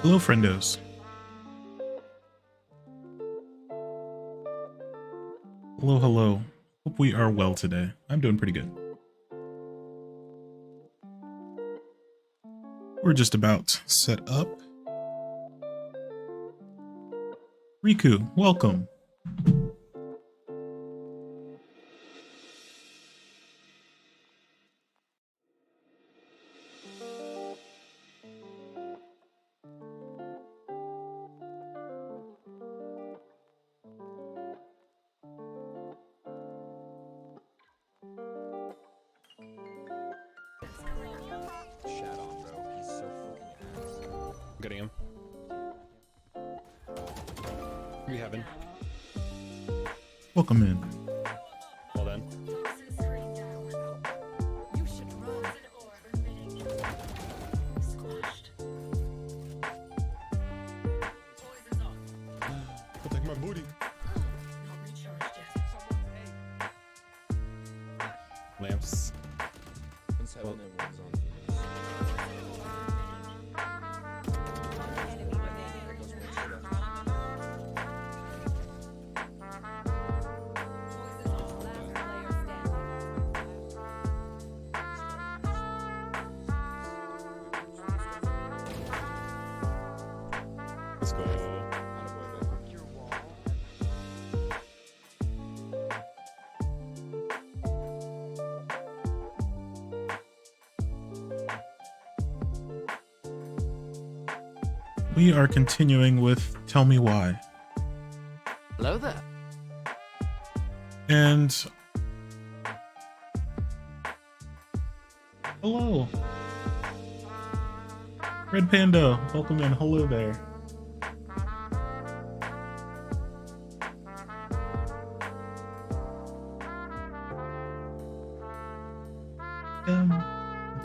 Hello, friendos. Hello, hello. Hope we are well today. I'm doing pretty good. We're just about set up. Riku, welcome. Shat on, bro. He's so fucking ass. Getting him. We haven't. Welcome in. Well then. Protect my booty. Lamps. Since heaven and one's on Venus. There goes one shot. Let's go. Attaboy, babe. We are continuing with Tell Me Why. Hello there. And hello. Red Panda, welcome in. Hello there.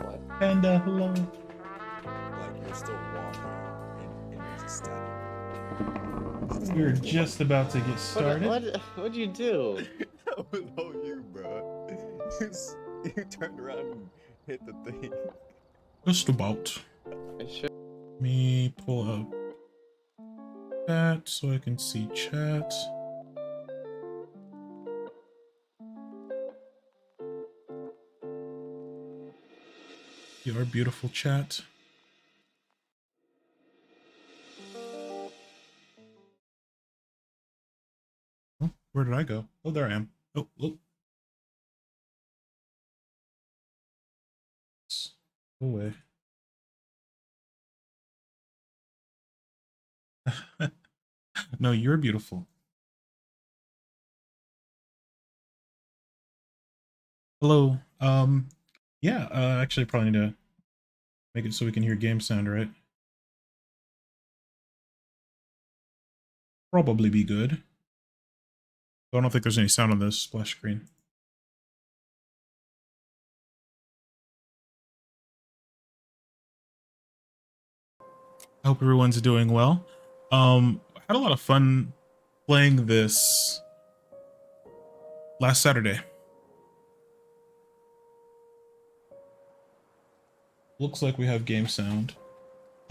What? Panda, hello. Like, you're still walking and you're just standing. We're just about to get started. What'd you do? That was all you, bro. You turned around and hit the thing. Just about. I should. Let me pull up chat so I can see chat. Your beautiful chat. Oh, where did I go? Oh, there I am. Oh, look. Go away. No, you're beautiful. Hello. Yeah, actually probably need to make it so we can hear game sound, right? Probably be good. I don't think there's any sound on this splash screen. I hope everyone's doing well. I had a lot of fun playing this last Saturday. Looks like we have game sound.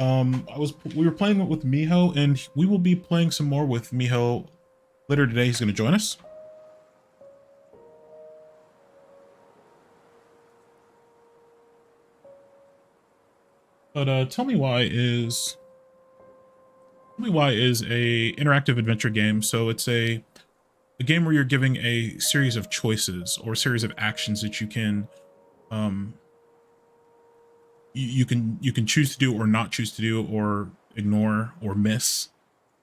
We were playing it with Miho, and we will be playing some more with Miho later today. He's going to join us. But Tell Me Why is a interactive adventure game. So it's a game where you're giving a series of choices or a series of actions that you can you can choose to do or not choose to do or ignore or miss,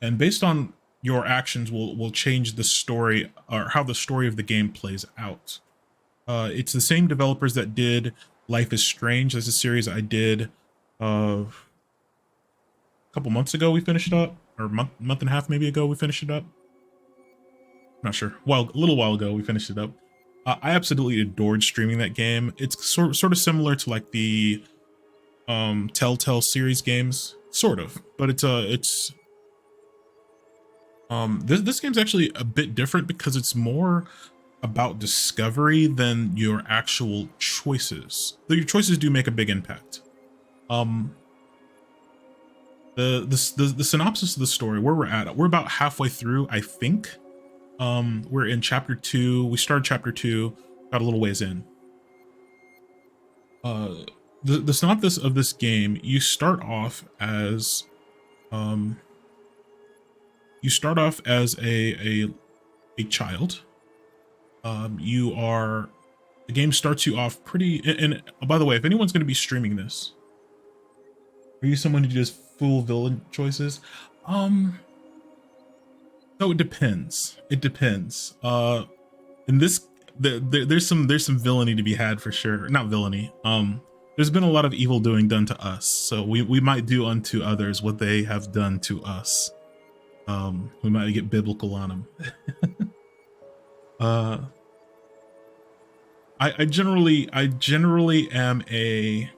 and based on your actions will change the story or how the story of the game plays out. It's the same developers that did Life is Strange. That's a series I did a couple months ago. We finished it up, or month and a half maybe ago we finished it up. Not sure. Well, a little while ago we finished it up. I absolutely adored streaming that game. It's sort of similar to like the Telltale series games, sort of, but this game's actually a bit different because it's more about discovery than your actual choices. Though your choices do make a big impact. The synopsis of the story, where we're at, we're about halfway through, I think. We're in chapter 2. We started chapter 2, got a little ways in. The synopsis of this game, you start off as a child. The game starts you off pretty, and by the way, if anyone's going to be streaming this, are you someone who does full villain choices? So it depends. It depends. In this, there's some villainy to be had for sure. Not villainy. There's been a lot of evil doing done to us, so we might do unto others what they have done to us. We might get biblical on them. I generally am a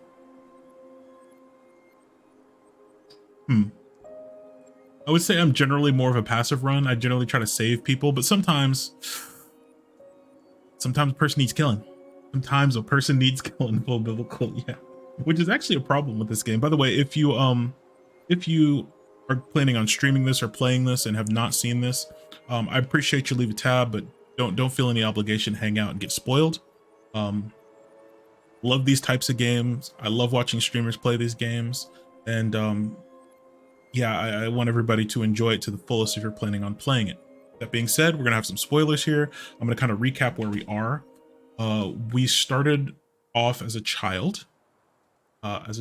I would say I'm generally more of a passive run. I generally try to save people, but sometimes a person needs killing. Sometimes a person needs killing, full biblical, yeah. Which is actually a problem with this game. By the way, if you are planning on streaming this or playing this and have not seen this, I appreciate you leave a tab, but don't feel any obligation to hang out and get spoiled. Love these types of games. I love watching streamers play these games, and yeah, I want everybody to enjoy it to the fullest if you're planning on playing it. That being said, we're gonna have some spoilers here. I'm gonna kind of recap where we are. We started off as a child, a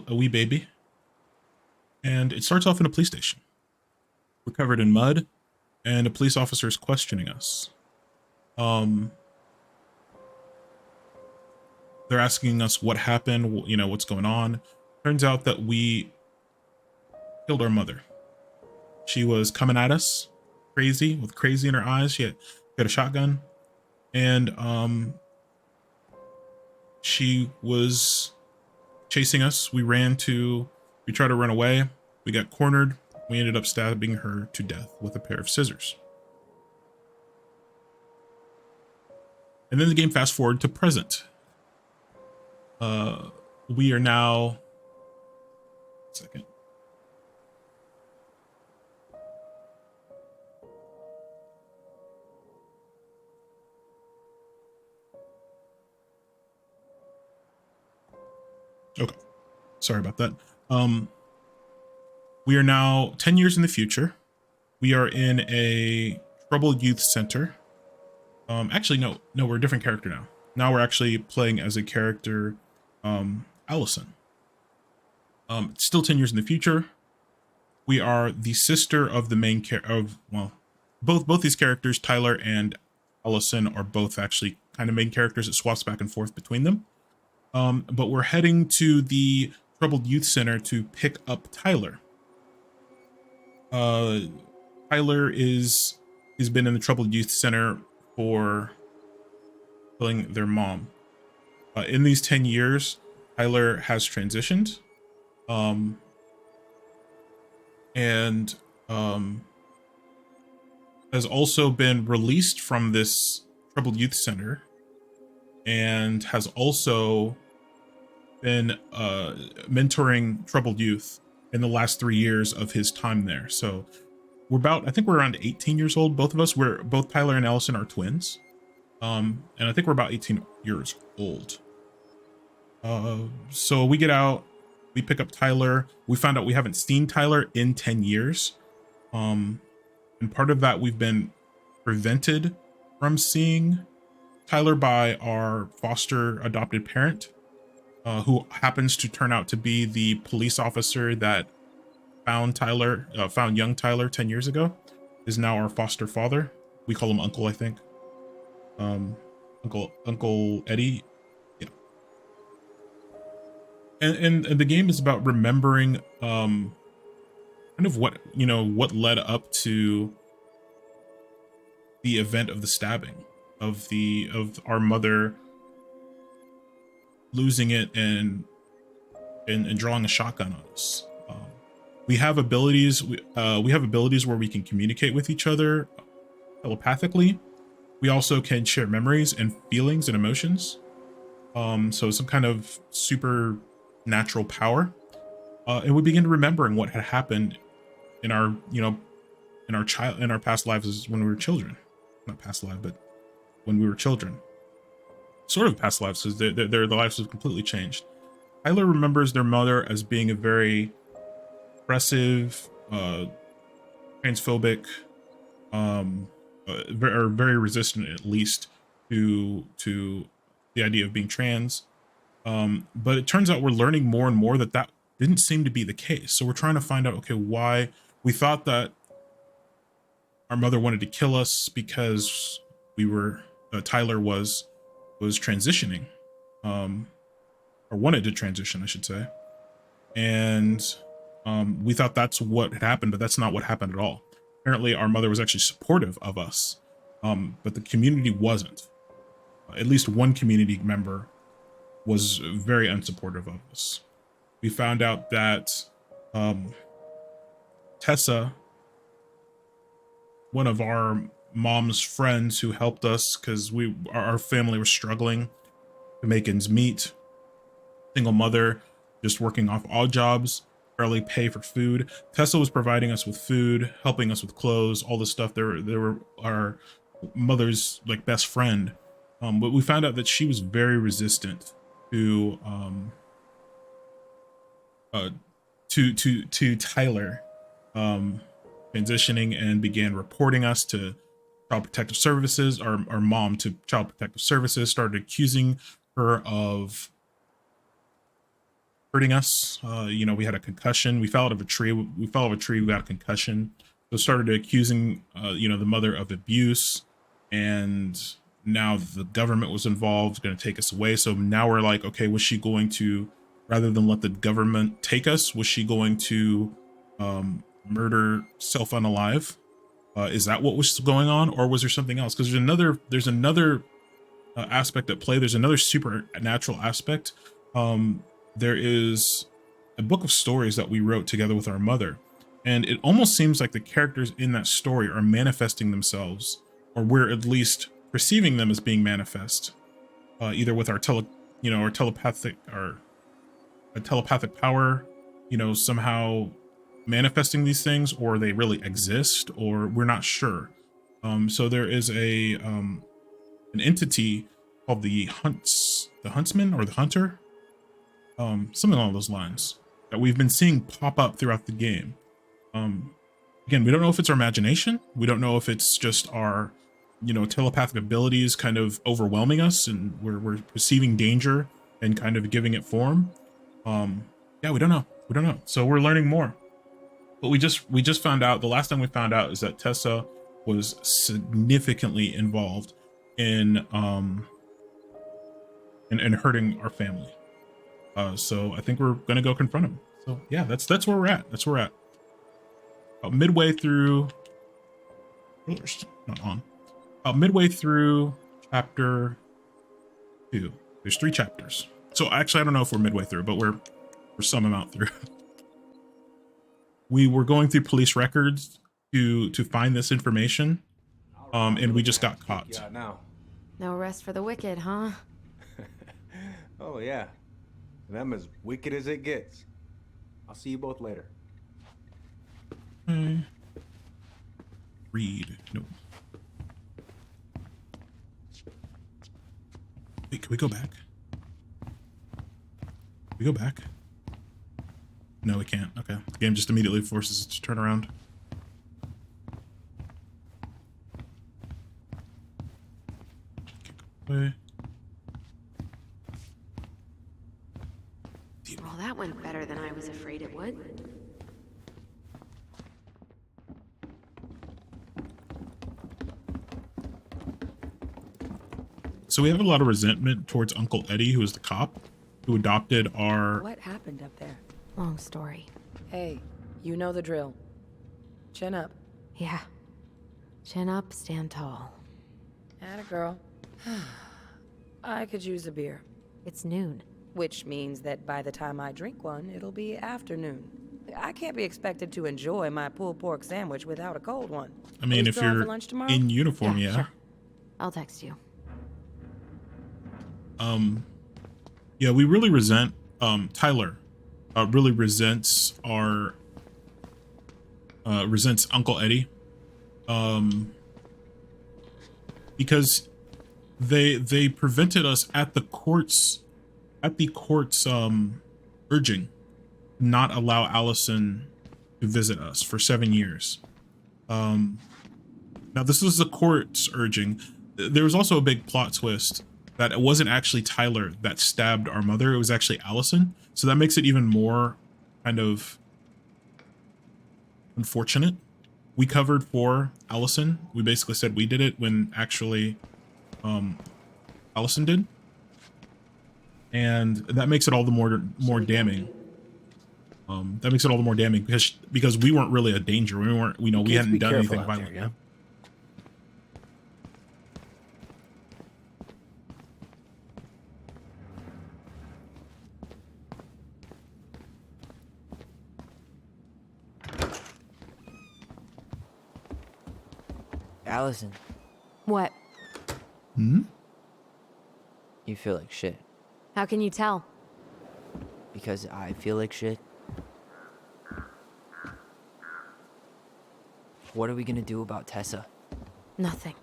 wee baby, and it starts off in a police station. We're covered in mud, and a police officer is questioning us. They're asking us what happened, you know, what's going on. Turns out that we killed our mother. She was coming at us crazy, with crazy in her eyes. She had a shotgun, and she was chasing us. We tried to run away. We got cornered. We ended up stabbing her to death with a pair of scissors. And then the game fast forward to present. We are now, second. Okay, sorry about that. We are now 10 years in the future. We are in a troubled youth center. Actually, no, we're a different character now. Now we're actually playing as a character, Allison. Still 10 years in the future. We are the sister of the main both these characters, Tyler and Allison, are both actually kind of main characters. It swaps back and forth between them. But we're heading to the troubled youth center to pick up Tyler. Tyler has been in the troubled youth center for killing their mom. In these 10 years, Tyler has transitioned, and has also been released from this troubled youth center, and has also been mentoring troubled youth in the last 3 years of his time there. So I think we're around 18 years old, both of us. Both Tyler and Allison are twins. And I think we're about 18 years old. So we get out, we pick up Tyler. We found out we haven't seen Tyler in 10 years. And part of that, we've been prevented from seeing Tyler by our foster adopted parent, who happens to turn out to be the police officer that found young Tyler 10 years ago, is now our foster father. We call him Uncle, I think. Uncle Eddie. Yeah. And the game is about remembering kind of what led up to the event of the stabbing of our mother losing it and drawing a shotgun on us. We have abilities. We have abilities where we can communicate with each other telepathically. We also can share memories and feelings and emotions. So some kind of supernatural power. and we began remembering what had happened in our, in our past lives as when we were children. Not past life, but when we were children. Sort of past lives, because their lives have completely changed. Tyler remembers their mother as being a very oppressive, transphobic, or very resistant, at least, to the idea of being trans. But it turns out we're learning more and more that didn't seem to be the case. So we're trying to find out, okay, why. We thought that our mother wanted to kill us because Tyler was transitioning, or wanted to transition, I should say. And we thought that's what had happened, but that's not what happened at all. Apparently our mother was actually supportive of us, but the community wasn't. At least one community member was very unsupportive of us. We found out that Tessa, one of our mom's friends who helped us because our family was struggling to make ends meet, single mother, just working off odd jobs, barely pay for food. Tessa was providing us with food, helping us with clothes, all this stuff. They were our mother's like best friend. But we found out that she was very resistant to Tyler transitioning, and began reporting us to Child Protective Services. Our mom to Child Protective Services, started accusing her of hurting us. We had a concussion. We fell out of a tree. We got a concussion. So started accusing, the mother of abuse, and now the government was involved, going to take us away. So now we're like, okay, was she going to, rather than let the government take us, was she going to murder, self-unalive? Is that what was going on, or was there something else? Because there's another aspect at play. There's another supernatural aspect. There is a book of stories that we wrote together with our mother, and it almost seems like the characters in that story are manifesting themselves, or we're at least perceiving them as being manifest, either with our telepathic power, somehow manifesting these things, or they really exist, or we're not sure. So there is an entity called the huntsman or the hunter, something along those lines, that we've been seeing pop up throughout the game. Again, we don't know if it's our imagination. We don't know if it's just our, telepathic abilities kind of overwhelming us, and we're perceiving danger and kind of giving it form. Yeah, we don't know. So we're learning more. But we just found out, the last time we found out is that Tessa was significantly involved in hurting our family. So I think we're gonna go confront him. So yeah, that's where we're at. Midway through, midway through chapter 2. There's 3 chapters. So actually, I don't know if we're midway through, but we're some amount through. We were going through police records to find this information, and we just got caught. Yeah, now. No rest for the wicked, huh? Oh yeah, them as wicked as it gets. I'll see you both later. Read. No. Wait, can we go back? We go back? No, we can't. Okay. The game just immediately forces us to turn around. Well, that went better than I was afraid it would. So we have a lot of resentment towards Uncle Eddie, who is the cop who adopted our... What happened up there? Long story. Hey, you know the drill. Chin up. Yeah. Chin up, stand tall. Atta girl. I could use a beer. It's noon. Which means that by the time I drink one, it'll be afternoon. I can't be expected to enjoy my pulled pork sandwich without a cold one. I mean, if you're in uniform, yeah. Sure. I'll text you. Yeah, we really resent Tyler really resents resents Uncle Eddie, because they prevented us at the court's urging, not allow Allison to visit us for 7 years. Now this is the court's urging. There was also a big plot twist that it wasn't actually Tyler that stabbed our mother. It was actually Allison. So that makes it even more kind of unfortunate. We covered for Allison. We basically said we did it when actually Allison did. And that makes it all the more damning. That makes it all the more damning because we weren't really a danger. We weren't, we hadn't done anything violent. Yeah. Allison, What? you feel like shit. How can you tell? Because I feel like shit. What are we gonna do about Tessa? Nothing.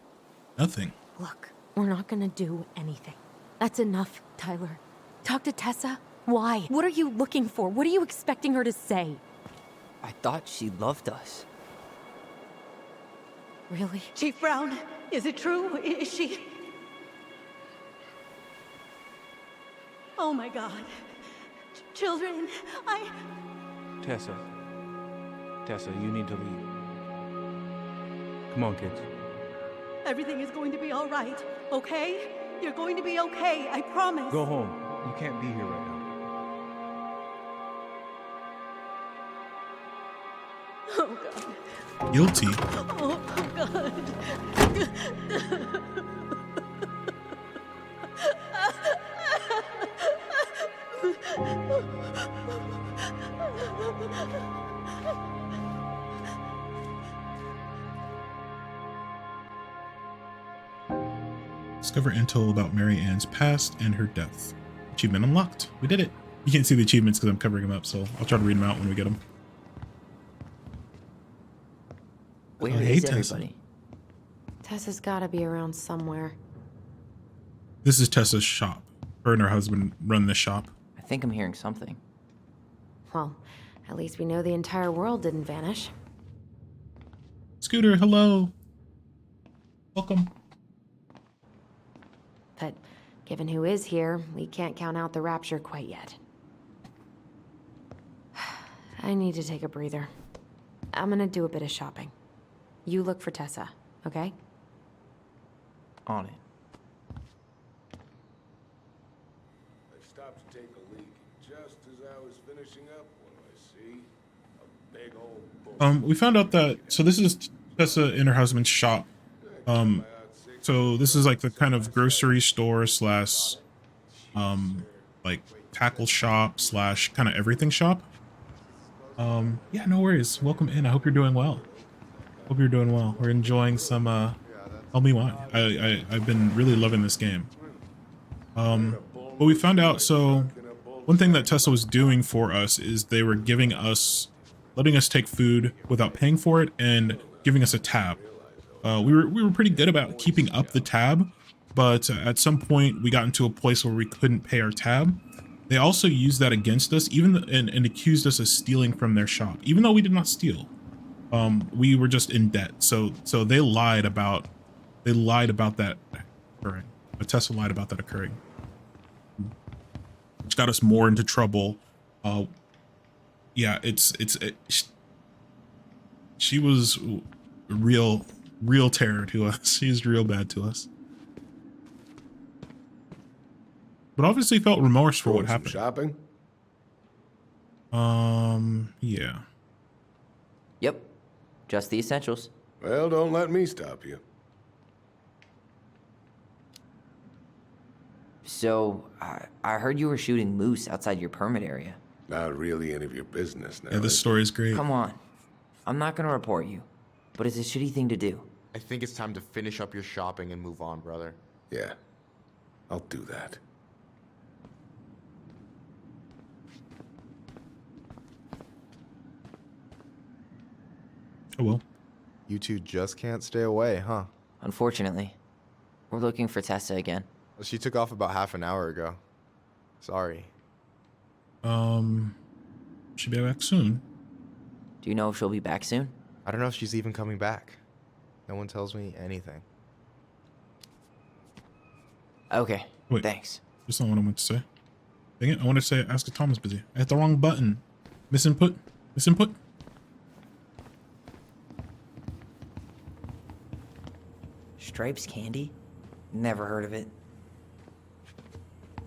Nothing. Look, we're not gonna do anything. That's enough, Tyler. Talk to Tessa. Why? What are you looking for? What are you expecting her to say? I thought she loved us. Really? Chief Brown, is it true? Is she... Oh my God. Children, Tessa, you need to leave. Come on, kids. everything is going to be all right, okay? You're going to be okay, I promise. Go home. You can't be here right now. Oh God. Guilty. Oh God. Discover intel about Mary Ann's past and her death. Achievement unlocked. We did it. You can't see the achievements because I'm covering them up, so I'll try to read them out when we get them. Where Oh, is hey, Tessa. everybody? Tessa's gotta be around somewhere. This is Tessa's shop. Her and her husband run this shop. I think I'm hearing something. Well, at least we know the entire world didn't vanish. Scooter, hello. Welcome. But given who is here, we can't count out the rapture quite yet. I need to take a breather. I'm gonna do a bit of shopping. You look for Tessa, okay? On it. I stopped to take a leak just as I was finishing up when I see a big old bull. We found out that, so this is Tessa and her husband's shop. So this is like the kind of grocery store slash, like tackle shop slash kind of everything shop. Yeah, no worries. Welcome in. I hope you're doing well. Hope you're doing well. We're enjoying some, tell me why. I've been really loving this game. But we found out, so one thing that Tessa was doing for us is they were giving us, letting us take food without paying for it and giving us a tab. We were pretty good about keeping up the tab, but at some point we got into a place where we couldn't pay our tab. They also used that against us, and accused us of stealing from their shop, even though we did not steal. We were just in debt. So they lied about that occurring. Tessa lied about that occurring, which got us more into trouble. Yeah, she was real terror to us. She's real bad to us. But obviously felt remorse for what happened. Shopping? Yeah. Yep. Just the essentials. Well, don't let me stop you. So, I heard you were shooting moose outside your permit area. Not really any of your business now. Yeah, this story is great. Come on. I'm not gonna report you, but it's a shitty thing to do. I think it's time to finish up your shopping and move on, brother. Yeah, I'll do that. Oh well. You two just can't stay away, huh? Unfortunately, we're looking for Tessa again. She took off about half an hour ago. Sorry. She'll be back soon. Do you know if she'll be back soon? I don't know if she's even coming back. No one tells me anything. Okay, Wait. thanks. That's not what I meant to say. Dang it, I wanted to say ask if Tom is busy. I hit the wrong button. Misinput. Misinput. Stripes Candy? Never heard of it.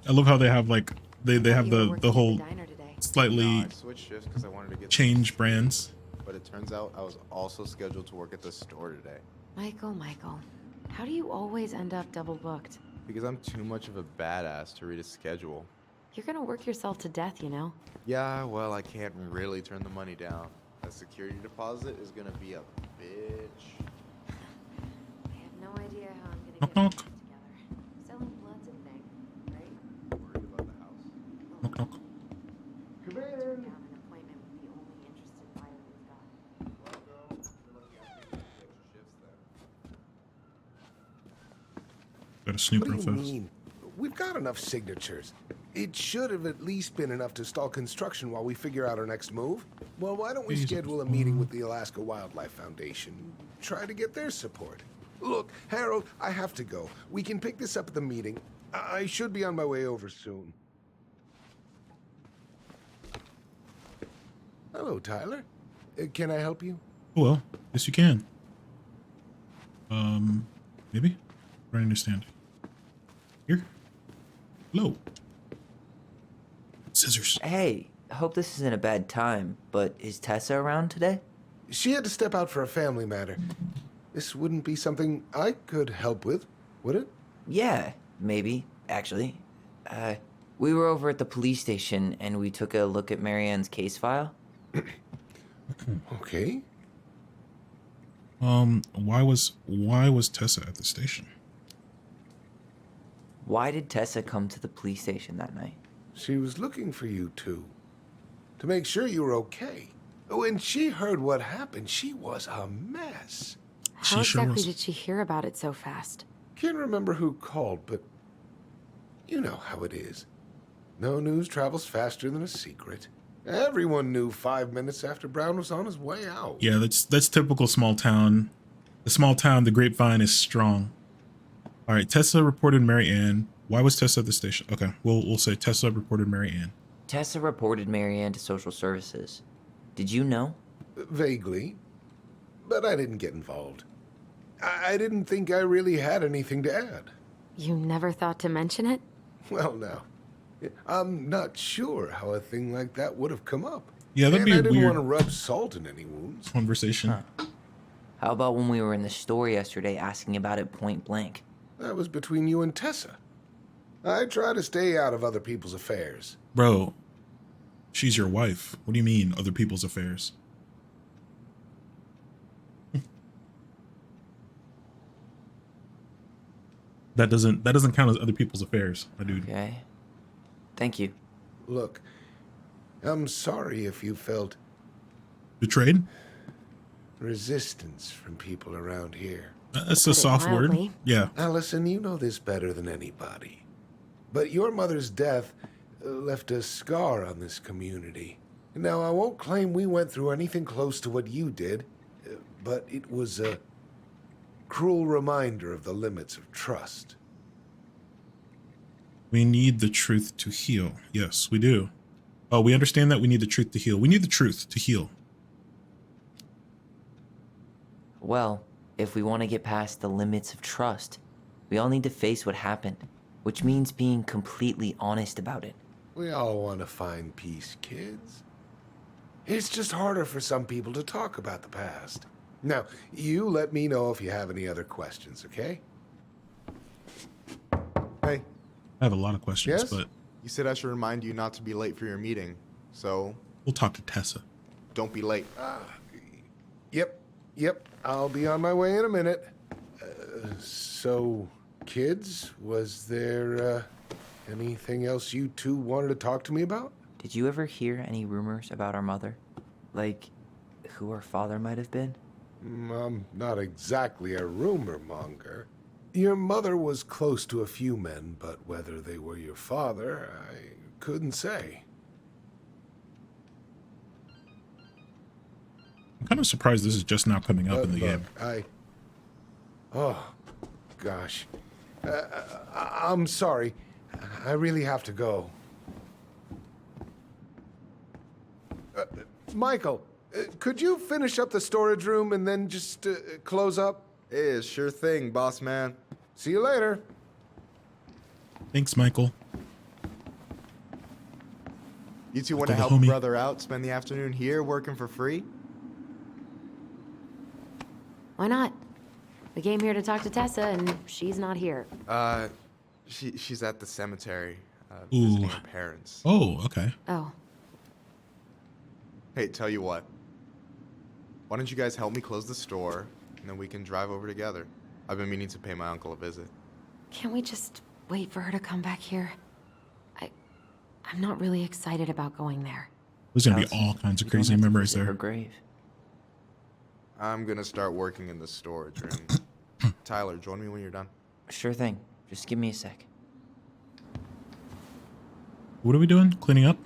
I love how they have like they have You were the working at whole diner today. slightly I switched shifts because I wanted to get change brands. But it turns out I was also scheduled to work at the store today. Michael, how do you always end up double booked? Because I'm too much of a badass to read a schedule. You're gonna work yourself to death, you know? Yeah, well, I can't really turn the money down. A security deposit is gonna be a bitch. I have no idea how I'm gonna Knock, get knock. this together. Selling blood's a thing, right? Worried about the house. Knock knock. Turn down an appointment with the only interested buyer we've got. Gotta snoop What real do you fast. mean? We've got enough signatures. It should have at least been enough to stall construction while we figure out our next move. Well, why don't we Jesus. schedule a meeting with the Alaska Wildlife Foundation? Try to get their support. Look, Harold, I have to go. We can pick this up at the meeting. I should be on my way over soon. Hello, Tyler. Can I help you? Oh well, yes you can. Maybe? I don't understand. Here? Hello. Scissors. Hey, I hope this isn't a bad time, but is Tessa around today? She had to step out for a family matter. This wouldn't be something I could help with, would it? Yeah, maybe, actually. We were over at the police station and we took a look at Marianne's case file. Okay. Why was Tessa at the station? Why did Tessa come to the police station that night? She was looking for you two. To make sure you were okay. When she heard what happened, she was a mess. How She sure exactly was. did she hear about it so fast? Can't remember who called, but you know how it is. No news travels faster than a secret. Everyone knew 5 minutes after Brown was on his way out. Yeah, that's typical small town. The small town, the grapevine is strong. All right, Tessa reported Mary Ann. Why was Tessa at the station? Okay, we'll say Tessa reported Mary Ann. Tessa reported Marianne to social services. Did you know? Vaguely. But I didn't get involved. I didn't think I really had anything to add. You never thought to mention it? Well, now, I'm not sure how a thing like that would have come up. Yeah, that'd and be I a didn't weird want to rub salt in any wounds. conversation. How about when we were in the store yesterday asking about it point blank? That was between you and Tessa. I try to stay out of other people's affairs. Bro, she's your wife. What do you mean, other people's affairs? That doesn't count as other people's affairs, my dude. Okay. Thank you. Look, I'm sorry if you felt Betrayed? resistance from people around here. That's a Put it soft word. mildly. Yeah. Allison, you know this better than anybody. But your mother's death left a scar on this community. Now, I won't claim we went through anything close to what you did, but it was a cruel reminder of the limits of trust. We need the truth to heal. Yes, we do. Oh, we understand that we need the truth to heal. We need the truth to heal. Well, if we want to get past the limits of trust, we all need to face what happened, which means being completely honest about it. We all want to find peace, kids. It's just harder for some people to talk about the past. Now, you let me know if you have any other questions, okay? Hey, I have a lot of questions, Yes? but you said I should remind you not to be late for your meeting. So, we'll talk to Tessa. don't be late. Yep, I'll be on my way in a minute. So, kids, was there anything else you two wanted to talk to me about? Did you ever hear any rumors about our mother? Like, who our father might have been? I'm not exactly a rumor monger. Your mother was close to a few men, but whether they were your father, I couldn't say. I'm kind of surprised this is just now coming up in the game. Oh, gosh. I'm sorry. I really have to go. Michael, could you finish up the storage room and then just close up? Yeah, sure thing, boss man. See you later. Thanks, Michael. You two want to Michael help the a homie. brother out, spend the afternoon here working for free? Why not? We came here to talk to Tessa, and she's not here. She's at the cemetery, Ooh. visiting her parents. Oh, okay. Oh, Hey, tell you what. Why don't you guys help me close the store, and then we can drive over together? I've been meaning to pay my uncle a visit. can't we just wait for her to come back here? I'm not really excited about going there. There's gonna be Chelsea, all kinds of you don't crazy have to memories visit Her there. grave. I'm gonna start working in the storage room. Tyler, join me when you're done. Sure thing. Just give me a sec. What are we doing? Cleaning up?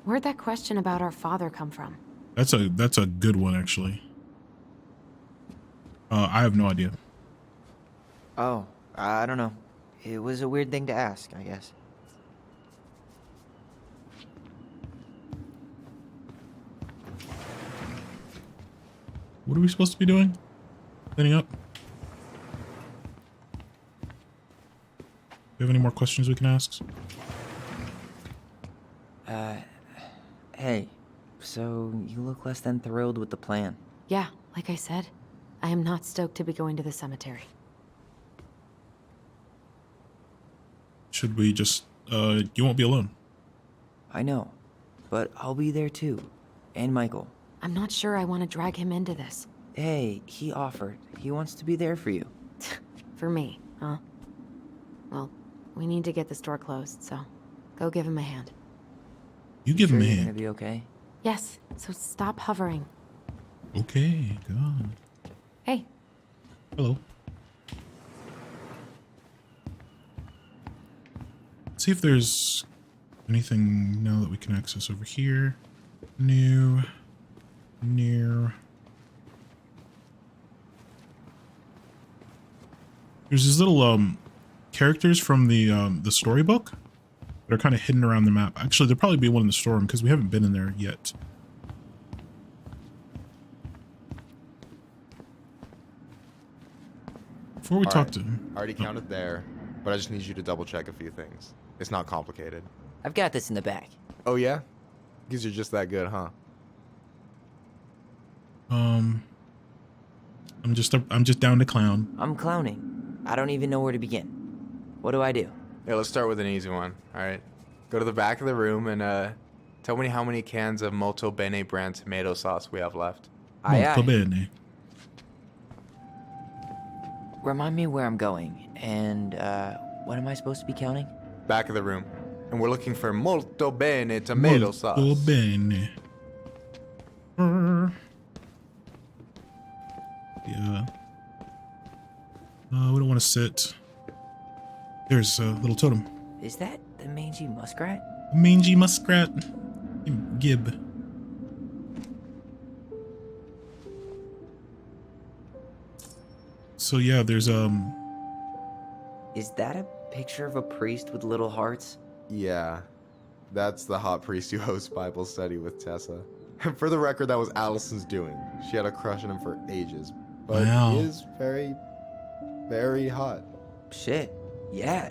Where'd that question about our father come from? That's a good one, actually. I have no idea. Oh, I don't know. It was a weird thing to ask, I guess. What are we supposed to be doing? Cleaning up? Do you have any more questions we can ask? Hey, so you look less than thrilled with the plan. Yeah, like I said, I am not stoked to be going to the cemetery. Should we just, you won't be alone. I know, but I'll be there too. And Michael. I'm not sure I want to drag him into this. Hey, he offered. He wants to be there for you. For me, huh? Well, we need to get the store closed, so go give him a hand. You give him a Sure you're gonna hand. be okay? Yes, so stop hovering. Okay, God. Hey, Hello. Let's see if there's anything now that we can access over here. New. There's these little characters from the storybook that are kind of hidden around the map. Actually, there'll probably be one in the storeroom because we haven't been in there yet. Before we All talk right. to him. I already counted there, but I just need you to double check a few things. It's not complicated. I've got this in the back. Oh yeah? Because you're just that good, huh? I'm just down to clown. I'm clowning. I don't even know where to begin. What do I do? Yeah, let's start with an easy one, alright? Go to the back of the room and tell me how many cans of Molto Bene brand tomato sauce we have left. Aye, Molto aye. bene. Remind me where I'm going, and what am I supposed to be counting? Back of the room. And we're looking for Molto Bene tomato sauce. Molto bene. Yeah. We don't want to sit. There's a little totem. Is that the mangy muskrat? Mangy muskrat. Gib. So yeah, there's Is that a picture of a priest with little hearts? Yeah. That's the hot priest who hosts Bible study with Tessa. And for the record, that was Allison's doing. She had a crush on him for ages. But Wow. he is very, very hot. Shit. Yeah.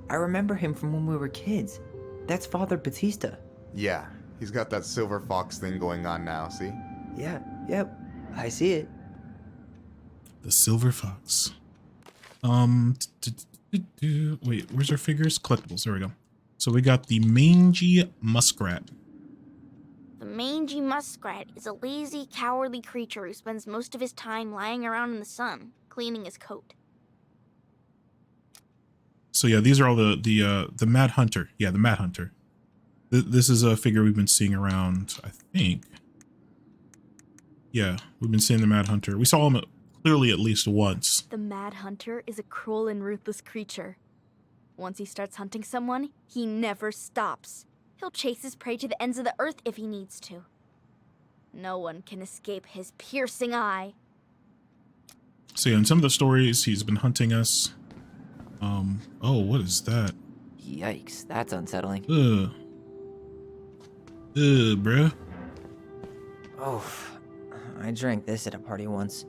I remember him from when we were kids. That's Father Batista. Yeah, he's got that silver fox thing going on now, see? Yeah, yep. I see it. the silver fox. Wait, where's our figures? Collectibles. There we go. So we got the mangy muskrat. The mangy muskrat is a lazy, cowardly creature who spends most of his time lying around in the sun, cleaning his coat. So yeah, these are all the Mad Hunter. Yeah, the Mad Hunter. This is a figure we've been seeing around, I think. Yeah, we've been seeing the Mad Hunter. We saw him clearly at least once. The Mad Hunter is a cruel and ruthless creature. Once he starts hunting someone, he never stops. He'll chase his prey to the ends of the earth if he needs to. No one can escape his piercing eye. So yeah, in some of the stories, he's been hunting us. Oh, what is that? Yikes, that's unsettling. Bruh. Oh, I drank this at a party once.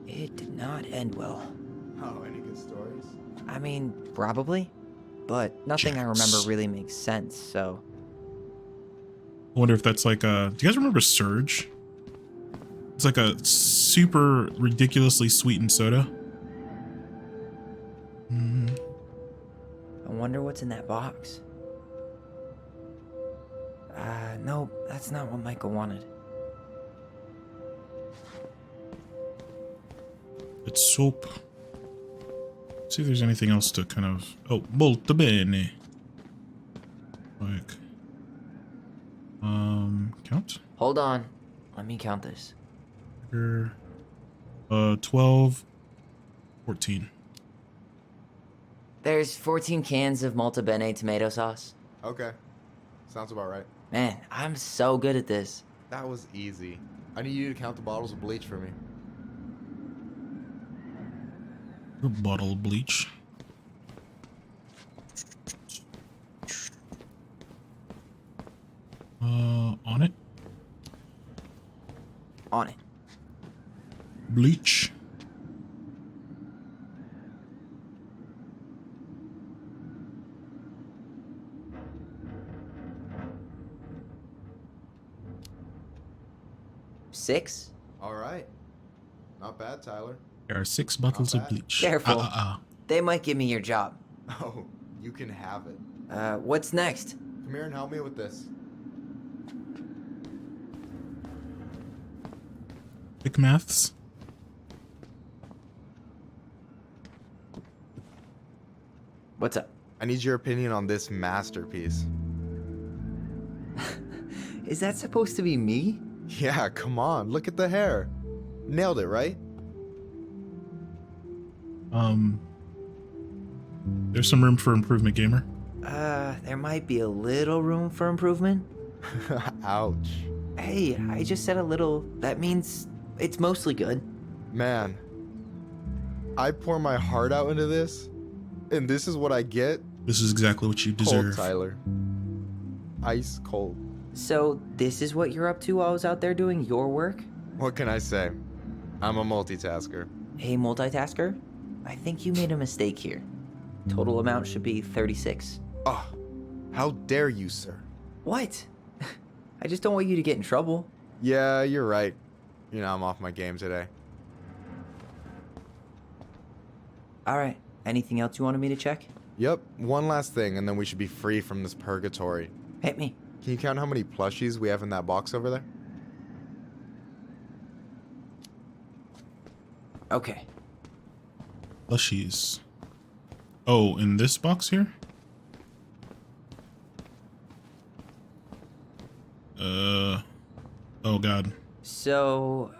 It did not end well. Oh, any good stories? I mean, probably. But nothing I remember Jax. really makes sense, so... I wonder if that's like a... Do you guys remember Surge? It's like a super ridiculously sweetened soda. I wonder what's in that box. No, that's not what Michael wanted. It's soap. See if there's anything else to kind of... Oh, molto bene. Like... Count? Hold on. Let me count this. 12... 14. There's 14 cans of Malta Bene tomato sauce. Okay. Sounds about right. Man, I'm so good at this. That was easy. I need you to count the bottles of bleach for me. A bottle of bleach. On it. On it. Bleach. Six? All right. Not bad, Tyler. There are 6 bottles of bad. bleach. Careful. They might give me your job. Oh, you can have it. What's next? Come here and help me with this. Quick maths. What's up? I need your opinion on this masterpiece. Is that supposed to be me? Yeah, come on. Look at the hair. Nailed it, right? There's some room for improvement, gamer. There might be a little room for improvement. Ouch. Hey, I just said a little. That means it's mostly good. Man, I pour my heart out into this, and this is what I get? This is exactly what you deserve. Cold, Tyler. Ice cold. So, this is what you're up to while I was out there doing your work? What can I say? I'm a multitasker. Hey, multitasker. I think you made a mistake here. Total amount should be 36. Oh, how dare you, sir? What? I just don't want you to get in trouble. Yeah, you're right. You know, I'm off my game today. Alright, anything else you wanted me to check? Yep, one last thing, and then we should be free from this purgatory. Hit me. Can you count how many plushies we have in that box over there? Okay. Plushies. Oh, in this box here? Oh god. So...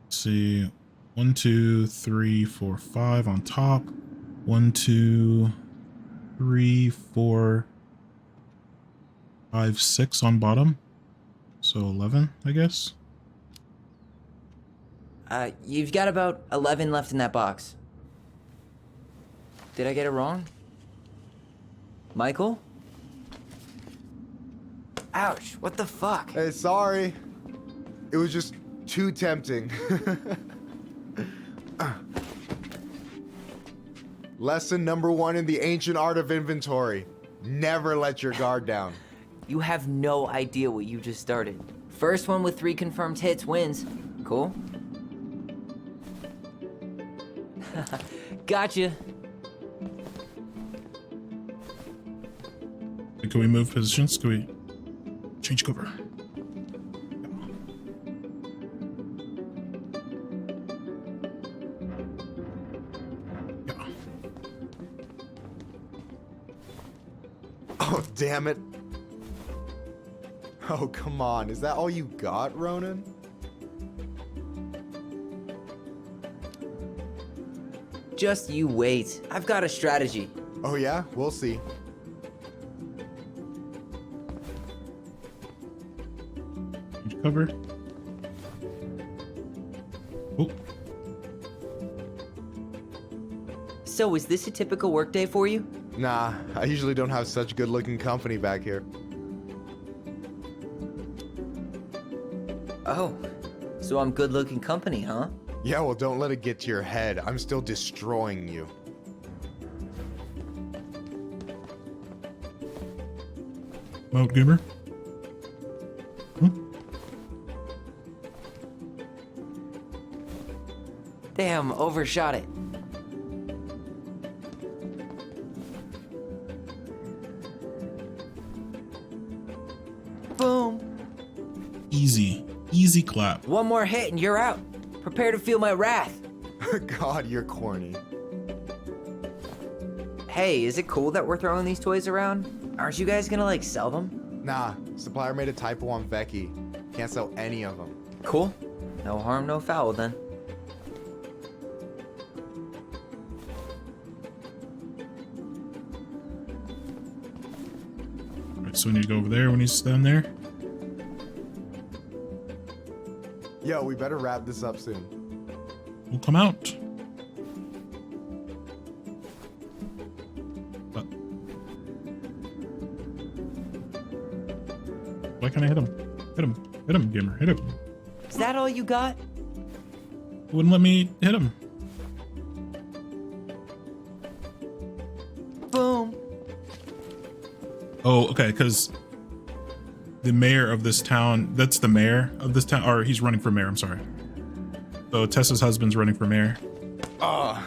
Let's see. 1, 2, 3, 4, 5 on top. 1, 2, 3, 4, 5, 6 on bottom. So 11, I guess. You've got about 11 left in that box. Did I get it wrong? Michael? Ouch, what the fuck? Hey, sorry. It was just too tempting. Lesson number 1 in the ancient art of inventory. Never let your guard down. You have no idea what you just started. First one with 3 confirmed hits wins. Cool? Gotcha. Can we move positions? Can we change cover? Yeah. Oh, damn it. Oh, come on. Is that all you got, Ronan? Just you wait. I've got a strategy. Oh yeah? We'll see. Change cover. Oh, So, is this a typical workday for you? Nah, I usually don't have such good looking company back here. Oh, so I'm good looking company, huh? Yeah, well, don't let it get to your head. I'm still destroying you. Mount Gamer. Damn, overshot it. Boom. Easy. Easy clap. One more hit and you're out. Prepare to feel my wrath. God, you're corny. Hey, is it cool that we're throwing these toys around? Aren't you guys gonna, like, sell them? Nah, supplier made a typo on Vecchi. Can't sell any of them. Cool. No harm, no foul then. Alright, so we need to go over there when he's stand there. Yo, we better wrap this up soon. We'll come out. Why can't I hit him? Hit him. Hit him, Gamer. Hit him. Is that all you got? Wouldn't let me hit him. Boom. Oh, okay, because the mayor of this town, that's the mayor of this town, or he's running for mayor, I'm sorry. So Tessa's husband's running for mayor. Oh,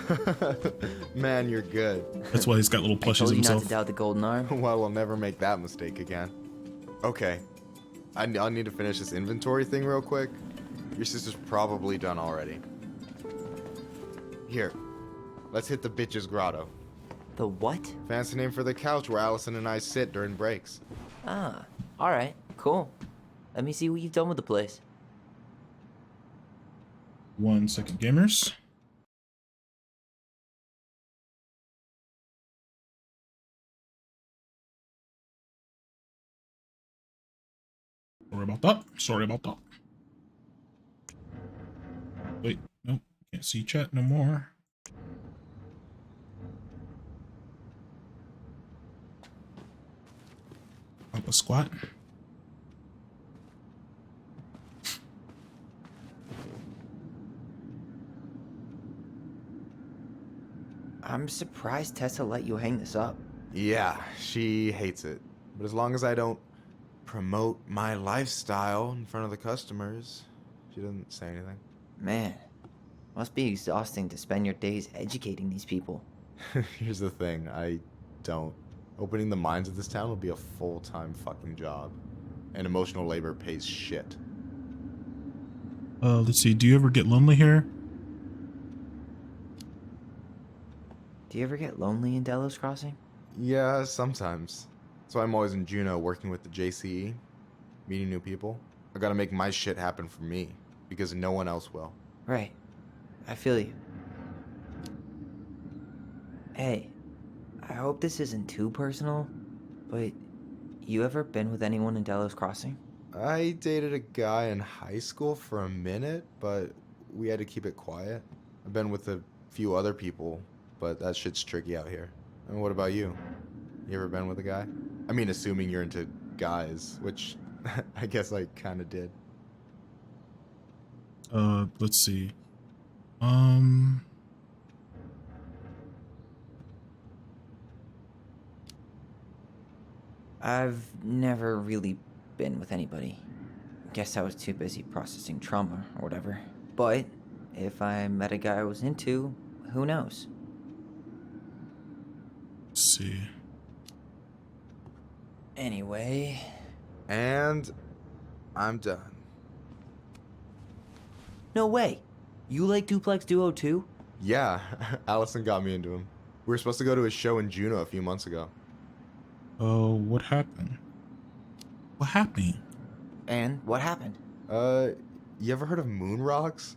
man, you're good. That's why he's got little I plushies told you himself. not to doubt the golden arm. Well, we'll never make that mistake again. Okay. I need to finish this inventory thing real quick. Your sister's probably done already. Here. Let's hit the bitch's grotto. The what? Fancy name for the couch where Allison and I sit during breaks. Ah, alright, cool. Let me see what you've done with the place. 1 second, gamers. Sorry about that. Sorry about that. Wait, nope. Can't see chat no more. Up a squat. I'm surprised Tessa let you hang this up. Yeah, she hates it. But as long as I don't promote my lifestyle in front of the customers, she doesn't say anything. Man, must be exhausting to spend your days educating these people. Here's the thing, I don't. Opening the mines of this town will be a full-time fucking job. And emotional labor pays shit. Let's see. Do you ever get lonely here? Do you ever get lonely in Delos Crossing? Yeah, sometimes. So I'm always in Juneau working with the JCE, meeting new people. I gotta make my shit happen for me, because no one else will. Right. I feel you. Hey, I hope this isn't too personal, but you ever been with anyone in Delos Crossing? I dated a guy in high school for a minute, but we had to keep it quiet. I've been with a few other people, but that shit's tricky out here. And what about you? You ever been with a guy? I mean, assuming you're into guys, which I guess I kind of did. Let's see. I've never really been with anybody. Guess I was too busy processing trauma or whatever. But if I met a guy I was into, who knows? Let's see. Anyway. And I'm done. No way. You like Duplex Duo too? Yeah, Allison got me into him. We were supposed to go to a show in Juneau a few months ago. Oh, what happened? What happened? And what happened? You ever heard of moon rocks?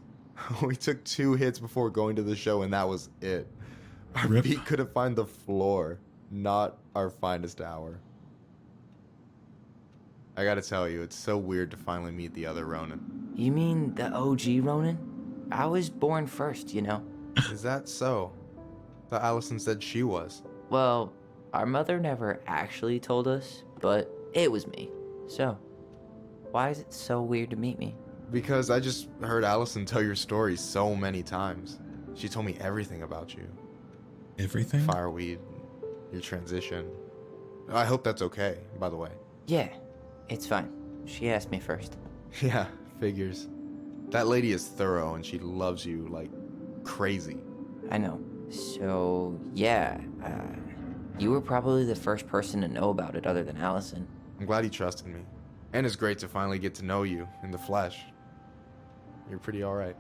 We took 2 hits before going to the show, and that was it. Our Rip. feet couldn't find the floor. Not our finest hour. I gotta tell you, it's so weird to finally meet the other Ronan. You mean the OG Ronan? I was born first, you know. Is that so? Thought Allison said she was. Well, our mother never actually told us, but it was me. So, why is it so weird to meet me? Because I just heard Allison tell your story so many times. She told me everything about you. Everything? Fireweed, your transition. I hope that's okay, by the way. Yeah, it's fine. She asked me first. Yeah, figures. That lady is thorough and she loves you like crazy. I know. So, yeah, you were probably the first person to know about it other than Allison. I'm glad he trusted me. And it's great to finally get to know you in the flesh. You're pretty alright.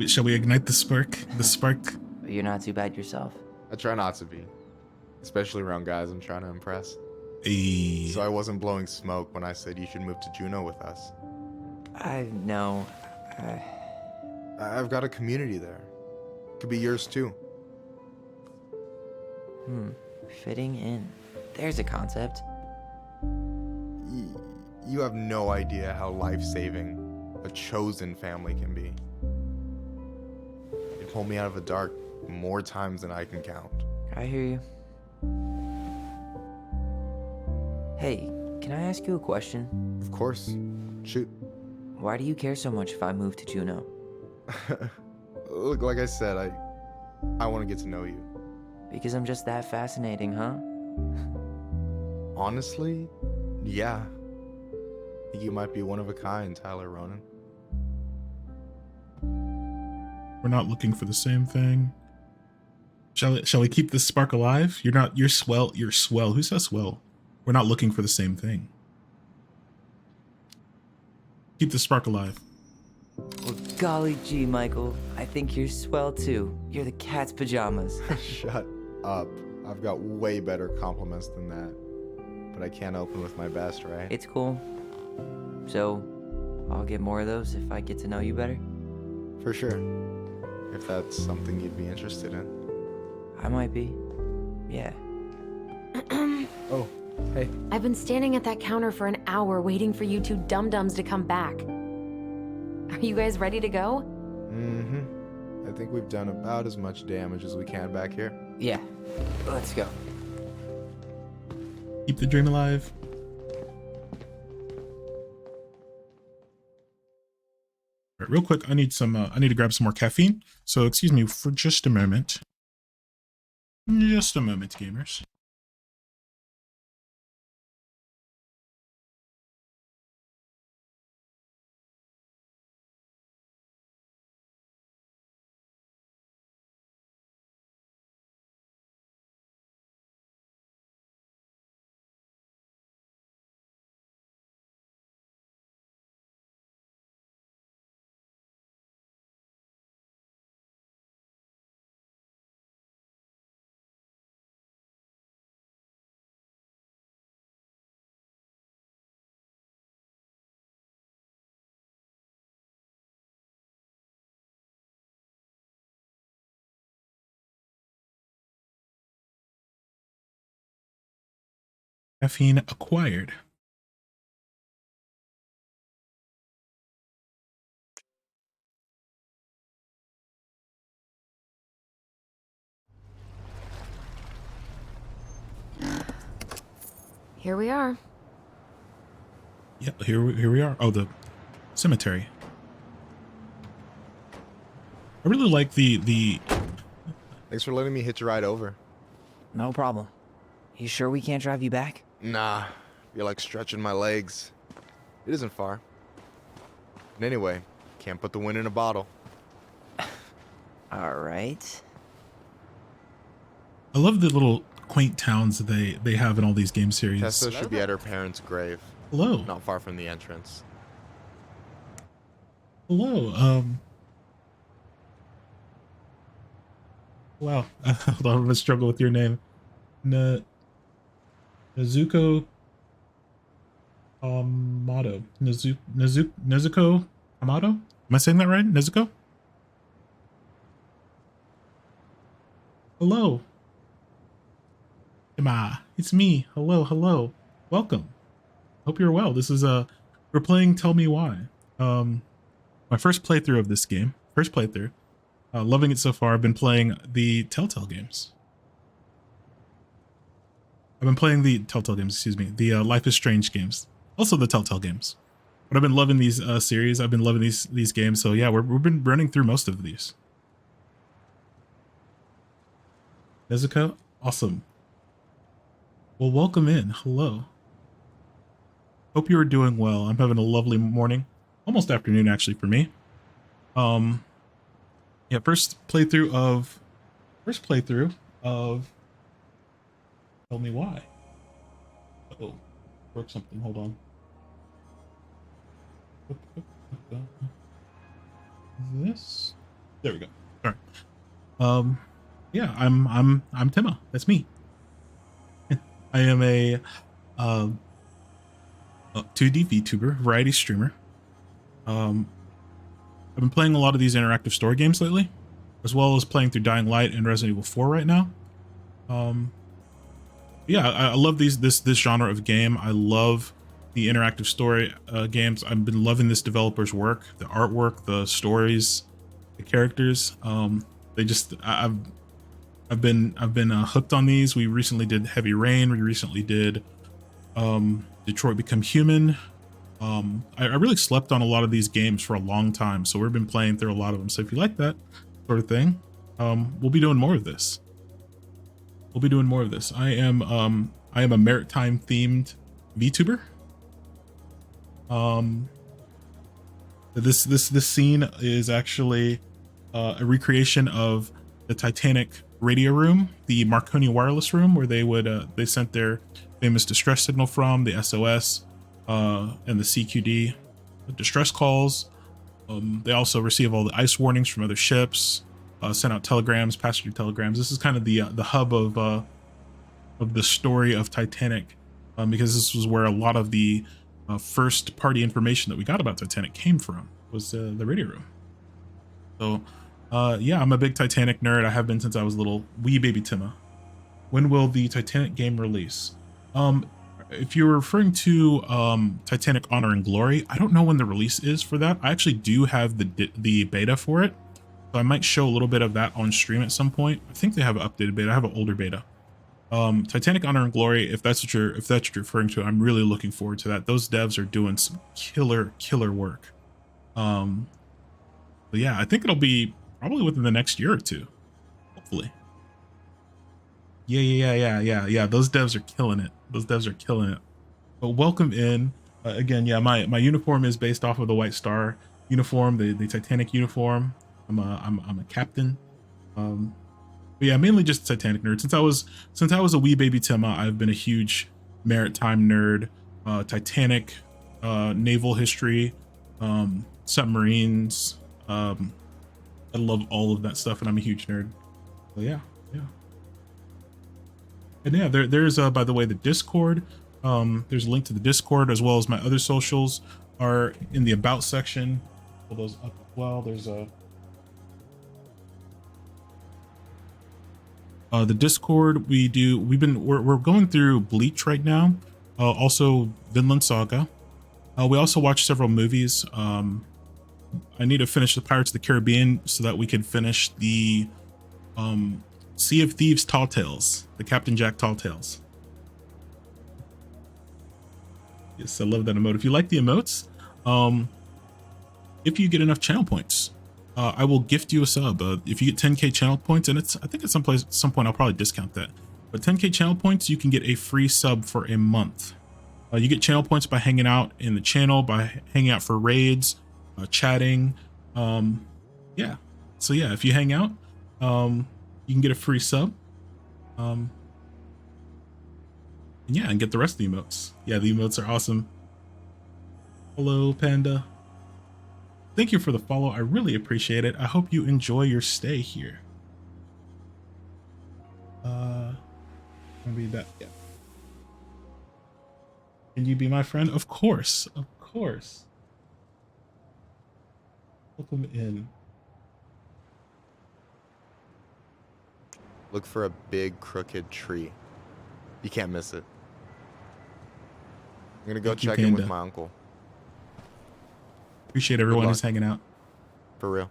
Shall we ignite the spark? The spark? You're not too bad yourself. I try not to be. Especially around guys I'm trying to impress. Hey. So I wasn't blowing smoke when I said you should move to Juneau with us. I know. I've got a community there. Could be yours too. Fitting in. There's a concept. You have no idea how life-saving a chosen family can be. It pulled me out of the dark more times than I can count. I hear you. Hey, can I ask you a question? Of course. Shoot. Why do you care so much if I move to Juneau? Look, like I said, I want to get to know you. Because I'm just that fascinating, huh? Honestly, yeah. I think you might be one of a kind, Tyler Ronan. We're not looking for the same thing. Shall we keep this spark alive? You're swell. Who says swell? We're not looking for the same thing. Keep the spark alive. Well, golly gee, Michael. I think you're swell too. You're the cat's pajamas. Shut up. I've got way better compliments than that. But I can't open with my best, right? It's cool. So, I'll get more of those if I get to know you better? For sure. If that's something you'd be interested in. I might be. Yeah. Oh, hey. I've been standing at that counter for an hour waiting for you two dum-dums to come back. Are you guys ready to go? Mm-hmm. I think we've done about as much damage as we can back here. Yeah. Let's go. Keep the dream alive. All right, real quick, I need to grab some more caffeine. So excuse me for just a moment. Just a moment, gamers. Caffeine acquired. Here we are. Yep, here we are. Oh, the cemetery. I really like the Thanks for letting me hitch a ride over. No problem. You sure we can't drive you back? Nah, feel like stretching my legs. It isn't far. And anyway, can't put the wind in a bottle. All right. I love the little quaint towns that they have in all these game series. Tessa should be at her parents' grave. Hello. Not far from the entrance. Hello. Wow. Hold on, I'm gonna struggle with your name. Nezuko Amato. Nezuko Amato? Am I saying that right? Nezuko? Hello. Emma, it's me. Hello, hello. Welcome. Hope you're well. This is we're playing Tell Me Why. My first playthrough of this game. First playthrough. Loving it so far. I've been playing the Telltale games. I've been playing the Telltale games, excuse me. The Life is Strange games. Also the Telltale games. But I've been loving these series. I've been loving these games. So yeah, we've been running through most of these. Nezuko, awesome. Well, welcome in. Hello. Hope you are doing well. I'm having a lovely morning. Almost afternoon, actually, for me. Yeah, first playthrough of Tell Me Why. Uh-oh. Broke something. Hold on. This? There we go. All right. Yeah, I'm Timma. That's me. I am a 2D VTuber, variety streamer. I've been playing a lot of these interactive story games lately, as well as playing through Dying Light and Resident Evil 4 right now. Yeah, I love this genre of game. I love the interactive story games. I've been loving this developer's work, the artwork, the stories, the characters. I've been hooked on these. We recently did Heavy Rain. We recently did Detroit Become Human. I really slept on a lot of these games for a long time, so we've been playing through a lot of them. So if you like that sort of thing, we'll be doing more of this. I am a maritime themed VTuber. This scene is actually a recreation of the Titanic radio room, the Marconi wireless room, where they sent their famous distress signal from, the SOS and the CQD distress calls. They also receive all the ice warnings from other ships, sent out telegrams, passenger telegrams. This is kind of the hub of the story of Titanic, because this was where a lot of the first party information that we got about Titanic came from, was the radio room. So yeah, I'm a big Titanic nerd. I have been since I was little. Wee baby Timma. When will the Titanic game release? If you're referring to Titanic Honor and Glory, I don't know when the release is for that. I actually do have the beta for it, so I might show a little bit of that on stream at some point. I think they have an updated beta. I have an older beta. Titanic Honor and Glory, if that's what you're referring to, I'm really looking forward to that. Those devs are doing some killer work. But yeah, I think it'll be probably within the next year or two, hopefully. Yeah. Those devs are killing it. But welcome in. Again, yeah, my uniform is based off of the White Star uniform, the Titanic uniform. I'm a captain. But yeah, mainly just a Titanic nerd. Since I was a wee baby Timma, I've been a huge maritime nerd. Titanic, naval history, submarines. I love all of that stuff, and I'm a huge nerd. So yeah. And yeah, there's by the way, the Discord. There's a link to the Discord, as well as my other socials are in the about section. Pull those up as well. There's the Discord. We're going through Bleach right now. Also Vinland Saga. We also watch several movies. I need to finish the Pirates of the Caribbean so that we can finish the Sea of Thieves Tall Tales, the Captain Jack Tall Tales. Yes, I love that emote. If you like the emotes, if you get enough channel points, I will gift you a sub. If you get 10k channel points, and I think at some point I'll probably discount that, but 10k channel points, you can get a free sub for a month. You get channel points by hanging out in the channel, by hanging out for raids, chatting. Yeah. So yeah, if you hang out, you can get a free sub. And yeah, and get the rest of the emotes. Yeah, the emotes are awesome. Hello, Panda. Thank you for the follow. I really appreciate it. I hope you enjoy your stay here. Maybe that, yeah. Can you be my friend? Of course. Of course. Welcome in. Look for a big crooked tree. You can't miss it. I'm gonna go Thank you, check in with Panda. my uncle. Appreciate everyone luck. who's hanging out. For real.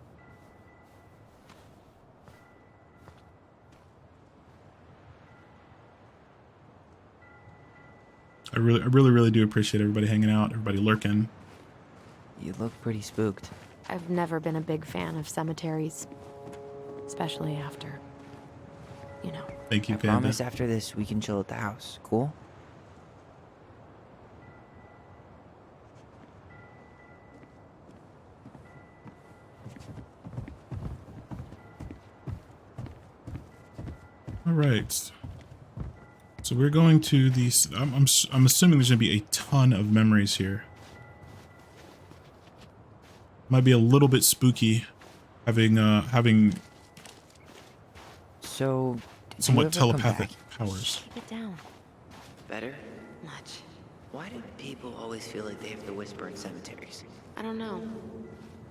I really do appreciate everybody hanging out, everybody lurking. You look pretty spooked. I've never been a big fan of cemeteries, especially after, you know. Thank you, I Panda. promise after this we can chill at the house. Cool? All right. So we're going to these. I'm assuming there's gonna be a ton of memories here. Might be a little bit spooky, having So, did somewhat you ever come telepathic back? powers. Keep it down. Better? Much. Why do people always feel like they have to whisper in cemeteries? I don't know.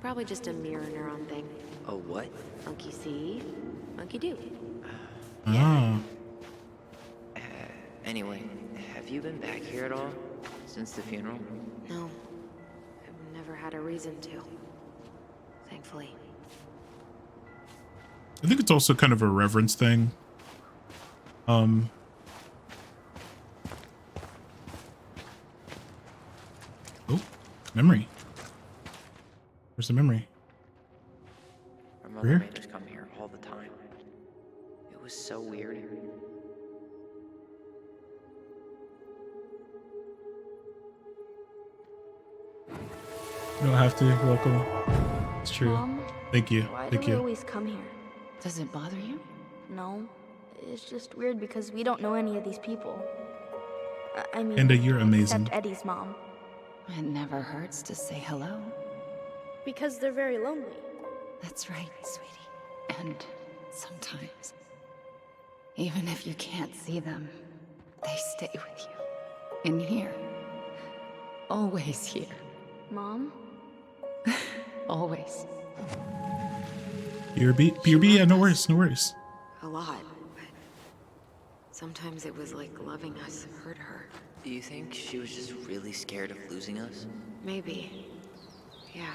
Probably just a mirror neuron thing. Oh, what? Monkey see, monkey do. Ah, Anyway, have you been back here at all? Since the funeral? No. I've never had a reason to. Thankfully. I think it's also kind of a reverence thing. Oh, memory. Where's the memory? My mother Where? made us come here all the time. It was so weird. You don't have to. You're welcome. It's true. Mom, Thank you. why Thank do we you. always come here? Does it bother you? No, it's just weird because we don't know any of these people. I mean, Panda, you're amazing. except Eddie's mom. It never hurts to say hello. Because they're very lonely. That's right, sweetie. And sometimes, even if you can't see them, they stay with you. In here. Always here. Mom? Always. BRB, yeah, no worries, no worries. A lot, but sometimes it was like loving us hurt her. Do you think she was just really scared of losing us? Maybe. Yeah.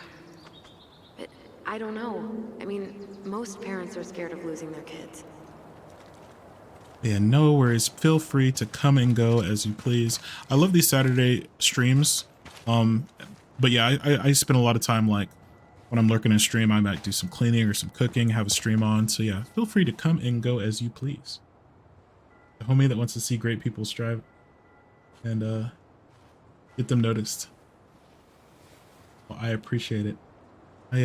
But I don't know. I mean, most parents are scared of losing their kids. Yeah, no worries. Feel free to come and go as you please. I love these Saturday streams. But yeah, I spend a lot of time, like, when I'm lurking in stream, I might do some cleaning or some cooking, have a stream on. So yeah, feel free to come and go as you please. The homie that wants to see great people strive and get them noticed. Well, I appreciate it. I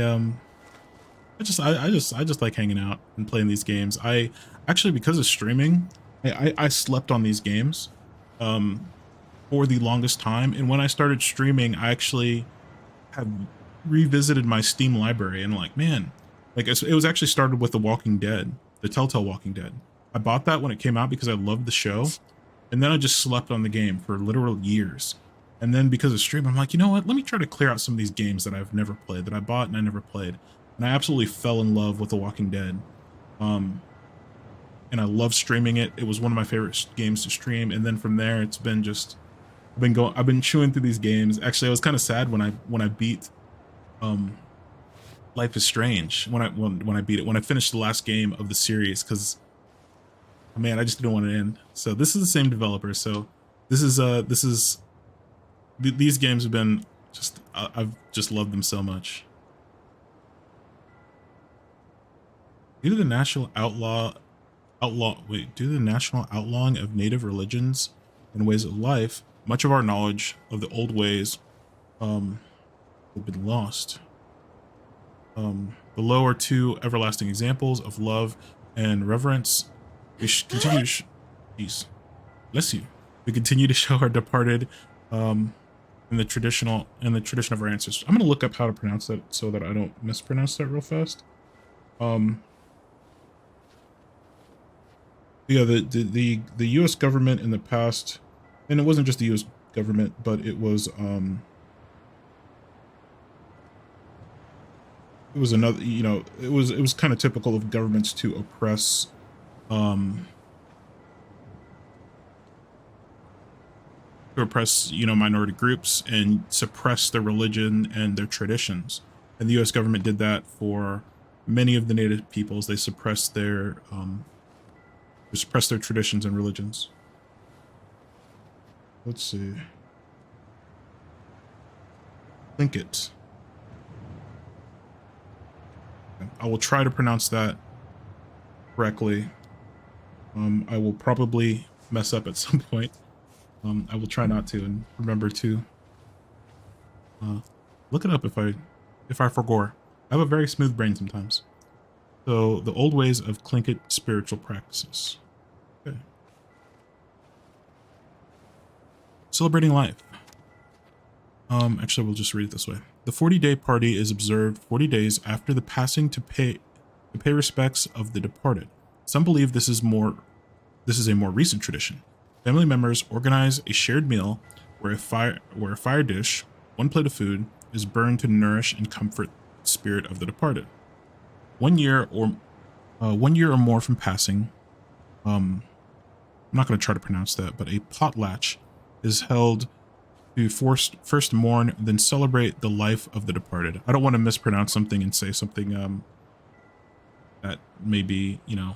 just like hanging out and playing these games. I actually, because of streaming, I slept on these games for the longest time, and when I started streaming, I actually had revisited my Steam library, and like, man, like it was actually started with The Walking Dead, the Telltale Walking Dead. I bought that when it came out because I loved the show, and then I just slept on the game for literal years. And then because of stream, I'm like, you know what? Let me try to clear out some of these games that I've never played, that I bought and I never played. And I absolutely fell in love with The Walking Dead. And I love streaming it. It was one of my favorite games to stream. And then from there, it's been just, I've been chewing through these games. Actually, I was kind of sad when I beat Life is Strange, when I beat it, when I finished the last game of the series, because man, I just didn't want it to end. So this is the same developer. So these games have been just, I've just loved them so much. Due to the national outlawing of native religions and ways of life, much of our knowledge of the old ways have been lost. Below are two everlasting examples of love and reverence. We should continue to peace. Bless you. We continue to show our departed in the tradition of our ancestors. I'm gonna look up how to pronounce that so that I don't mispronounce that real fast. Yeah, the U.S. government in the past, and it wasn't just the government, but it was another, you know, it was kind of typical of governments to oppress you know, minority groups and suppress their religion and their traditions. And the US government did that for many of the native peoples. They suppressed their traditions and religions. Let's see. Tlingit. I will try to pronounce that correctly. I will probably mess up at some point. I will try not to, and remember to look it up if I forgot. I have a very smooth brain sometimes. So the old ways of Tlingit spiritual practices. Okay. Celebrating life. Actually, we'll just read it this way. The 40-day party is observed 40 days after the passing to pay respects of the departed. Some believe this is a more recent tradition. Family members organize a shared meal where a fire dish, one plate of food, is burned to nourish and comfort the spirit of the departed. 1 year or more from passing, I'm not going to try to pronounce that, but a potlatch is held to first mourn, then celebrate the life of the departed. I don't want to mispronounce something and say something that maybe, you know,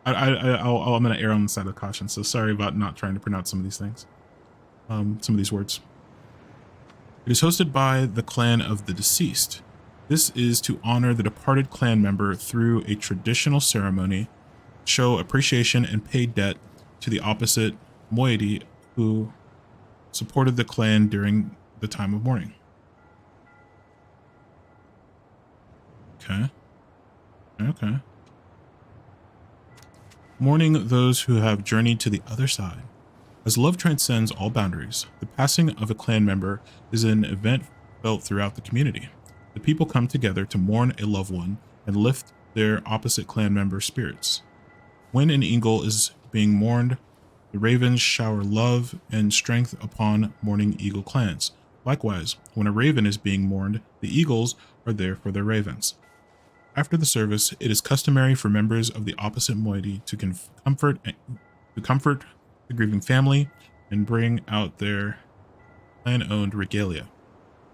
I'm going to err on the side of caution. So sorry about not trying to pronounce some of these things, some of these words. It is hosted by the clan of the deceased. This is to honor the departed clan member through a traditional ceremony, show appreciation and pay debt to the opposite moiety who supported the clan during the time of mourning. Okay. Mourning those who have journeyed to the other side. As love transcends all boundaries, the passing of a clan member is an event felt throughout the community. The people come together to mourn a loved one and lift their opposite clan member's spirits. When an eagle is being mourned, the ravens shower love and strength upon mourning eagle clans. Likewise, when a raven is being mourned, the eagles are there for their ravens. After the service, it is customary for members of the opposite moiety to comfort the grieving family and bring out their clan-owned regalia,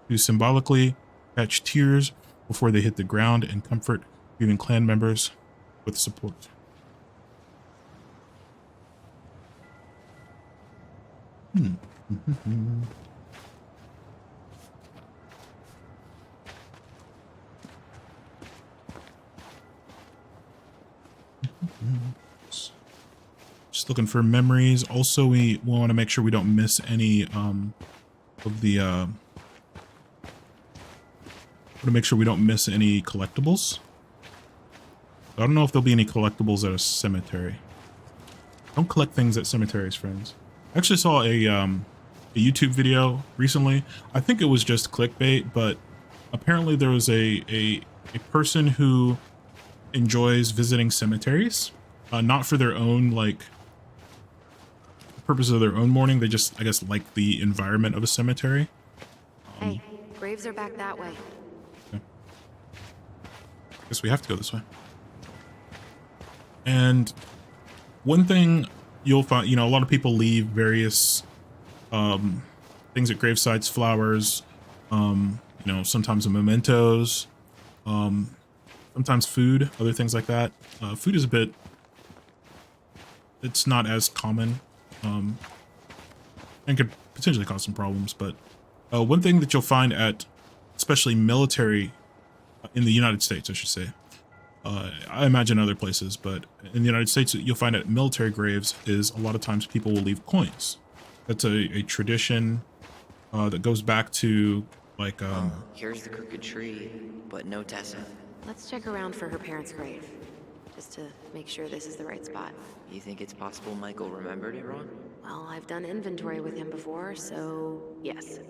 to symbolically catch tears before they hit the ground and comfort grieving clan members with support. Just looking for memories. Also, we want to make sure we don't miss any of the want to make sure we don't miss any collectibles. I don't know if there'll be any collectibles at a cemetery. Don't collect things at cemeteries, friends. I actually saw a YouTube video recently. I think it was just clickbait, but apparently there was a person who enjoys visiting cemeteries, not for their own, like, purpose of their own mourning. They just, I guess, like the environment of a cemetery. Hey, graves are back that way. Okay. Guess we have to go this way. And one thing you'll find, you know, a lot of people leave various things at gravesites, flowers, you know, sometimes mementos, sometimes food, other things like that. Food is a bit, it's not as common, and could potentially cause some problems. But one thing that you'll find at, especially military, in the United States, I should say, I imagine other places, but in the United States, you'll find at military graves is a lot of times people will leave coins. That's a tradition that goes back to, like, Here's the crooked tree, but no Tessa. Let's check around for her parents' grave, just to make sure this is the right spot. You think it's possible Michael remembered it wrong? Well, I've done inventory with him before, so yes.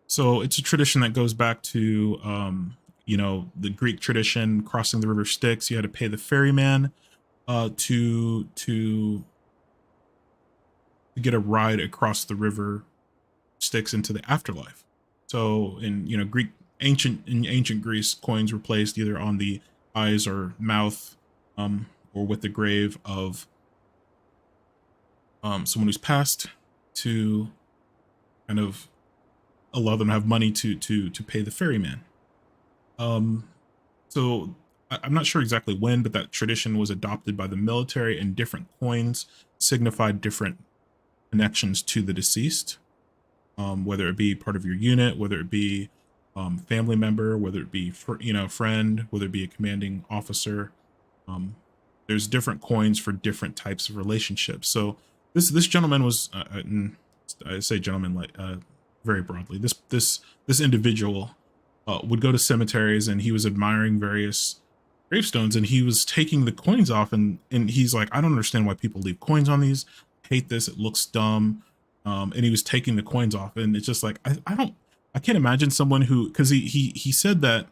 So it's a tradition that goes back to, you know, the Greek tradition, crossing the river Styx. You had to pay the ferryman to to get a ride across the river Styx into the afterlife. So in ancient Greece, coins were placed either on the eyes or mouth, or with the grave of someone who's passed, to kind of allow them to have money to pay the ferryman. So I'm not sure exactly when, but that tradition was adopted by the military, and different coins signified different connections to the deceased, whether it be part of your unit, whether it be family member, whether it be friend, whether it be a commanding officer. There's different coins for different types of relationships. So this gentleman was, I say gentleman like very broadly. This individual would go to cemeteries, and he was admiring various gravestones, and he was taking the coins off, and he's like, I don't understand why people leave coins on these. I hate this. It looks dumb. And he was taking the coins off, and it's just like I can't imagine someone who, because he said that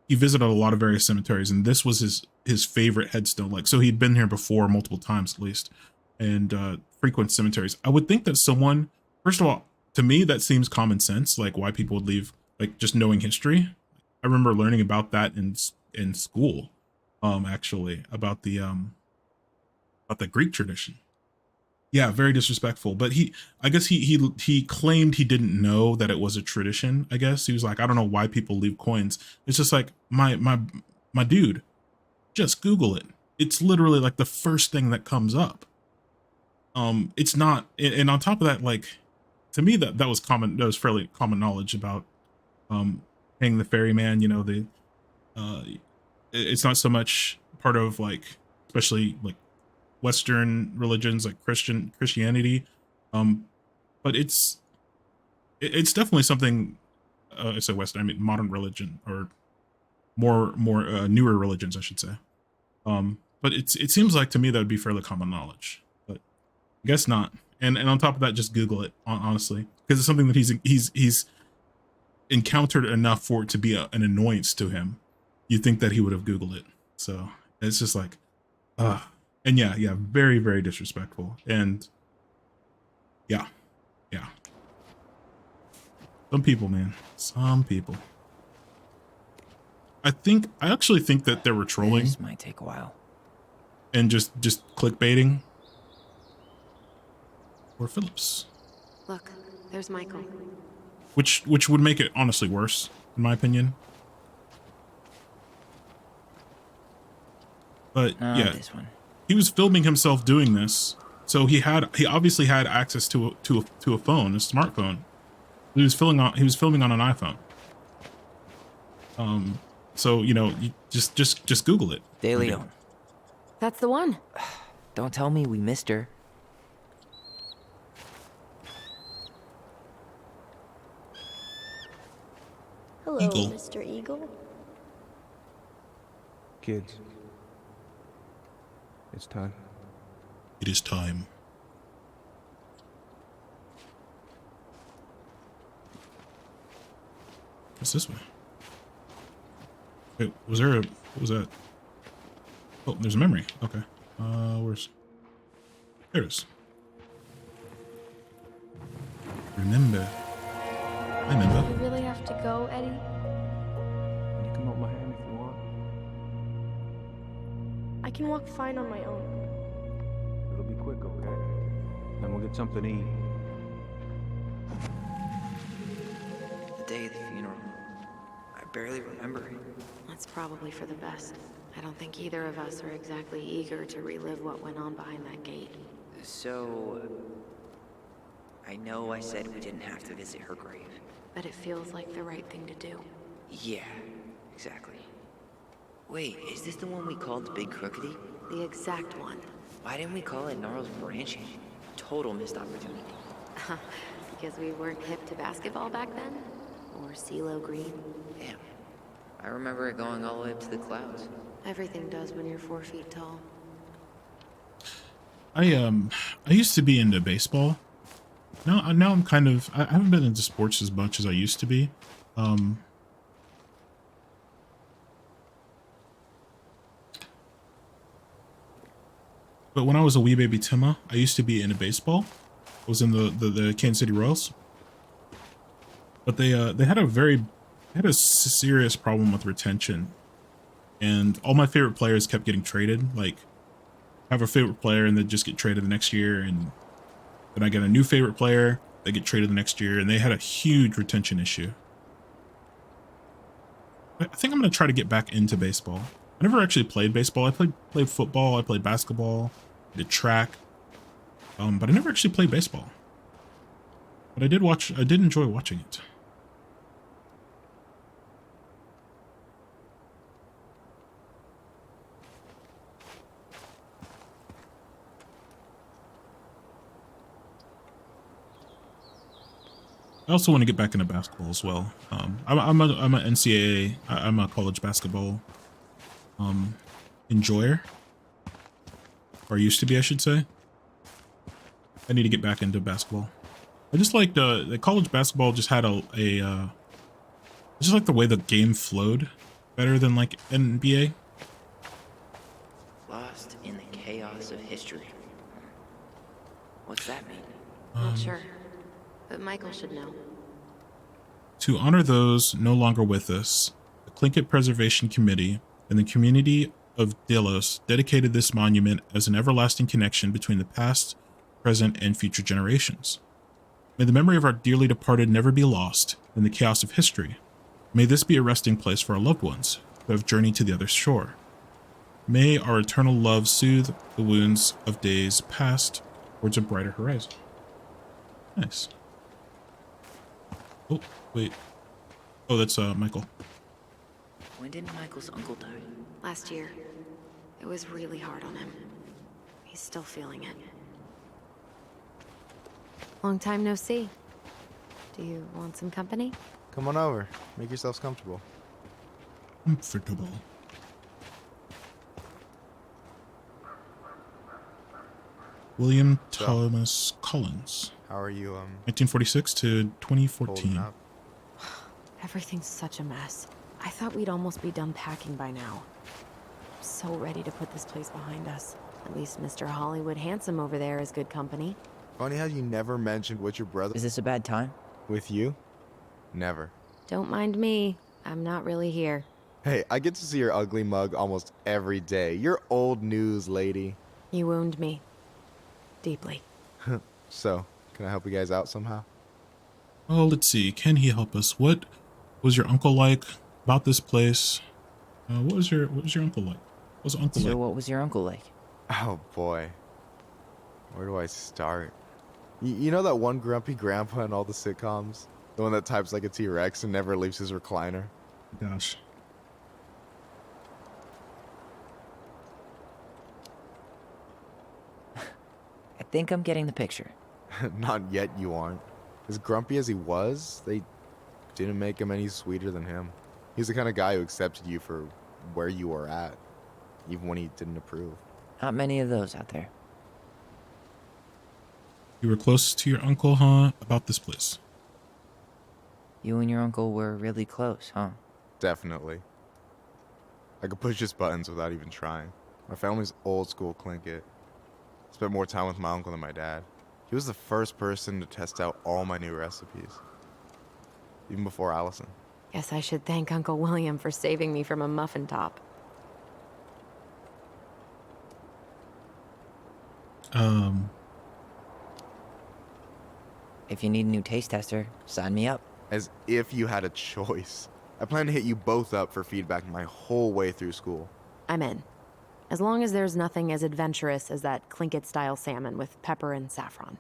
he visited a lot of various cemeteries, and this was his favorite headstone. Like, so he'd been here before multiple times at least, and frequent cemeteries. I would think that someone, first of all, to me that seems common sense, like why people would leave, like just knowing history. I remember learning about that in school, actually, about the Greek tradition. Yeah, very disrespectful. But I guess he claimed he didn't know that it was a tradition. I guess he was like, I don't know why people leave coins. It's just like, my dude, just Google it. It's literally like the first thing that comes up. It's not, and on top of that, like, to me that was common. That was fairly common knowledge about paying the ferryman. You know, it's not so much part of, like, especially like Western religions like Christianity, but it's definitely something. I say Western, I mean modern religion, or more newer religions, I should say. But it seems like to me that would be fairly common knowledge, but I guess not. And on top of that, just Google it, honestly, because it's something that he's encountered enough for it to be an annoyance to him. You'd think that he would have Googled it. So it's just like, and yeah, very, very disrespectful. And yeah. Some people, man, some people. I actually think that they were trolling. This might take a while. And just clickbaiting. Or Phillips. Look, there's Michael. Which would make it honestly worse, in my opinion. But yeah, this one. He was filming himself doing this, so he obviously had access to a phone, a smartphone. He was filming on an iPhone. So you know, you just Google it. De Leon. That's the one. Don't tell me we missed her. Hello, Eagle. Mr. Eagle. Kids. It's time. It is time. What's this way? Wait, what was that? Oh, there's a memory. Okay. Where's... There it is. Remember. I remember. You really have to go, Eddie? You can hold my hand if you want. I can walk fine on my own. It'll be quick, okay? Then we'll get something to eat. The day of the funeral. I barely remember it. That's probably for the best. I don't think either of us are exactly eager to relive what went on behind that gate. So... I know I said we didn't have to visit her grave. But it feels like the right thing to do. Yeah, exactly. Wait, is this the one we called the Big Crookedy? The exact one. Why didn't we call it Gnarls Branching? Total missed opportunity. Because we weren't hip to basketball back then? Or CeeLo Green? Damn. I remember it going all the way up to the clouds. Everything does when you're 4 feet tall. I used to be into baseball. Now I'm kind of... I haven't been into sports as much as I used to be. But when I was a wee baby Timma, I used to be into baseball. was in the Kansas City Royals. But they had a serious problem with retention, and all my favorite players kept getting traded. Like, I have a favorite player and they just get traded the next year, and then I get a new favorite player, they get traded the next year, and they had a huge retention issue. I think I'm gonna try to get back into baseball. I never actually played baseball. I played football, I played basketball, I did track, but I never actually played baseball. But I did enjoy watching it. I also want to get back into basketball as well. I'm a NCAA. I'm a college basketball enjoyer, or used to be, I should say. I need to get back into basketball. I just like the college basketball just had I just like the way the game flowed better than like NBA. Lost in the chaos of history. What's that mean? Not sure. But Michael should know. To honor those no longer with us, the Tlingit Preservation Committee and the community of Delos dedicated this monument as an everlasting connection between the past, present, and future generations. May the memory of our dearly departed never be lost in the chaos of history. May this be a resting place for our loved ones who have journeyed to the other shore. May our eternal love soothe the wounds of days past towards a brighter horizon. Nice. Oh, wait. Oh, that's Michael. When did Michael's uncle die? Last year. It was really hard on him. He's still feeling it. Long time no see. Do you want some company? Come on over. Make yourselves comfortable. Comfortable. William Thomas Collins. How are you, 1946 to 2014. holding up? Everything's such a mess. I thought we'd almost be done packing by now. I'm so ready to put this place behind us. At least Mr. Hollywood Handsome over there is good company. Funny how you never mentioned what your brother... Is this a bad time? With you? Never. Don't mind me. I'm not really here. Hey, I get to see your ugly mug almost every day. You're old news, lady. You wound me. Deeply. So, can I help you guys out somehow? Well, let's see. Can he help us? What was your uncle like about this place? What was your uncle like? What was uncle like? So what was your uncle like? Oh boy. Where do I start? You know that one grumpy grandpa in all the sitcoms? The one that types like a T-Rex and never leaves his recliner? Gosh. I think I'm getting the picture. Not yet, you aren't. As grumpy as he was, they didn't make him any sweeter than him. He's the kind of guy who accepted you for where you were at, even when he didn't approve. Not many of those out there. You were close to your uncle, huh? About this place. You and your uncle were really close, huh? Definitely. I could push his buttons without even trying. My family's old school Tlingit. Spent more time with my uncle than my dad. He was the first person to test out all my new recipes. Even before Allison. Guess I should thank Uncle William for saving me from a muffin top. If you need a new taste tester, sign me up. As if you had a choice. I plan to hit you both up for feedback my whole way through school. I'm in. As long as there's nothing as adventurous as that Tlingit-style salmon with pepper and saffron.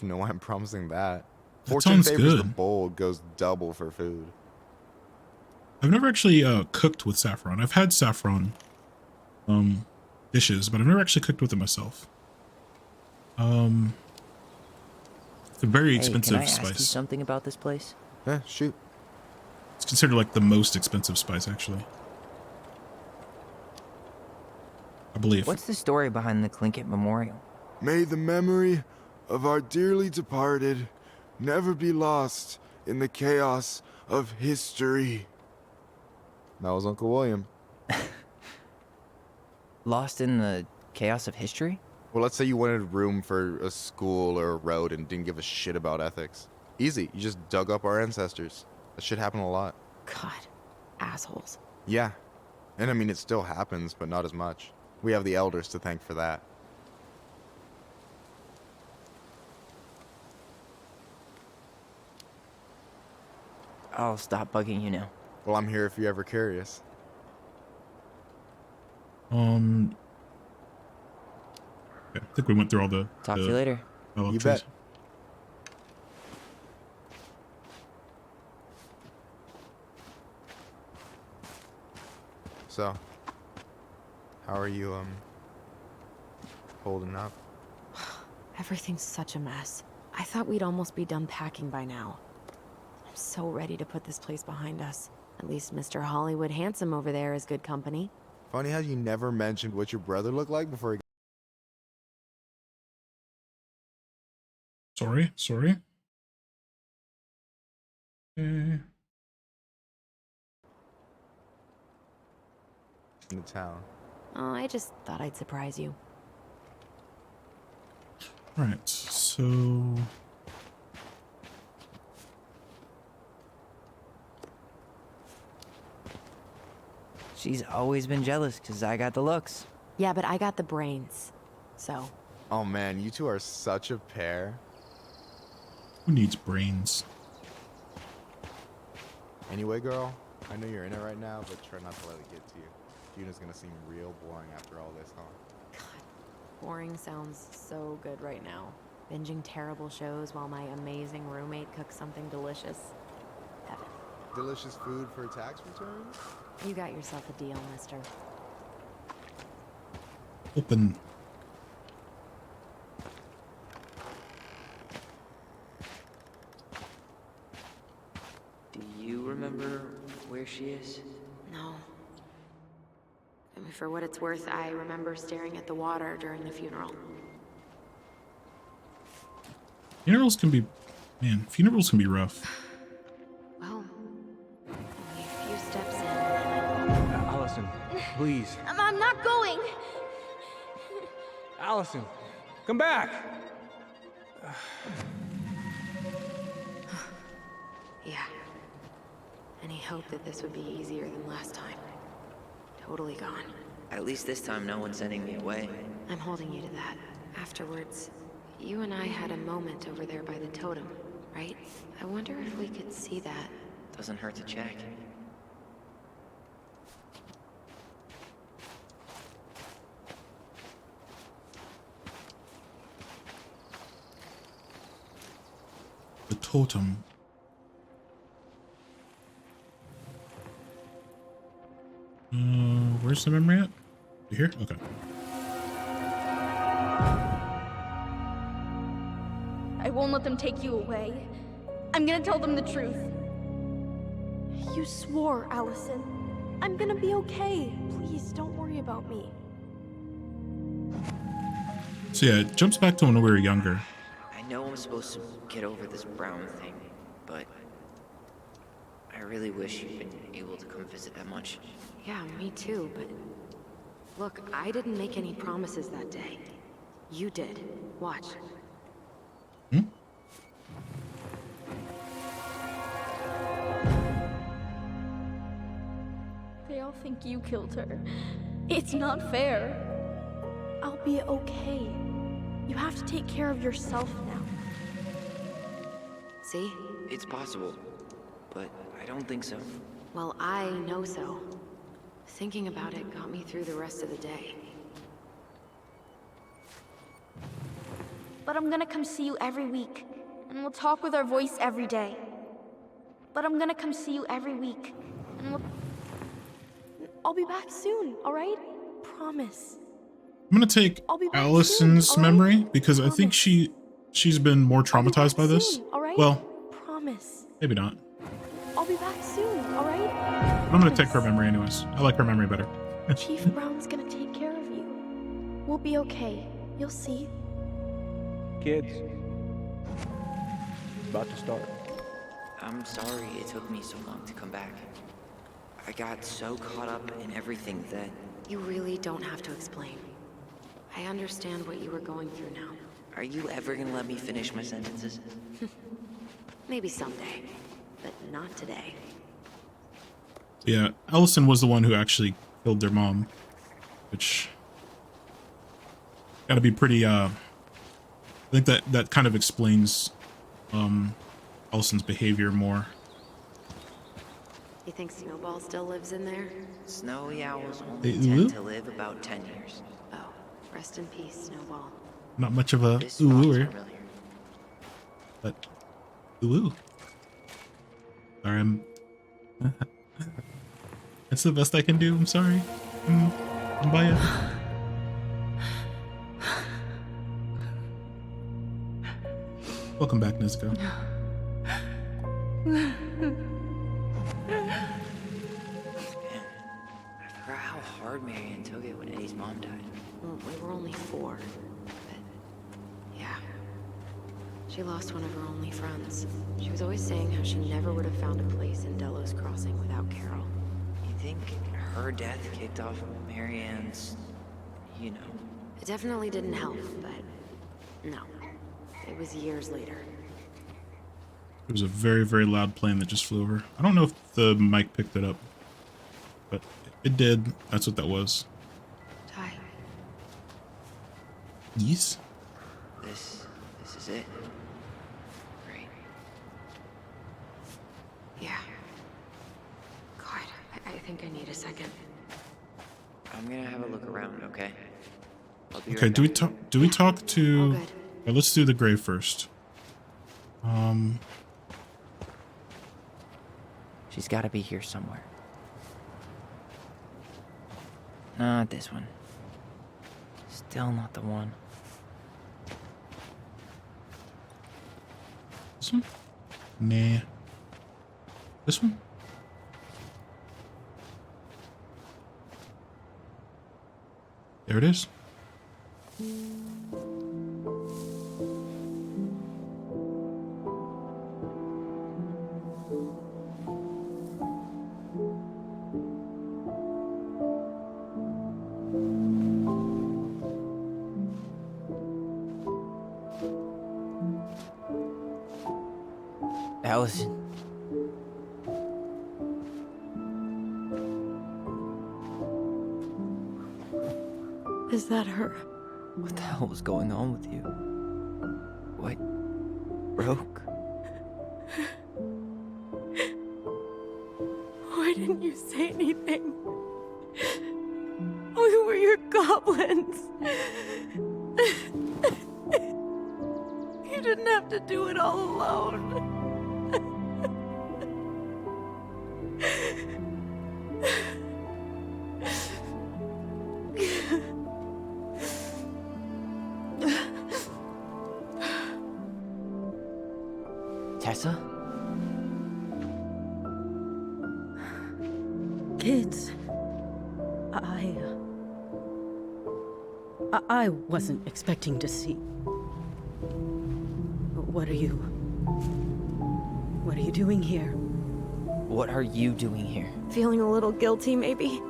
No, I'm promising that. That Fortune sounds favors the good. bold, goes double for food. I've never actually cooked with saffron. I've had saffron dishes, but I've never actually cooked with it myself. It's a very expensive can I ask you spice. something about this place? Yeah, shoot. It's considered like the most expensive spice, actually. I believe. What's the story behind the Tlingit Memorial? May the memory of our dearly departed never be lost in the chaos of history. That was Uncle William. Lost in the chaos of history? Well, let's say you wanted room for a school or a road and didn't give a shit about ethics. Easy. You just dug up our ancestors. That shit happened a lot. God, assholes. Yeah. And I mean, it still happens, but not as much. We have the elders to thank for that. I'll stop bugging you now. Well, I'm here if you're ever curious. Yeah, I think we went through all the. Talk to you later. You bet. So, how are you, holding up? Everything's such a mess. I thought we'd almost be done packing by now. I'm so ready to put this place behind us. At least Mr. Hollywood Handsome over there is good company. Funny how you never mentioned what your brother looked like before he... Sorry. in the town. Oh, I just thought I'd surprise you. Right, so... She's always been jealous because I got the looks. Yeah, but I got the brains. So, Oh man, you two are such a pair. Who needs brains? Anyway, girl, I know you're in it right now, but try not to let it get to you. Juna's gonna seem real boring after all this, huh? boring sounds so good right now. Binging terrible shows while my amazing roommate cooks something delicious. Heaven. Delicious food for tax returns? You got yourself a deal, mister. Open. Do you remember where she is? No. I mean, for what it's worth, I remember staring at the water during the funeral. Funerals can be... Man, funerals can be rough. Well, only a few steps in. Allison, please. I'm not going. Allison, come back. Yeah. Any hope that this would be easier than last time? Totally gone. At least this time no one's sending me away. I'm holding you to that. Afterwards, you and I had a moment over there by the totem, right? I wonder if we could see that. Doesn't hurt to check. The totem. Where's the memory at? You here? Okay. I won't let them take you away. I'm gonna tell them the truth. You swore, Allison. I'm gonna be okay. Please, don't worry about me. So yeah, it jumps back to when we were younger. I know I'm supposed to get over this Brown thing, but I really wish you'd been able to come visit that much. Yeah, me too, but... Look, I didn't make any promises that day. You did. Watch. They all think you killed her. It's not fair. I'll be okay. You have to take care of yourself now. See? It's possible, but I don't think so. Well, I know so. Thinking about it got me through the rest of the day. But I'm gonna come see you every week, and we'll talk with our voice every day. But I'm gonna come see you every week, and I'll be back soon, alright? Promise. I'm gonna take I'll be back Allison's soon, all right? memory because I think she's been more traumatized by this. Soon, alright? Well, Promise. maybe not. I'll be back soon, alright? I'm gonna take her memory anyways. I like her memory better. Chief Brown's gonna take care of you. We'll be okay. You'll see. Kids. It's about to start. I'm sorry it took me so long to come back. I got so caught up in everything that... You really don't have to explain. I understand what you were going through now. Are you ever gonna let me finish my sentences? Maybe someday, but not today. Yeah, Ellison was the one who actually killed their mom, which gotta be pretty. I think that kind of explains Ellison's behavior more. You think Snowball still lives in there? Snowy owls only Hey, tend Lulu? to live about 10 years. Oh, rest in peace, Snowball. Not much of a This spot's ooh-ooer, familiar. but ooh. Sorry, I'm. That's the best I can do. I'm sorry. I'm by it. Welcome back, Nezuko. Man, I forgot how hard Marianne took it when Eddie's mom died. Well, we were only 4, but yeah. She lost one of her only friends. She was always saying how she never would have found a place in Delos Crossing without Carol. You think her death kicked off Marianne's, you know? It definitely didn't help, but no. It was years later. It was a very, very loud plane that just flew over. I don't know if the mic picked it up, but it did. That's what that was. Ty. Yes? This is it. Right. Yeah. God, I think I need a second. I'm gonna have a look around, okay? I'll be Okay, right do we back. talk? Do we talk to? All good. Yeah, let's do the grave first. She's gotta be here somewhere. Not this one. Still not the one. This one? Nah. This one? There it is. Allison. Is that her? What the hell was going on with you? What broke? Why didn't you say anything? We were your goblins. You didn't have to do it all alone. Tessa? Kids, I wasn't expecting to see. What are you doing here? What are you doing here? Feeling a little guilty, maybe?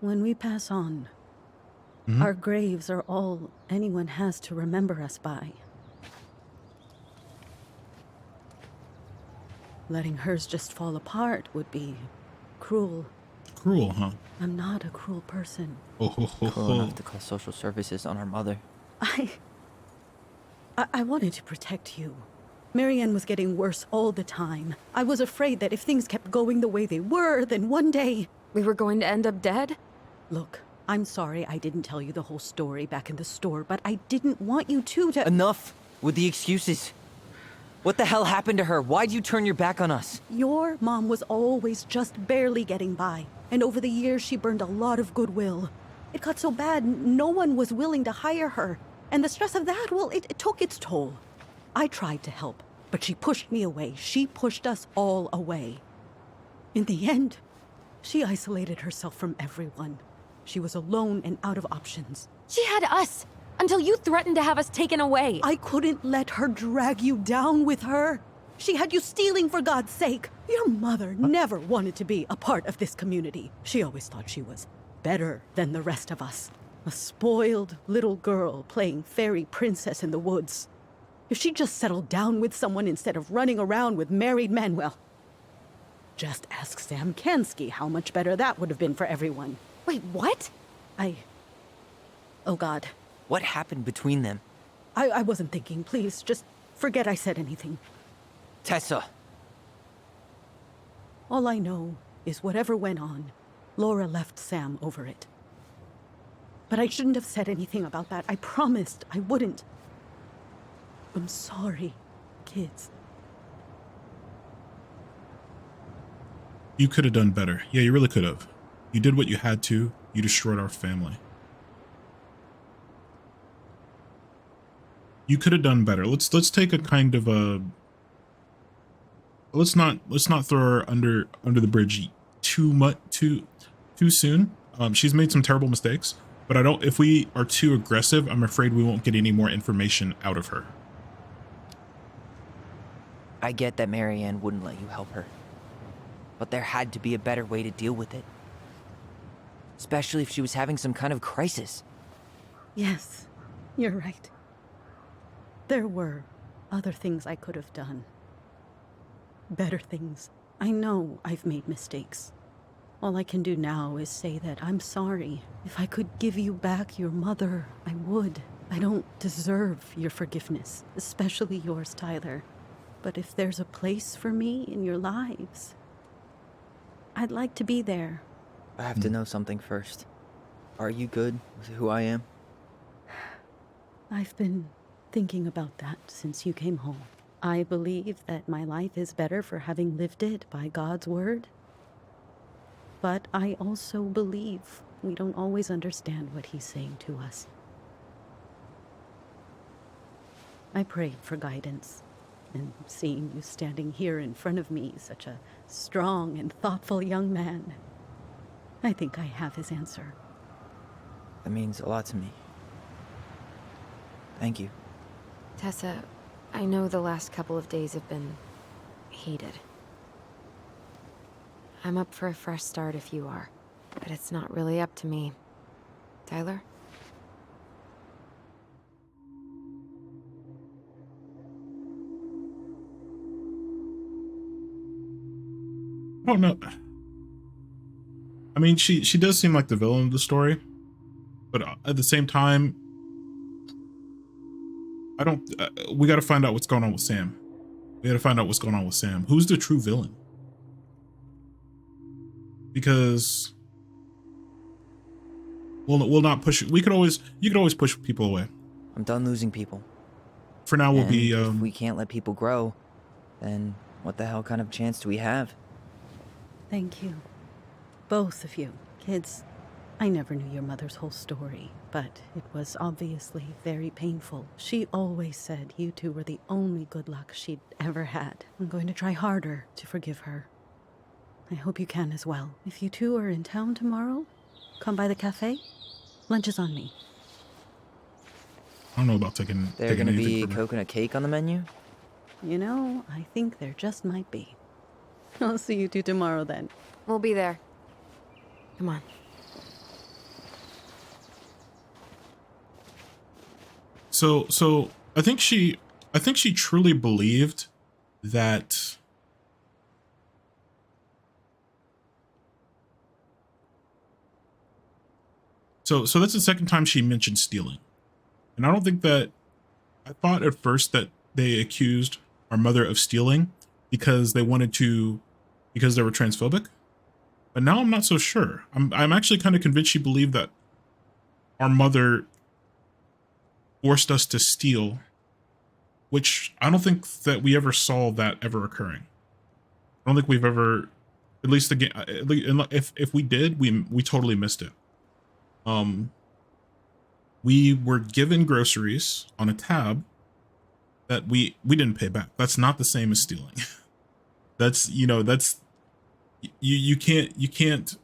When we pass on, our graves are all anyone has to remember us by. Letting hers just fall apart would be cruel. Cruel, huh? I'm not a cruel person. Oh, ho, ho, Cruel ho. enough to call social services on our mother. I wanted to protect you. Marianne was getting worse all the time. I was afraid that if things kept going the way they were, then one day... We were going to end up dead? Look, I'm sorry I didn't tell you the whole story back in the store, but I didn't want you to... Enough with the excuses. What the hell happened to her? Why'd you turn your back on us? Your mom was always just barely getting by, and over the years she burned a lot of goodwill. It got so bad, no one was willing to hire her. And the stress of that, well, it took its toll. I tried to help, but she pushed me away. She pushed us all away. In the end, she isolated herself from everyone. She was alone and out of options. She had us until you threatened to have us taken away. I couldn't let her drag you down with her. She had you stealing for God's sake. Your mother never wanted to be a part of this community. She always thought she was better than the rest of us. A spoiled little girl playing fairy princess in the woods. If she just settled down with someone instead of running around with married men, well, just ask Sam Kansky how much better that would have been for everyone. Wait, what? Oh God. What happened between them? I wasn't thinking. Please, just forget I said anything. Tessa! All I know is whatever went on, Laura left Sam over it. But I shouldn't have said anything about that. I promised I wouldn't. I'm sorry, kids. You could have done better. Yeah, you really could have. You did what you had to. You destroyed our family. You could have done better. Let's take a kind of a let's not throw her under the bridge too soon. She's made some terrible mistakes, but if we are too aggressive, I'm afraid we won't get any more information out of her. I get that Marianne wouldn't let you help her, but there had to be a better way to deal with it. Especially if she was having some kind of crisis. Yes, you're right. There were other things I could have done. Better things. I know I've made mistakes. All I can do now is say that I'm sorry. If I could give you back your mother, I would. I don't deserve your forgiveness, especially yours, Tyler. But if there's a place for me in your lives, I'd like to be there. I have to know something first. Are you good with who I am? I've been thinking about that since you came home. I believe that my life is better for having lived it by God's word. But I also believe we don't always understand what he's saying to us. I prayed for guidance, and seeing you standing here in front of me, such a strong and thoughtful young man, I think I have his answer. That means a lot to me. Thank you. Tessa, I know the last couple of days have been heated. I'm up for a fresh start if you are, but it's not really up to me. Tyler? Oh no. I mean, she does seem like the villain of the story, but at the same time, I don't. We got to find out what's going on with Sam. We got to find out what's going on with Sam. Who's the true villain? Because we'll not push. You could always push people away. I'm done losing people. For now, we'll be. If we can't let people grow, then what the hell kind of chance do we have? Thank you. Both of you. Kids, I never knew your mother's whole story, but it was obviously very painful. She always said you two were the only good luck she'd ever had. I'm going to try harder to forgive her. I hope you can as well. If you two are in town tomorrow, come by the cafe. Lunch is on me. I don't know about taking. There's gonna be coconut cake on the menu? You know, I think there just might be. I'll see you two tomorrow then. We'll be there. Come on. So I think she truly believed that so that's the second time she mentioned stealing. And I don't think that I thought at first that they accused our mother of stealing because they were transphobic. But now I'm not so sure. I'm actually kind of convinced she believed that our mother forced us to steal, which I don't think that we ever saw that ever occurring. I don't think we've ever, at least again, if we did, we totally missed it. We were given groceries on a tab, that we didn't pay back. That's not the same as stealing. That's, you know, that's you can't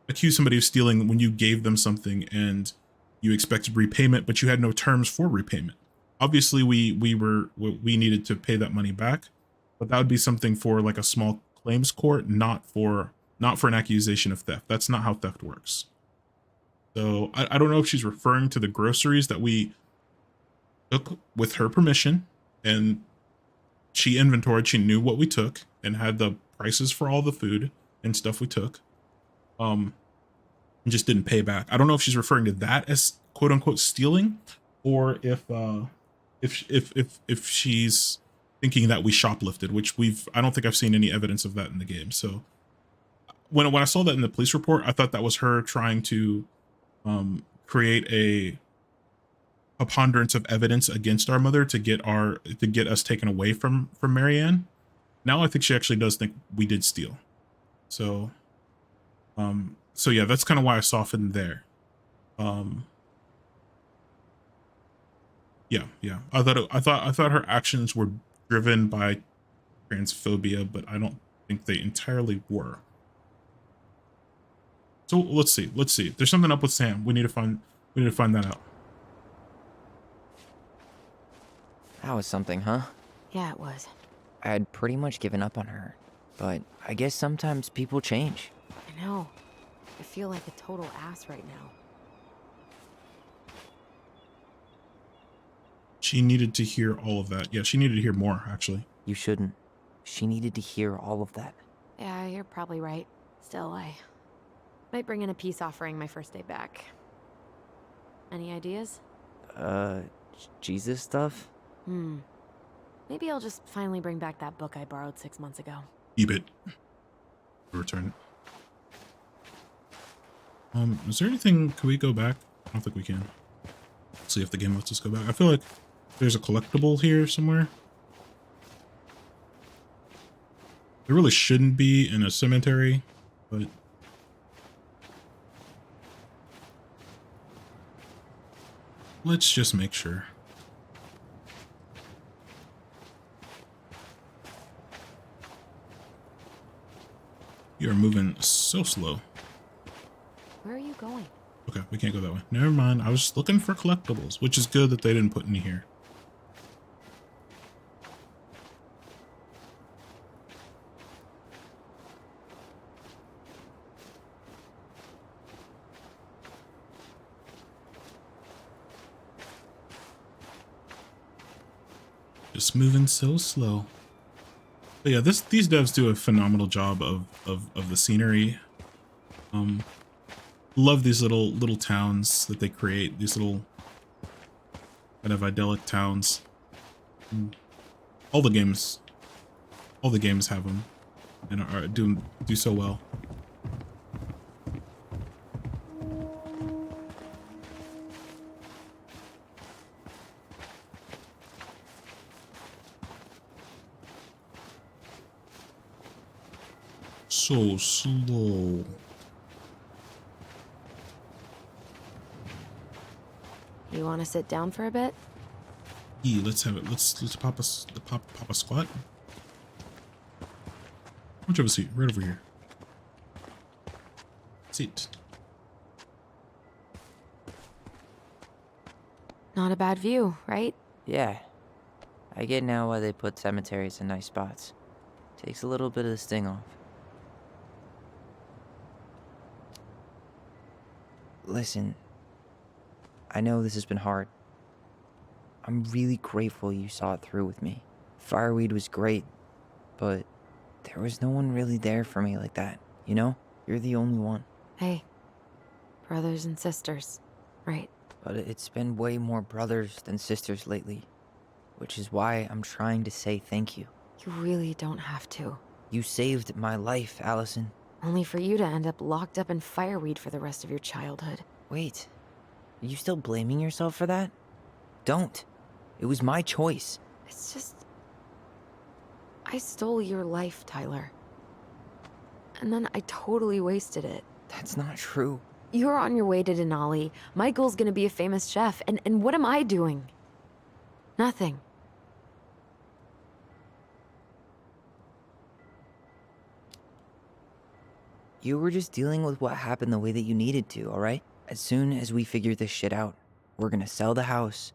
accuse somebody of stealing when you gave them something and you expected repayment, but you had no terms for repayment. Obviously, we needed to pay that money back, but that would be something for like a small claims court, not for an accusation of theft. That's not how theft works. So I don't know if she's referring to the groceries that we took with her permission, and she inventoried, she knew what we took and had the prices for all the food and stuff we took. And just didn't pay back. I don't know if she's referring to that as quote unquote stealing, or if she's thinking that we shoplifted, which I don't think I've seen any evidence of that in the game. So when I saw that in the police report, I thought that was her trying to create a preponderance of evidence against our mother to get us taken away from Marianne. Now I think she actually does think we did steal. So so yeah, that's kind of why I softened there. Yeah. I thought her actions were driven by transphobia, but I don't think they entirely were. So let's see. There's something up with Sam. We need to find that out. That was something, huh? Yeah, it was. I had pretty much given up on her, but I guess sometimes people change. I know. I feel like a total ass right now. She needed to hear all of that. Yeah, she needed to hear more, actually. You shouldn't. She needed to hear all of that. Yeah, you're probably right. Still, I might bring in a peace offering my first day back. Any ideas? Jesus stuff? Maybe I'll just finally bring back that book I borrowed 6 months ago. Keep it. Return it. Is there anything, can we go back? I don't think we can. Let's see if the game lets us go back. I feel like there's a collectible here somewhere. There really shouldn't be in a cemetery, but let's just make sure. You're moving so slow. Where are you going? Okay, we can't go that way. Never mind. I was just looking for collectibles, which is good that they didn't put any here. Just moving so slow. But yeah, these devs do a phenomenal job of the scenery. Love these little towns that they create. These little kind of idyllic towns. All the games have them and do so well. So slow. You want to sit down for a bit? Yeah, let's have it. Let's pop a squat. How much of a seat? Right over here. Sit. Not a bad view, right? Yeah. I get now why they put cemeteries in nice spots. Takes a little bit of the sting off. Listen, I know this has been hard. I'm really grateful you saw it through with me. Fireweed was great, but there was no one really there for me like that, you know? You're the only one. Hey, brothers and sisters, right? But it's been way more brothers than sisters lately, which is why I'm trying to say thank you. You really don't have to. You saved my life, Allison. Only for you to end up locked up in fireweed for the rest of your childhood. Wait, are you still blaming yourself for that? Don't. It was my choice. It's just... I stole your life, Tyler. And then I totally wasted it. That's not true. You're on your way to Denali. Michael's gonna be a famous chef, and what am I doing? Nothing. You were just dealing with what happened the way that you needed to, alright? As soon as we figure this shit out, we're gonna sell the house,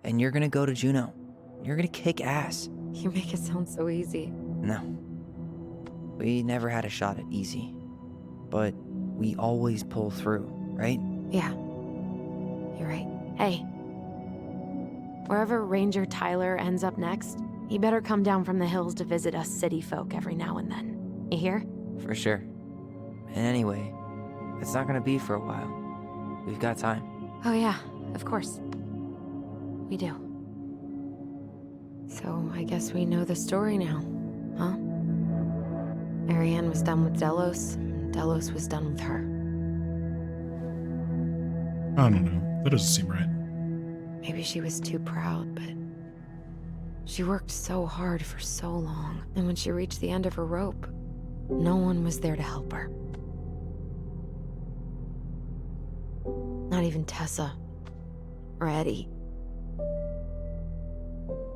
and you're gonna go to Juneau. You're gonna kick ass. You make it sound so easy. No. We never had a shot at easy. But we always pull through, right? Yeah. You're right. Hey. Wherever Ranger Tyler ends up next, he better come down from the hills to visit us city folk every now and then. You hear? For sure. And anyway, it's not gonna be for a while. We've got time. Oh yeah, of course. We do. So I guess we know the story now, huh? Marianne was done with Delos, and Delos was done with her. I don't know. That doesn't seem right. Maybe she was too proud, but she worked so hard for so long, and when she reached the end of her rope, no one was there to help her. Not even Tessa or Eddie.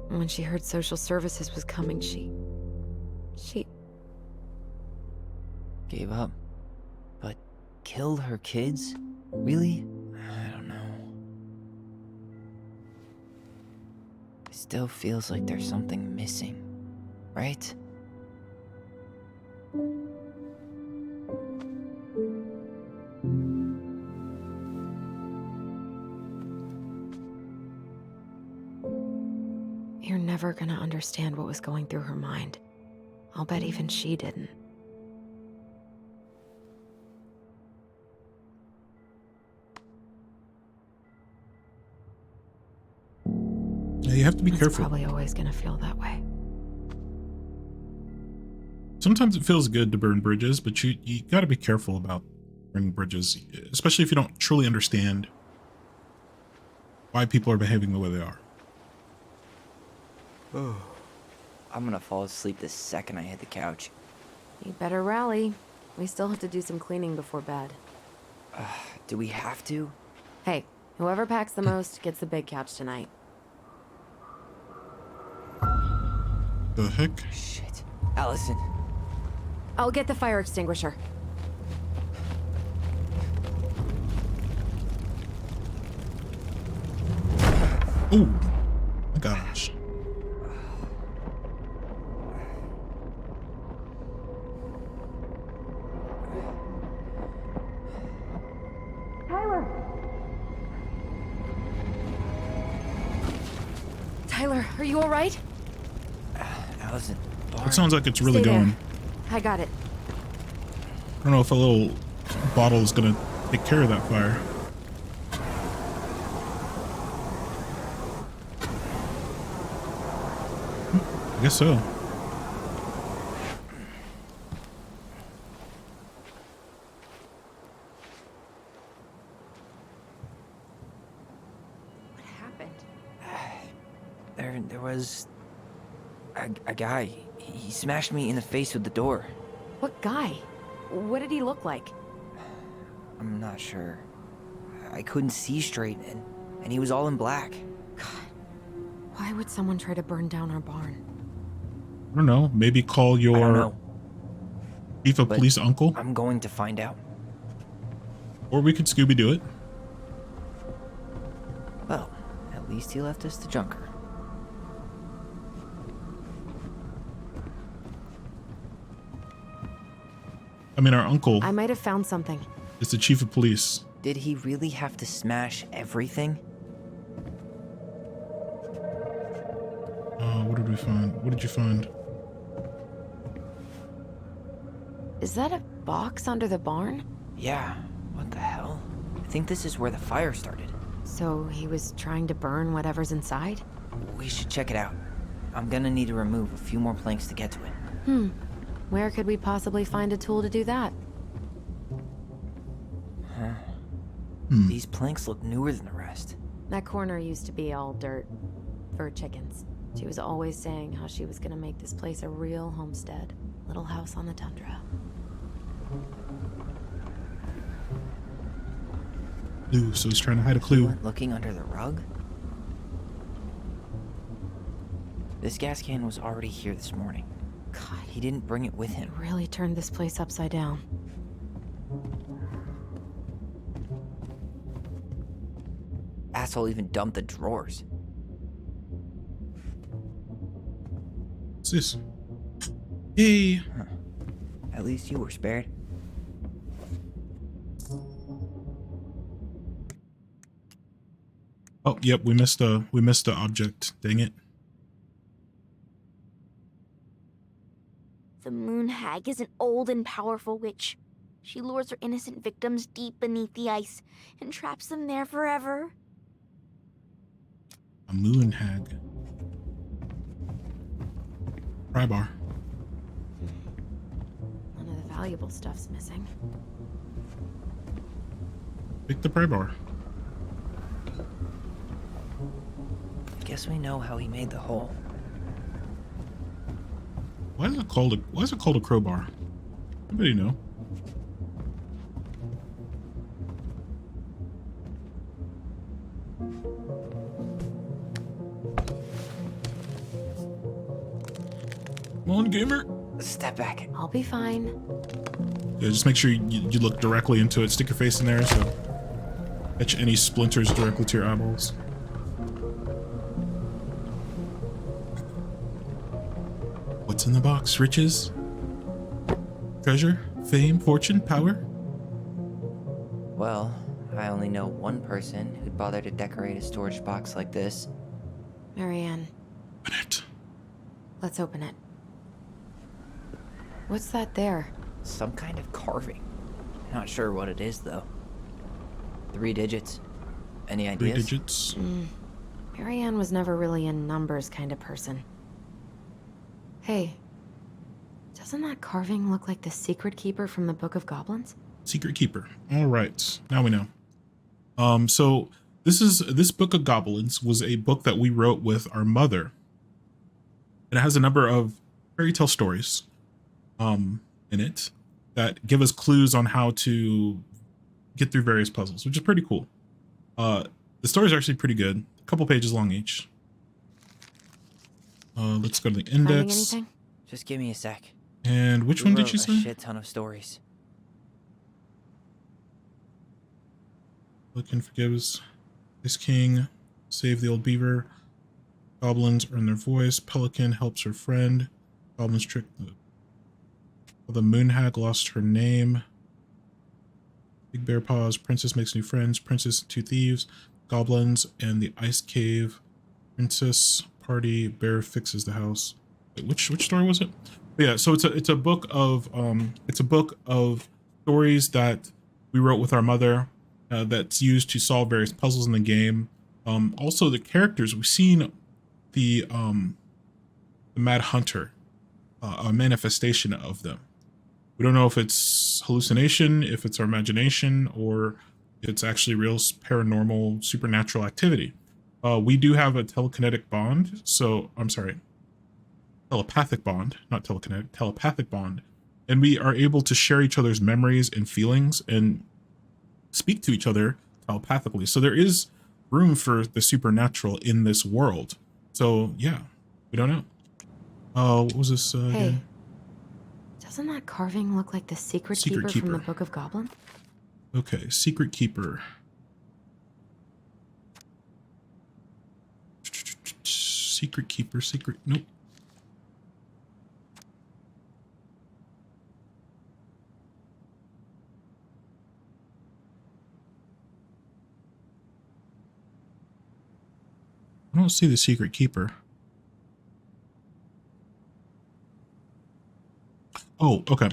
And when she heard social services was coming, she Gave up. But killed her kids? Really? I don't know. It still feels like there's something missing, right? You're never gonna understand what was going through her mind. I'll bet even she didn't. Yeah, you have to be It's careful. probably always gonna feel that way. Sometimes it feels good to burn bridges, but you got to be careful about burning bridges, especially if you don't truly understand why people are behaving the way they are. I'm gonna fall asleep the second I hit the couch. You better rally. We still have to do some cleaning before bed. Do we have to? Hey, whoever packs the most gets the big couch tonight. The heck? Shit. Allison. I'll get the fire extinguisher. Oh my gosh. Tyler, are you all right? Allison. It sounds like it's really Stay there. going. I got it. I don't know if a little bottle is gonna take care of that fire. I guess so. What happened? There was a guy. He smashed me in the face with the door. What guy? What did he look like? I'm not sure. I couldn't see straight, and he was all in black. God, why would someone try to burn down our barn? I don't know. Maybe call I don't your know, chief of but police uncle, I'm going to find out. or we could Scooby Doo it. Well, at least he left us the junker. I mean, our uncle I might have found something. is the chief of police. Did he really have to smash everything? What did we find? What did you find? Is that a box under the barn? Yeah, what the hell? I think this is where the fire started. So he was trying to burn whatever's inside? We should check it out. I'm gonna need to remove a few more planks to get to it. Where could we possibly find a tool to do that? These planks look newer than the rest. That corner used to be all dirt for chickens. She was always saying how she was gonna make this place a real homestead. Little house on the tundra. Clue. So he's trying to hide a You clue. weren't looking under the rug? This gas can was already here this morning. God, He didn't bring it with he him. really turned this place upside down. Asshole even dumped the drawers. What's this? Hey. At least you were spared. Oh, yep, we missed a object. Dang it. The Moon Hag is an old and powerful witch. She lures her innocent victims deep beneath the ice and traps them there forever. A moon hag. Pry bar. None of the valuable stuff's missing. Pick the pry bar. I guess we know how he made the hole. Why is it called a crowbar? Anybody know? Come on, gamer. Step back. I'll be fine. Yeah, just make sure you look directly into it. Stick your face in there so catch any splinters directly to your eyeballs. What's in the box? Riches? Treasure? Fame? Fortune? Power? Well, I only know one person who'd bother to decorate a storage box like this. Marianne. Open it. Let's open it. What's that there? Some kind of carving. Not sure what it is, though. 3 digits. Any 3 ideas? digits. Marianne was never really a numbers kind of person. Hey, doesn't that carving look like the Secret Keeper from the Book of Goblins? Secret Keeper. All right, now we know. So this Book of Goblins was a book that we wrote with our mother. It has a number of fairy tale stories, in it that give us clues on how to get through various puzzles, which is pretty cool. The stories are actually pretty good. A couple pages long each. Let's go to the Finding index. anything? Just give me a sec. And which We one did wrote you a say? shit ton of stories. Pelican forgives Ice King, save the old beaver. Goblins earn their voice. Pelican helps her friend. Goblins trick the Moon Hag lost her name. Big Bear Paws. Princess makes new friends. Princess and 2 thieves. Goblins and the Ice Cave. Princess party. Bear fixes the house. Wait, which story was it? But yeah, so it's a book of stories that we wrote with our mother. That's used to solve various puzzles in the game. Also, the characters, we've seen the Mad Hunter, a manifestation of them. We don't know if it's hallucination, if it's our imagination, or if it's actually real paranormal, supernatural activity. We do have a telekinetic bond. So, I'm sorry, telepathic bond, not telekinetic, telepathic bond. And we are able to share each other's memories and feelings and speak to each other telepathically. So there is room for the supernatural in this world. So yeah, we don't know. What was this Hey, again? doesn't that carving look like the Secret Secret Keeper from the Keeper. Book of Goblins? Okay, Secret Keeper. Secret Keeper, secret, nope. I don't see the Secret Keeper. Oh, okay.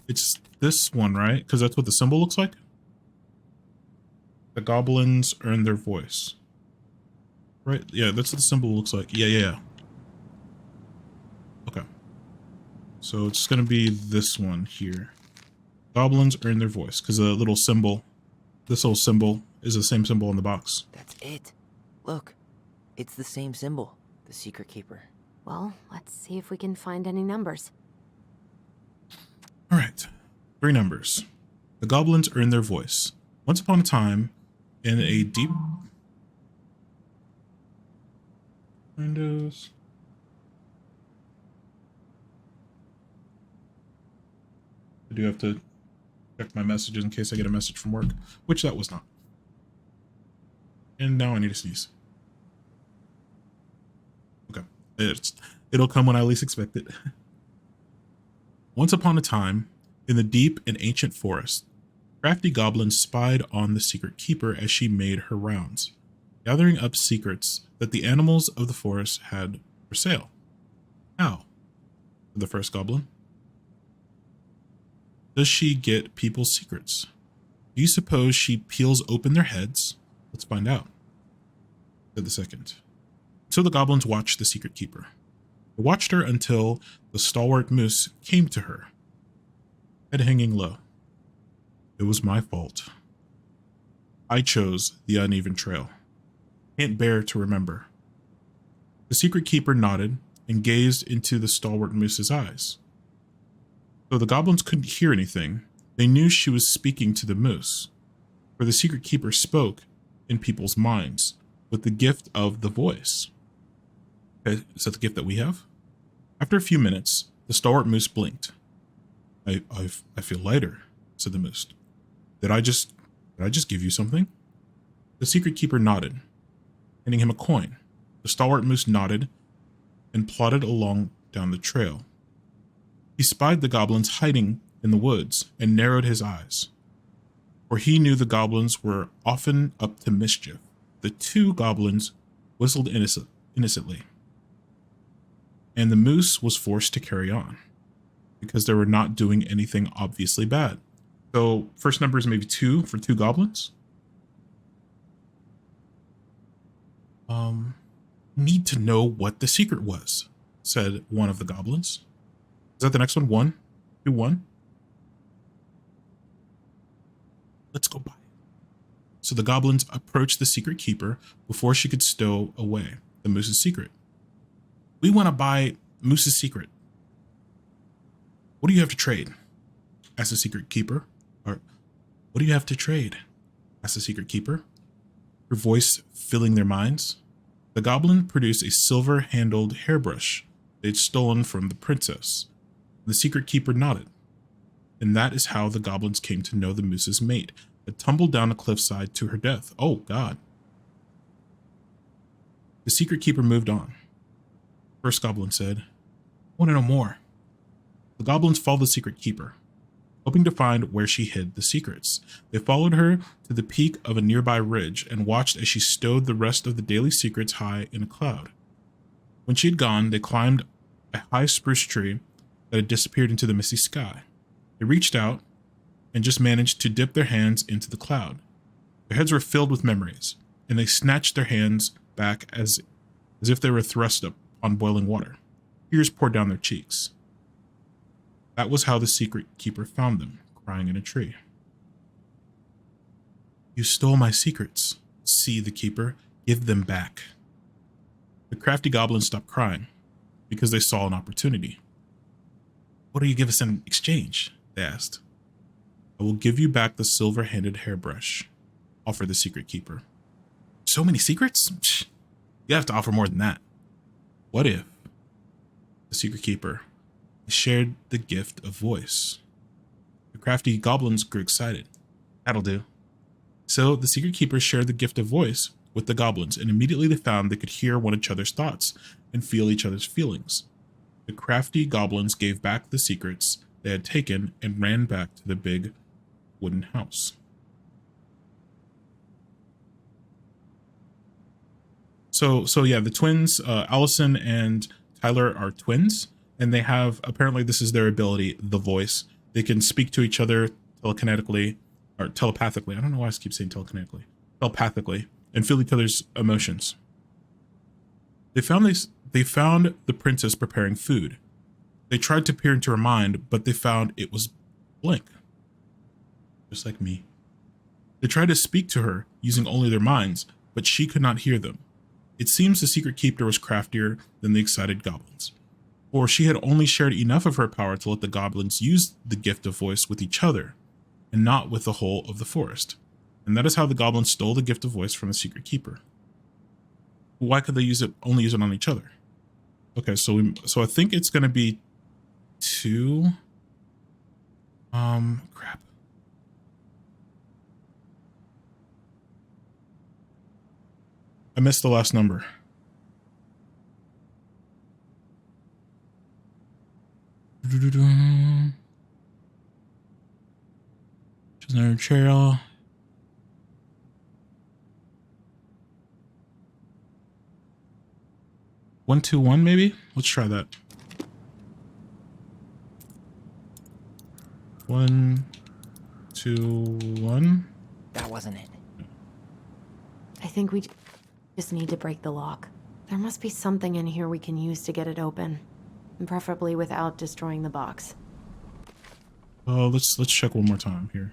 It's this one, right? Because that's what the symbol looks like. The goblins earn their voice. Right? Yeah, that's what the symbol looks like. Yeah. Okay. So it's going to be this one here. Goblins earn their voice. Because the little symbol, this little symbol, is the same symbol in the box. That's it. Look, it's the same symbol, the Secret Keeper. Well, let's see if we can find any numbers. All right, 3 numbers. The goblins earn their voice. Once upon a time, in a deep... Windows... I do have to check my messages in case I get a message from work, which that was not. And now I need to sneeze. Okay. It'll come when I least expect it. Once upon a time, in the deep and ancient forest, crafty goblins spied on the secret keeper as she made her rounds, gathering up secrets that the animals of the forest had for sale. How? Said the first goblin. Does she get people's secrets? Do you suppose she peels open their heads? Let's find out, said the second. So the goblins watched the secret keeper. They watched her until the stalwart moose came to her, head hanging low. It was my fault. I chose the uneven trail. Can't bear to remember. The secret keeper nodded and gazed into the stalwart moose's eyes. Though the goblins couldn't hear anything, they knew she was speaking to the moose, for the secret keeper spoke in people's minds with the gift of the voice. Okay, is that the gift that we have? After a few minutes, the stalwart moose blinked. I feel lighter, said the moose. Did I just give you something? The secret keeper nodded, handing him a coin. The stalwart moose nodded and plodded along down the trail. He spied the goblins hiding in the woods and narrowed his eyes, for he knew the goblins were often up to mischief. The two goblins whistled innocently, and the moose was forced to carry on because they were not doing anything obviously bad. So first number is maybe 2 for 2 goblins. Need to know what the secret was, said one of the goblins. Is that the next one? 1, 2, 1. Let's go by. So the goblins approached the secret keeper before she could stow away the moose's secret. We want to buy Moose's secret. What do you have to trade? Asked the secret keeper. Or, what do you have to trade? Asked the secret keeper, her voice filling their minds. The goblin produced a silver-handled hairbrush they'd stolen from the princess. The secret keeper nodded. And that is how the goblins came to know the moose's mate had tumbled down a cliffside to her death. Oh, God. The secret keeper moved on. First goblin said, I want to know more. The goblins followed the secret keeper, hoping to find where she hid the secrets. They followed her to the peak of a nearby ridge and watched as she stowed the rest of the daily secrets high in a cloud. When she had gone, they climbed a high spruce tree that had disappeared into the misty sky. They reached out and just managed to dip their hands into the cloud. Their heads were filled with memories, and they snatched their hands back as if they were thrust up on boiling water. Tears poured down their cheeks. That was how the secret keeper found them, crying in a tree. You stole my secrets. See the keeper. Give them back. The crafty goblins stopped crying because they saw an opportunity. What do you give us in exchange? They asked. I will give you back the silver-handed hairbrush, offered the secret keeper. So many secrets? Psh, you have to offer more than that. What if the secret keeper shared the gift of voice? The crafty goblins grew excited. That'll do. So the secret keeper shared the gift of voice with the goblins, and immediately they found they could hear one another's thoughts and feel each other's feelings. The crafty goblins gave back the secrets they had taken and ran back to the big wooden house. So yeah, the twins, Allison and Tyler, are twins, and they have, apparently this is their ability, the voice. They can speak to each other telekinetically, or telepathically. I don't know why I keep saying telekinetically. Telepathically, and feel each other's emotions. They found the princess preparing food. They tried to peer into her mind, but they found it was blank. Just like me. They tried to speak to her using only their minds, but she could not hear them. It seems the secret keeper was craftier than the excited goblins, for she had only shared enough of her power to let the goblins use the gift of voice with each other, and not with the whole of the forest. And that is how the goblins stole the gift of voice from the secret keeper. Why could they only use it on each other? Okay, so I think it's going to be 2. Crap. I missed the last number. Just another trail. One, 2, 1, maybe? Let's try that. 1, 2, 1. That wasn't it. I think we just need to break the lock. There must be something in here we can use to get it open. And preferably without destroying the box. Let's check one more time here.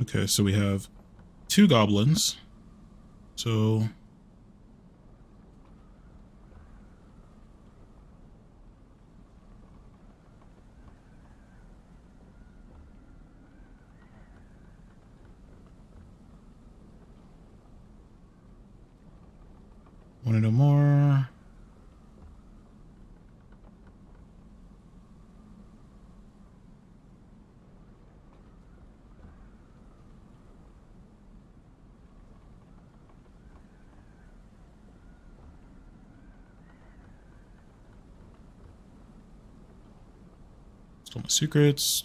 Okay, so we have 2 goblins. So want to know more? Stole my secrets.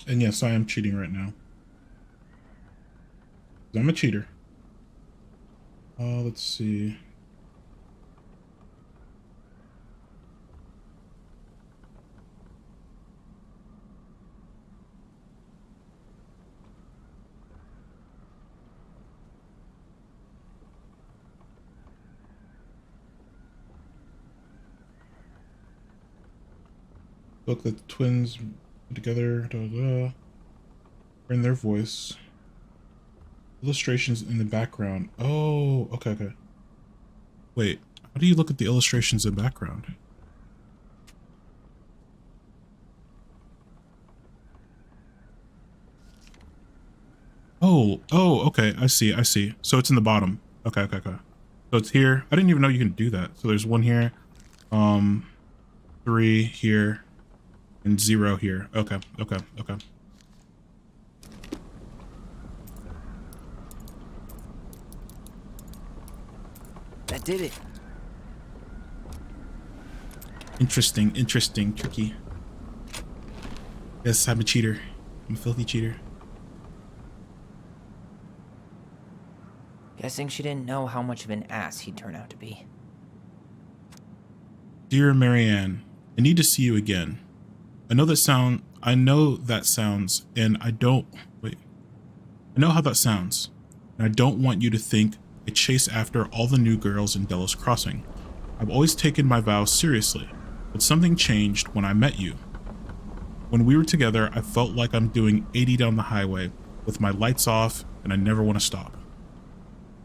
And yes, I am cheating right now. I'm a cheater. Let's see. Look, the twins together, in their voice. Illustrations in the background. Oh, okay. Wait, how do you look at the illustrations in the background? Oh, okay, I see. So it's in the bottom. Okay. So it's here. I didn't even know you can do that. So there's 1 here, 3 here, and 0 here. Okay. That did it. Interesting, tricky. Yes, I'm a cheater. I'm a filthy cheater. Guessing she didn't know how much of an ass he'd turn out to be. Dear Marianne, I need to see you again. I know that sounds, and I know how that sounds, and I don't want you to think I chase after all the new girls in Delos Crossing. I've always taken my vows seriously, but something changed when I met you. When we were together, I felt like I'm doing 80 down the highway with my lights off, and I never want to stop.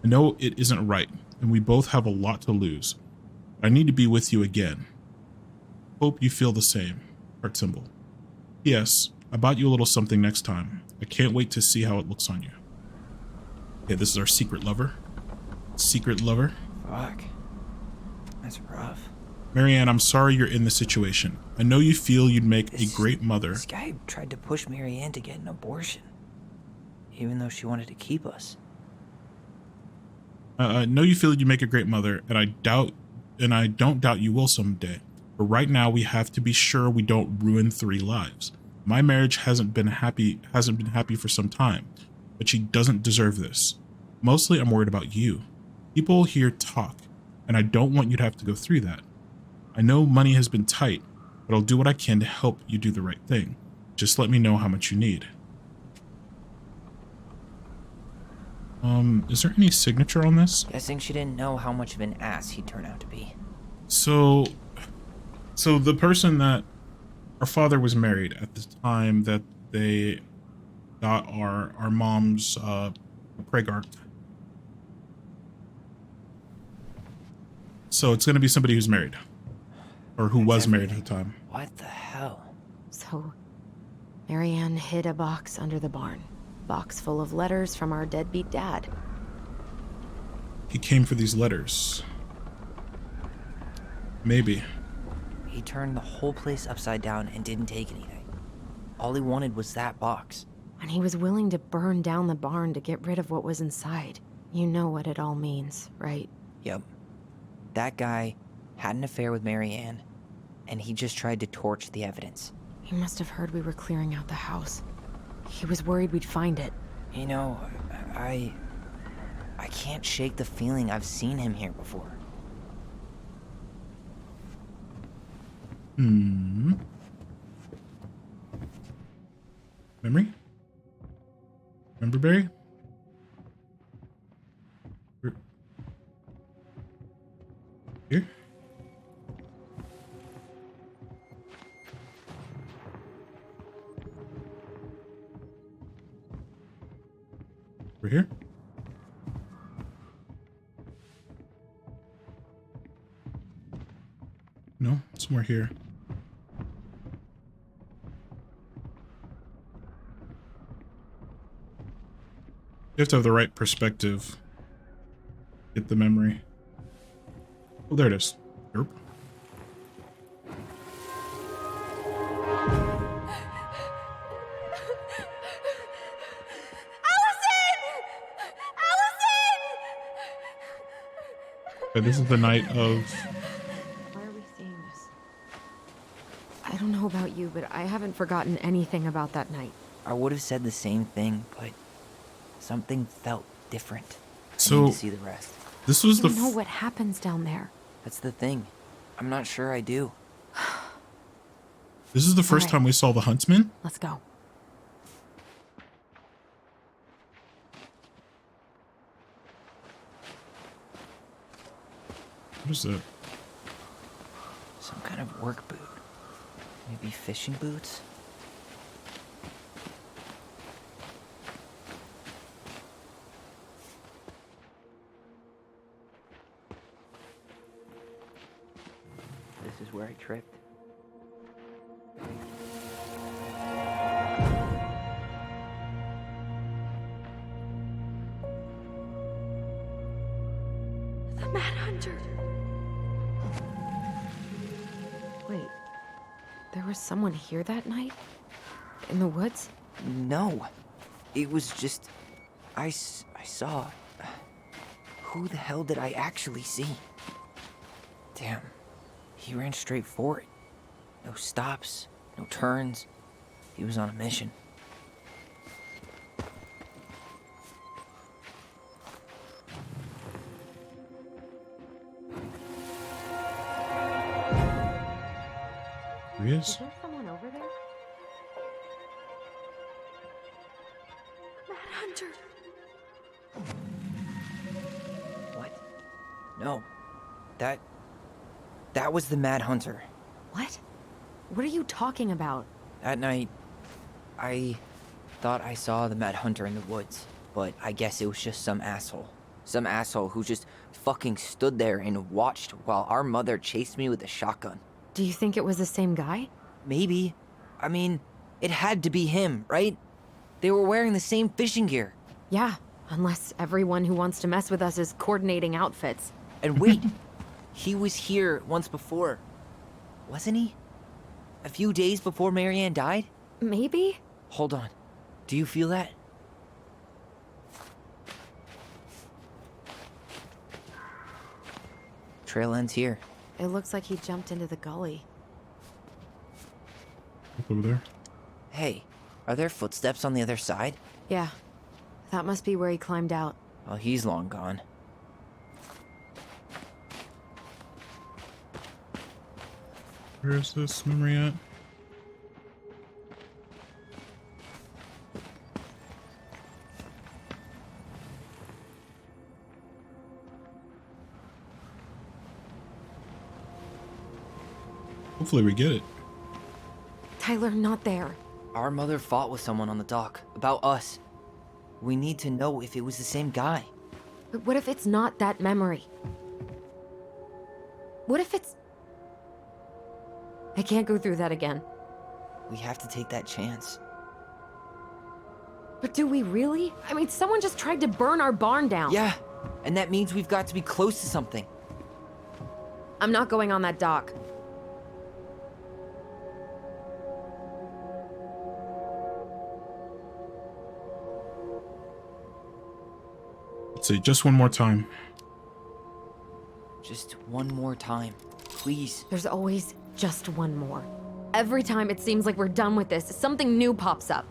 I know it isn't right, and we both have a lot to lose. But I need to be with you again. Hope you feel the same. Heart symbol. Yes, I bought you a little something next time. I can't wait to see how it looks on you. Okay, this is our secret lover. Fuck. That's rough. Marianne, I'm sorry you're in this situation. I know you feel you'd make a great mother. This guy tried to push Marianne to get an abortion, even though she wanted to keep us. I know you feel you'd make a great mother, and I don't doubt you will someday. But right now, we have to be sure we don't ruin 3 lives. My marriage hasn't been happy for some time, but she doesn't deserve this. Mostly, I'm worried about you. People here talk, and I don't want you to have to go through that. I know money has been tight, but but I'll do what I can to help you do the right thing. Just let me know how much you need. Is there any signature on this? Guessing she didn't know how much of an ass he'd turn out to be. So the person that our father was married at the time that they got our mom's Pregart. So it's going to be somebody who's married, or who was married at the time. What the hell? So, Marianne hid a box under the barn. Box full of letters from our deadbeat dad. He came for these letters. Maybe. He turned the whole place upside down and didn't take anything. All he wanted was that box. And he was willing to burn down the barn to get rid of what was inside. You know what it all means, right? Yep. That guy had an affair with Marianne, and he just tried to torch the evidence. He must have heard we were clearing out the house. He was worried we'd find it. You know, I can't shake the feeling I've seen him here before. Memory? Remember, Barry? Here? We're here? No, somewhere here. You have to have the right perspective. Get the memory. Oh, there it is. Yep. Okay, this is the night of... Why are we seeing this? I don't know about you, but I haven't forgotten anything about that night. I would have said the same thing, but something felt different. So, I need to see the rest. This was You the... know what happens down there. That's the thing. I'm not sure I do. This is the first time we saw the huntsman? Let's go. What is that? Some kind of work boot. Maybe fishing boots? This is where I tripped. The Mad Hunter. Wait, there was someone here that night? In the woods? No. It was just... I saw... Who the hell did I actually see? Damn. He ran straight for it. No stops, no turns. He was on a mission. Here he is. Is there someone over there? Mad Hunter. What? No. That was the Mad Hunter. What? What are you talking about? That night, I thought I saw the Mad Hunter in the woods, but I guess it was just some asshole. Some asshole who just fucking stood there and watched while our mother chased me with a shotgun. Do you think it was the same guy? Maybe. I mean, it had to be him, right? They were wearing the same fishing gear. Yeah, unless everyone who wants to mess with us is coordinating outfits. And wait, he was here once before, wasn't he? A few days before Marianne died? Maybe? Hold on. Do you feel that? Trail ends here. It looks like he jumped into the gully. Look over there. Hey, are there footsteps on the other side? Yeah, that must be where he climbed out. Well, he's long gone. Where's this memory at? Hopefully we get it. Tyler, not there. Our mother fought with someone on the dock about us. We need to know if it was the same guy. But what if it's not that memory? What if it's... I can't go through that again. We have to take that chance. But do we really? I mean, someone just tried to burn our barn down. Yeah, and that means we've got to be close to something. I'm not going on that dock. Let's see, just one more time. Just one more time, please. There's always just one more. Every time it seems like we're done with this, something new pops up.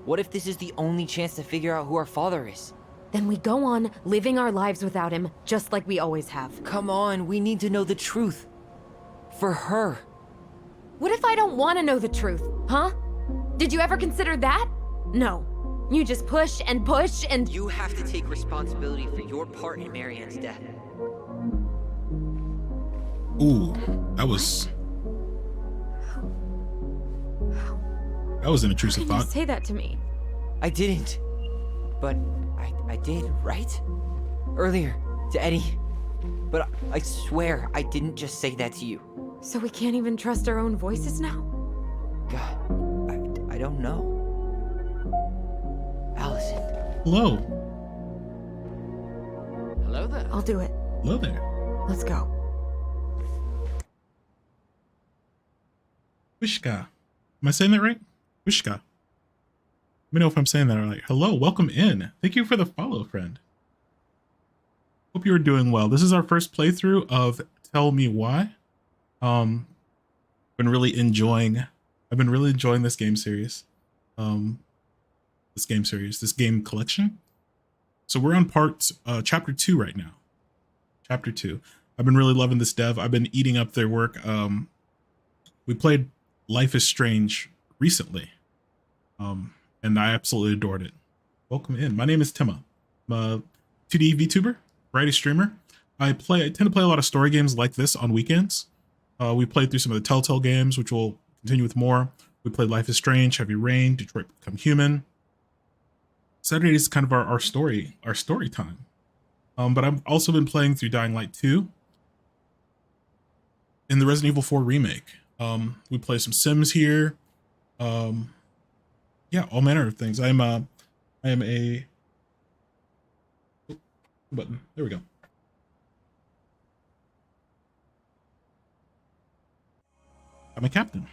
What if this is the only chance to figure out who our father is? Then we go on living our lives without him, just like we always have. Come on, we need to know the truth. For her. What if I don't want to know the truth, huh? Did you ever consider that? No. You just push and push and... You have to take responsibility for your part in Marianne's death. Ooh, that was an intrusive How can you thought. say that to me? I didn't. But I did, right? Earlier, to Eddie. But I swear I didn't just say that to you. So we can't even trust our own voices now? God, I don't know. Allison. Hello. Hello there. I'll do it. Hello there. Let's go. Wishka. Am I saying that right? Wishka. Let me know if I'm saying that right. Hello, welcome in. Thank you for the follow, friend. Hope you're doing well. This is our first playthrough of Tell Me Why. I've been really enjoying this game series. This game collection. So we're on chapter 2 right now. Chapter 2. I've been really loving this dev. I've been eating up their work. We played Life is Strange recently. And I absolutely adored it. Welcome in. My name is Timma. I'm a 2D VTuber, variety streamer. I tend to play a lot of story games like this on weekends. We played through some of the Telltale games, which we'll continue with more. We played Life is Strange, Heavy Rain, Detroit Become Human. Saturday is kind of our story time. But I've also been playing through Dying Light 2 and the Resident Evil 4 remake. We play some Sims here. Yeah, all manner of things. I am a button. There we go. I'm a captain.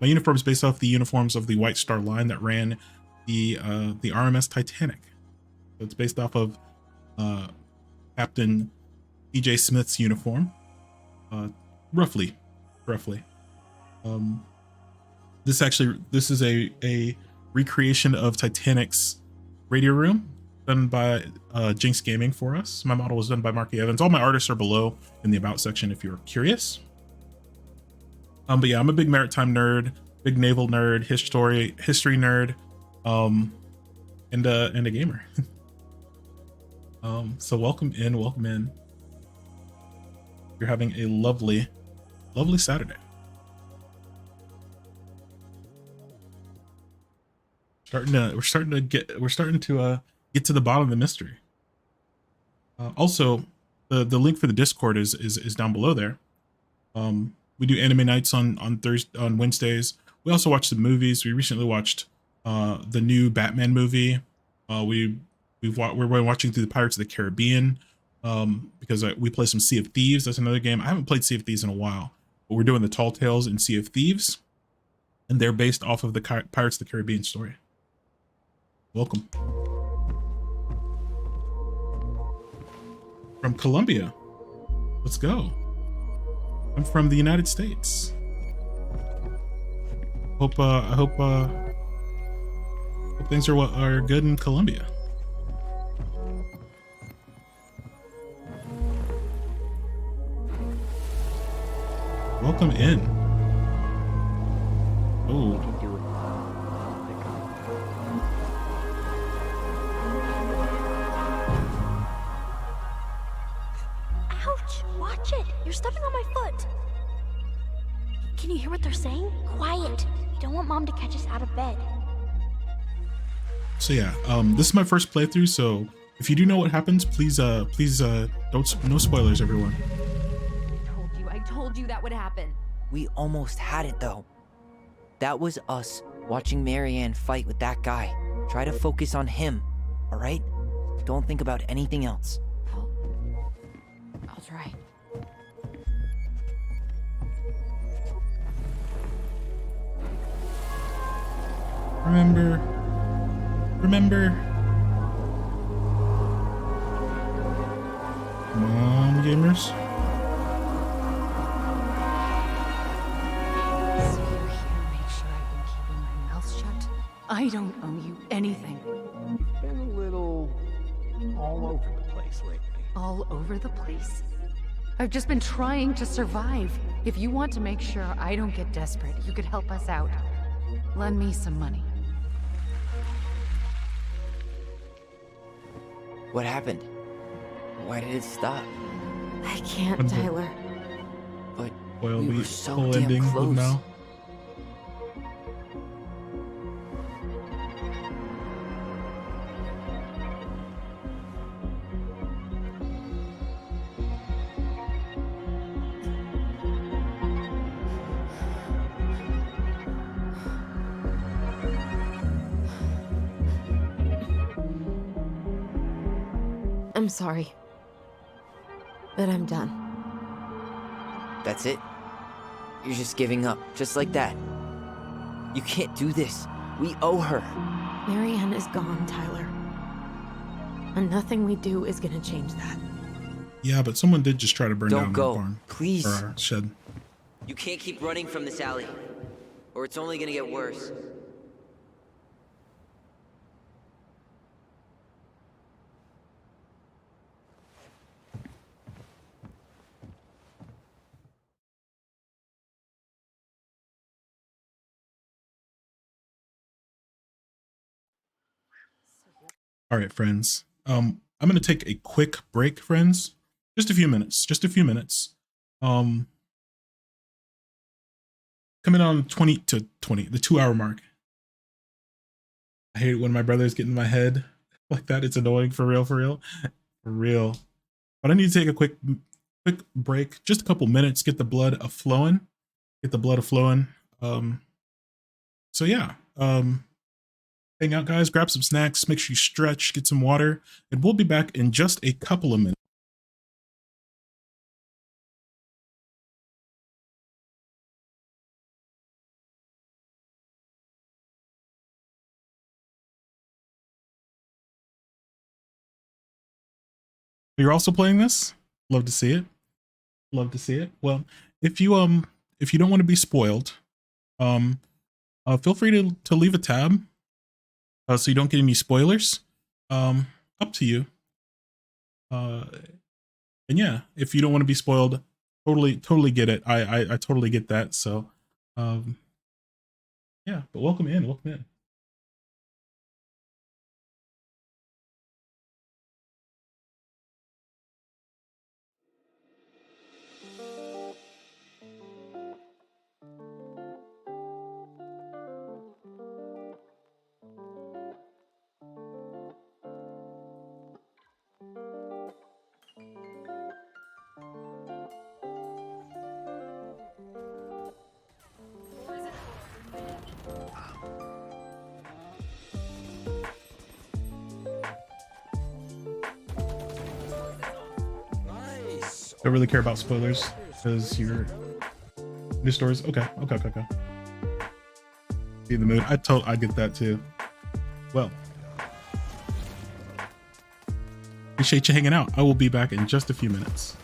My uniform is based off the uniforms of the White Star Line that ran the RMS Titanic. So it's based off of Captain E.J. Smith's uniform, roughly. This is a recreation of Titanic's radio room done by Jinx Gaming for us. My model was done by Marky Evans. All my artists are below in the About section if you're curious. But yeah, I'm a big maritime nerd, big naval nerd, history nerd, and a gamer. So welcome in. You're having a lovely Saturday. We're starting to get to the bottom of the mystery. Also, the link for the Discord is down below there. We do anime nights on Wednesdays. We also watch the movies. We recently watched the new Batman movie. We're watching through the Pirates of the Caribbean because we play some Sea of Thieves. That's another game. I haven't played Sea of Thieves in a while, but we're doing the Tall Tales and Sea of Thieves, and they're based off of the Pirates of the Caribbean story. Welcome. From Colombia. Let's go. I'm from the United States. Hope things are good in Colombia. welcome in. Oh. Ouch! Watch it! You're stepping on my foot! Can you hear what they're saying? Quiet! We don't want Mom to catch us out of bed. So yeah, this is my first playthrough, so if you do know what happens, please don't, no spoilers, everyone. I told you that would happen. We almost had it though. That was us watching Marianne fight with that guy. Try to focus on him, alright? Don't think about anything else. I'll try. Remember. Come on, gamers. So you're here to make sure I've been keeping my mouth shut? I don't owe you anything. You've been a little all over the place lately. All over the place? I've just been trying to survive. If you want to make sure I don't get desperate, you could help us out. Lend me some money. What happened? Why did it stop? I can't, Tyler. But Well, we we were so full damn ending with close. Mal. I'm sorry. But I'm done. That's it? You're just giving up, just like that. You can't do this. We owe her. Marianne is gone, Tyler. And nothing we do is gonna change that. Yeah, but someone did just try to burn Don't down go, our barn. please. Or our shed. You can't keep running from this alley, or it's only gonna get worse. All right, friends. I'm gonna take a quick break, friends. Just a few minutes. Coming on 20 to 20, the 2-hour mark. I hate it when my brothers get in my head like that. It's annoying, for real. But I need to take a quick break, just a couple minutes, get the blood a flowing. So yeah, hang out, guys, grab some snacks, make sure you stretch, get some water, and we'll be back in just a couple of minutes. You're also playing this? Love to see it. Well, if you don't want to be spoiled, feel free to leave a tab so you don't get any spoilers. Up to you. And yeah, if you don't want to be spoiled, totally get it. I totally get that. So yeah, but welcome in. Don't really care about spoilers because you're new stories. Okay. Be in the mood. I get that too. Well, appreciate you hanging out. I will be back in just a few minutes.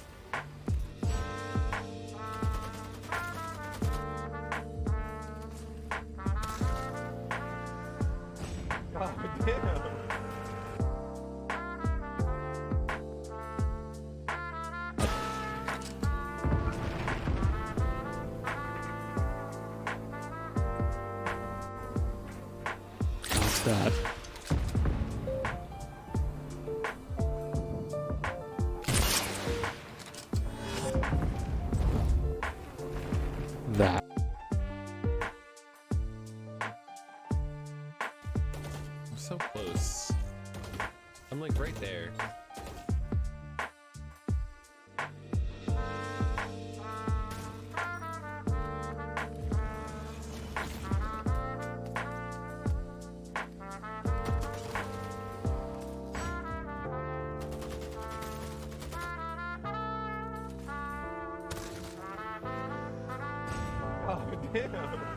that? That. I'm so close. I'm like right there. Oh, damn.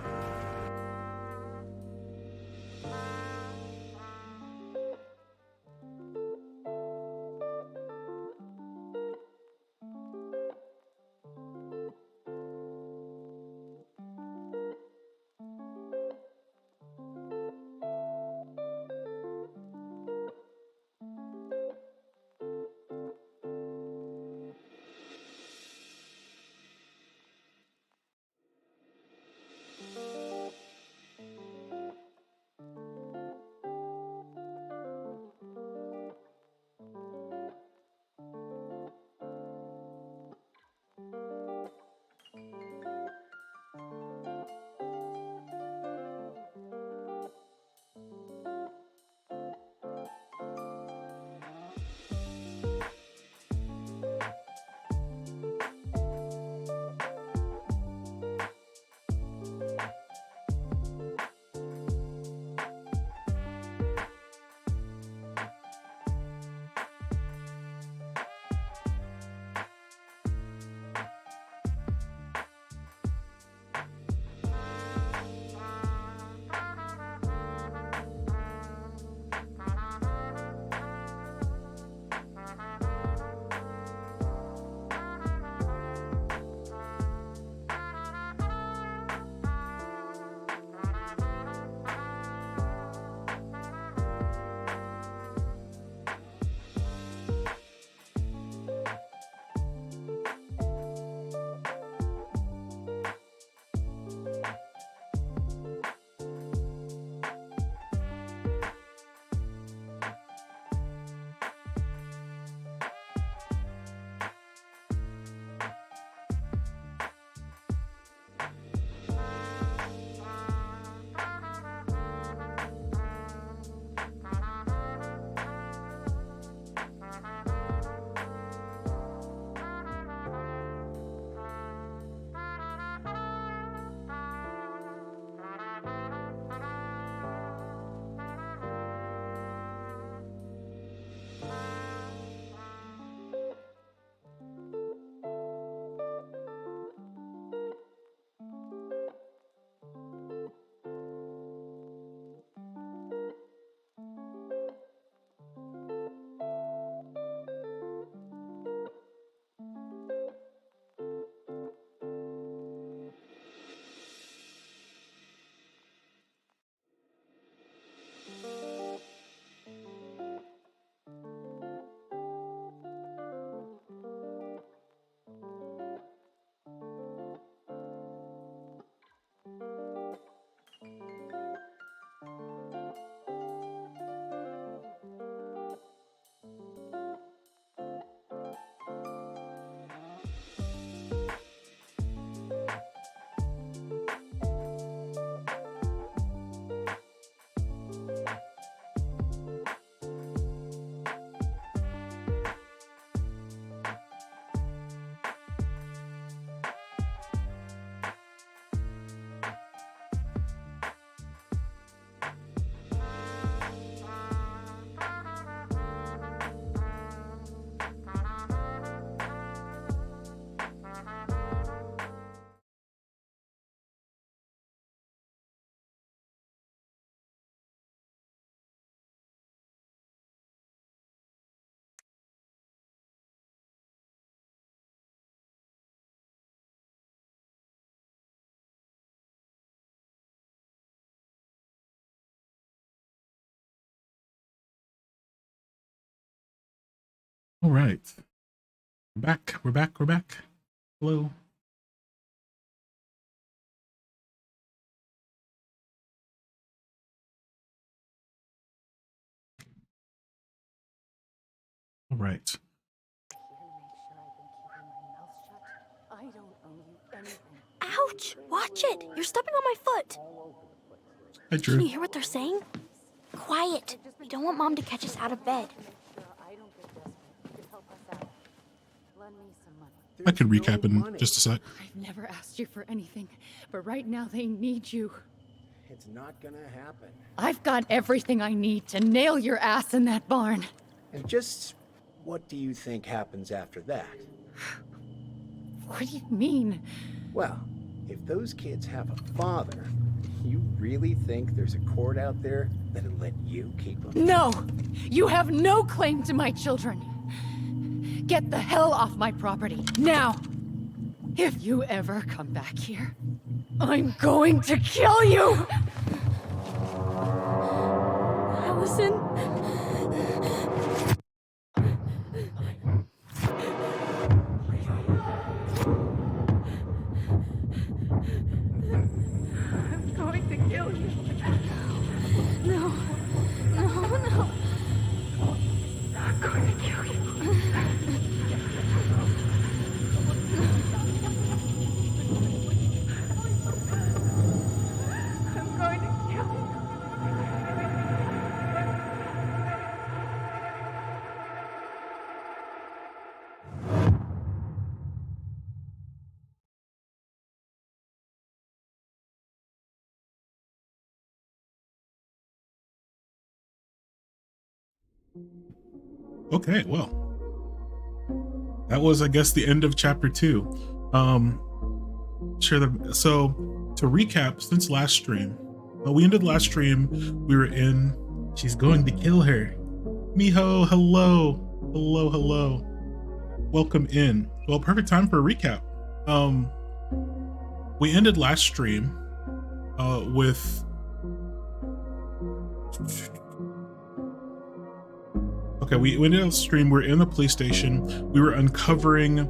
All right. We're back. We're back. We're back. Hello. All right. Ouch! Watch it! You're stepping on my foot! Hi, Can Drew. you hear what they're saying? Quiet! We don't want Mom to catch us out of bed. I could recap in just a sec. I've never asked you for anything, but right now they need you. It's not gonna happen. I've got everything I need to nail your ass in that barn. And just what do you think happens after that? What do you mean? Well, if those kids have a father, you really think there's a court out there that'll let you keep them? No! You have no claim to my children. Get the hell off my property, now! If you ever come back here, I'm going to kill you! Allison? I'm going to kill you. No. No, no. I'm going to kill you. I'm going to kill you. Okay, well, that was, I guess, the end of chapter 2. So to recap, since last stream, we ended last stream. We were in. She's going to kill her. Miho, hello, hello, hello. Welcome in. Well, perfect time for a recap. We ended last stream with. Okay, we ended the stream. We're in the police station. We were uncovering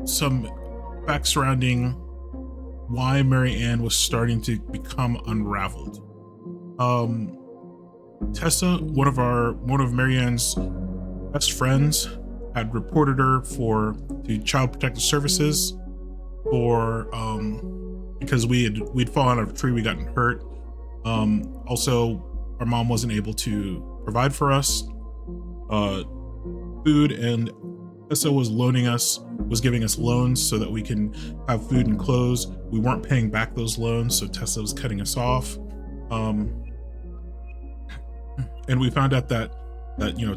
some facts surrounding why Mary Ann was starting to become unraveled. Tessa, one of Mary Ann's best friends, had reported her to Child Protective Services for because we'd fallen out of a tree, we gotten hurt. Also, our mom wasn't able to provide for us food, and Tessa was giving us loans so that we can have food and clothes. We weren't paying back those loans, so Tessa was cutting us off. And we found out that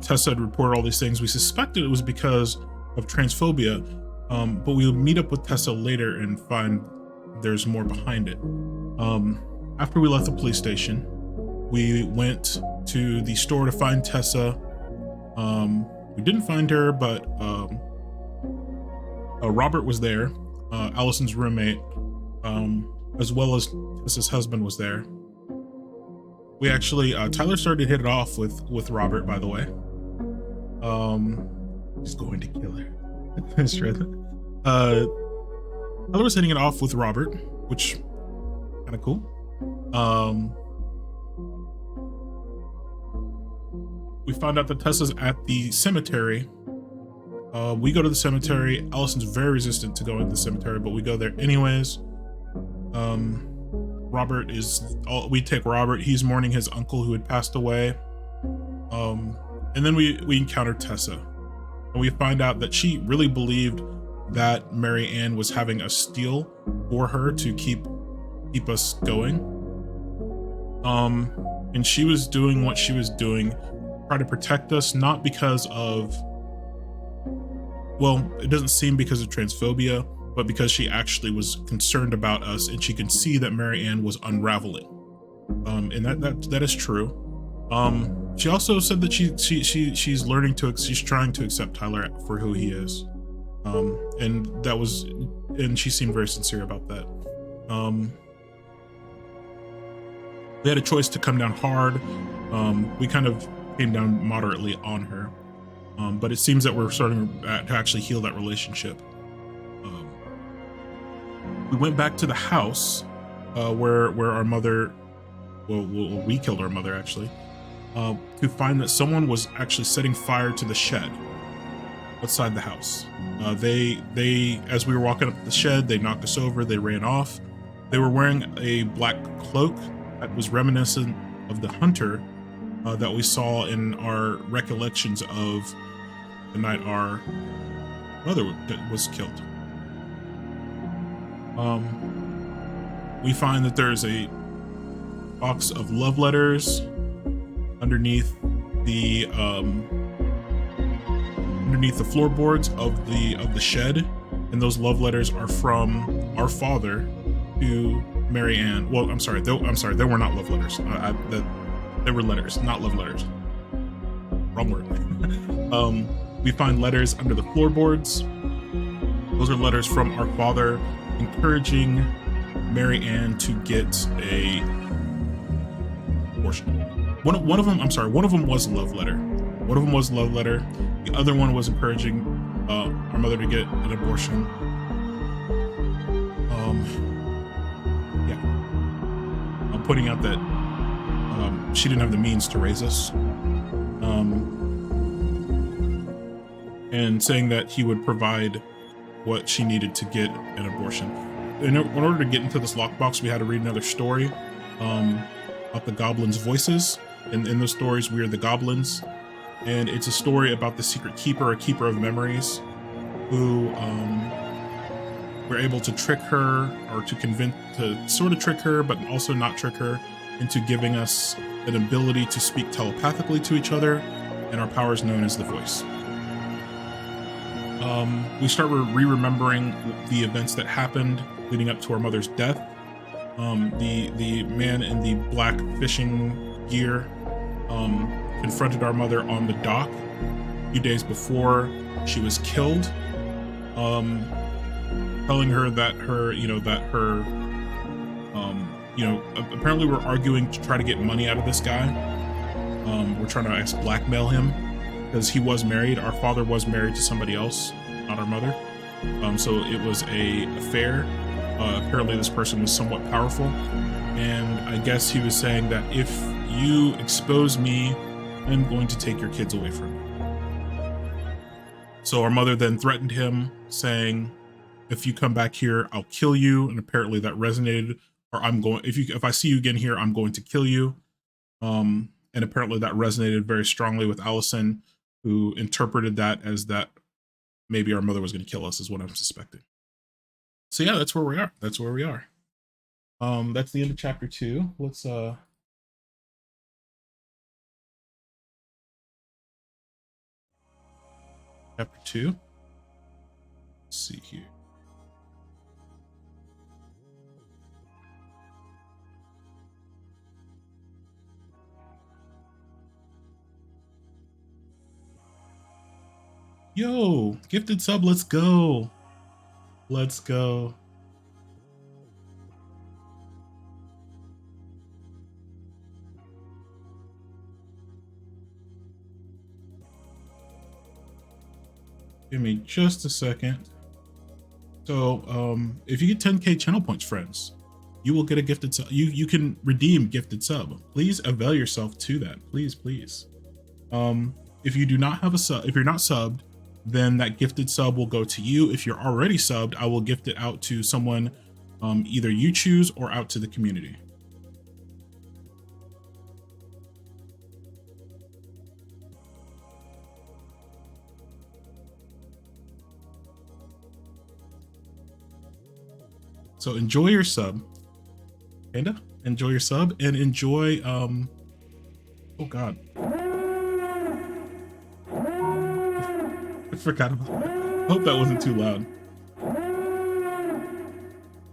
Tessa had reported all these things. We suspected it was because of transphobia, but we'll meet up with Tessa later and find there's more behind it. After we left the police station, we went to the store to find Tessa. We didn't find her, but Robert was there, Allison's roommate, as well as Tessa's husband was there. We actually, Tyler started to hit it off with Robert, by the way. He's going to kill her. That's right. Tyler was hitting it off with Robert, which kind of cool. We found out that Tessa's at the cemetery. We go to the cemetery. Allison's very resistant to going to the cemetery, but we go there anyways. We take Robert. He's mourning his uncle who had passed away. And then we encounter Tessa, and we find out that she really believed that Mary Ann was having us steal for her to keep us going. And she was doing what she was doing, try to protect us, not because of, well, it doesn't seem because of transphobia, but because she actually was concerned about us, and she could see that Mary Ann was unraveling. And that is true. She also said that she's trying to accept Tyler for who he is. And she seemed very sincere about that. We had a choice to come down hard. We kind of came down moderately on her. But it seems that we're starting to actually heal that relationship. We went back to the house where our mother well, we killed our mother actually, to find that someone was actually setting fire to the shed outside the house. They, as we were walking up the shed, they knocked us over, they ran off. They were wearing a black cloak that was reminiscent of the hunter that we saw in our recollections of the night our mother was killed. We find that there's a box of love letters underneath the floorboards of the shed, and those love letters are from our father to Mary Ann. Well, I'm sorry, they were not love letters. They were letters, not love letters. Wrong word. We find letters under the floorboards. Those are letters from our father encouraging Mary Ann to get a abortion. One of them, I'm sorry, one of them was a love letter. One of them was a love letter. The other one was encouraging our mother to get an abortion. Yeah. I'm pointing out that she didn't have the means to raise us. And saying that he would provide what she needed to get an abortion. In order to get into this lockbox, we had to read another story about the goblins' voices. And in those stories, we are the goblins. And it's a story about the secret keeper, a keeper of memories, who were able to trick her, or to sort of trick her, but also not trick her, into giving us an ability to speak telepathically to each other, and our power is known as the voice. We start re-remembering the events that happened leading up to our mother's death. The man in the black fishing gear confronted our mother on the dock a few days before she was killed, telling her that apparently we're arguing to try to get money out of this guy. We're trying to blackmail him because he was married. Our father was married to somebody else, not our mother. So it was a affair. Apparently this person was somewhat powerful, and I guess he was saying that if you expose me, I'm going to take your kids away from you. So our mother then threatened him, saying, if you come back here, I'll kill you. And apparently that resonated, or if I see you again here, I'm going to kill you. And apparently that resonated very strongly with Allison, who interpreted that as that maybe our mother was going to kill us, is what I'm suspecting. So yeah, that's where we are. That's where we are. That's the end of chapter 2. Let's chapter 2. Let's see here. Yo, gifted sub, let's go. Let's go. Give me just a second. So, if you get 10K channel points, friends, you will get a gifted sub. You can redeem gifted sub. Please avail yourself to that. Please, please. If you do not have a sub, if you're not subbed, then that gifted sub will go to you. If you're already subbed, I will gift it out to someone, either you choose or out to the community. So enjoy your sub, Panda. Enjoy your sub and enjoy. Oh God. I forgot about that. I hope that wasn't too loud.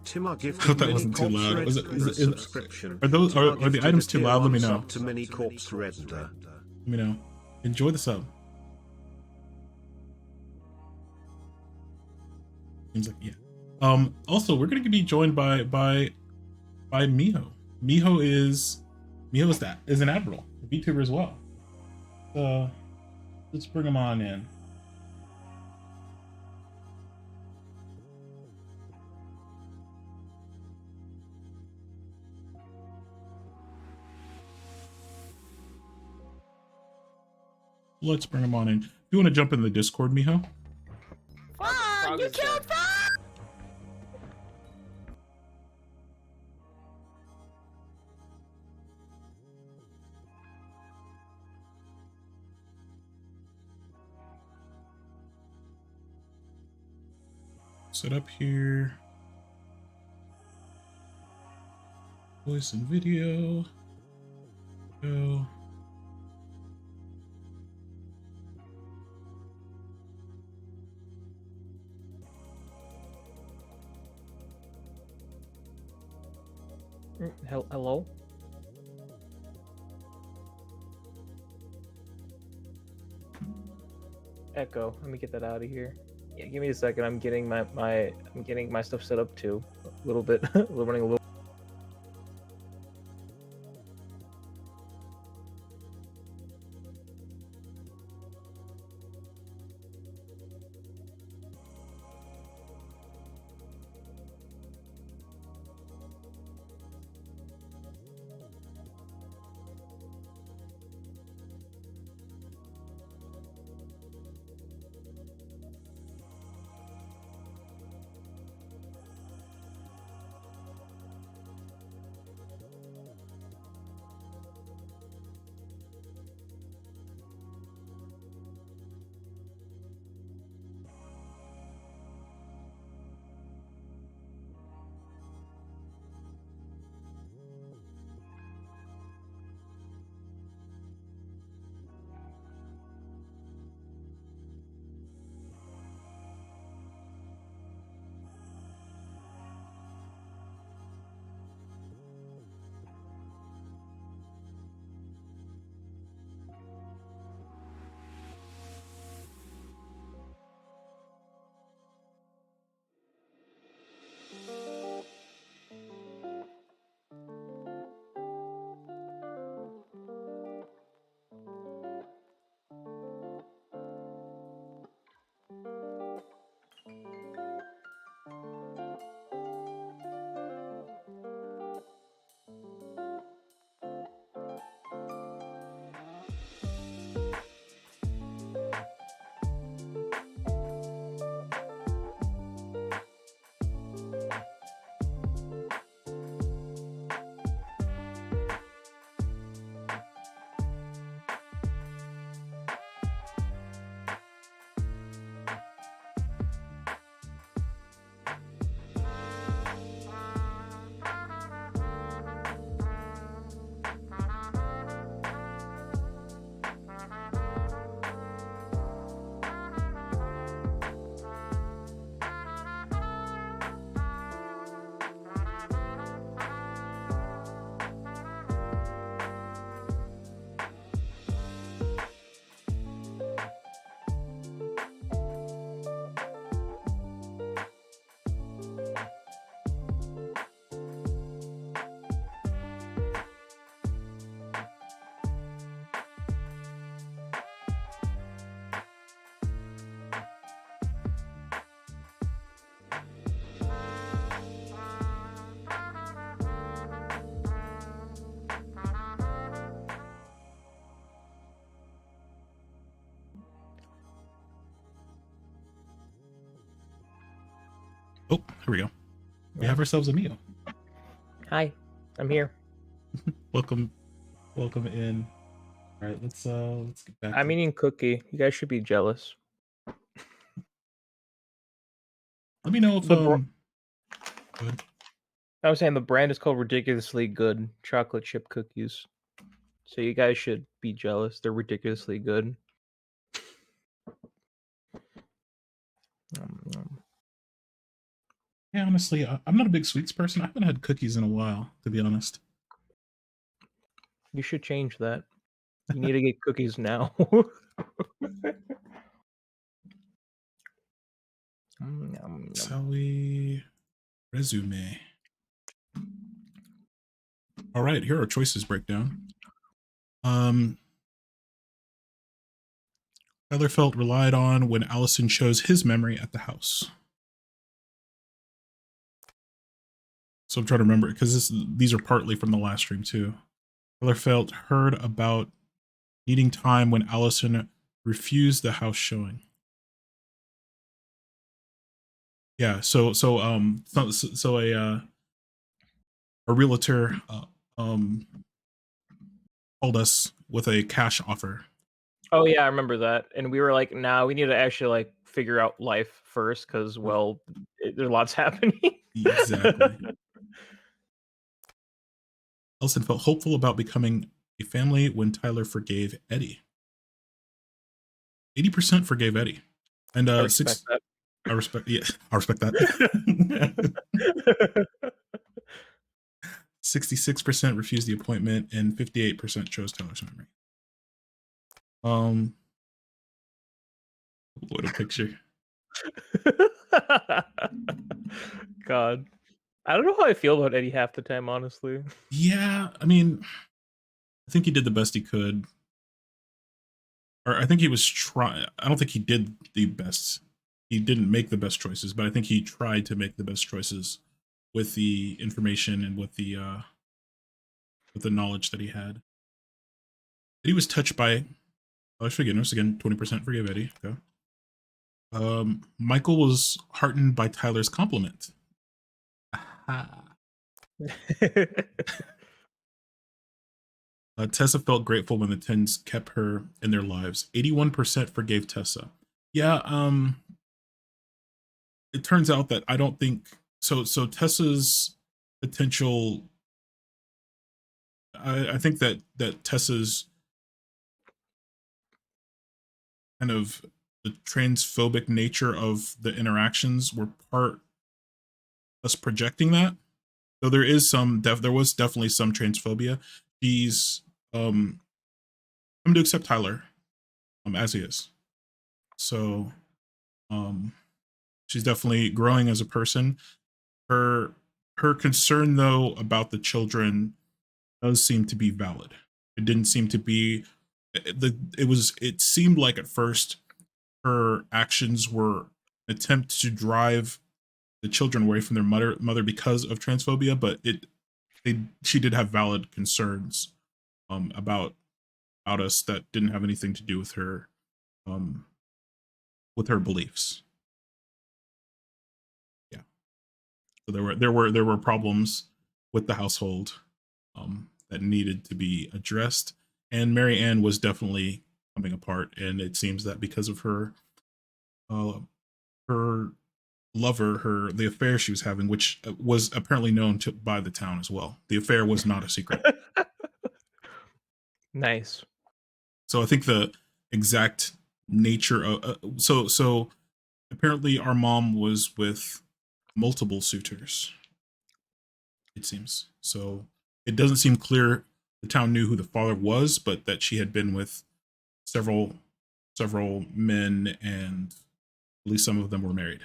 Tim, I hope that wasn't too loud. Are the items too loud? Let me know. Let me know. Enjoy the sub. Seems like, yeah. Also, we're gonna be joined by Miho. Miho is an admiral, a VTuber as well. Let's bring him on in. let's bring him on in. If you want to jump in the Discord, Miho. Frog, you killed Frog! Set up here. Voice and video. Go. Hello? Echo. Let me get that out of here. Yeah, give me a second. I'm getting my stuff set up too. A little bit. Running a little. Oh, here we go. We have ourselves a meal. Hi, I'm here. Welcome in. All right, let's get back. I'm eating cookie. You guys should be jealous. Let me know if go ahead. I was saying the brand is called Ridiculously Good chocolate chip cookies. So you guys should be jealous. They're ridiculously good. Yeah, honestly, I'm not a big sweets person. I haven't had cookies in a while, to be honest. You should change that. You need to get cookies now. Shall we resume? All right, here are our choices breakdown. Tyler felt relied on when Allison chose his memory at the house. So I'm trying to remember because these are partly from the last stream too. Tyler felt heard about needing time when Allison refused the house showing. Yeah, so a realtor called us with a cash offer. Oh yeah, I remember that. And we were like, "Nah, we need to actually like figure out life first, because well, there's lots happening." Exactly. Elson felt hopeful about becoming a family when Tyler forgave Eddie. 80% forgave Eddie, and I respect that. I respect. Yeah, I respect that. 66% refused the appointment, and 58% chose Tyler's memory. What a picture. God, I don't know how I feel about Eddie half the time, honestly. Yeah, I mean, I think he did the best he could. Or I think he was trying. I don't think he did the best. He didn't make the best choices, but I think he tried to make the best choices with the information and with the knowledge that he had. Eddie was touched by forgiveness. Again, 20% forgave Eddie. Okay. Michael was heartened by Tyler's compliment. Tessa felt grateful when the Tens kept her in their lives. 81% forgave Tessa. Yeah, it turns out that I don't think so. So Tessa's potential, I think that Tessa's kind of the transphobic nature of the interactions were part us projecting that. So there is there was definitely some transphobia. She's come to accept Tyler as he is. So she's definitely growing as a person. Her concern though about the children does seem to be valid. It didn't seem to be it seemed like at first her actions were an attempt to drive the children away from their mother because of transphobia, but she did have valid concerns about us that didn't have anything to do with her beliefs. Yeah. So there were problems with the household that needed to be addressed, and Mary Ann was definitely coming apart, and it seems that because of her lover, the affair she was having, which was apparently known by the town as well. The affair was not a secret. Nice. So I think the exact nature of so apparently our mom was with multiple suitors. It seems so. It doesn't seem clear the town knew who the father was, but that she had been with several men, and at least some of them were married.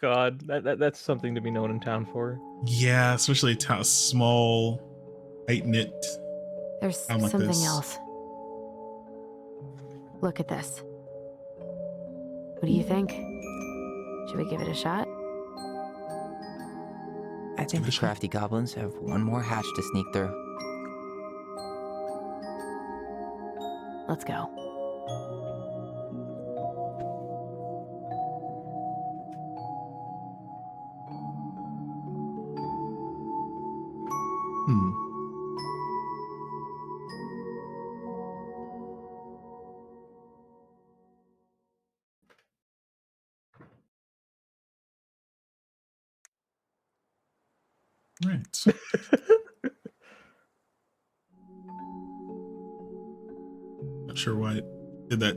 God, that's something to be known in town for. Yeah, especially a small, tight-knit There's town like something this. else. Look at this. What do you think? Should we give it a shot? I think the crafty goblins have one more hatch to sneak through. Let's go. Right. Not sure why it did that.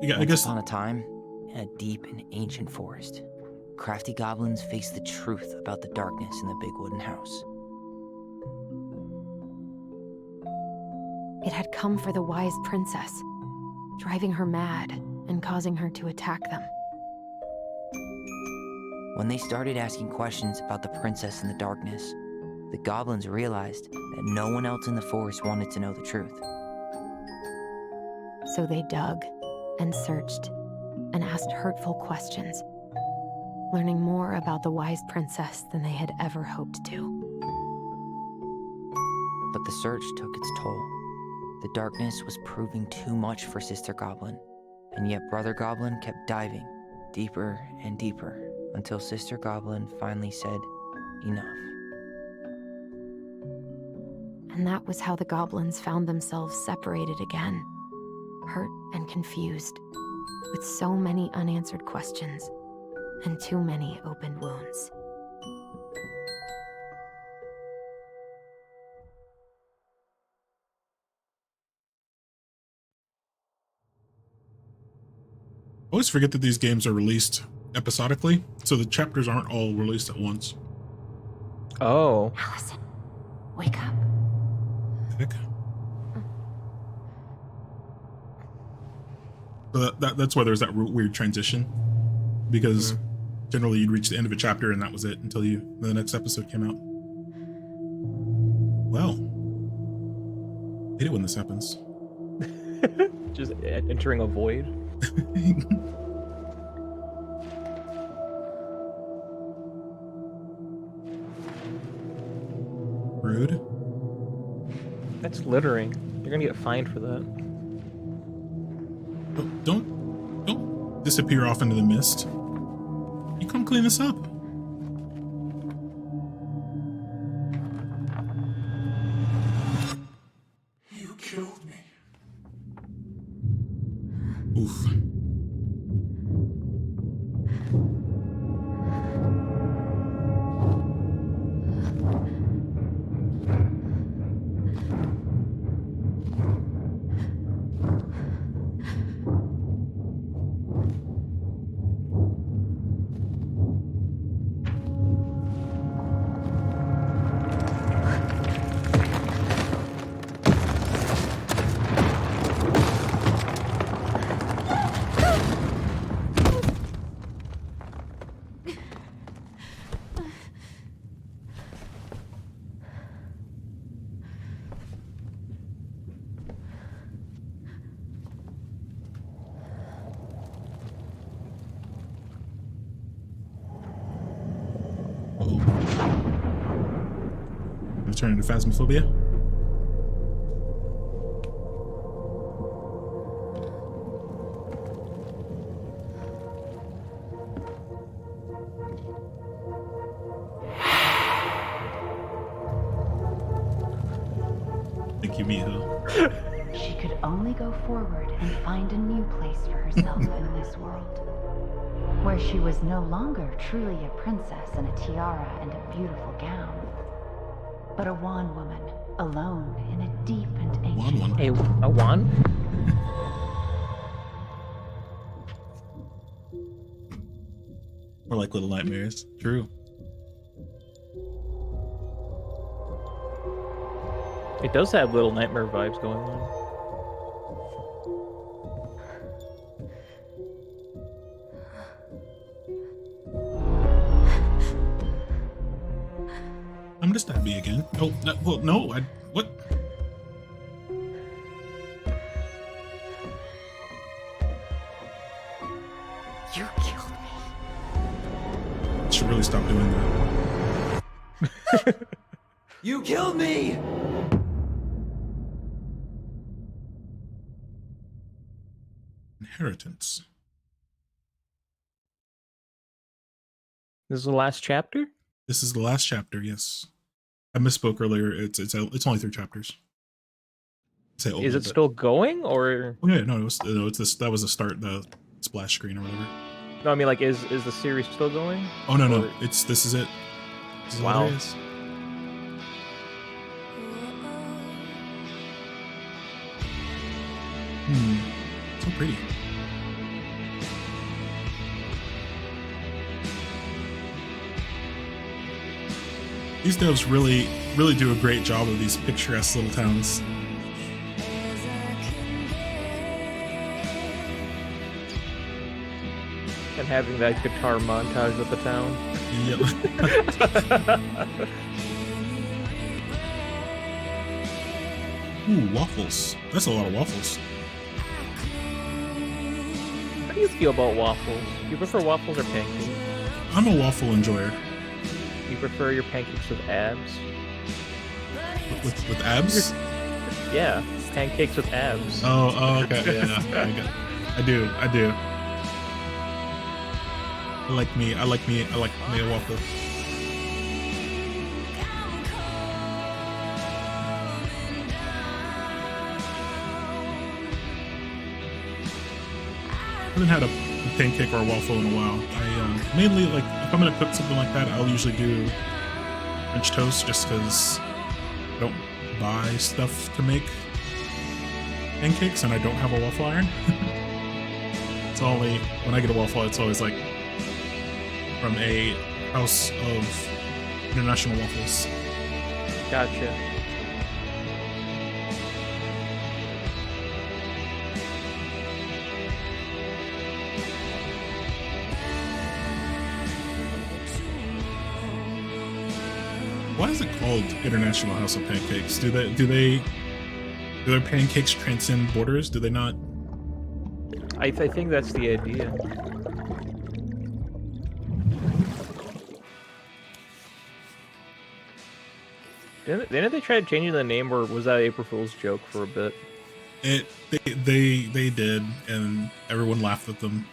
Yeah, I Once guess upon a time, in a deep and ancient forest, crafty goblins faced the truth about the darkness in the big wooden house. It had come for the wise princess, driving her mad and causing her to attack them. When they started asking questions about the princess in the darkness, the goblins realized that no one else in the forest wanted to know the truth. So they dug and searched and asked hurtful questions, learning more about the wise princess than they had ever hoped to. But the search took its toll. The darkness was proving too much for Sister Goblin, and yet Brother Goblin kept diving deeper and deeper until Sister Goblin finally said, enough. And that was how the goblins found themselves separated again, hurt and confused, with so many unanswered questions and too many open wounds. I always forget that these games are released episodically, so the chapters aren't all released at once. Oh. Allison, wake up. Heck. So that's why there's that weird transition, because generally you'd reach the end of a chapter and that was it until the next episode came out. Wow. I hate it when this happens. Just entering a void. Rude. That's littering. You're gonna get fined for that. Don't disappear off into the mist. You come clean this up. You killed me. Oof. Turn into Phasmophobia. Thank you, Miho. She could only go forward and find a new place for herself in this world, where she was no longer truly a princess in a tiara and a beautiful gown, but a wan woman, alone in a deep and ancient A wand? More like Little Nightmares. True. It does have Little Nightmare vibes going on. I'm gonna stab me again. Oh, well, no, what? You killed me. Should really stop doing that. You killed me! Inheritance. This is the last chapter? This is the last chapter, yes. I misspoke earlier. It's only 3 chapters. Say Is it still going, or? Oh yeah, no, it's this. That was the start, the splash screen or whatever. No, I mean, like, is the series still going? Oh no, this is it. This is all Wow. there is. So pretty. These devs really do a great job of these picturesque little towns. And having that guitar montage of the town. Yep. Ooh, waffles. That's a lot of waffles. How do you feel about waffles? Do you prefer waffles or pancakes? I'm a waffle enjoyer. You prefer your pancakes with abs? With abs? Yeah, pancakes with abs. Oh, okay. Yeah, I do. I like me a waffle. I haven't had a pancake or a waffle in a while. I mainly, like, if I'm gonna cook something like that, I'll usually do French toast, just because I don't buy stuff to make pancakes and I don't have a waffle iron. It's only when I get a waffle, it's always like from a house of international waffles. Gotcha. Why is it called International House of Pancakes? Do their pancakes transcend borders? Do they not? I think that's the idea. Didn't they try changing the name, or was that April Fool's joke for a bit? They did, and everyone laughed at them.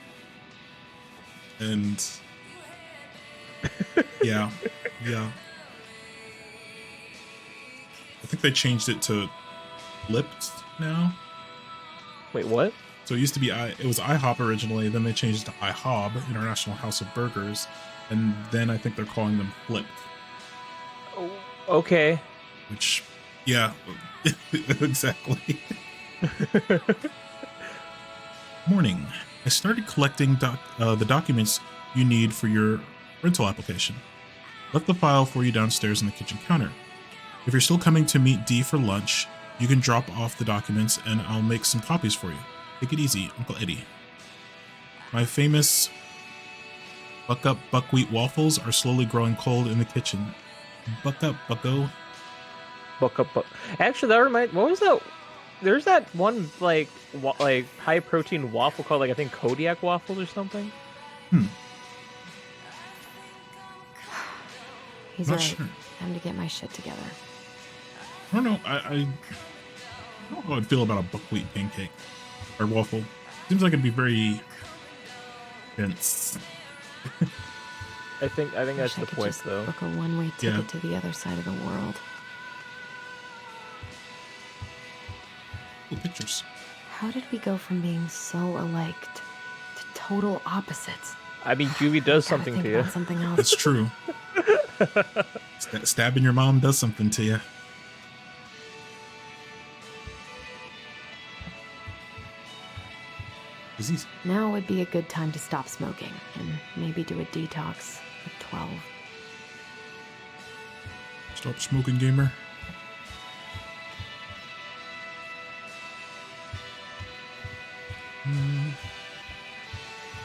And yeah. I think they changed it to Flipped now. Wait, what? So it used to be it was IHOP originally, then they changed it to IHOB, International House of Burgers, and then I think they're calling them Flipped. Oh, okay. Which, yeah, exactly. Morning. I started collecting the documents you need for your rental application. Left the file for you downstairs on the kitchen counter. If you're still coming to meet Dee for lunch, you can drop off the documents and I'll make some copies for you. Take it easy, Uncle Eddie. My famous Buck Up buckwheat waffles are slowly growing cold in the kitchen. Buck up, bucko. Buck up, buck. Actually, that reminds. What was that? There's that one like high protein waffle called, like, I think Kodiak waffles or something. He's Not right. sure. Time to get my shit together. I don't know. I don't know how I'd feel about a buckwheat pancake or waffle. Seems like it'd be very dense. I think that's Wish I the could point, just though. book a one-way Yeah. ticket to the other side of the world. Cool pictures. How did we go from being so alike to total opposites? I mean, Juvie does Gotta something think to you. about something else. That's true. Stabbing your mom does something to you. Disease. Now would be a good time to stop smoking and maybe do a detox at 12. Stop smoking, gamer.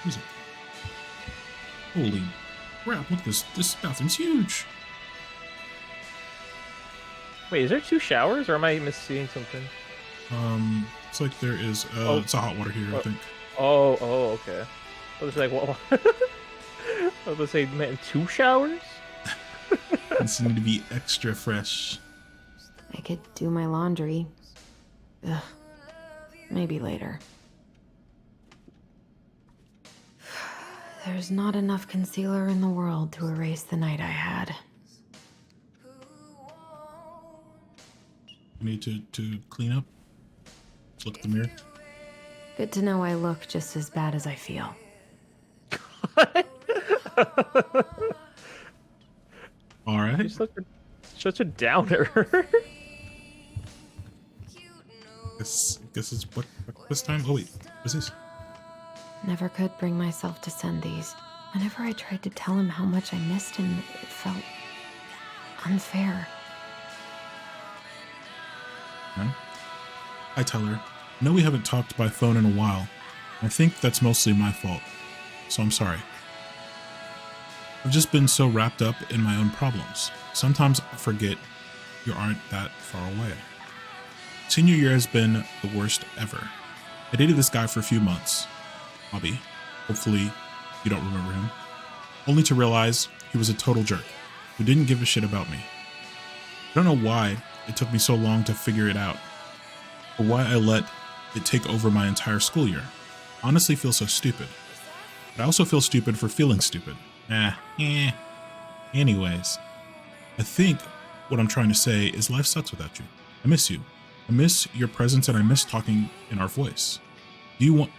Music. Holy crap! Look, this bathroom's huge. Wait, is there 2 showers, or am I missing something? It's like there is. It's a hot water heater, I think. Oh, okay. I was like, what? I was gonna say, man, 2 showers? These need to be extra fresh. I could do my laundry. Ugh. Maybe later. There's not enough concealer in the world to erase the night I had. You need to clean up. Let's look at the mirror. Good to know I look just as bad as I feel. All right. She's such a downer. Guess it's what this time. Oh wait, what's this? Never could bring myself to send these. Whenever I tried to tell him how much I missed him, it felt unfair. Huh? I tell her, I know we haven't talked by phone in a while. I think that's mostly my fault, so I'm sorry. I've just been so wrapped up in my own problems. Sometimes I forget you aren't that far away. Senior year has been the worst ever. I dated this guy for a few months. Bobby. Hopefully you don't remember him. Only to realize he was a total jerk who didn't give a shit about me. I don't know why it took me so long to figure it out, or why I let it take over my entire school year. I honestly feel so stupid. But I also feel stupid for feeling stupid. Anyways, I think what I'm trying to say is life sucks without you. I miss you. I miss your presence, and I miss talking in our voice. Do you want...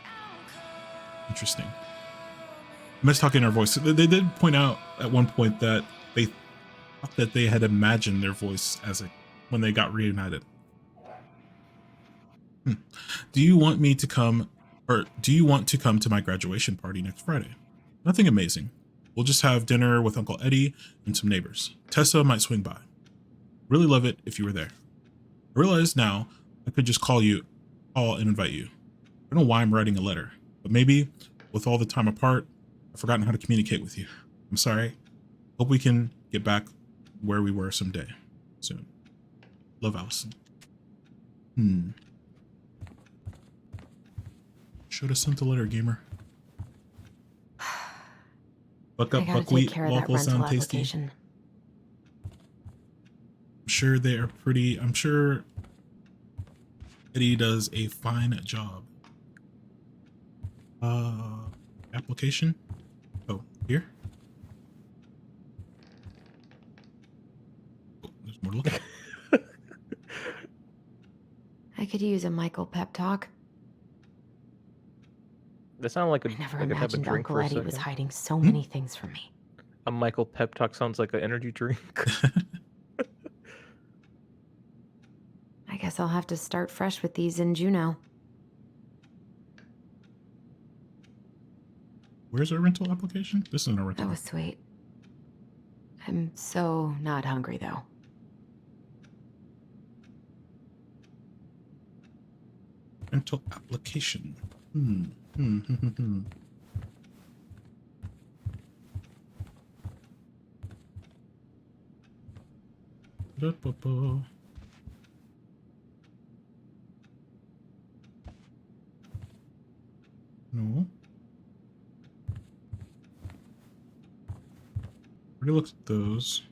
Interesting. I miss talking in our voice. They did point out at one point that they thought that they had imagined their voice as when they got reunited. Do you want me to come, or do you want to come to my graduation party next Friday? Nothing amazing. We'll just have dinner with Uncle Eddie and some neighbors. Tessa might swing by. Really love it if you were there. I realize now I could just call and invite you. I don't know why I'm writing a letter, but maybe with all the time apart, I've forgotten how to communicate with you. I'm sorry. Hope we can get back where we were someday. Soon. Love, Allison. Should have sent the letter, gamer. Buck up, buckwheat, waffles sound tasty. I'm sure they are pretty. I'm sure Eddie does a fine job. Application? Oh, here? Oh, there's more to look at. I could use a Michael pep talk. That sounded like a, I never like a type of imagined drink Uncle for a Eddie second. was hiding so many things from me. A Michael pep talk sounds like an energy drink. I guess I'll have to start fresh with these in Juneau. Where's our rental application? This isn't a rental. That was sweet. I'm so not hungry, though. Rental application. Da-ba-ba. No. Already looked at those.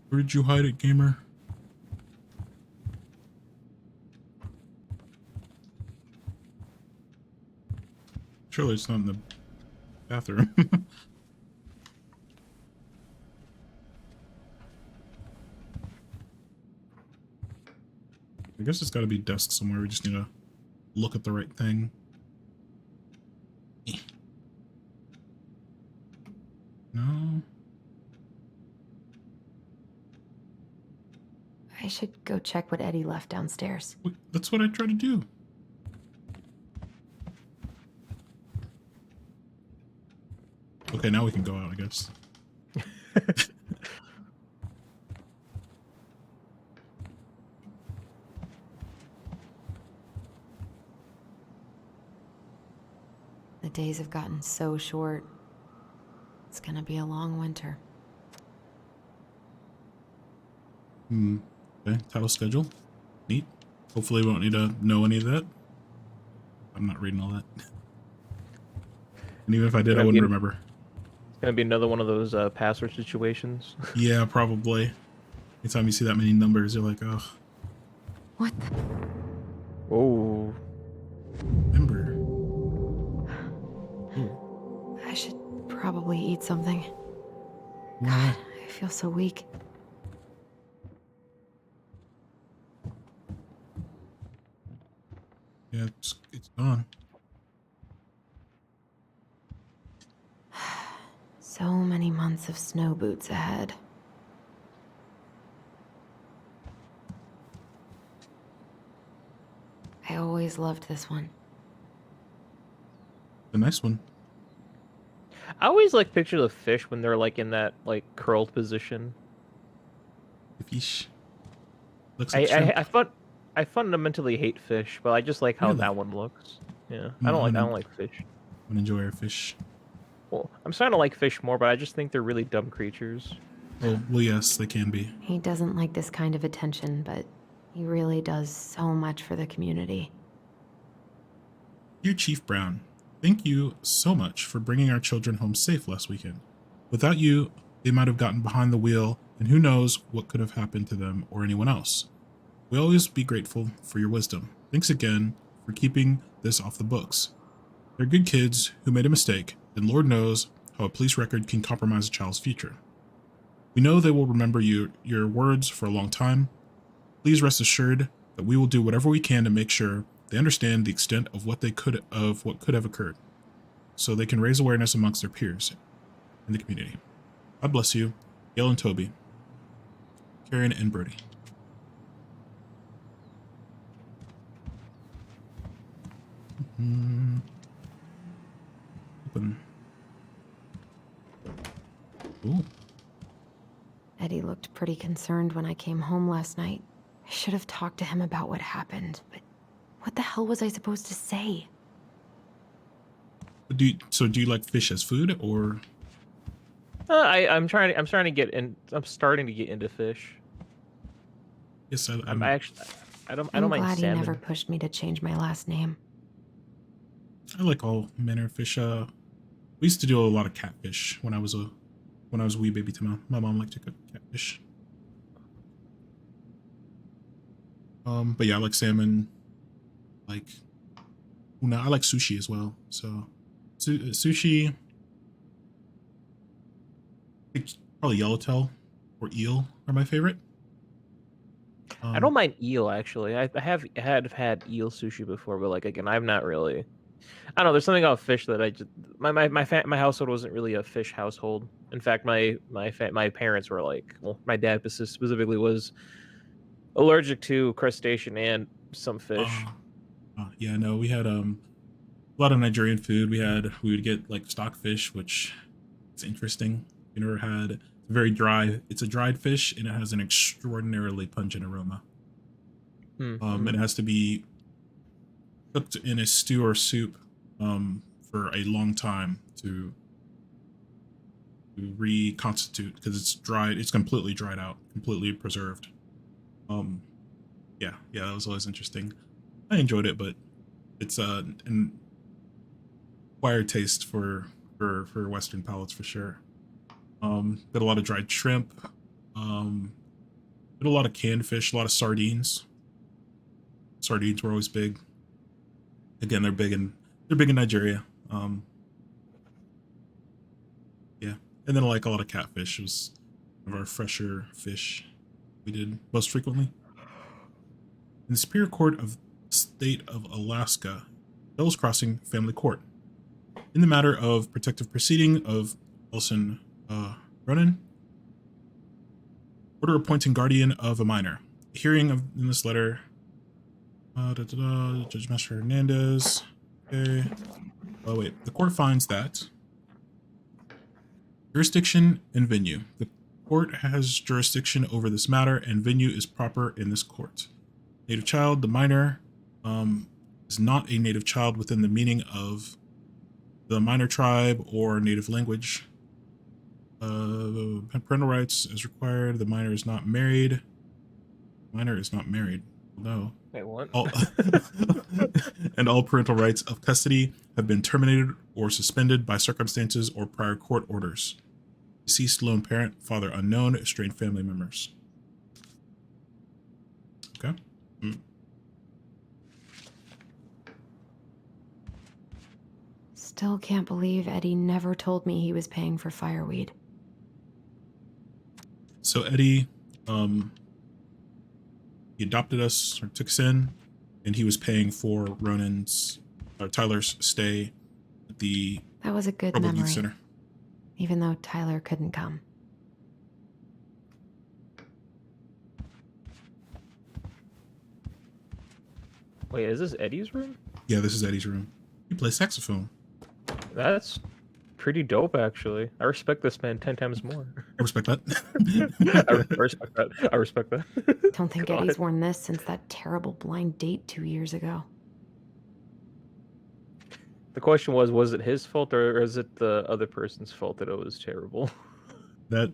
Where did you hide it, gamer? Surely it's not in the bathroom. I guess it's got to be desk somewhere. We just need to look at the right thing. No. I should go check what Eddie left downstairs. Wait, that's what I tried to do. Okay, now we can go out, I guess. The days have gotten so short. It's gonna be a long winter. Okay, title schedule. Neat. Hopefully we won't need to know any of that. I'm not reading all that. And even if I did, I wouldn't remember. It's gonna be another one of those password situations. Yeah, probably. Anytime you see that many numbers, you're like, oh. What the? Oh. Remember. I should probably eat something. Why? God, I feel so weak. Yeah, it's gone. So many months of snow boots ahead. I always loved this one. The nice one. I always like picture the fish when they're like in that like curled position. The fish. Looks like shrimp. I fundamentally hate fish, but I just like how Really? that one looks. Yeah, I don't like fish. I enjoy our fish. Well, I'm starting to like fish more, but I just think th're really dumb creatures. Well, yes, they can be. He doesn't like this kind of attention, but he really does so much for the community. Dear Chief Brown, Thank you so much for bringing our children home safe last weekend. Without you, they might have gotten behind the wheel, and who knows what could have happened to them or anyone else. We'll always be grateful for your wisdom. Thanks again for keeping this off the books. They're good kids who made a mistake, and Lord knows how a police record can compromise a child's future. We know they will remember your words for a long time. Please rest assured that we will do whatever we can to make sure they understand the extent of what could have occurred, so they can raise awareness amongst their peers in the community. God bless you, Gail and Toby, Karen and Brody. Open. Ooh. Eddie looked pretty concerned when I came home last night. I should have talked to him about what happened, but what the hell was I supposed to say? Do you like fish as food, or? I'm starting to get into fish. Yes, I don't I'm mind glad he salmon. never pushed me to change my last name. I like all manner of fish. We used to do a lot of catfish when I was a wee baby. My mom liked to cook catfish. But yeah, I like salmon. I like sushi as well. So, sushi. I think probably yellowtail or eel are my favorite. I don't mind eel actually. I have had eel sushi before, but like again, I'm not really. I don't know. There's something about fish that I just my household wasn't really a fish household. In fact, my parents were like, well, my dad specifically was allergic to crustacean and some fish. Yeah, no, we had a lot of Nigerian food. We would get like stockfish, which is interesting. You never had. It's very dry. It's a dried fish, and it has an extraordinarily pungent aroma. It has to be cooked in a stew or soup for a long time to reconstitute, because it's dried. It's completely dried out, completely preserved. Yeah, that was always interesting. I enjoyed it, but it's an acquired taste for Western palates for sure. Did a lot of dried shrimp. Did a lot of canned fish, a lot of sardines. Sardines were always big. Again, they're big in Nigeria. Yeah, and then I like a lot of catfish. It was one of our fresher fish we did most frequently. In the Superior Court of State of Alaska, Delos Crossing Family Court. In the matter of protective proceeding of Elson Ronan, order appointing guardian of a minor. Hearing in this letter, Judge Master Hernandez. Okay. Oh wait, the court finds that jurisdiction and venue. The court has jurisdiction over this matter, and venue is proper in this court. Native child, the minor, is not a native child within the meaning of the minor tribe or native language. Parental rights as required. The minor is not married. Minor is not married. No. Wait, what? And all parental rights of custody have been terminated or suspended by circumstances or prior court orders. Deceased lone parent, father unknown, estranged family members. Okay. Still can't believe Eddie never told me he was paying for fireweed. So Eddie, he adopted us, or took us in, and he was paying for Tyler's stay at the That was a good Troubled Youth memory, Center. even though Tyler couldn't come. Wait, is this Eddie's room? Yeah, this is Eddie's room. He plays saxophone. That's pretty dope, actually. I respect this man 10 times more. I respect that. I respect that. Don't think God. Eddie's worn this since that terrible blind date 2 years ago. The question was it his fault or is it the other person's fault that it was terrible? That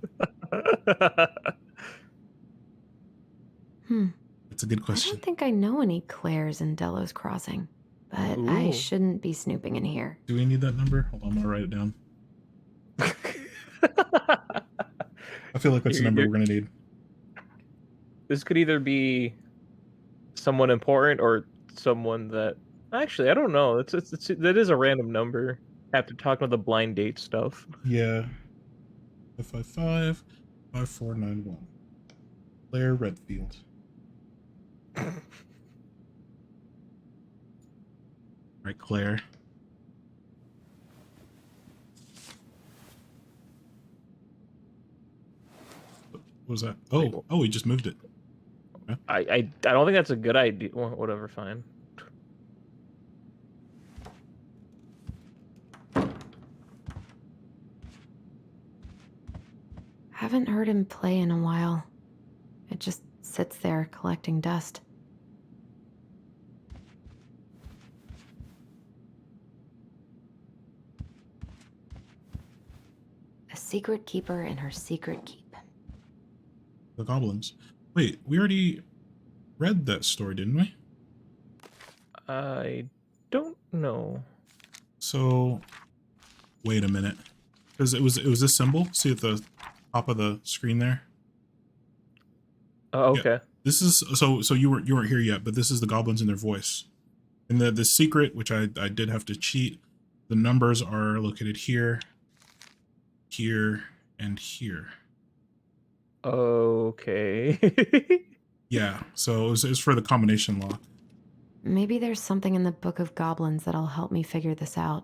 Hmm. That's a good I question. don't think I know any Claires in Delos Crossing, but I Ooh. shouldn't be snooping in here. Do we need that number? Hold on, I'm gonna write it down. I feel like that's the number we're gonna need. This could either be someone important or someone that actually I don't know. That is a random number after talking about the blind date stuff. Yeah. 555-5491. Claire Redfield. Right, Claire. What was that? Oh, we just moved it. Okay. I don't think that's a good idea. Well, whatever, fine. Haven't heard him play in a while. It just sits there collecting dust. A secret keeper in her secret keep. The goblins. Wait, we already read that story, didn't we? I don't know. So, wait a minute, because it was this symbol. See at the top of the screen there. Oh, okay. Yeah. This is so you weren't here yet, but this is the goblins in their voice. And the secret, which I did have to cheat. The numbers are located here, here, and here. Okay. Yeah, so it was for the combination lock. Maybe there's something in the Book of Goblins that'll help me figure this out.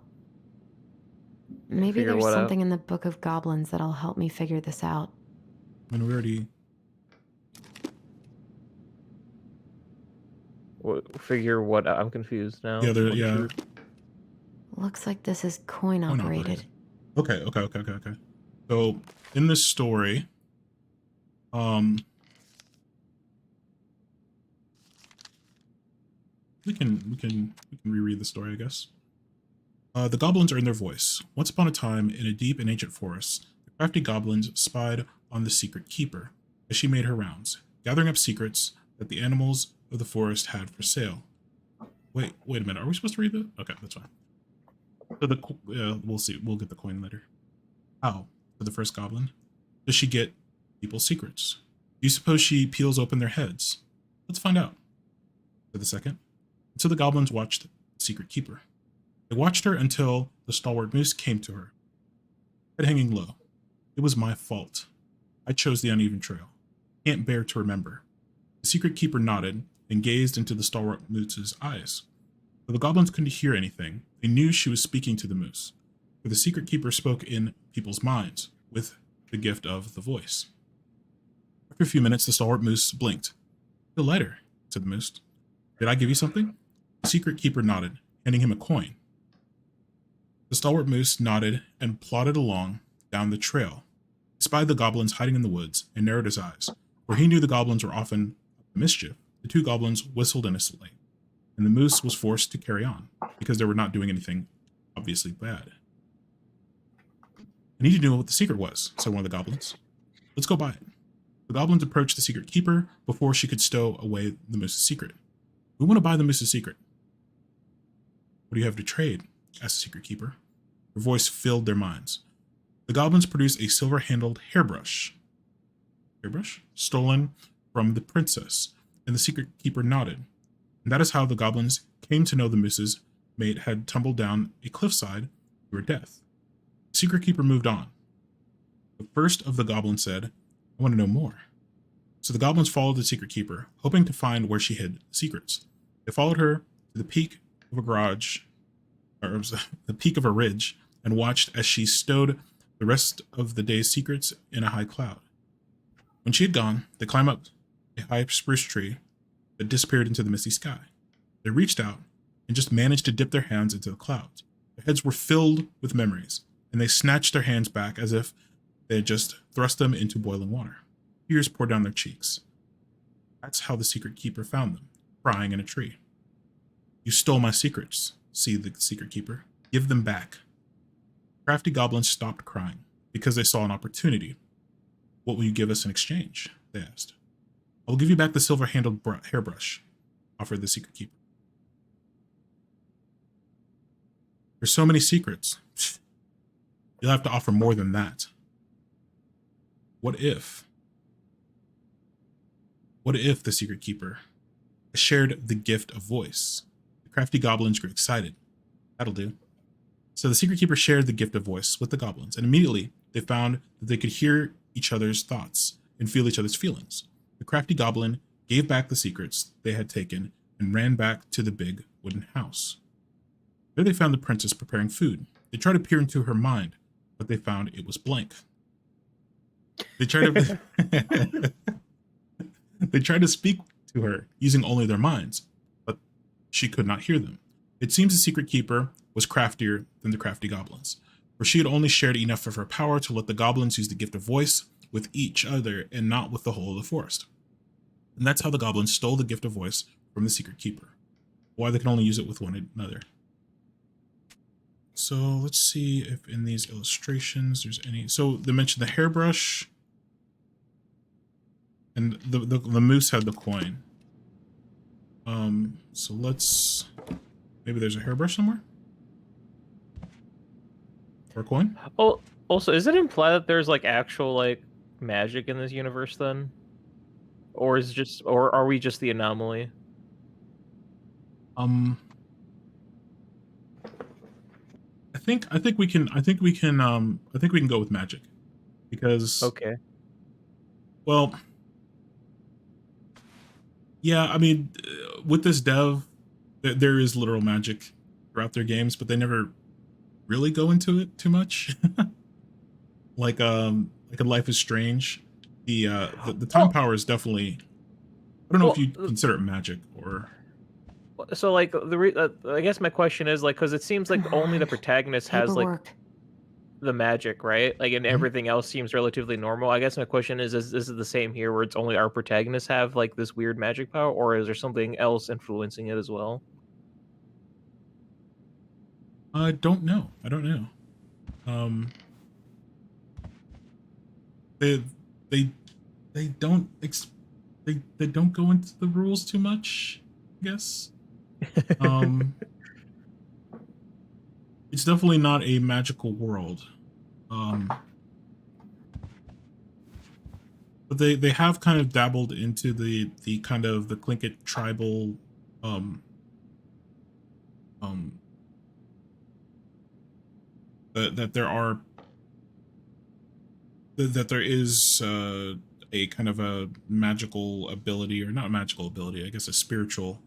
Maybe Figure there's what out? something in the Book of Goblins that'll help me figure this out. I mean, we already. Figure what? I'm confused now. Yeah, yeah. Looks like this is coin operated. Okay. So in this story, we can reread the story, I guess. The goblins are in their voice. Once upon a time, in a deep and ancient forest, the crafty goblins spied on the secret keeper as she made her rounds, gathering up secrets that the animals of the forest had for sale. Wait a minute. Are we supposed to read that? Okay, that's fine. So we'll see. We'll get the coin later. How, for the first goblin, does she get people's secrets? Do you suppose she peels open their heads? Let's find out. For the second, and so the goblins watched the secret keeper. They watched her until the stalwart moose came to her, head hanging low. It was my fault. I chose the uneven trail. Can't bear to remember. The secret keeper nodded and gazed into the stalwart moose's eyes. Though the goblins couldn't hear anything, they knew she was speaking to the moose, for the secret keeper spoke in people's minds with the gift of the voice. After a few minutes, the stalwart moose blinked. Feel lighter, said the moose. Did I give you something? The secret keeper nodded, handing him a coin. The stalwart moose nodded and plodded along down the trail. He spied the goblins hiding in the woods and narrowed his eyes. Where he knew the goblins were often up to mischief, the two goblins whistled innocently, and the moose was forced to carry on because they were not doing anything obviously bad. I need to know what the secret was, said one of the goblins. Let's go buy it. The goblins approached the secret keeper before she could stow away the moose's secret. We want to buy the moose's secret. What do you have to trade? Asked the secret keeper. Her voice filled their minds. The goblins produced a silver-handled hairbrush. Hairbrush? Stolen from the princess, and the secret keeper nodded. And that is how the goblins came to know the moose's mate had tumbled down a cliffside to her death. The secret keeper moved on. The first of the goblins said, I want to know more. So the goblins followed the secret keeper, hoping to find where she hid secrets. They followed her to the peak of a ridge, and watched as she stowed the rest of the day's secrets in a high cloud. When she had gone, they climbed up a high spruce tree that disappeared into the misty sky. They reached out and just managed to dip their hands into the clouds. Their heads were filled with memories, and they snatched their hands back as if they had just thrust them into boiling water. Tears poured down their cheeks. That's how the secret keeper found them, crying in a tree. You stole my secrets, said the secret keeper. Give them back. Crafty goblins stopped crying because they saw an opportunity. What will you give us in exchange? They asked. I will give you back the silver-handled hairbrush, offered the secret keeper. There's so many secrets. You'll have to offer more than that. What if the secret keeper shared the gift of voice? The crafty goblins grew excited. That'll do. So the secret keeper shared the gift of voice with the goblins, and immediately they found that they could hear each other's thoughts and feel each other's feelings. The crafty goblin gave back the secrets they had taken and ran back to the big wooden house. There they found the princess preparing food. They tried to peer into her mind, but they found it was blank. They tried to they tried to speak to her using only their minds, but she could not hear them. It seems the secret keeper was craftier than the crafty goblins, for she had only shared enough of her power to let the goblins use the gift of voice with each other and not with the whole of the forest. And that's how the goblins stole the gift of voice from the secret keeper. Why they can only use it with one another. So let's see if in these illustrations there's any. So they mentioned the hairbrush, and the moose had the coin. So let's, maybe there's a hairbrush somewhere, or a coin. Oh, also, is it implied that there's like actual like magic in this universe then, or is it just, or are we just the anomaly? I think we can go with magic, because okay. Well, yeah, I mean, with this dev, there is literal magic throughout their games, but they never really go into it too much. like a Life is Strange, the time power is definitely. I don't know if you consider it magic or. So like I guess my question is like, because it seems like only the protagonist has like the magic, right? Like, and everything else seems relatively normal. I guess my question is it the same here, where it's only our protagonists have like this weird magic power, or is there something else influencing it as well? I don't know. They don't go into the rules too much, I guess. It's definitely not a magical world. But they have kind of dabbled into the kind of the Tlingit tribal that there is a kind of a magical ability, or not a magical ability, I guess they're spiritual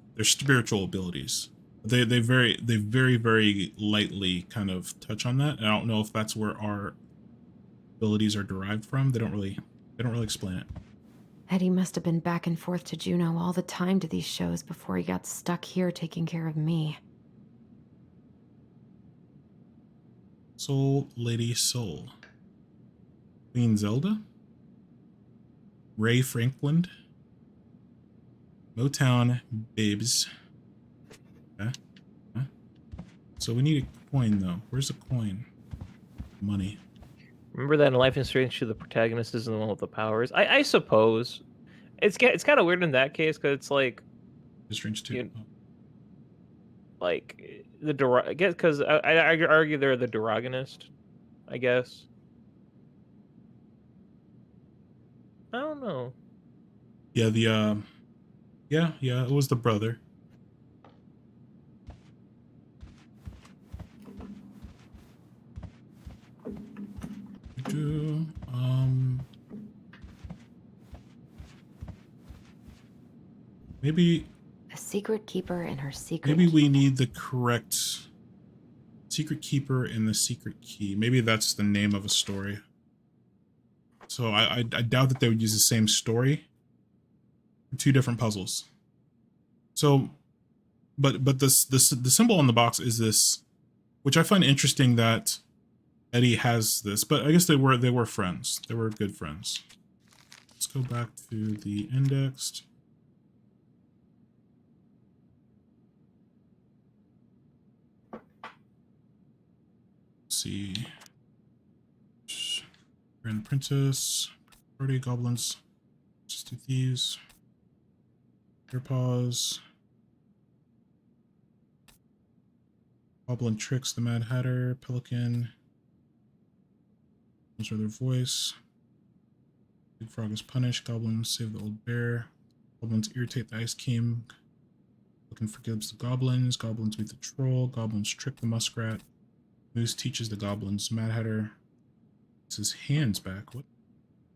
abilities. They very lightly kind of touch on that. And I don't know if that's where our abilities are derived from. They don't really explain it. Eddie must have been back and forth to Juneau all the time to these shows before he got stuck here taking care of me. Soul Lady Soul. Queen Zelda? Ray Franklin? Motown Babes. Okay. Huh? So we need a coin, though. Where's the coin? Money. Remember that in Life is Strange 2, the protagonist isn't the one with the powers? I suppose. It's kind of weird in that case, because it's like... Strange 2. Like, I guess, because I argue they're the Duragonist, I guess. I don't know. Yeah, it was the brother. Maybe a secret keeper and her secret. Maybe we need the correct secret keeper and the secret key. Maybe that's the name of a story. So I doubt that they would use the same story. Two different puzzles. So, but the symbol on the box is this, which I find interesting that Eddie has this. But I guess they were friends. They were good friends. Let's go back to the indexed. See, Grand Princess, Party Goblins, just do these. Air paws. Goblin tricks the Mad Hatter, Pelican. Those are their voice. Big Frog is punished. Goblins save the old bear. Goblins irritate the Ice King. Pelican forgives the goblins. Goblins meet the troll. Goblins trick the muskrat. Moose teaches the goblins. Mad Hatter gets his hands back. What?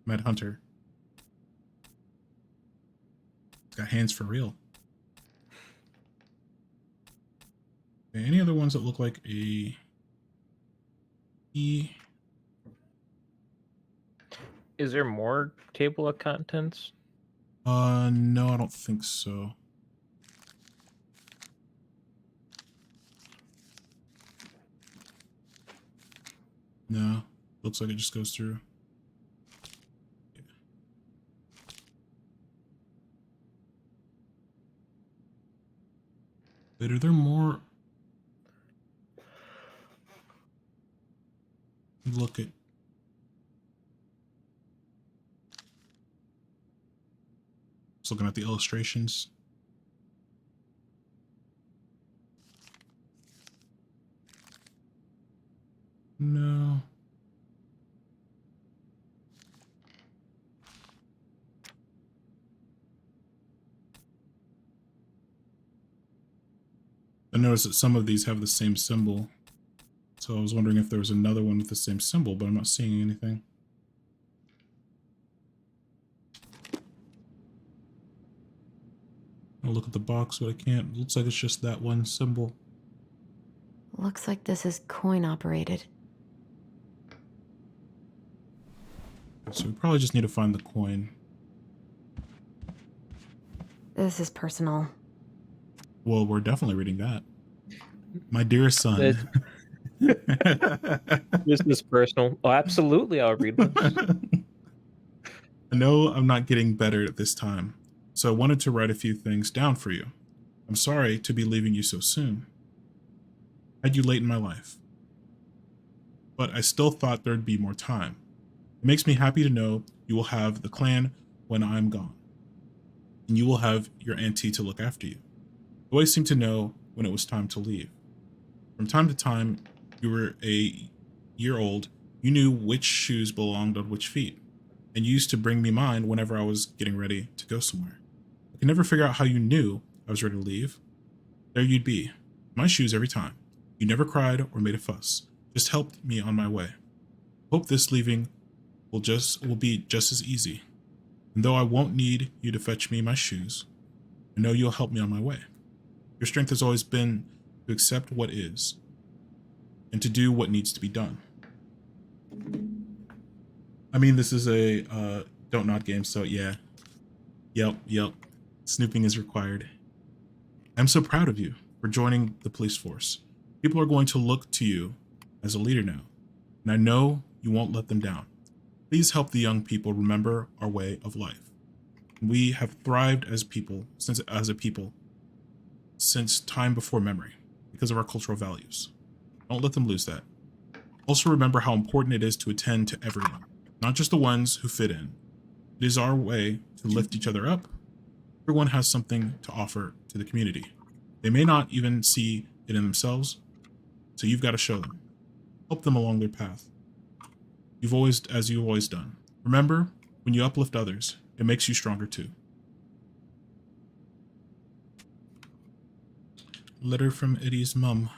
Mad Hunter. He's got hands for real. Okay, any other ones that look like a E? Is there more table of contents? No, I don't think so. No, looks like it just goes through. Yeah. Wait, are there more? Look at. Just looking at the illustrations. No. I noticed that some of these have the same symbol. So I was wondering if there was another one with the same symbol, but I'm not seeing anything. I'll look at the box, but I can't. It looks like it's just that one symbol. Looks like this is coin operated. So we probably just need to find the coin. This is personal. Well, we're definitely reading that. My dear son. This is personal. Oh, absolutely, I'll read this. I know I'm not getting better at this time, so I wanted to write a few things down for you. I'm sorry to be leaving you so soon. I had you late in my life, but I still thought there'd be more time. It makes me happy to know you will have the clan when I'm gone, and you will have your auntie to look after you. You always seemed to know when it was time to leave. From time to time, you were a year old, you knew which shoes belonged on which feet, and you used to bring me mine whenever I was getting ready to go somewhere. I could never figure out how you knew I was ready to leave. There you'd be, my shoes every time. You never cried or made a fuss, just helped me on my way. Hope this leaving will be just as easy. And though I won't need you to fetch me my shoes, I know you'll help me on my way. Your strength has always been to accept what is, and to do what needs to be done. I mean, this is a Don't Nod game, so yeah. Yep. Snooping is required. I'm so proud of you for joining the police force. People are going to look to you as a leader now, and I know you won't let them down. Please help the young people remember our way of life. We have thrived as a people since time before memory because of our cultural values. Don't let them lose that. Also remember how important it is to attend to everyone, not just the ones who fit in. It is our way to lift each other up. Everyone has something to offer to the community. They may not even see it in themselves, so you've got to show them. Help them along their path. As you've always done. Remember, when you uplift others, it makes you stronger too. Letter from Eddie's mom.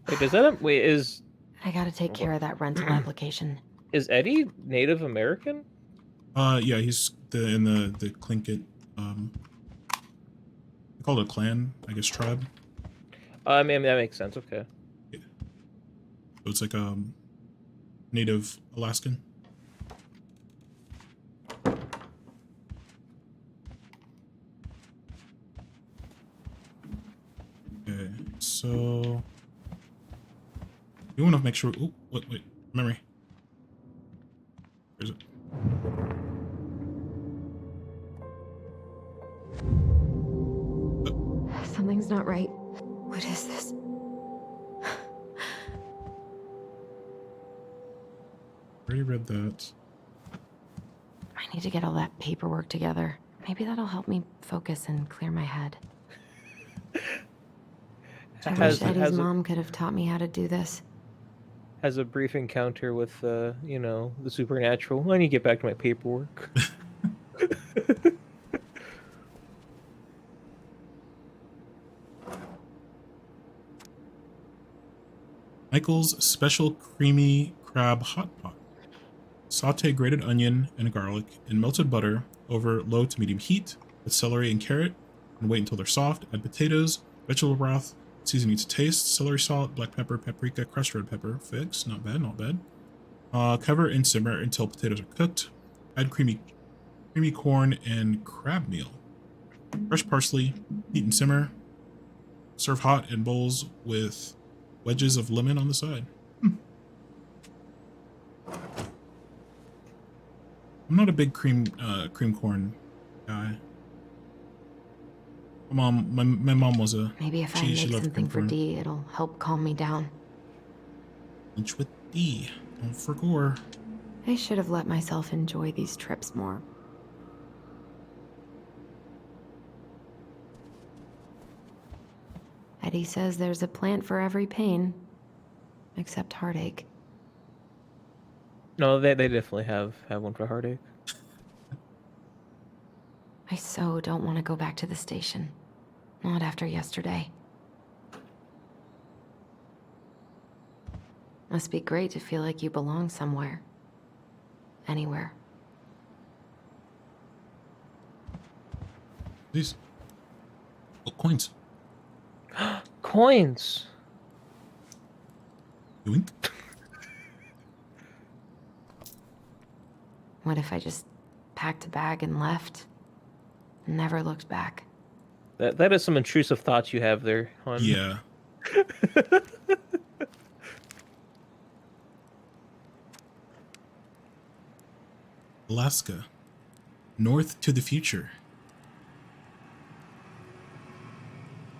Wait, does that is I gotta take care of that rental application. Is Eddie Native American? Yeah, he's in the Tlingit. They call it a clan, I guess, tribe. I mean that makes sense. Okay. Yeah. So it's like Native Alaskan. Okay, so you want to make sure. Oh, wait, memory. Where is it? Something's not right. What is this? Already read that. I need to get all that paperwork together. Maybe that'll help me focus and clear my head. I Has- wish Eddie's has a- mom could have taught me how to do this. Has a brief encounter with, you know, the supernatural. I need to get back to my paperwork. Michael's special creamy crab hot pot. Saute grated onion and garlic in melted butter over low to medium heat with celery and carrot, and wait until they're soft. Add potatoes, vegetable broth, seasoning to taste, celery salt, black pepper, paprika, crushed red pepper, figs. Not bad, not bad. Cover and simmer until potatoes are cooked. Add creamy corn and crab meal. Fresh parsley, heat and simmer. Serve hot in bowls with wedges of lemon on the side. I'm not a big cream corn guy. My mom was a. Maybe if I she make loved something cream for corn. Dee, it'll help calm me down. Lunch with D. Don't forgore. I should have let myself enjoy these trips more. Eddie says there's a plant for every pain, except heartache. No, they definitely have one for heartache. I so don't want to go back to the station. Not after yesterday. Must be great to feel like you belong somewhere. Anywhere. These. Oh, coins. Coins. Yoink. What if I just packed a bag and left? And never looked back. That is some intrusive thoughts you have there, hon. Yeah. Alaska. North to the future.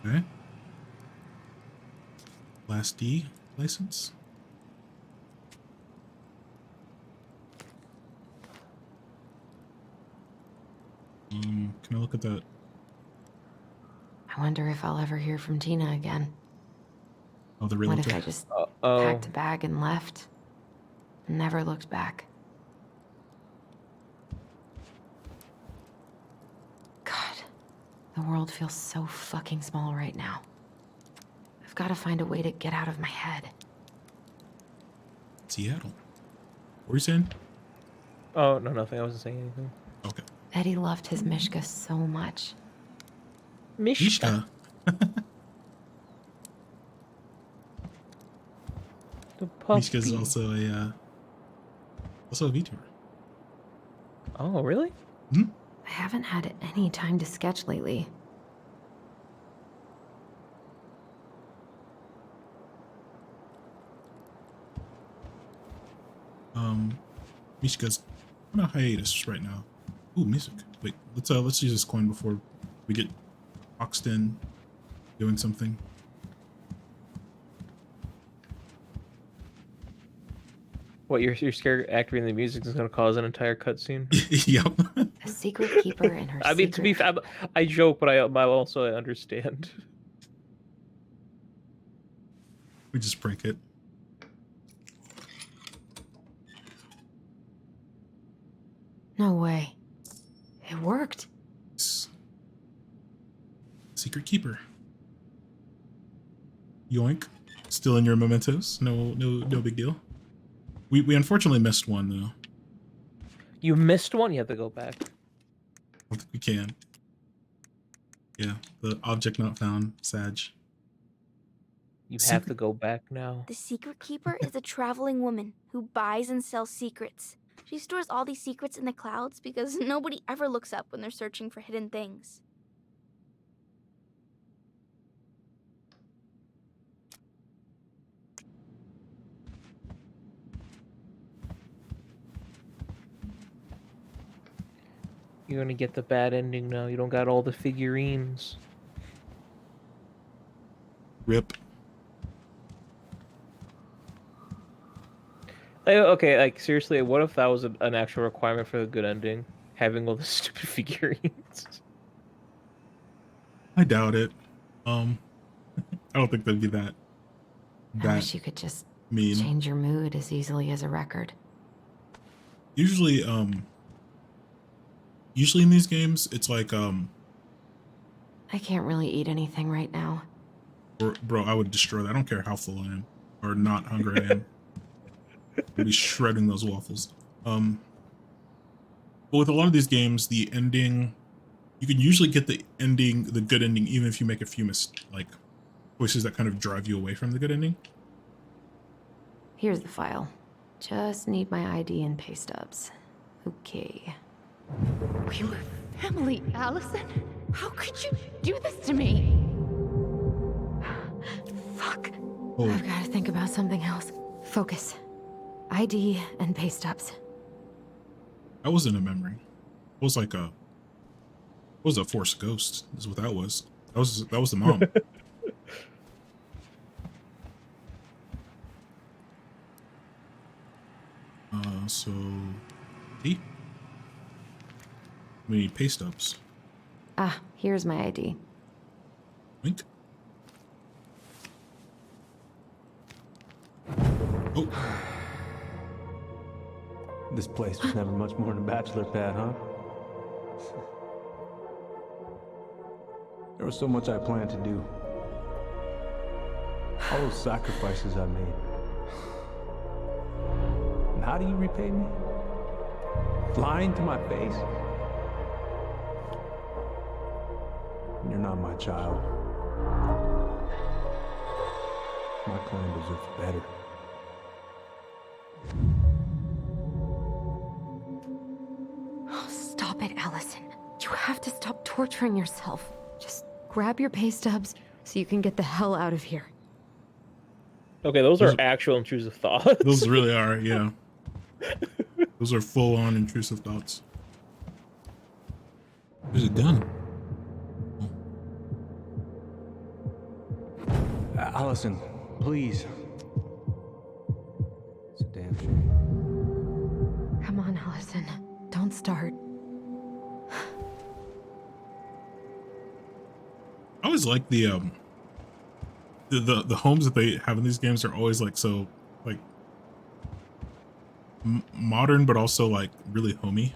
Okay. Class D license. Can I look at that? I wonder if I'll ever hear from Tina again. Oh, the What realtor. if I just Uh-oh. packed a bag and left? And never looked back? God, the world feels so fucking small right now. I've got to find a way to get out of my head. Seattle. Where you saying? Oh, no, nothing. I wasn't saying anything. Okay. Eddie loved his Mishka so much. Mishka. The puppy. Mishka's also a VTuber. Oh, really? I haven't had any time to sketch lately. Mishka's on a hiatus right now. Ooh, music. Wait, let's use this coin before we get boxed in doing something. What, you're scared activating the music is going to cause an entire cutscene? Yep. A secret keeper and her I mean, to be fair, I joke, but I also understand. We just break it. No way. It worked. Secret keeper. Yoink. Still in your mementos. No big deal. We unfortunately missed one though. You missed one? You have to go back. I don't think we can. Yeah, the object not found. Sag. You have to go back now. The secret keeper is a traveling woman who buys and sells secrets. She stores all these secrets in the clouds because nobody ever looks up when they're searching for hidden things. You're gonna get the bad ending now. You don't got all the figurines. Rip. Okay, like seriously, what if that was an actual requirement for a good ending? Having all the stupid figurines. I doubt it. I don't think that'd be that. I wish you could just mean. change your mood as easily as a record. Usually in these games, it's like I can't really eat anything right now. bro, I would destroy that. I don't care how full I am or not hungry I am. I'd be shredding those waffles. But with a lot of these games, the ending, you can usually get the good ending, even if you make a few choices that kind of drive you away from the good ending. Here's the file. Just need my ID and pay stubs. Okay. We were family, Allison. How could you do this to me? Fuck. Oh. I've got to think about something else. Focus. ID and pay stubs. That wasn't a memory. It was like a Force Ghost, is what that was. That was the mom. So we need pay stubs. Ah, here's my ID. Wink. Oh. This place was never much more than a bachelor pad, huh? There was so much I planned to do. All those sacrifices I made. And how do you repay me? Lying to my face? You're not my child. My clan deserves better. Oh, stop it, Allison. You have to stop torturing yourself. Just grab your pay stubs so you can get the hell out of here. Okay, those are actual intrusive thoughts. Those really are, yeah. Those are full-on intrusive thoughts. There's a gun. Allison, please. It's a damn shame. Come on, Allison. Don't start. I always like the homes that they have in these games are always like so like modern, but also like really homey.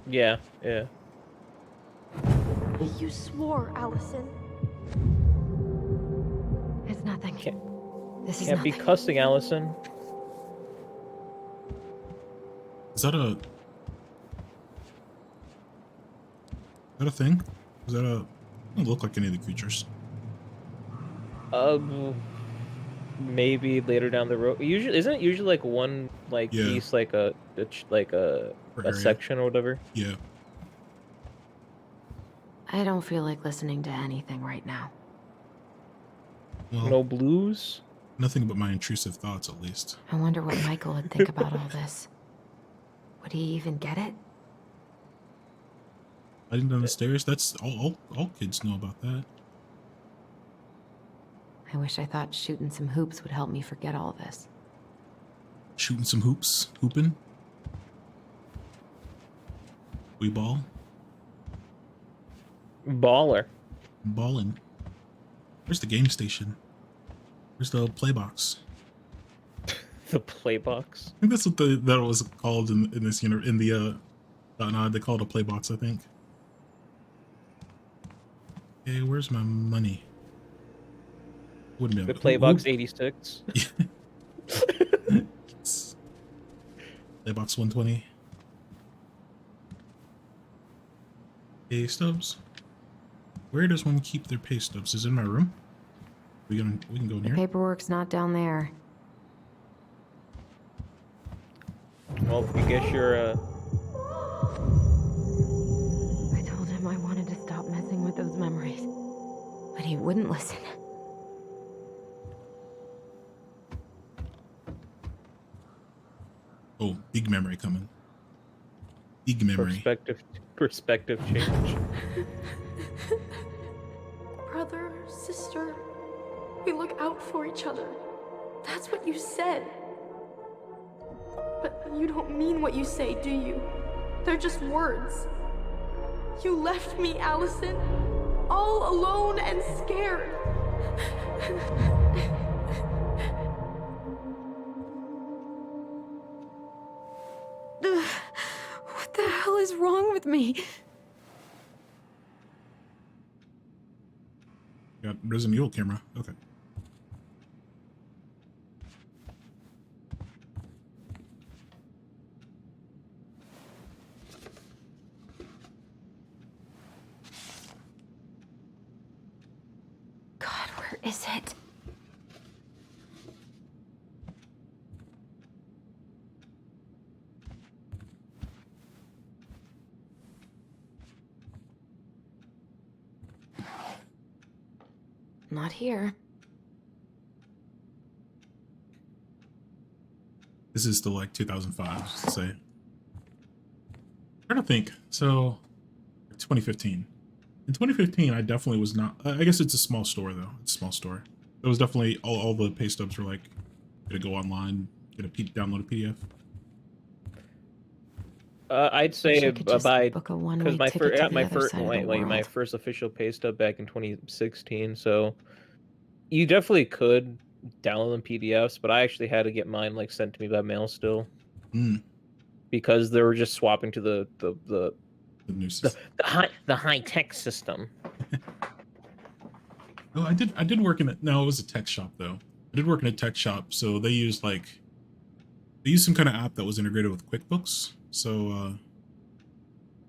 Yeah, yeah. You swore, Allison. It's nothing. This is Can't be nothing. cussing, Allison. Is that a thing? Is that a? Doesn't look like any of the creatures. Maybe later down the road. Usually, isn't it usually like one piece, like a section or whatever? Yeah. I don't feel like listening to anything right now. Well, no blues? Nothing but my intrusive thoughts, at least. I wonder what Michael would think about all this. Would he even get it? Hiding down the stairs? That's all kids know about that. I wish I thought shooting some hoops would help me forget all this. Shooting some hoops? Hooping? We ball? Baller. Ballin'. Where's the game station? Where's the play box? The play box? I think that's what that was called in this in the .NOD. They call it a play box, I think. Okay, where's my money? Wouldn't be The play box 86. Playbox 120. Pay stubs. Where does one keep their pay stubs? Is it in my room? We can go in The here. paperwork's not down there. Well, I guess you're I told him I wanted to stop messing with those memories, but he wouldn't listen. Oh, big memory coming. Big memory. Perspective change. Brother, sister, we look out for each other. That's what you said. But you don't mean what you say, do you? They're just words. You left me, Allison, all alone and scared. What the hell is wrong with me? Got Resident Evil camera. Okay. God, where is it? Not here. This is still like 2005, just to say. I'm trying to think. So, 2015. In 2015, I definitely was not. I guess it's a small store though. It's a small store. It was definitely all the pay stubs were like, gonna go online, download a PDF. I'd say by book a because one-way my ticket to the my other first side of the my world. first official pay stub back in 2016. So you definitely could download them PDFs, but I actually had to get mine like sent to me by mail still because they were just swapping to the high tech system. Oh, I did work in it. No, it was a tech shop though. I did work in a tech shop, so they used some kind of app that was integrated with QuickBooks. So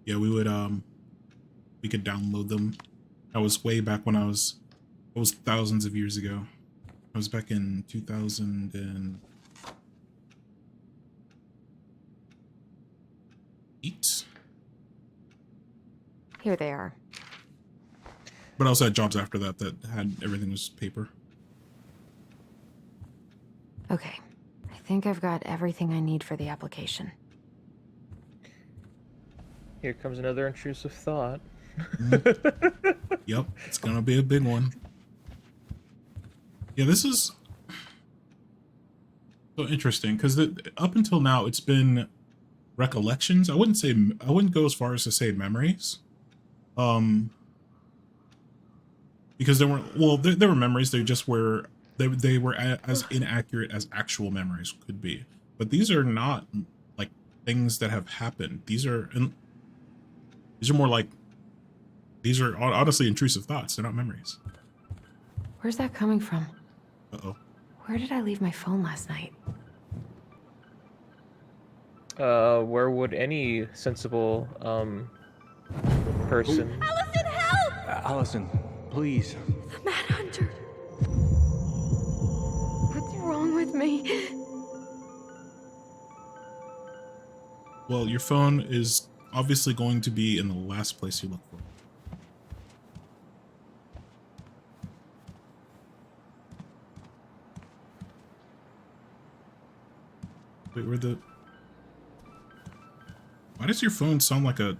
yeah, we could download them. That was way back when it was thousands of years ago. I was back in 2008. Here they are. But I also had jobs after that had everything was paper. Okay. I think I've got everything I need for the application. Here comes another intrusive thought. Yep, it's gonna be a big one. Yeah, this is so interesting because up until now it's been recollections. I wouldn't go as far as to say memories, because there were memories. They just were they were as inaccurate as actual memories could be. But these are not like things that have happened. These are more like honestly intrusive thoughts. They're not memories. Where's that coming from? Uh-oh. Where did I leave my phone last night? Where would any sensible person? Allison, help! Allison, please. The Mad Hunter. What's wrong with me? Well, your phone is obviously going to be in the last place you look for. Wait, why does your phone sound like a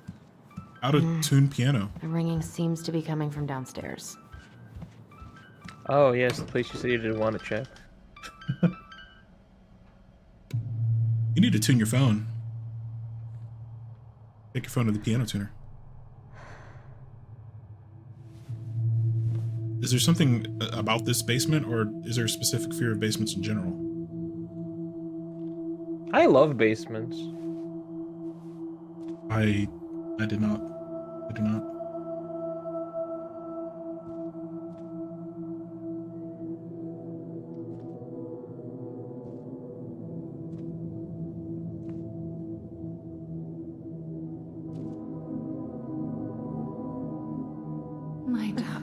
out-of-tune piano? The ringing seems to be coming from downstairs. Oh yes, the place you said you didn't want to check. You need to tune your phone. Take your phone to the piano tuner. Is there something about this basement, or is there a specific fear of basements in general? I love basements. I did not. I do not. My dove.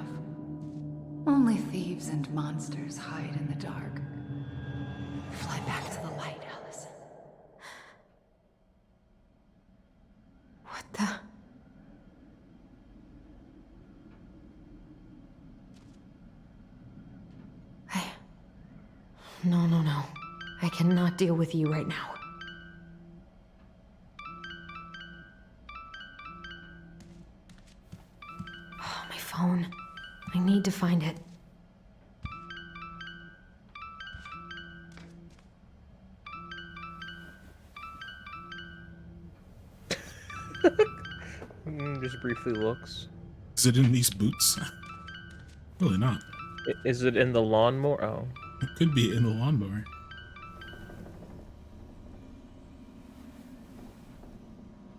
Only thieves and monsters hide in the dark. Fly back to the light, Allison. What the? No. I cannot deal with you right now. Oh, my phone. I need to find it. Just briefly looks. Is it in these boots? Really not. Is it in the lawnmower? Oh. It could be in the lawnmower.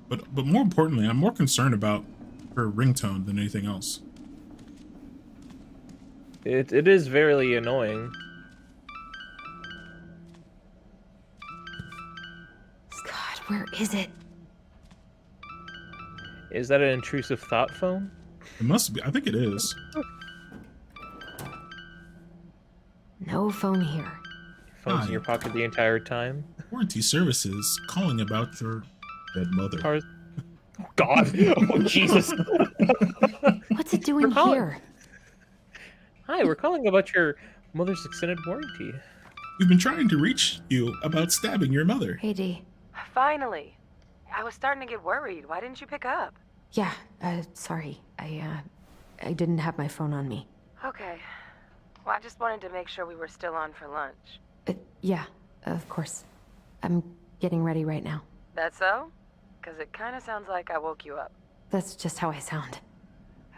But more importantly, I'm more concerned about her ringtone than anything else. It is very annoying. God, where is it? Is that an intrusive thought phone? It must be. I think it is. No phone here. Phone's in your pocket the entire time. Warranty services calling about your dead mother. Oh, God. Oh, Jesus. What's it doing here? Hi, we're calling about your mother's extended warranty. We've been trying to reach you about stabbing your mother. Hey, Dee. Finally. I was starting to get worried. Why didn't you pick up? Yeah, sorry. I didn't have my phone on me. Okay. Well, I just wanted to make sure we were still on for lunch. Yeah, of course. I'm getting ready right now. That so? Because it kind of sounds like I woke you up. That's just how I sound.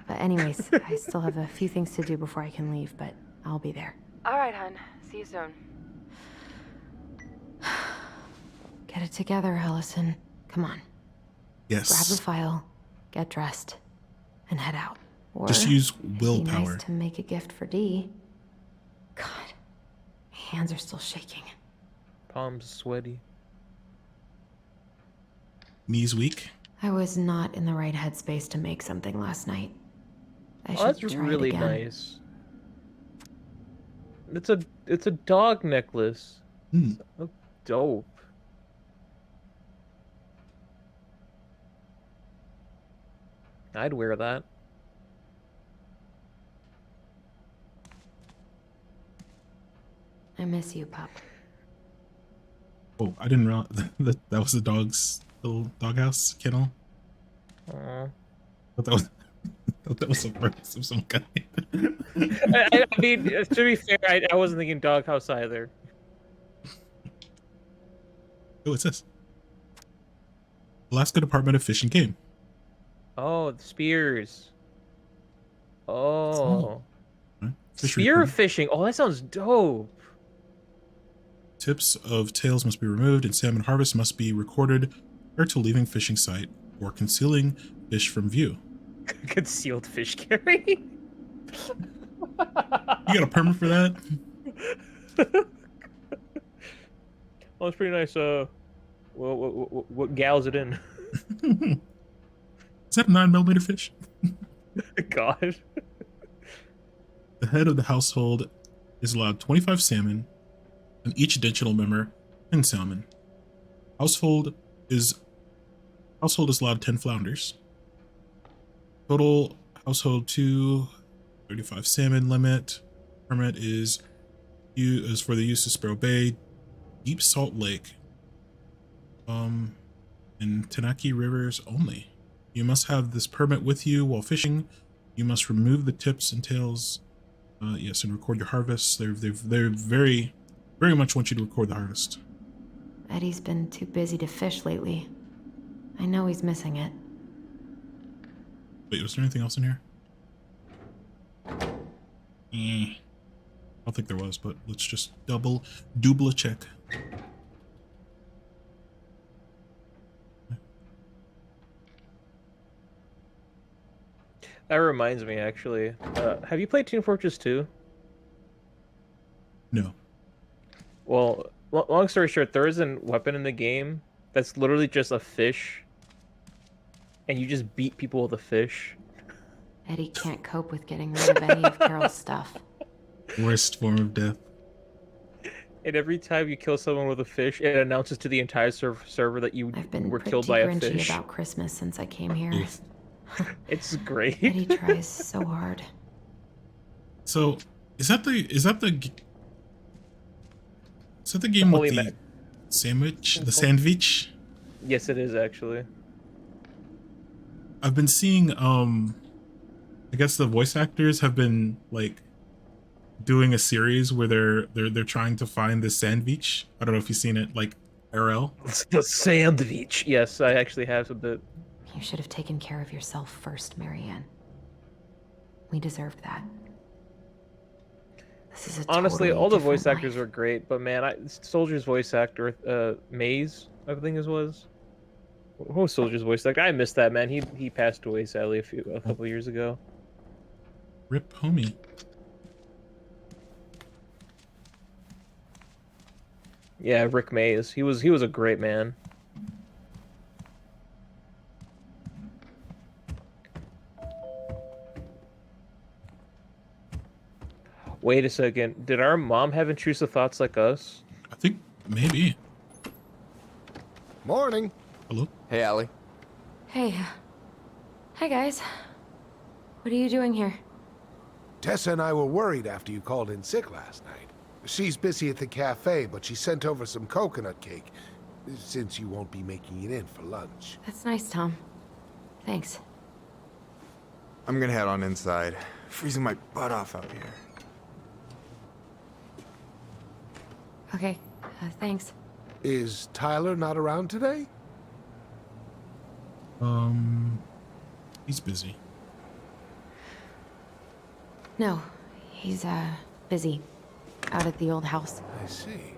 But anyways, I still have a few things to do before I can leave, but I'll be there. All right, hun. See you soon. Get it together, Allison. Come on. Yes. Grab the file, get dressed, and head out. Or just use it'd be willpower. nice to make a gift for Dee. God, my hands are still shaking. Palms sweaty. Knees weak. I was not in the right headspace to make something last night. I should That's try really it again. nice. It's a dog necklace. So dope. I'd wear that. I miss you, Pup. Oh, I didn't realize that was the dog's little doghouse kennel. Aww. Thought that was a purpose of some kind. I mean, to be fair, I wasn't thinking doghouse either. Oh, it says Alaska Department of Fish and Game. Oh, the spears. Oh. Fishery Spear permit. fishing. Oh, that sounds dope. Tips of tails must be removed and salmon harvest must be recorded prior to leaving fishing site or concealing fish from view. Concealed fish carrying? You got a permit for that? Oh, it's pretty nice. What gals it in? Is that a 9mm fish? God. The head of the household is allowed 25 salmon, and each additional member 10 salmon. Household is allowed 10 flounders. Total household 2, 35 salmon limit. Permit is for the use of Sparrow Bay, Deep Salt Lake, and Tanaki rivers only. You must have this permit with you while fishing. You must remove the tips and tails. Yes, and record your harvest. They're very much want you to record the harvest. Eddie's been too busy to fish lately. I know he's missing it. Wait, was there anything else in here? I don't think there was, but let's just double check. That reminds me, actually. Have you played Team Fortress 2? No. Well, long story short, there is a weapon in the game that's literally just a fish, and you just beat people with a fish. Eddie can't cope with getting rid of any of Carol's stuff. Worst form of death. And every time you kill someone with a fish, it announces to the entire server that you were killed by a Pretty fish. grinchy about Christmas since I came here. It's great. Eddie tries so hard. So, is that the game Holy with the Mac. sandwich? The sandwich? Yes, it is actually. I've been seeing I guess the voice actors have been like doing a series where they're trying to find the sandwich. I don't know if you've seen it, like RL. The sandwich. Yes, I actually have a bit. You should have taken care of yourself first, Marianne. We deserved that. This is a Honestly, totally all the different voice actors life. were great, but man, Soldier's voice actor, Maze, I think it was. Who was Soldier's voice actor? I missed that man. He passed away sadly a couple years ago. Rip homie. Yeah, Rick Mays. He was a great man. Wait a second. Did our mom have intrusive thoughts like us? I think maybe. Morning. Hello. Hey, Allie. Hey. Hi, guys. What are you doing here? Tessa and I were worried after you called in sick last night. She's busy at the cafe, but she sent over some coconut cake, since you won't be making it in for lunch. That's nice, Tom. Thanks. I'm gonna head on inside. Freezing my butt off out here. Okay, thanks. Is Tyler not around today? He's busy. No, he's, busy. Out at the old house. I see.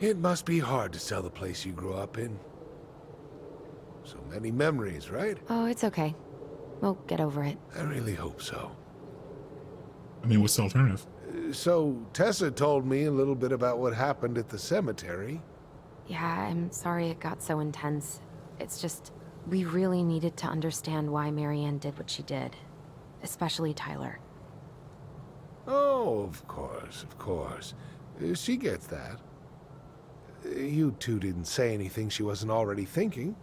It must be hard to sell the place you grew up in. So many memories, right? Oh, it's okay. We'll get over it. I really hope so. I mean, what's the alternative? So, Tessa told me a little bit about what happened at the cemetery. Yeah, I'm sorry it got so intense. It's just, we really needed to understand why Marianne did what she did. Especially Tyler. Oh, of course, of course. She gets that. You two didn't say anything she wasn't already thinking.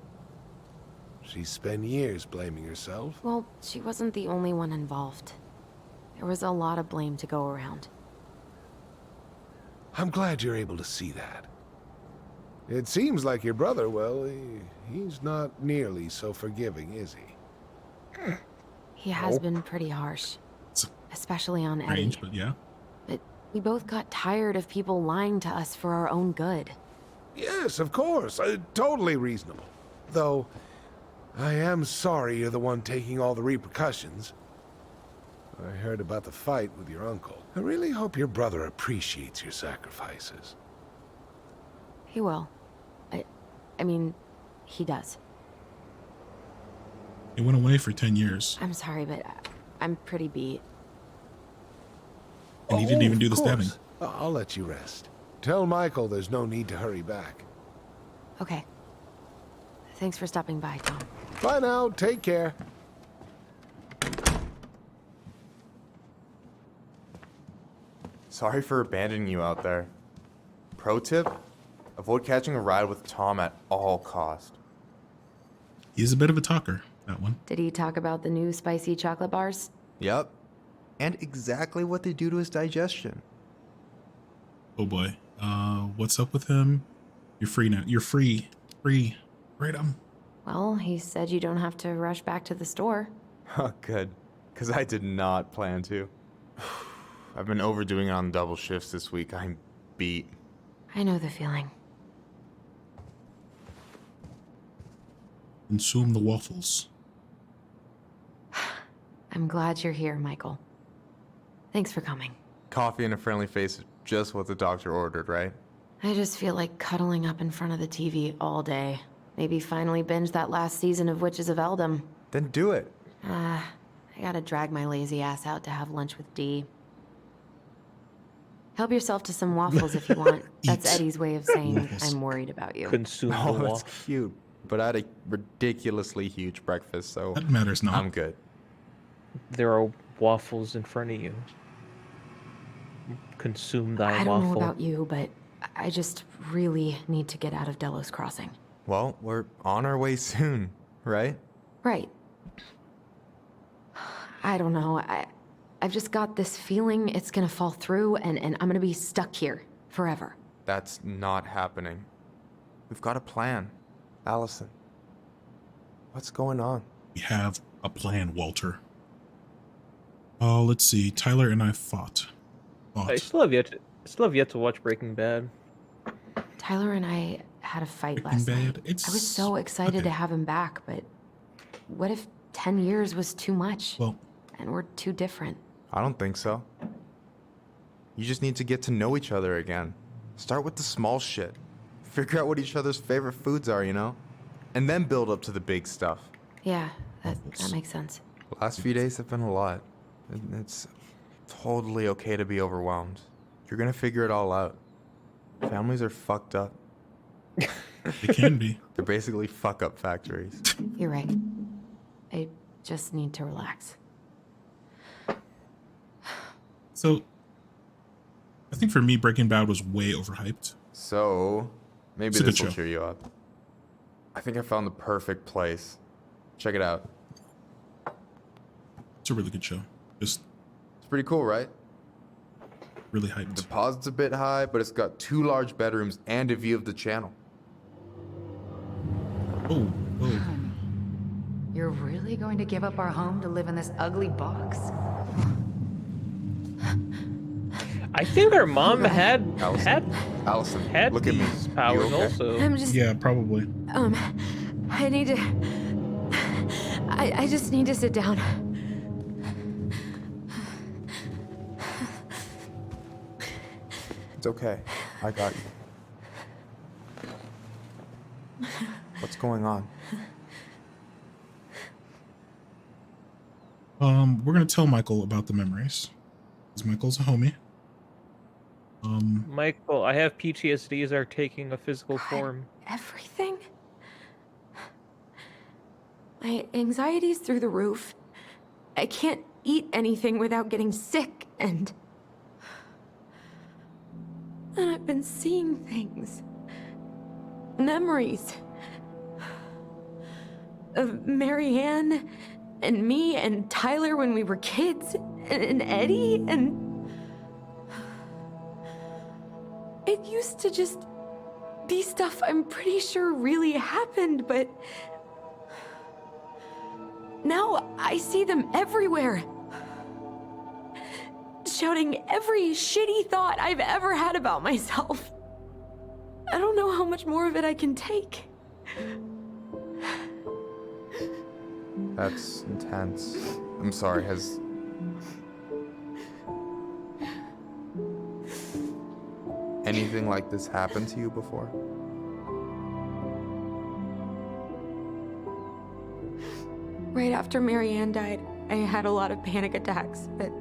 She spent years blaming herself. Well, she wasn't the only one involved. There was a lot of blame to go around. I'm glad you're able to see that. It seems like your brother, well, he's not nearly so forgiving, is he? He has been pretty harsh. Especially on Eddie. Range, but yeah. But we both got tired of people lying to us for our own good. Yes, of course. Totally reasonable. Though, I am sorry you're the one taking all the repercussions. I heard about the fight with your uncle. I really hope your brother appreciates your sacrifices. He will. I mean, he does. He went away for 10 years. I'm sorry, but I'm pretty beat. And he didn't even do the of stabbing. course. I'll let you rest. Tell Michael there's no need to hurry back. Okay. Thanks for stopping by, Tom. Bye now. Take care. Sorry for abandoning you out there. Pro tip? Avoid catching a ride with Tom at all cost. He's a bit of a talker, that one. Did he talk about the new spicy chocolate bars? Yep. And exactly what they do to his digestion. Oh boy. What's up with him? You're free now. You're free. Free. Right, Well, he said you don't have to rush back to the store. Oh, good. Because I did not plan to. I've been overdoing it on double shifts this week. I'm beat. I know the feeling. Consume the waffles. I'm glad you're here, Michael. Thanks for coming. Coffee and a friendly face is just what the doctor ordered, right? I just feel like cuddling up in front of the TV all day. Maybe finally binge that last season of Witches of Eldom. Then do it. I gotta drag my lazy ass out to have lunch with Dee. Help yourself to some waffles if you want. That's Eddie's way of saying waffles. I'm worried about you. Consume Oh, the that's waffle. cute. But I had a ridiculously huge breakfast, so That matters not. I'm good. There are waffles in front of you. Consume thy I don't waffle. know about you, but I just really need to get out of Delos Crossing. Well, we're on our way soon, right? Right. I don't know. I've just got this feeling it's gonna fall through and I'm gonna be stuck here forever. That's not happening. We've got a plan. Allison, what's going on? We have a plan, Walter. Oh, let's see. Tyler and I fought. I still have yet to watch Breaking Bad. Tyler and I had a fight Breaking last night. Bad, it's I was so excited to have him back, but what if 10 years was too much? Well, and we're too different? I don't think so. You just need to get to know each other again. Start with the small shit. Figure out what each other's favorite foods are, you know? And then build up to the big stuff. Yeah, that makes sense. The last few days have been a lot. It's totally okay to be overwhelmed. You're gonna figure it all out. Families are fucked up. They can be. They're basically fuck-up factories. You're right. I just need to relax. So, I think for me, Breaking Bad was way overhyped. So, maybe It's a good this will show. cheer you up. I think I found the perfect place. Check it out. It's a really good show. Just It's pretty cool, right? really hyped. Deposit's a bit high, but it's got 2 large bedrooms and a view of the channel. Oh, oh. You're really going to give up our home to live in this ugly box? I think our mom had Allison, had look at me. these powers You okay? also. I'm just. Yeah, probably. I need to. I just need to sit down. It's okay. I got you. What's going on? We're gonna tell Michael about the memories. Because Michael's a homie. Michael, I have PTSDs are taking a physical form. Everything? My anxiety's through the roof. I can't eat anything without getting sick, and I've been seeing things. Memories. Of Marianne, and me, and Tyler when we were kids, and Eddie, and... It used to just be stuff I'm pretty sure really happened, but now I see them everywhere. Shouting every shitty thought I've ever had about myself. I don't know how much more of it I can take. That's intense. I'm sorry, has... anything like this happened to you before? Right after Marianne died, I had a lot of panic attacks, but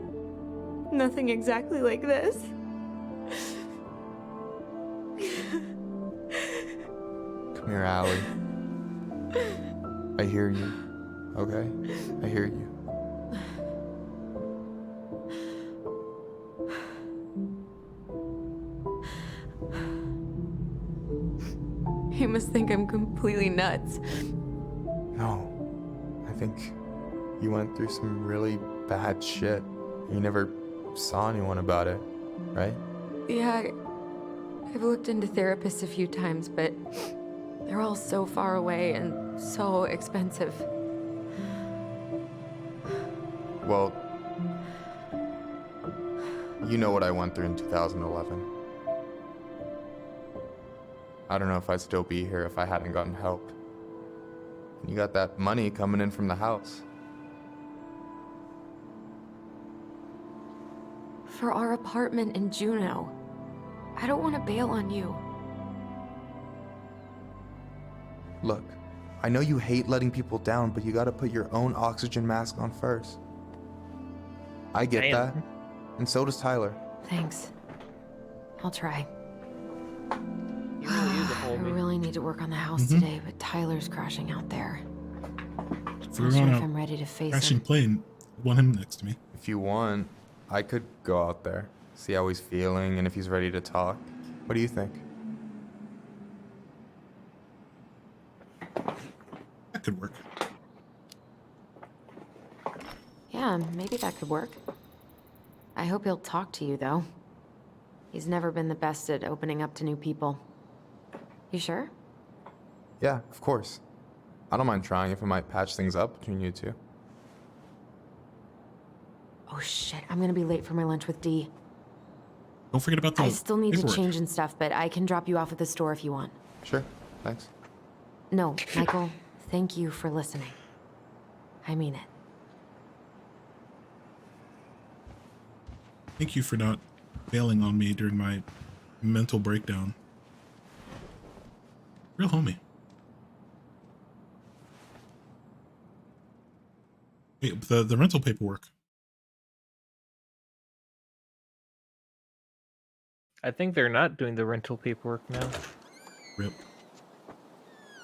nothing exactly like this. Come here, Allie. I hear you. Okay? I hear you. You must think I'm completely nuts. No. I think you went through some really bad shit. You never saw anyone about it, right? Yeah, I've looked into therapists a few times, but they're all so far away and so expensive. Well, you know what I went through in 2011. I don't know if I'd still be here if I hadn't gotten help. And you got that money coming in from the house. For our apartment in Juneau. I don't want to bail on you. Look, I know you hate letting people down, but you gotta put your own oxygen mask on first. I get that. And so does Tyler. Thanks. I'll try. You really is a I homie. really need to work on the house today, but Tyler's crashing out there. If Not we're sure going if out I'm ready to face crashing him. plane, I want him next to me. If you want, I could go out there, see how he's feeling, and if he's ready to talk. What do you think? That could work. Yeah, maybe that could work. I hope he'll talk to you, though. He's never been the best at opening up to new people. You sure? Yeah, of course. I don't mind trying if it might patch things up between you two. Oh shit, I'm gonna be late for my lunch with Dee. Don't forget about the I still need to paperwork. change and stuff, but I can drop you off at the store if you want. Sure, thanks. No, Michael, thank you for listening. I mean it. Thank you for not bailing on me during my mental breakdown. Real homie. Wait, the rental paperwork. I think they're not doing the rental paperwork now. Rip.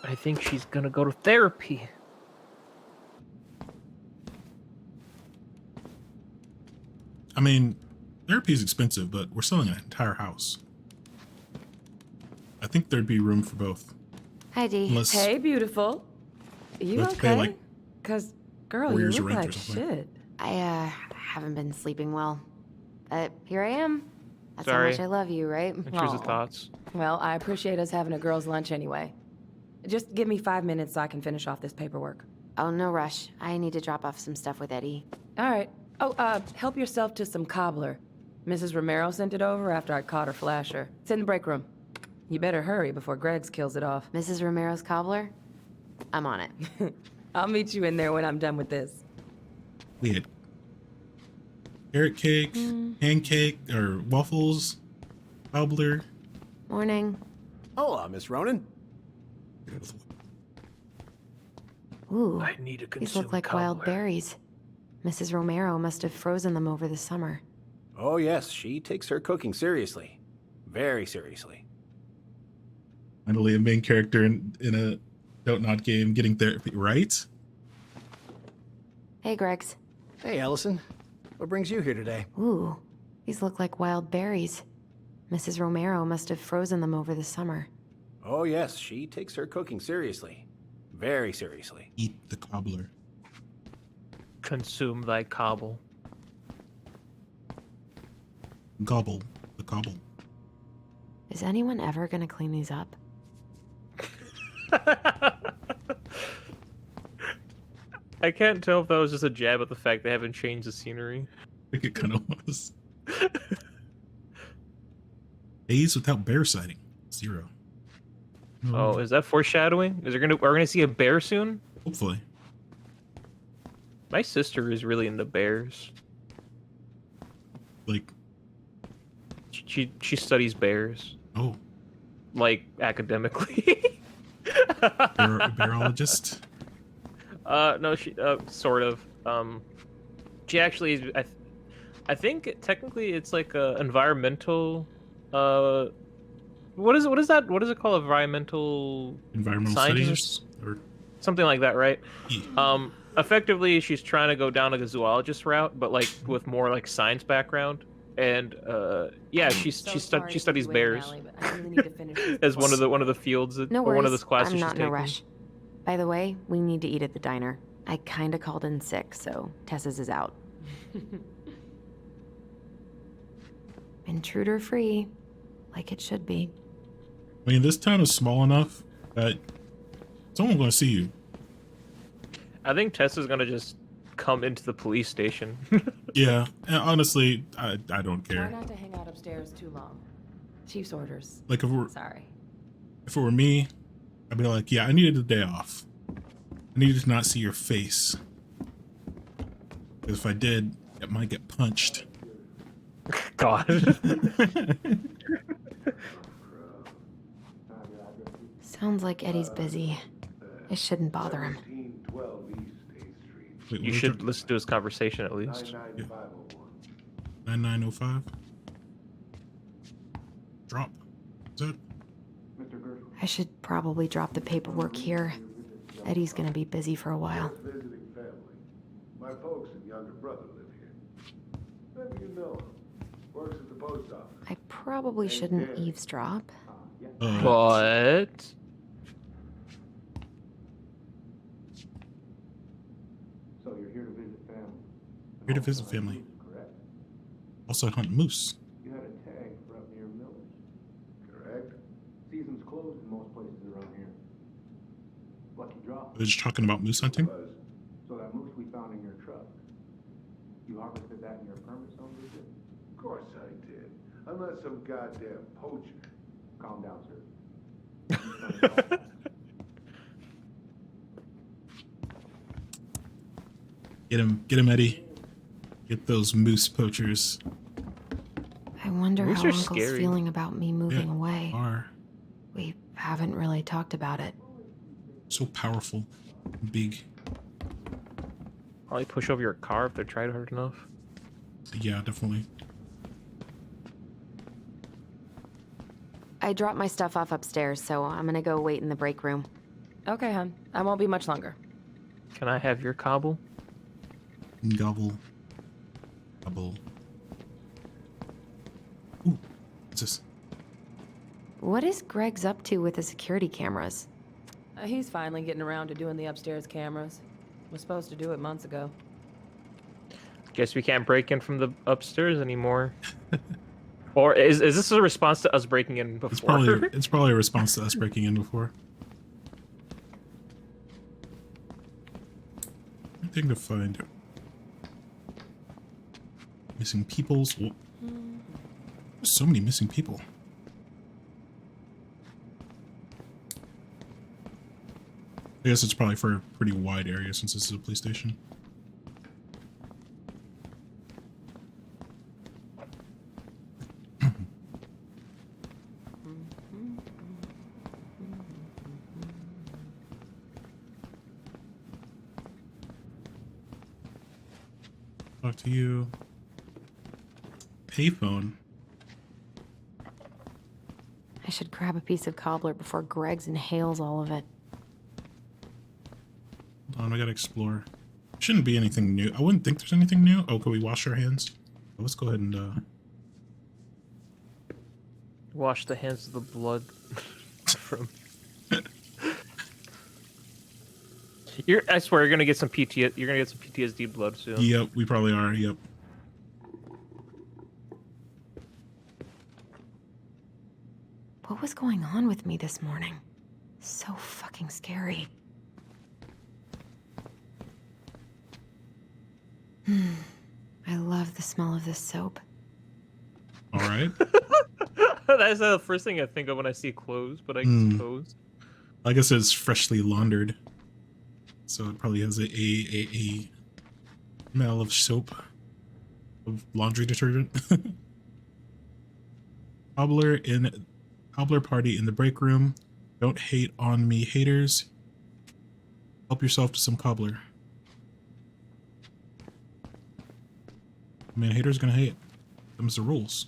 I think she's gonna go to therapy. I mean, therapy is expensive, but we're selling an entire house. I think there'd be room for both. Hi, Dee. Unless Hey, beautiful. You let's pay okay? like Cause, girl, 4 you years of look rent or like something. shit. I haven't been sleeping well. But here I am. That's Sorry. how much I love you, right? Intrusive Aw. thoughts. Well, I appreciate us having a girls' lunch anyway. Just give me 5 minutes so I can finish off this paperwork. Oh, no rush. I need to drop off some stuff with Eddie. All right. Oh, help yourself to some cobbler. Mrs. Romero sent it over after I caught her flasher. It's in the break room. You better hurry before Greggs kills it off. Mrs. Romero's cobbler? I'm on it. I'll meet you in there when I'm done with this. we had carrot cake, pancake, or waffles, cobbler. Morning. Hola, Miss Ronan. Ooh, I need to these consume look like wild cobbler. berries. Mrs. Romero must have frozen them over the summer. Oh, yes, she takes her cooking seriously. Very seriously. Finally, a main character in a Don't Not game getting therapy, right? Hey, Greggs. Hey, Allison. What brings you here today? Ooh, these look like wild berries. Mrs. Romero must have frozen them over the summer. Oh, yes, she takes her cooking seriously. Very seriously. Eat the cobbler. Consume thy cobble. Gobble the cobble. Is anyone ever gonna clean these up? I can't tell if that was just a jab at the fact they haven't changed the scenery. I think it kind of was. Days without bear sighting. 0. Oh, is that foreshadowing? We're gonna see a bear soon? Hopefully. My sister is really into bears. Like, She studies bears. oh, Like academically. bearologist. No, she sort of. She actually is. I think technically it's like a environmental. What is that? What is it called? Environmental Studies or something like that, right? Effectively, she's trying to go down like a zoologist route, but like with more like science background. And yeah, she studies bears as one of the fields No or worries. one of the classes I'm she's not in taking. a rush. By the way, we need to eat at the diner. I kinda called in sick, so Tessa's is out. Intruder free, like it should be. I mean, this town is small enough that someone's going to see you. I think Tessa's gonna just come into the police station. Yeah, and honestly, I don't Try care. not to hang out upstairs too long. Chief's orders. Like, Sorry. if it were me, I'd be like, yeah, I needed a day off. I needed to not see your face. Because if I did, it might get punched. God. Sounds like Eddie's busy. I shouldn't bother him. Wait, You should listen to his conversation at least. 9905. Drop. Is it? I should probably drop the paperwork here. Eddie's gonna be busy for a while. Visiting family. My folks and younger brother live here. Maybe you know him. Works at the post office. I probably shouldn't eavesdrop. What? So you're here to visit family? Here to visit family. Also hunt moose. You had a tag for up near Miller's. Correct? Season's closed in most places around here. Lucky draw. They're just talking about moose hunting. So that moose we found in your truck, you harvested that in your permit zone visit? Of course I did. I'm not some goddamn poacher. Calm down, sir. Get him, Eddie. Get those moose poachers. I wonder wonder These how are Uncle's scary. feeling about me moving Yeah, away. are We haven't really talked about it. so powerful, big. Probably push over your car if they're tried hard enough. Yeah, definitely. I dropped my stuff off upstairs, so I'm gonna go wait in the break room. Okay, hon. I won't be much longer. Can I have your cobble? Gobble. Gobble. Ooh, what's this? What is Greg's up to with the security cameras? He's finally getting around to doing the upstairs cameras. Was supposed to do it months ago. Guess we can't break in from the upstairs anymore. Or is this a response to us breaking in before? It's probably a response to us breaking in before. Anything to find? Missing peoples. There's so many missing people. I guess it's probably for a pretty wide area since this is a police station. Talk to you. Payphone. I should grab a piece of cobbler before Greg's inhales all of it. Hold on, I gotta explore. Shouldn't be anything new. I wouldn't think there's anything new. Oh, can we wash our hands? Let's go ahead and Wash the hands of the blood from. I swear, you're gonna get some PTSD. You're gonna get some PTSD blood soon. Yep, we probably are. Yep. What was going on with me this morning? So fucking scary. I love the smell of this soap. All right. That's the first thing I think of when I see clothes, but I suppose. I guess it's freshly laundered, so it probably has a smell of soap, of laundry detergent. Cobbler party in the break room. Don't hate on me, haters. Help yourself to some cobbler. I mean, haters gonna hate. Them's the rules.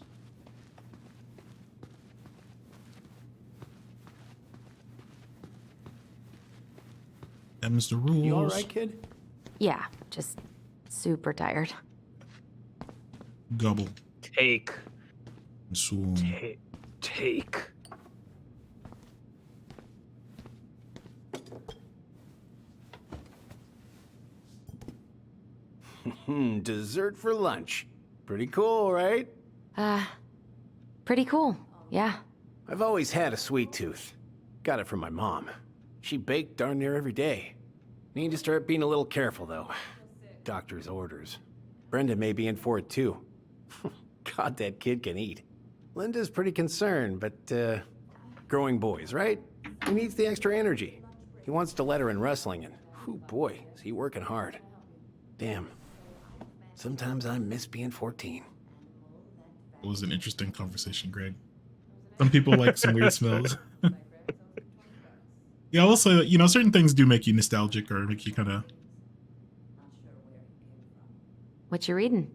Them's the rules. You all right, kid? Yeah, just super tired. Gobble. Take. Consume. Take. Dessert for lunch. Pretty cool, right? Pretty cool, yeah. I've always had a sweet tooth. Got it from my mom. She baked darn near every day. Need to start being a little careful, though. Doctor's orders. Brenda may be in for it, too. God, that kid can eat. Linda's pretty concerned, but, growing boys, right? He needs the extra energy. He wants to let her in wrestling, and, whew, boy, is he working hard. Damn. Sometimes I miss being 14. It was an interesting conversation, Greg. Some people like some weird smells. Yeah, I will say that, you know, certain things do make you nostalgic or make you kind of... What you reading?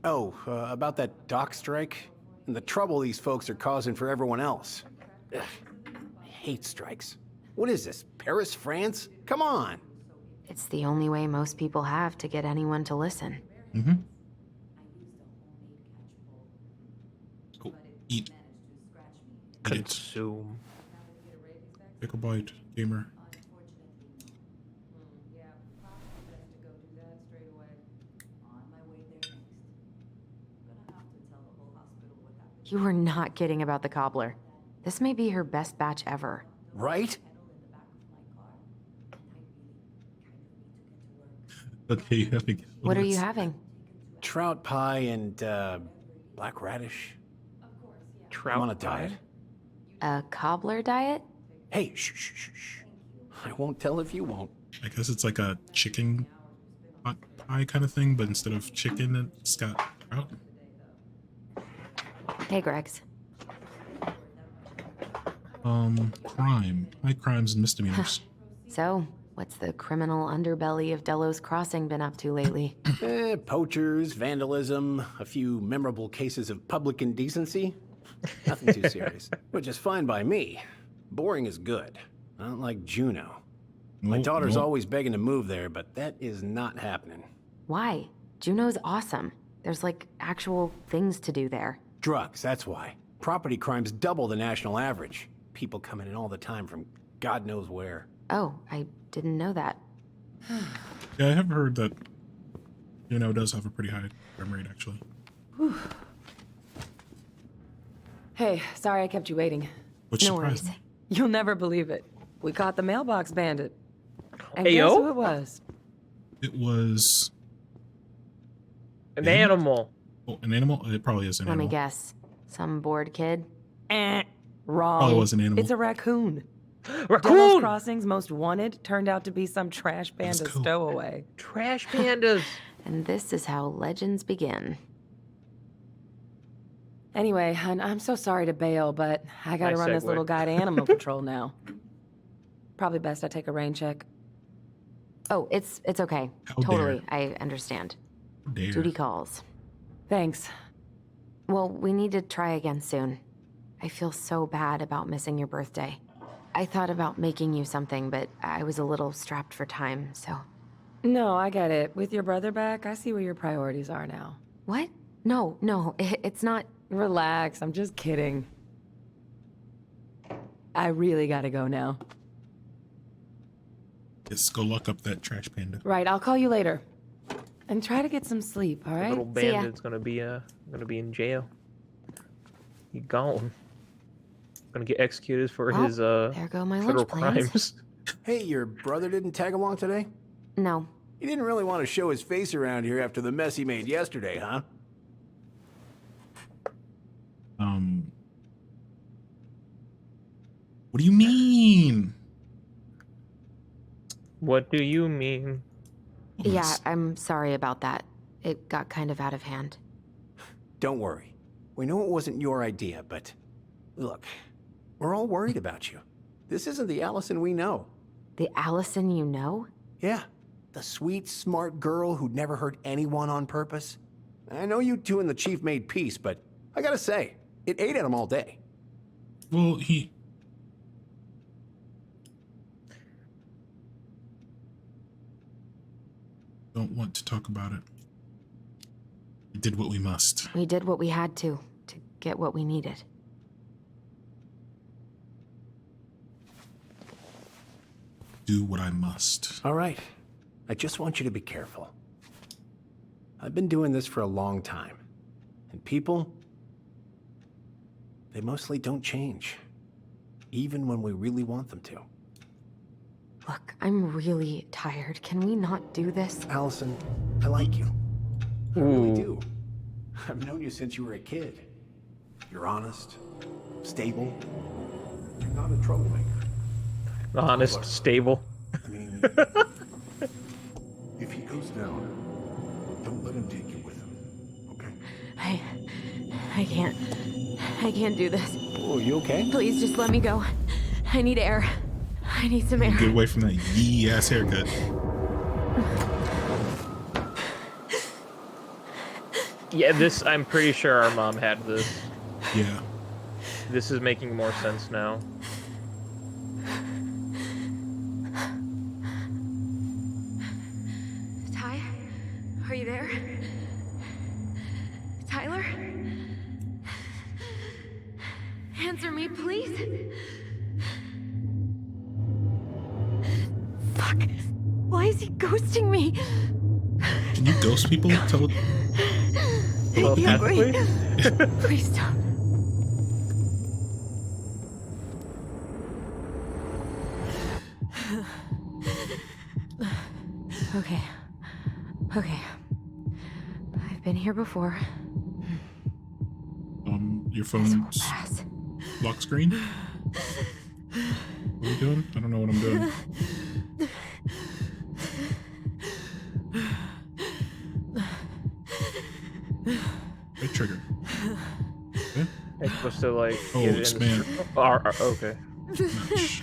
Oh, about that dock strike? And the trouble these folks are causing for everyone else. Ugh, I hate strikes. What is this, Paris, France? Come on! It's the only way most people have to get anyone to listen. Mm-hmm. Oh, eat. Consume. Take a bite, gamer. You were not kidding about the cobbler. This may be her best batch ever. Right? Okay, I think. What are you having? Trout pie and, black radish. Trout I'm on a pie? diet. A cobbler diet? Hey, shh, shh, shh, shh. I won't tell if you won't. I guess it's like a chicken pot pie kind of thing, but instead of chicken, it's got trout. Hey, Gregs. Crime. High crimes and misdemeanors. So, what's the criminal underbelly of Delos Crossing been up to lately? Poachers, vandalism, a few memorable cases of public indecency. Nothing too serious, which is fine by me. Boring is good. Not like Juneau. My daughter's always begging to move there, but that is not happening. Why? Juneau's awesome. There's like actual things to do there. Drugs, that's why. Property crime's double the national average. People coming in all the time from God knows where. Oh, I didn't know that. Yeah, I have heard that Juneau does have a pretty high crime rate, actually. Whew. Hey, sorry I kept you waiting. Which no worries. You'll never believe it. We caught the mailbox bandit. And Hey, guess yo? who it was? It was an animal. Oh, an animal? It probably is an Let animal. me guess. Some bored kid? Wrong. Probably was an animal. It's a raccoon. Raccoon! Delos Crossing's most wanted turned out to be some trash panda stowaway. Trash pandas. And this is how legends begin. Anyway, hun, I'm so sorry to bail, but I gotta Nice run this segue. little guy to Animal Patrol now. Probably best I take a rain check. Oh, it's okay. How Totally, I understand. Dare. Duty calls. Thanks. Well, we need to try again soon. I feel so bad about missing your birthday. I thought about making you something, but I was a little strapped for time, so... No, I get it. With your brother back, I see where your priorities are now. What? No, it's not... Relax, I'm just kidding. I really gotta go now. Just go lock up that trash panda. Right, I'll call you later. And try to get some sleep, all The right? little See ya. bandit's gonna be in jail. He gone. Gonna get executed for Well, his there go my federal lunch plans. crimes. Hey, your brother didn't tag along today? No. He didn't really want to show his face around here after the mess he made yesterday, huh? What do you mean? What do you mean? Yeah, I'm sorry about that. It got kind of out of hand. Don't worry. We know it wasn't your idea, but look, we're all worried about you. This isn't the Allison we know. The Allison you know? Yeah, the sweet, smart girl who'd never hurt anyone on purpose. I know you two and the chief made peace, but I gotta say, it ate at him all day. Well, he... Don't want to talk about it. We did what we must. We did what we had to get what we needed. Do what I must. All right. I just want you to be careful. I've been doing this for a long time. And people, they mostly don't change. Even when we really want them to. Look, I'm really tired. Can we not do this? Allison, I like you. I really do. I've known you since you were a kid. You're honest, stable. You're not a troublemaker. Honest, stable. I mean, if he goes down, don't let him take you with him, okay? I can't do this. Oh, you okay? Please just let me go. I need air. I need some air. Get away from that yee-ass haircut. Yeah, this, I'm pretty sure our mom had this. Yeah. This is making more sense now. Ty? Are you there? Tyler? Answer me, please. Fuck. Why is he ghosting me? Can you ghost people? Tell it. Yeah, wait. Please stop. Okay. I've been here before. Your phone's lock screen? What are you doing? I don't know what I'm doing. Right trigger. Okay. to like Oh, get it in expand. Okay. Match.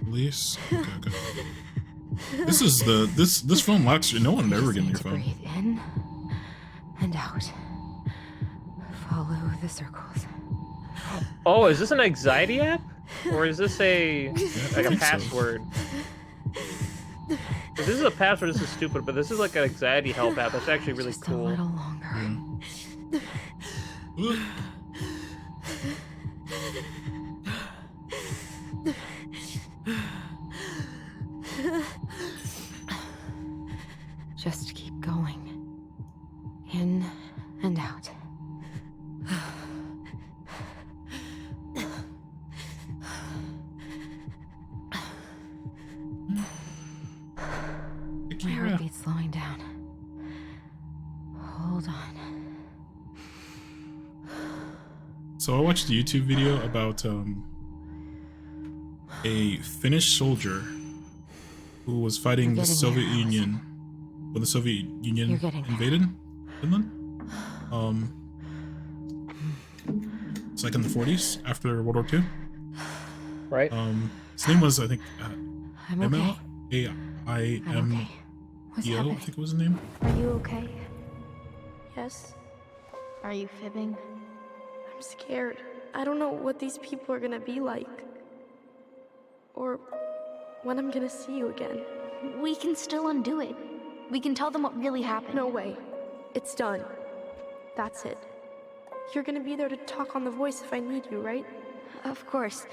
Release. Okay. This is this phone locks. No one would ever get in your phone. Breathe in and out. Follow the circles. Oh, is this an anxiety app, or is this a like a think so. password? If this is a password, this is stupid. But this is like an anxiety help app. That's actually really Just a cool. little longer. Just keep going. In and out. My heartbeat's slowing down. Hold on. So I watched a YouTube video about a Finnish soldier who was fighting the getting Soviet there, Allison. Union when the Soviet Union You're getting there. invaded Finland. It's like in the 40s after World War II. Right. His name was, I think, I'm okay. Aimeo. What's I happening? think was his name. Are you okay? Yes? Are you fibbing? I'm scared. I don't know what these people are gonna be like. Or when I'm gonna see you again. We can still undo it. We can tell them what really happened. No way. It's done. That's it. You're gonna be there to talk on the voice if I need you, right? Of course.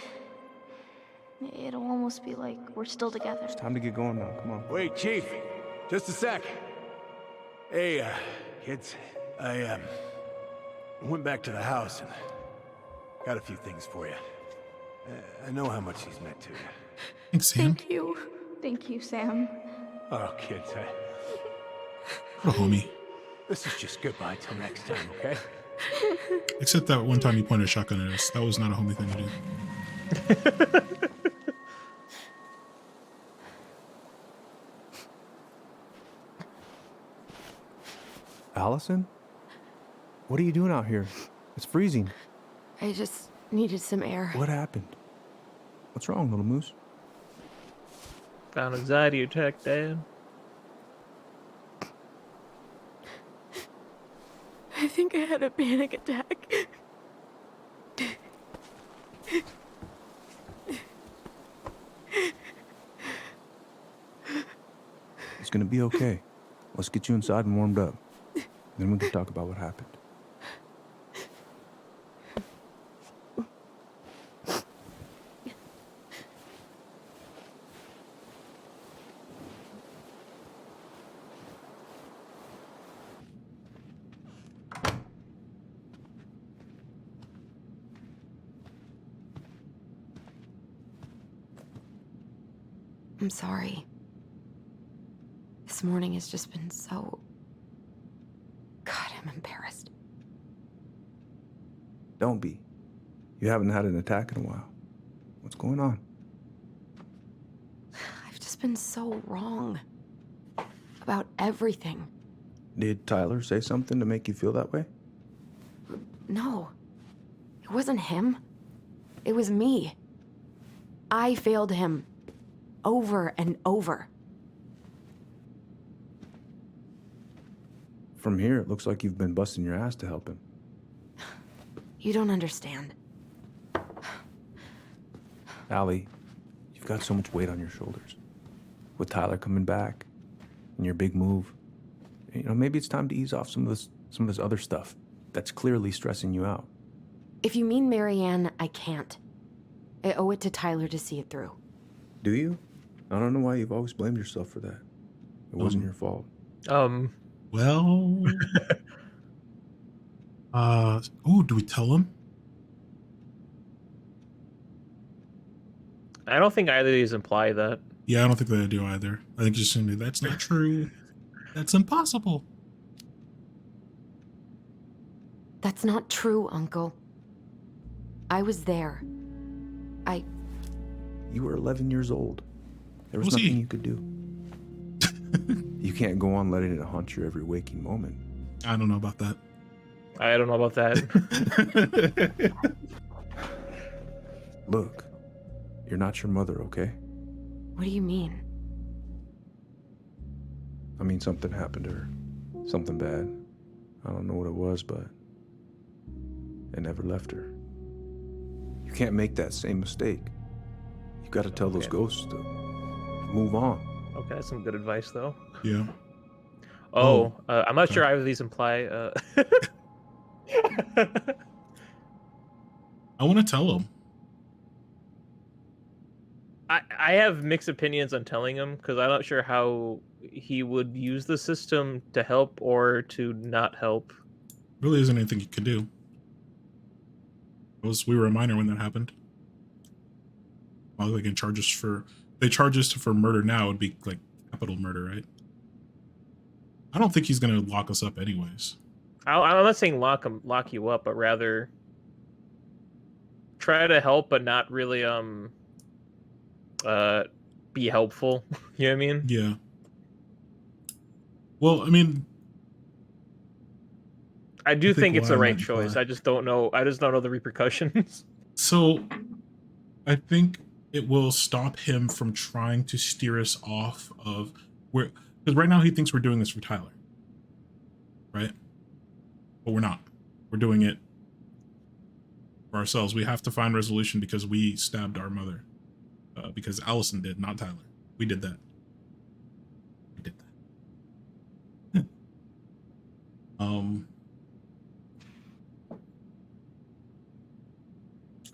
It'll almost be like we're still together. It's time to get going now. Come on. Wait, Chief. Just a sec. Hey, kids. I went back to the house and got a few things for you. I know how much he's meant to you. Thanks, Sam. Thank you. Thank you, Sam. Oh, kids, What a homie. this is just goodbye till next time, okay? Except that one time you pointed a shotgun at us. That was not a homie thing to do. Allison? What are you doing out here? It's freezing. I just needed some air. What happened? What's wrong, little moose? Got an anxiety attack, Dad. I think I had a panic attack. It's gonna be okay. Let's get you inside and warmed up. Then we can talk about what happened. I'm sorry. This morning has just been so... God, I'm embarrassed. Don't be. You haven't had an attack in a while. What's going on? I've just been so wrong. About everything. Did Tyler say something to make you feel that way? No. It wasn't him. It was me. I failed him. Over and over. From here, it looks like you've been busting your ass to help him. You don't understand. Allie, you've got so much weight on your shoulders. With Tyler coming back, and your big move, you know, maybe it's time to ease off some of this other stuff that's clearly stressing you out. If you mean Marianne, I can't. I owe it to Tyler to see it through. Do you? I don't know why you've always blamed yourself for that. It wasn't your fault. Well... do we tell him? I don't think either of these imply that. Yeah, I don't think they do either. I think just gonna be, that's not true. That's impossible. That's not true, Uncle. I was there. You were 11 years old. There was Was he? nothing you could do. You can't go on letting it haunt your every waking moment. I don't know about that. I don't know about that. Look, you're not your mother, okay? What do you mean? I mean, something happened to her. Something bad. I don't know what it was, but it never left her. You can't make that same mistake. You gotta tell those ghosts to move on. Okay, that's some good advice, though. Yeah. I'm not sure either of these imply. I want to tell him. I have mixed opinions on telling him because I'm not sure how he would use the system to help or to not help. Really isn't anything you could do. We were a minor when that happened. Well, they can charge us for... They charge us for murder now, it'd be like capital murder, right? I don't think he's going to lock us up anyways. I'm not saying lock you up, but rather try to help, but not really be helpful. You know what I mean? Yeah. Well, I mean, I think it's the right choice. I just don't know the repercussions. So, I think it will stop him from trying to steer us off of where, because right now he thinks we're doing this for Tyler, right? But we're not. We're doing it for ourselves. We have to find resolution because we stabbed our mother. Because Allison did, not Tyler. We did that. We did that.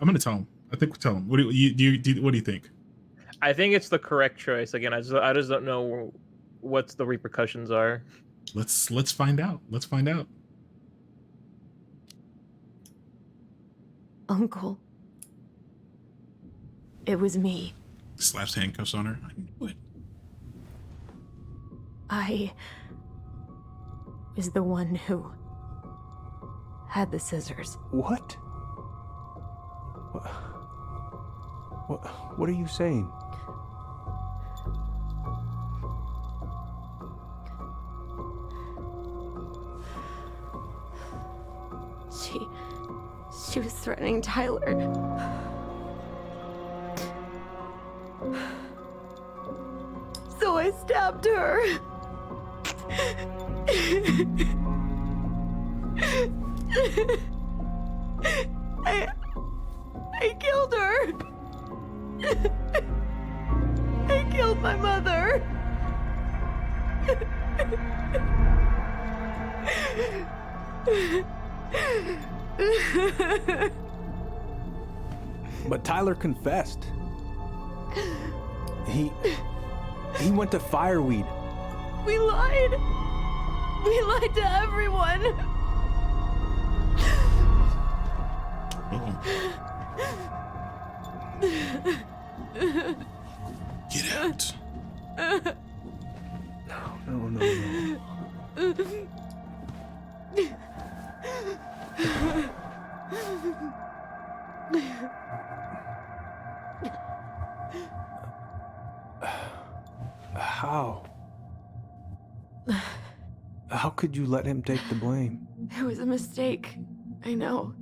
I'm gonna tell him. I think we'll tell him. What do you think? I think it's the correct choice. Again, I just don't know what the repercussions are. Let's find out. Let's find out. Uncle. It was me. Slaps handcuffs on her. I knew it. I was the one who had the scissors. What? What are you saying? She was threatening Tyler. So I stabbed her. I killed her. I killed my mother. But Tyler confessed. He went to Fireweed. We lied. We lied to everyone. Get out. No. How could you let him take the blame? It was a mistake. I know.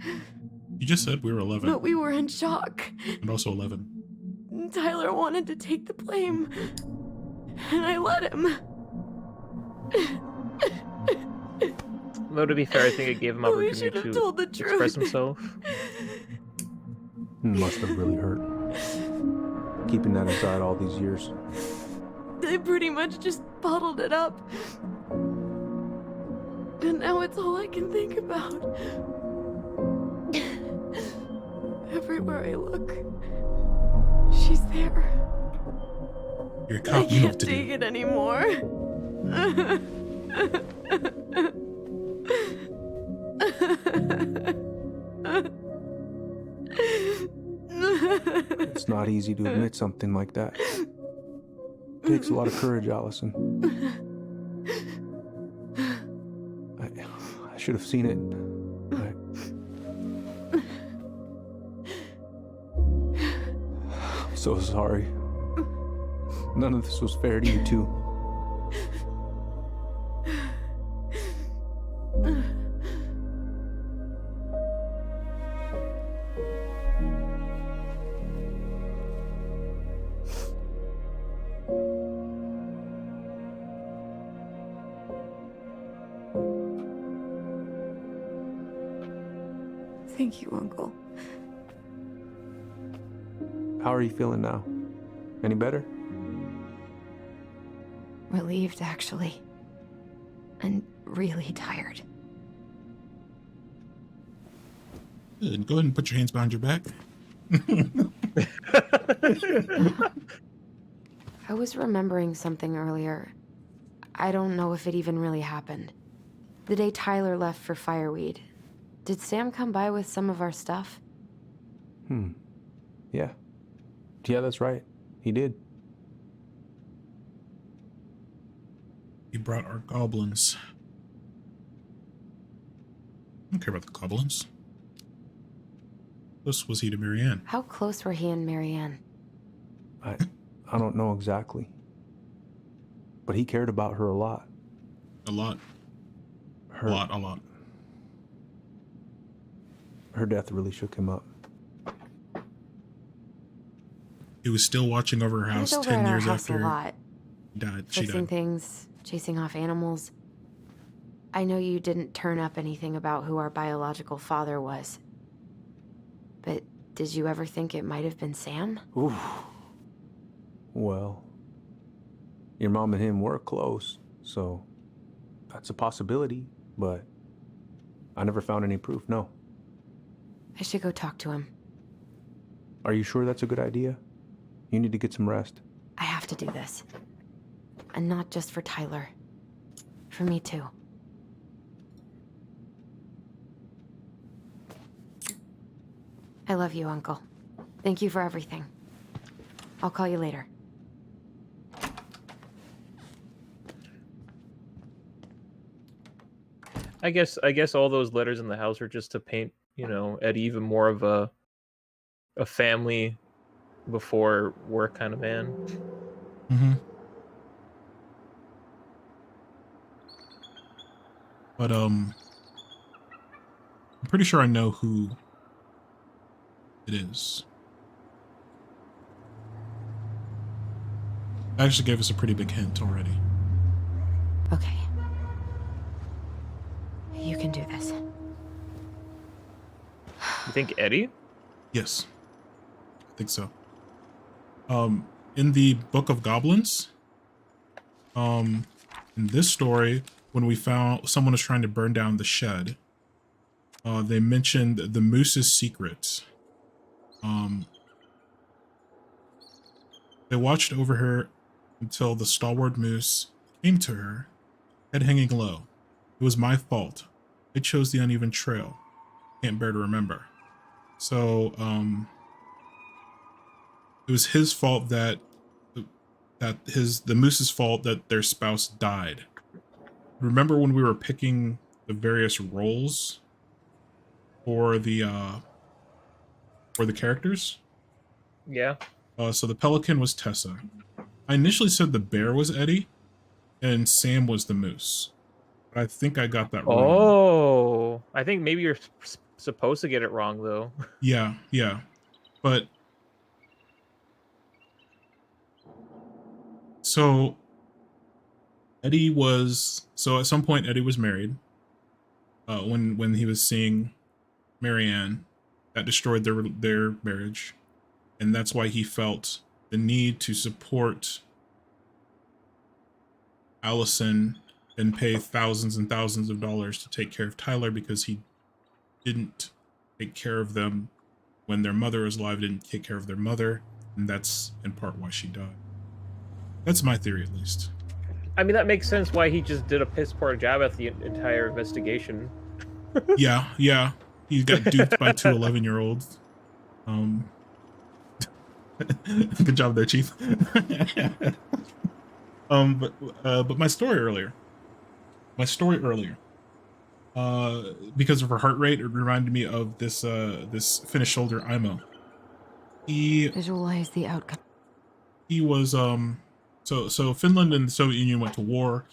You just said we were 11. But we were in shock. And also 11. Tyler wanted to take the blame. And I let him. Though to be fair, I think it gave him opportunity to told the truth. express himself. Must have really hurt. Keeping that inside all these years. They pretty much just bottled it up. And now it's all I can think about. Everywhere I look, she's there. You're a cop, I you know what can't to do. take it anymore. It's not easy to admit something like that. It takes a lot of courage, Allison. I should have seen it. I'm so sorry. None of this was fair to you two. Thank you, Uncle. How are you feeling now? Any better? Relieved, actually. And really tired. Good. Go ahead and put your hands behind your back. I was remembering something earlier. I don't know if it even really happened. The day Tyler left for Fireweed, did Sam come by with some of our stuff? Yeah. Yeah, that's right. He did. He brought our goblins. I don't care about the goblins. Close was he to Marianne? How close were he and Marianne? I don't know exactly. But he cared about her a lot. A lot. A lot. Her death really shook him up. He was still watching over her He was house over 10 at our years house after a lot. he died. She Fixing died. things, chasing off animals. I know you didn't turn up anything about who our biological father was. But did you ever think it might have been Sam? Ooh. Well, your mom and him were close, so that's a possibility, but I never found any proof, no. I should go talk to him. Are you sure that's a good idea? You need to get some rest. I have to do this. And not just for Tyler. For me too. I love you, Uncle. Thank you for everything. I'll call you later. I guess all those letters in the house are just to paint, Eddie even more of a family before work kind of man. Mm-hmm. But I'm pretty sure I know who it is. I actually gave us a pretty big hint already. Okay. You can do this. You think Eddie? Yes. I think so. In the Book of Goblins, in this story, when we found someone was trying to burn down the shed, they mentioned the moose's secret. They watched over her until the stalwart moose came to her, head hanging low. It was my fault. I chose the uneven trail. Can't bear to remember. So, it was his fault the moose's fault that their spouse died. Remember when we were picking the various roles for the characters? Yeah. So the pelican was Tessa. I initially said the bear was Eddie, and Sam was the moose. But I think I got that wrong. Oh, I think maybe you're supposed to get it wrong though. Yeah. But so at some point Eddie was married. When he was seeing Marianne, that destroyed their marriage, and that's why he felt the need to support Allison and pay thousands and thousands of dollars to take care of Tyler, because he didn't take care of them when their mother was alive, didn't take care of their mother, and that's in part why she died. That's my theory, at least. I mean, that makes sense why he just did a piss poor job at the entire investigation. Yeah. He got duped by two 11-year-olds. Good job there, Chief. But my story earlier, because of her heart rate, it reminded me of this Finnish soldier Imo. Visualize the outcome. He was so Finland and the Soviet Union went to war.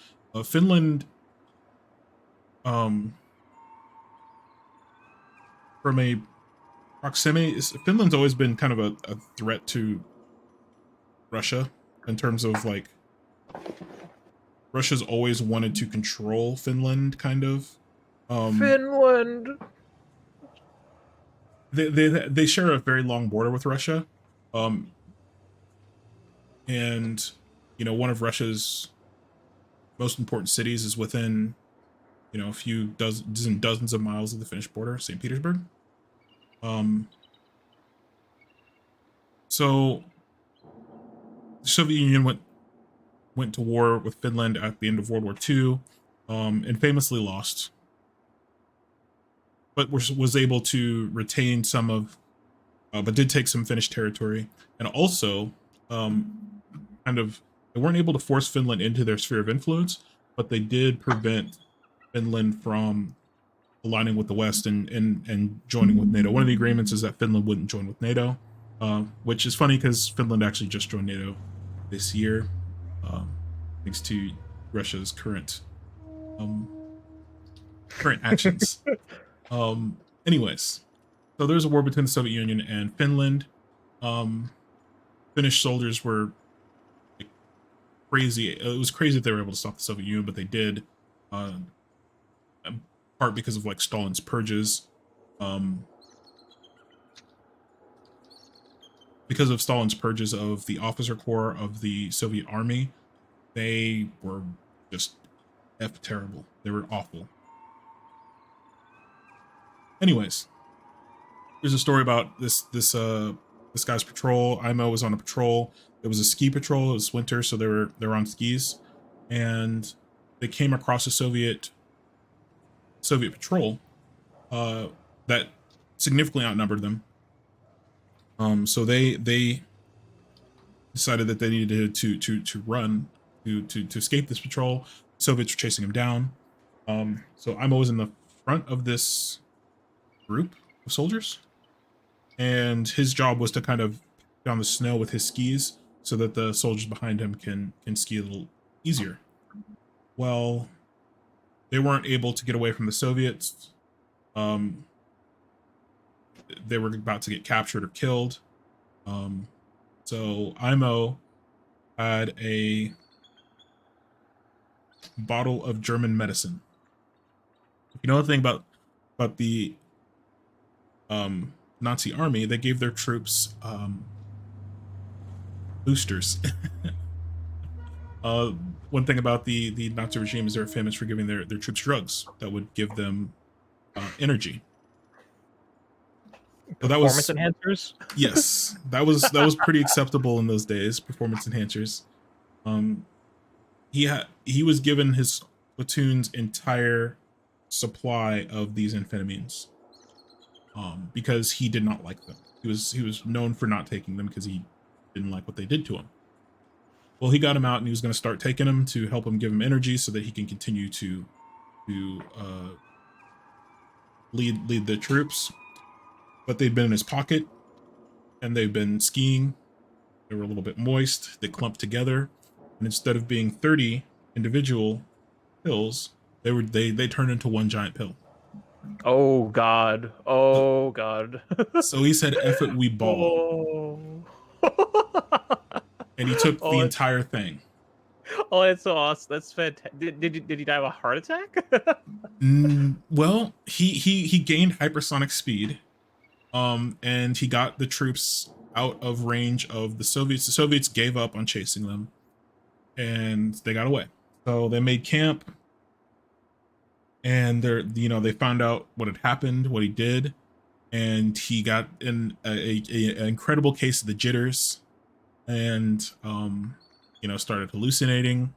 Finland, from a proximity, Finland's always been kind of a threat to Russia in terms of like, Russia's always wanted to control Finland, kind of. Finland. they share a very long border with Russia, and one of Russia's most important cities is within a few dozens of miles of the Finnish border, St. Petersburg. So the Soviet Union went to war with Finland at the end of World War II, and famously lost, but was able to retain some of, but did take some Finnish territory, and also they weren't able to force Finland into their sphere of influence, but they did prevent Finland from aligning with the West and joining with NATO. One of the agreements is that Finland wouldn't join with NATO, which is funny because Finland actually just joined NATO this year, thanks to Russia's current actions. Anyways, so there's a war between the Soviet Union and Finland. Finnish soldiers were crazy. It was crazy that they were able to stop the Soviet Union, but they did, in part because of Stalin's purges. Because of Stalin's purges of the officer corps of the Soviet army, they were just terrible. They were awful. Anyways, here's a story about this guy's patrol. Imo was on a patrol. It was a ski patrol. It was winter, so they were on skis, and they came across a Soviet patrol that significantly outnumbered them. So they decided that they needed to run to escape this patrol. Soviets were chasing him down. So Imo was in the front of this group of soldiers, and his job was to kind of down the snow with his skis so that the soldiers behind him can ski a little easier. Well, they weren't able to get away from the Soviets. They were about to get captured or killed. So Imo had a bottle of German medicine. If you know anything about the Nazi army, they gave their troops boosters. One thing about the Nazi regime is they're famous for giving their troops drugs that would give them energy. So that Performance enhancers? Yes, that was pretty acceptable in those days. Performance enhancers. He was given his platoon's entire supply of these amphetamines, because he did not like them. He was known for not taking them because he didn't like what they did to him. Well, he got him out, and he was going to start taking them to help him give him energy so that he can continue to lead the troops. But they'd been in his pocket, and they'd been skiing. They were a little bit moist. They clumped together, and instead of being 30 individual pills, they turned into one giant pill. Oh God! Oh God! So he said, "F it, we ball," and he took the entire thing. Oh, that's so awesome! That's fantastic. Did he die of a heart attack? Well, he gained hypersonic speed. And he got the troops out of range of the Soviets. The Soviets gave up on chasing them, and they got away. So they made camp, and they found out what had happened, what he did, and he got in an incredible case of the jitters, and started hallucinating.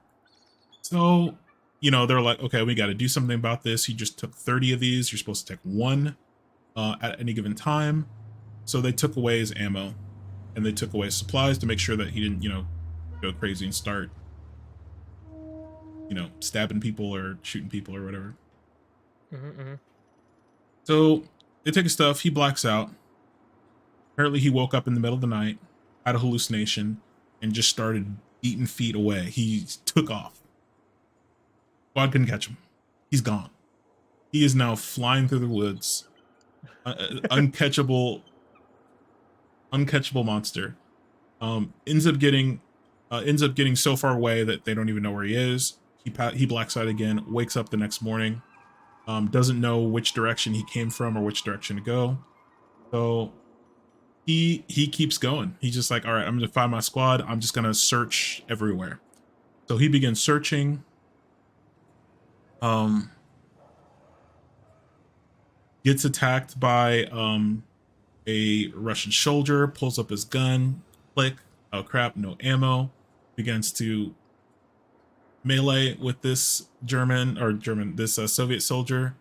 So they're like, okay, we got to do something about this. He just took 30 of these. You're supposed to take one at any given time. So they took away his ammo, and they took away his supplies to make sure that he didn't go crazy and start stabbing people or shooting people or whatever. So they take his stuff. He blacks out. Apparently he woke up in the middle of the night, had a hallucination, and just started beating feet away. He took off. Squad couldn't catch him. He's gone. He is now flying through the woods. Uncatchable monster. Ends up getting so far away that they don't even know where he is. He blacks out again, wakes up the next morning, doesn't know which direction he came from or which direction to go. So he keeps going. He's just like, all right, I'm gonna find my squad. I'm just gonna search everywhere. So he begins searching. Gets attacked by a Russian soldier, pulls up his gun, click, oh crap, no ammo, begins to melee with this Soviet soldier,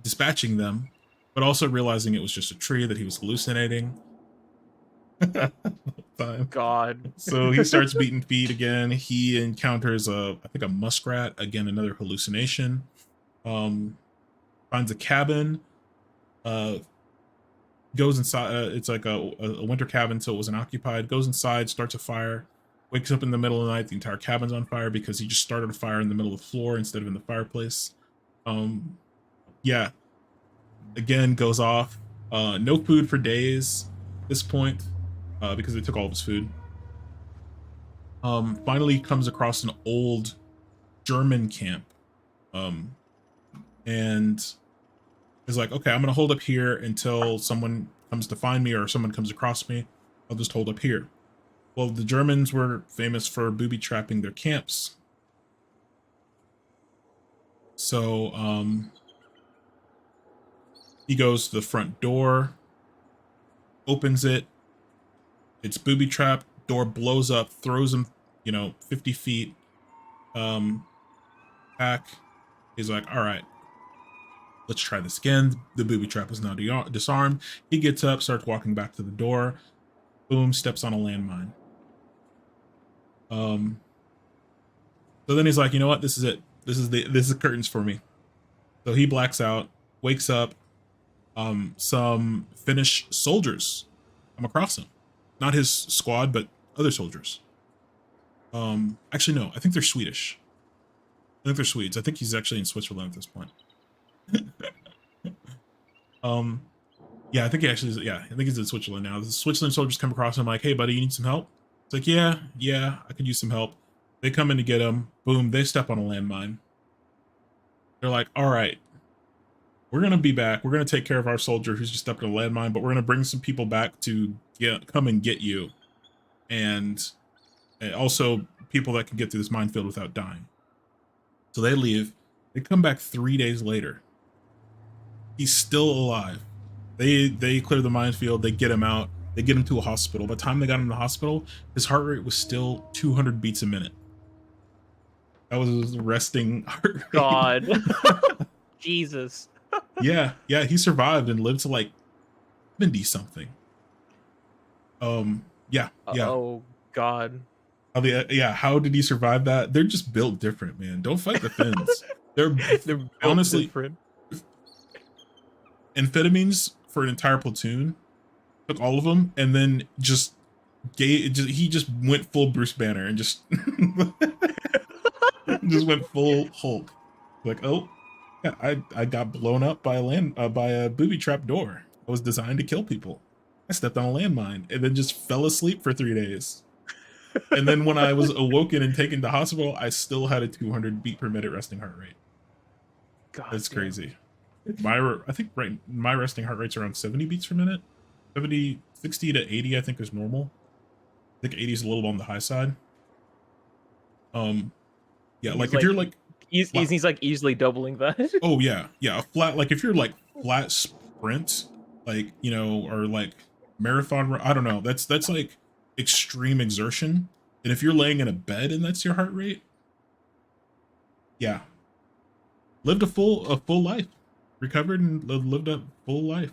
dispatching them, but also realizing it was just a tree that he was hallucinating. God. So he starts beating feet again. He encounters I think a muskrat, again, another hallucination. Finds a cabin, goes inside. It's like a winter cabin, so it wasn't occupied. Goes inside, starts a fire, wakes up in the middle of the night. The entire cabin's on fire because he just started a fire in the middle of the floor instead of in the fireplace. Yeah. Again, goes off. No food for days at this point because they took all of his food. Finally comes across an old German camp. And is like, okay, I'm gonna hold up here until someone comes to find me or someone comes across me. I'll just hold up here. Well, the Germans were famous for booby trapping their camps. So he goes to the front door, opens it, it's booby trap, door blows up, throws him, 50 feet back. He's like, all right, let's try this again. The booby trap is now disarmed. He gets up, starts walking back to the door. Boom, steps on a landmine. So then he's like, you know what? This is it. This is the curtains for me. So he blacks out, wakes up. Some Finnish soldiers come across him. Not his squad, but other soldiers. Actually, no, I think they're Swedish. I think they're Swedes. I think he's actually in Switzerland at this point. Yeah, I think he actually is. Yeah, I think he's in Switzerland now. The Switzerland soldiers come across him like, hey buddy, you need some help? It's like, yeah, I could use some help. They come in to get him. Boom, they step on a landmine. They're like, all right, we're gonna be back. We're gonna take care of our soldier who's just stepped on a landmine, but we're gonna bring some people back to come and get you. And also people that can get through this minefield without dying. So they leave. They come back 3 days later. He's still alive. They clear the minefield. They get him out. They get him to a hospital. By the time they got him to the hospital, his heart rate was still 200 beats a minute. That was his resting heart rate. God. Jesus. Yeah, he survived and lived to like 70 something. Yeah. Oh God. How did he survive that? They're just built different, man. Don't fight the Finns. They're honestly different. Amphetamines for an entire platoon. Took all of them and then he just went full Bruce Banner and just went full Hulk. Like, oh, yeah, I got blown up by a booby trap door. I was designed to kill people. I stepped on a landmine and then just fell asleep for 3 days. And then when I was awoken and taken to hospital, I still had a 200 beat per minute resting heart rate. God, that's crazy. I think my resting heart rate's around 70 beats per minute. 60 to 80 I think is normal. I think 80 is a little on the high side. Yeah, like if you're like he's like easily doubling that. Oh yeah, a flat, like if you're like flat sprint, like, or like marathon, I don't know, that's like extreme exertion. And if you're laying in a bed and that's your heart rate, yeah, lived a full life, recovered and lived a full life.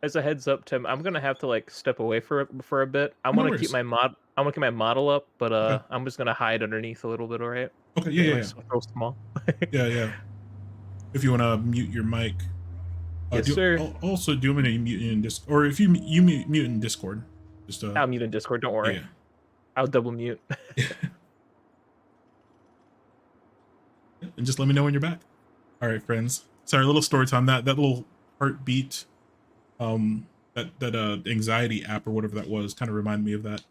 As a heads up, Tim, I'm gonna have to like step away for a bit. I want to keep my model up, but Okay. I'm just gonna hide underneath a little bit. All right. Okay, yeah. Real small. yeah. If you want to mute your mic, Yes, sir. Also, do you want me to mute you in Discord, or if you mute in Discord, just I'll mute in Discord. Don't worry. Yeah. I'll double mute. And just let me know when you're back. All right, friends. Sorry, a little story time. That little heartbeat, that anxiety app or whatever that was, kind of reminded me of that,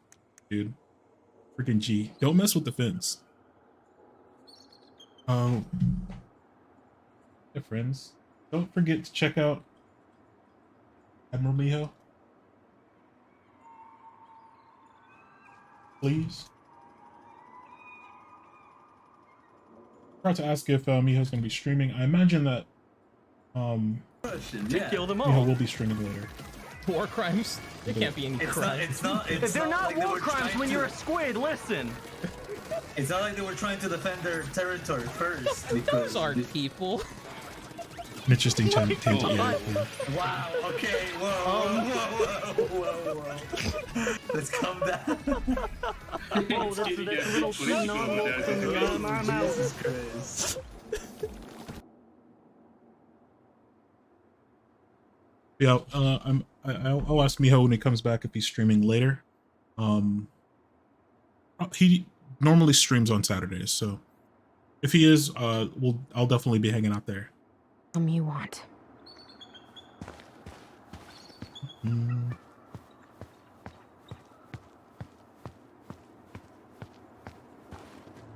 dude. Freaking G. Don't mess with the Finns. Hey friends, don't forget to check out Admiral Miho. Please. I tried to ask if Miho's going to be streaming. I imagine that Kill them all. Miho will be streaming later. War crimes? They can't be any crimes. They're not like war crimes when you're a squid. Listen. It's not like they were trying to defend their territory first. Because Those aren't people. An interesting tangent. Yeah. Wow. Okay. Whoa. Let's calm down. Oh, that's a little scene on my mouth. Jesus Christ. Yeah, I'll ask Miho when he comes back if he's streaming later. He normally streams on Saturdays, so if he is, I'll definitely be hanging out there. You want.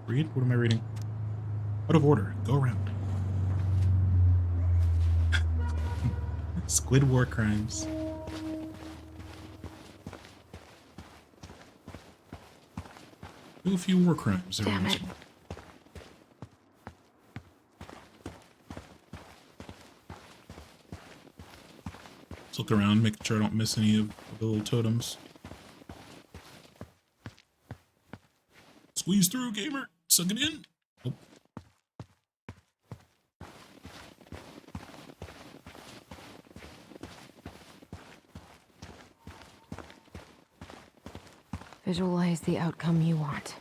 Read? What am I reading? Out of order. Go around. Squid war crimes. Do a few war crimes. Damn it. Let's look around, making sure I don't miss any of the little totems. Squeeze through, gamer. Suck it in. Oh. Visualize the outcome you want.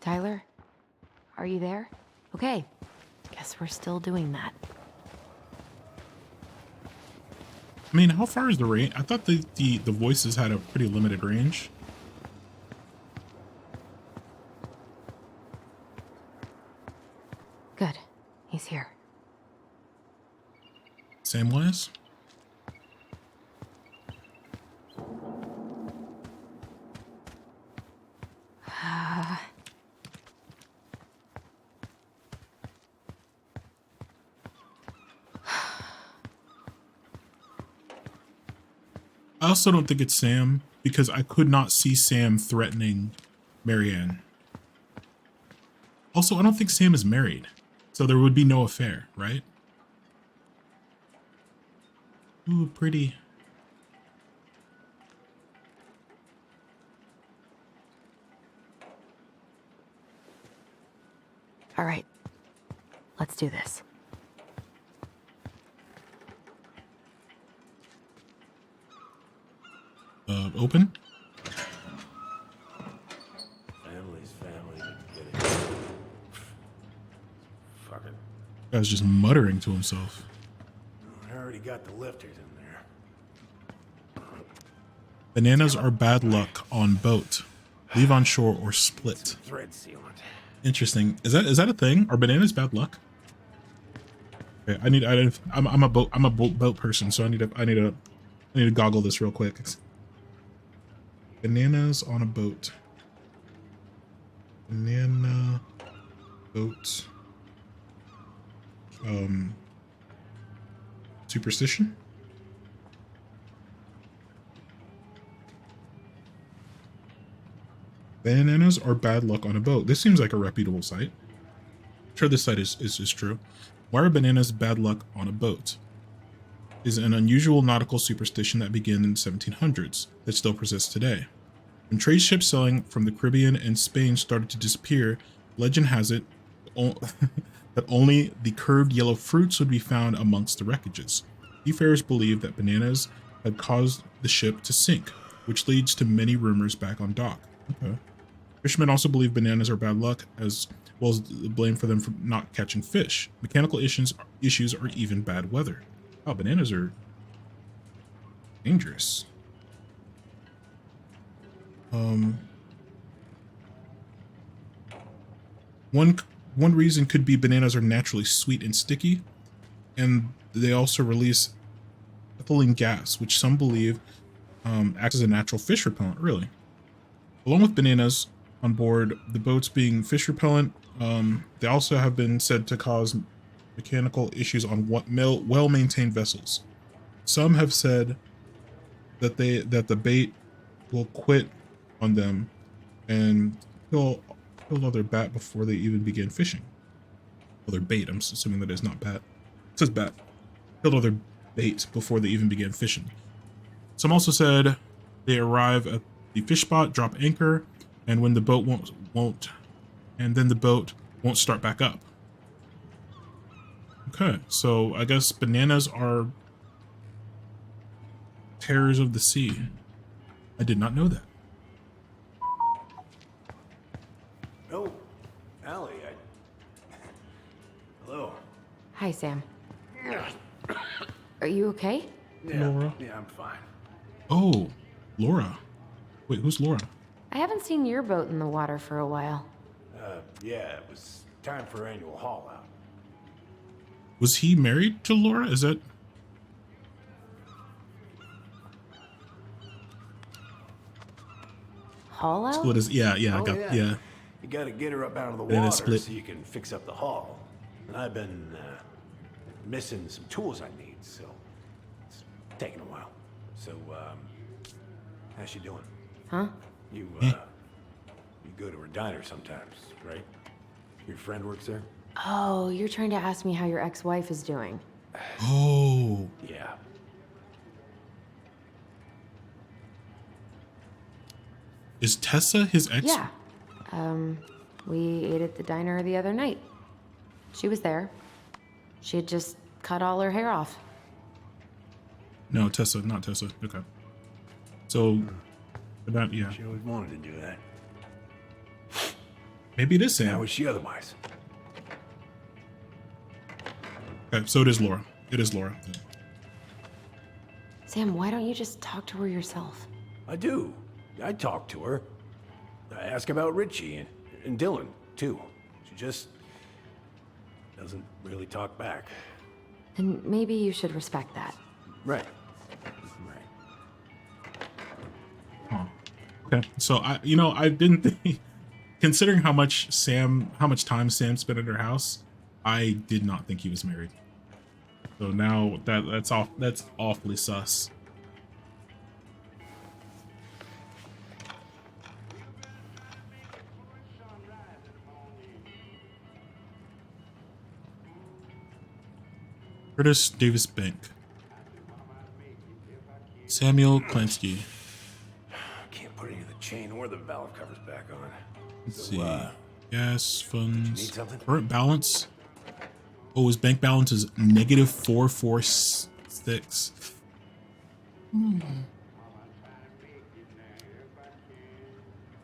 Tyler, are you there? Okay, guess we're still doing that. I mean, how far is the range? I thought the voices had a pretty limited range. Good, he's here. Samwise? I also don't think it's Sam because I could not see Sam threatening Marianne. Also, I don't think Sam is married, so there would be no affair, right? Ooh, pretty. All right, let's do this. Open? Family's family. Get it. Fuck it. Guy's just muttering to himself. I already got the lifters in there. Bananas are bad luck on boat. Leave on shore or split. Thread sealant. Interesting. Is that a thing? Are bananas bad luck? Okay, I'm a boat person, so I need to goggle this real quick. Bananas on a boat. Banana boat. Superstition? Bananas are bad luck on a boat. This seems like a reputable site. I'm sure this site is true. Why are bananas bad luck on a boat? Is an unusual nautical superstition that began in the 1700s that still persists today. When trade ships sailing from the Caribbean and Spain started to disappear, legend has it that only the curved yellow fruits would be found amongst the wreckages. Seafarers believed that bananas had caused the ship to sink, which leads to many rumors back on dock. Okay. Fishermen also believe bananas are bad luck, as well as the blame for them for not catching fish. Mechanical issues or even bad weather. Oh, bananas are dangerous. One reason could be bananas are naturally sweet and sticky, and they also release ethylene gas, which some believe acts as a natural fish repellent. Really? Along with bananas on board, the boats being fish repellent, they also have been said to cause mechanical issues on well-maintained vessels. Some have said that the bait will quit on them and kill all their bat before they even begin fishing. Well, their bait, I'm assuming that is not bat. It says bat. Killed all their bait before they even began fishing. Some also said they arrive at the fish spot, drop anchor, and when the boat then the boat won't start back up. Okay, so I guess bananas are terrors of the sea. I did not know that. Oh, Allie, hello. Hi, Sam. Are you okay? Yeah, Laura? Yeah, I'm fine. Oh, Laura. Wait, who's Laura? I haven't seen your boat in the water for a while. Yeah, it was time for annual haul out. Was he married to Laura? Is that... Haul out? Split is... Yeah, I Oh, got... yeah. Yeah. You gotta get her up out of the And then water it's split. so you can fix up the hull. And I've been missing some tools I need, so it's taking a while. So, how's she doing? Huh? You go to her diner sometimes, right? Your friend works there? Oh, you're trying to ask me how your ex-wife is doing. Oh. Yeah. Is Tessa his ex? Yeah. We ate at the diner the other night. She was there. She had just cut all her hair off. No, Tessa, not Tessa. Okay. So, about, yeah. She always wanted to do that. Maybe it is Sam. How is she otherwise? Okay, so it is Laura. It is Laura. Sam, why don't you just talk to her yourself? I do. I talk to her. I ask about Richie and Dylan, too. She just doesn't really talk back. And maybe you should respect that. Right. Okay, so I didn't think, considering how much time Sam spent at her house, I did not think he was married. So now that's awfully sus. Curtis Davis Bank. Samuel Klansky. Can't put any of the chain or the valve covers back on. Let's So, see. Gas funds. need something? Current balance. Oh, his bank balance is negative 446.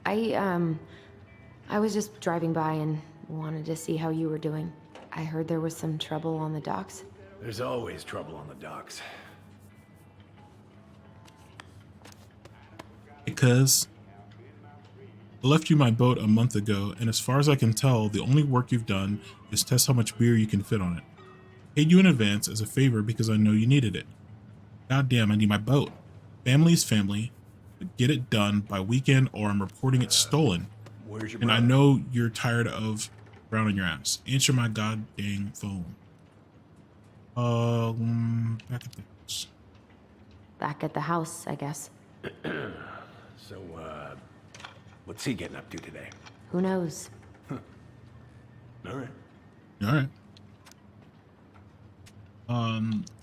I was just driving by and wanted to see how you were doing. I heard there was some trouble on the docks. There's always trouble on the docks. Because I left you my boat a month ago, and as far as I can tell, the only work you've done is test how much beer you can fit on it. Paid you in advance as a favor because I know you needed it. Goddamn, I need my boat. Family is family, but get it done by weekend or I'm reporting it stolen. Where's your And I brother? know you're tired of drowning your ass. Answer my goddamn phone. Back at the house. Back at the house, I guess. So, what's he getting up to today? Who knows? All right. All right.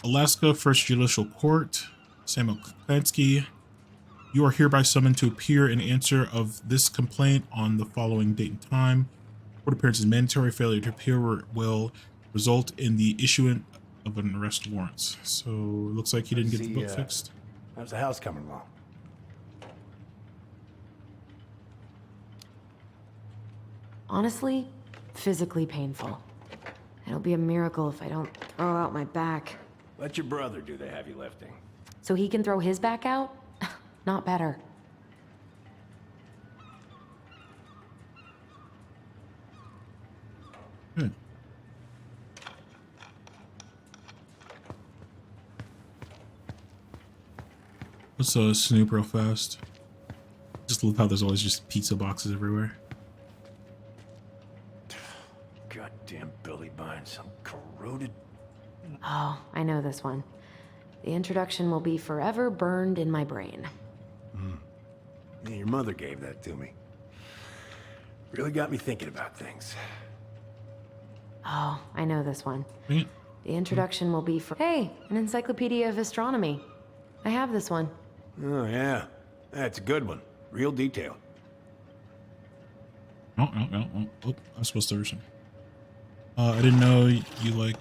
Alaska First Judicial Court, Samuel Klansky. You are hereby summoned to appear in answer of this complaint on the following date and time. Court appearance is mandatory. Failure to appear will result in the issuance of an arrest warrant. So it looks like he didn't get the book fixed. How's the house coming along? Honestly, physically painful. It'll be a miracle if I don't throw out my back. Let your brother do the heavy lifting. So he can throw his back out? Not better. Good. Let's snoop real fast. Just I love how there's always just pizza boxes everywhere. Goddamn Billy buying some corroded. Oh, I know this one. The introduction will be forever burned in my brain. Yeah, your mother gave that to me. Really got me thinking about things. Oh, I know this one. Mm. The introduction will be for... Hey, an encyclopedia of astronomy. I have this one. Oh, yeah. That's a good one. Real detail. Oh, I'm supposed to read. I didn't know you like...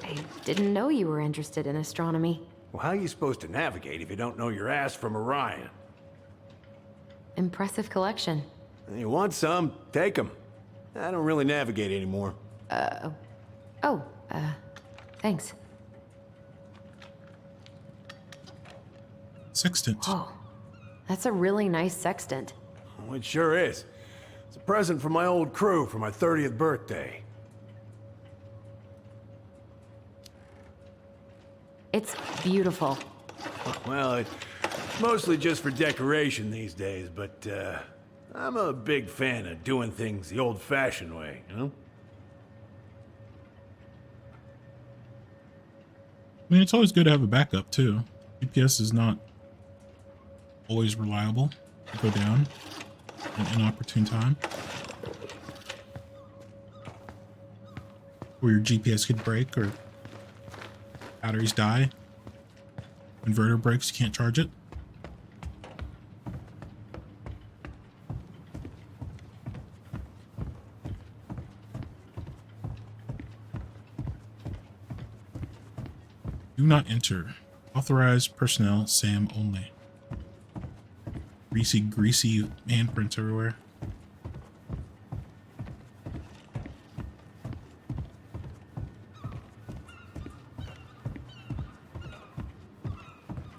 I didn't know you were interested in astronomy. Well, how are you supposed to navigate if you don't know your ass from Orion? Impressive collection. You want some? Take them. I don't really navigate anymore. Thanks. Sextant. Oh, that's a really nice sextant. Oh, it sure is. It's a present from my old crew for my 30th birthday. It's beautiful. Well, it's mostly just for decoration these days, but I'm a big fan of doing things the old-fashioned way, you know? I mean, it's always good to have a backup, too. GPS is not always reliable. It go down at an inopportune time. Or your GPS could break, or batteries die. Inverter breaks, you can't charge it. Do not enter. Authorized personnel, Sam only. Greasy handprints everywhere.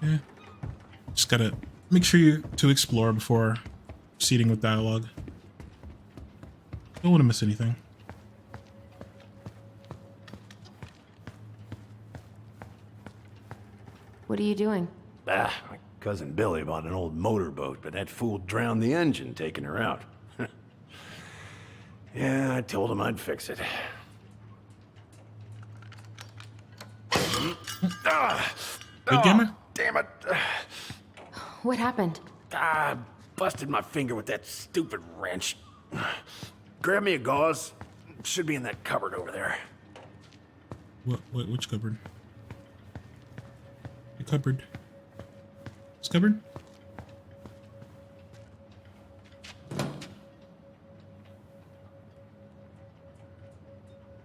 Yeah. Just gotta make sure to explore before proceeding with dialogue. Don't want to miss anything. What are you doing? My cousin Billy bought an old motorboat, but that fool drowned the engine taking her out. Yeah, I told him I'd fix it. Good gamer? Damn it. What happened? I busted my finger with that stupid wrench. Grab me a gauze. Should be in that cupboard over there. Which cupboard? The cupboard. This cupboard?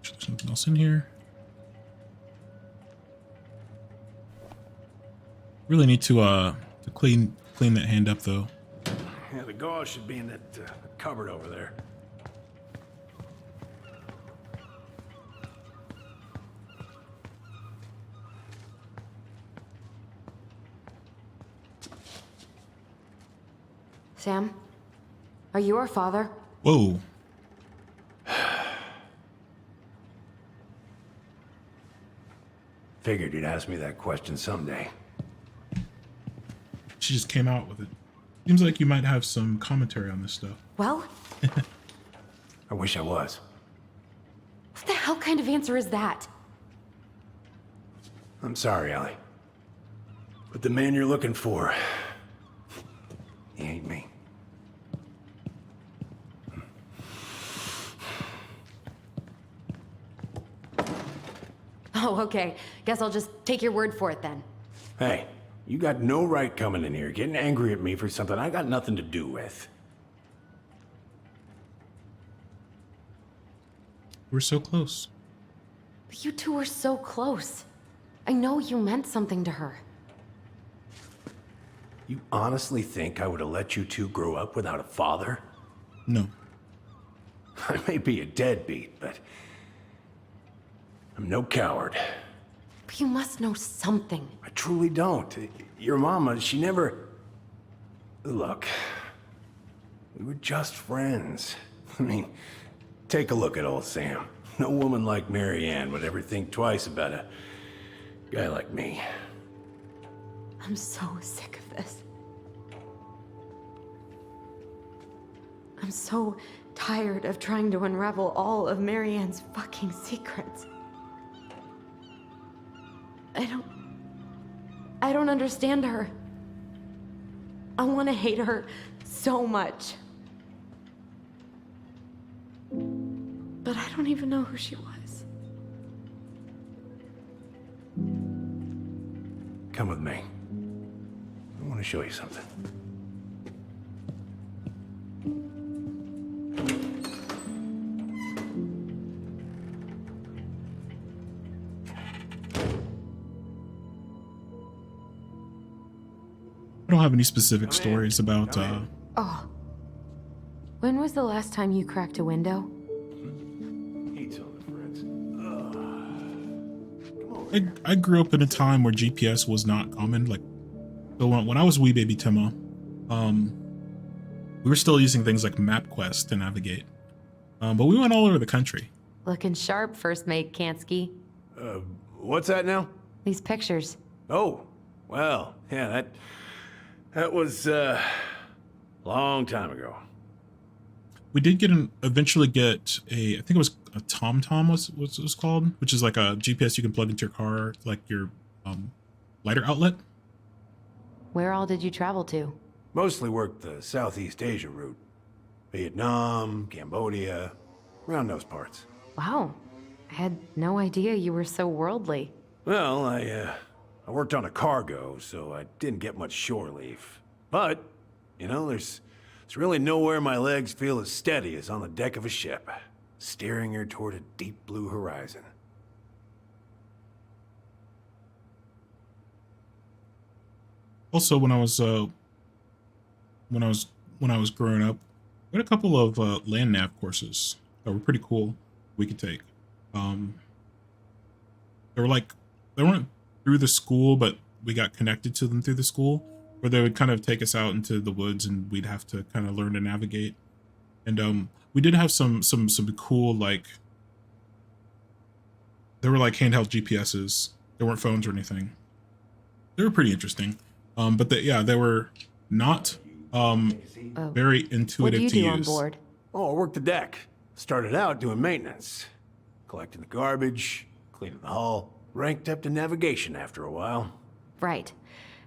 There's something else in here. Really need to clean that hand up though. Yeah, the gauze should be in that cupboard over there. Sam? Are you our father? Whoa. Figured you'd ask me that question someday. She just came out with it. Seems like you might have some commentary on this stuff. Well, I wish I was. what the hell kind of answer is that? I'm sorry, Ellie. But the man you're looking for, he ain't me. Oh, okay. Guess I'll just take your word for it then. Hey, you got no right coming in here getting angry at me for something I got nothing to do with. We're so close. But you two were so close. I know you meant something to her. You honestly think I would have let you two grow up without a father? No. I may be a deadbeat, but I'm no coward. But you must know something. I truly don't. Your mama, she never... Look, we were just friends. I mean, take a look at old Sam. No woman like Mary Ann would ever think twice about a guy like me. I'm so sick of this. I'm so tired of trying to unravel all of Marianne's fucking secrets. I don't understand her. I want to hate her so much. But I don't even know who she was. Come with me. I want to show you something. I don't have any specific stories about. Oh. When was the last time you cracked a window? I grew up in a time where GPS was not common. Like, so when I was wee baby Timma, we were still using things like MapQuest to navigate. But we went all over the country. Looking sharp, First Mate Kansky. What's that now? These pictures. Oh, well, yeah, that was long time ago. We did eventually get I think it was a TomTom was what it was called, which is like a GPS you can plug into your car, like your lighter outlet. Where all did you travel to? Mostly worked the Southeast Asia route. Vietnam, Cambodia, around those parts. Wow. I had no idea you were so worldly. Well, I worked on a cargo, so I didn't get much shore leave. But, you know, there's really nowhere my legs feel as steady as on the deck of a ship, steering her toward a deep blue horizon. Also, when I was growing up, we had a couple of land nav courses that were pretty cool. We could take. They weren't through the school, but we got connected to them through the school, where they would kind of take us out into the woods and we'd have to kind of learn to navigate. And we did have some cool, like, they were like handheld GPSs. They weren't phones or anything. They were pretty interesting. But they were not very intuitive what do you to do use. on board? Oh, I worked the deck. Started out doing maintenance. Collecting the garbage, cleaning the hull. Ranked up to navigation after a while. Right.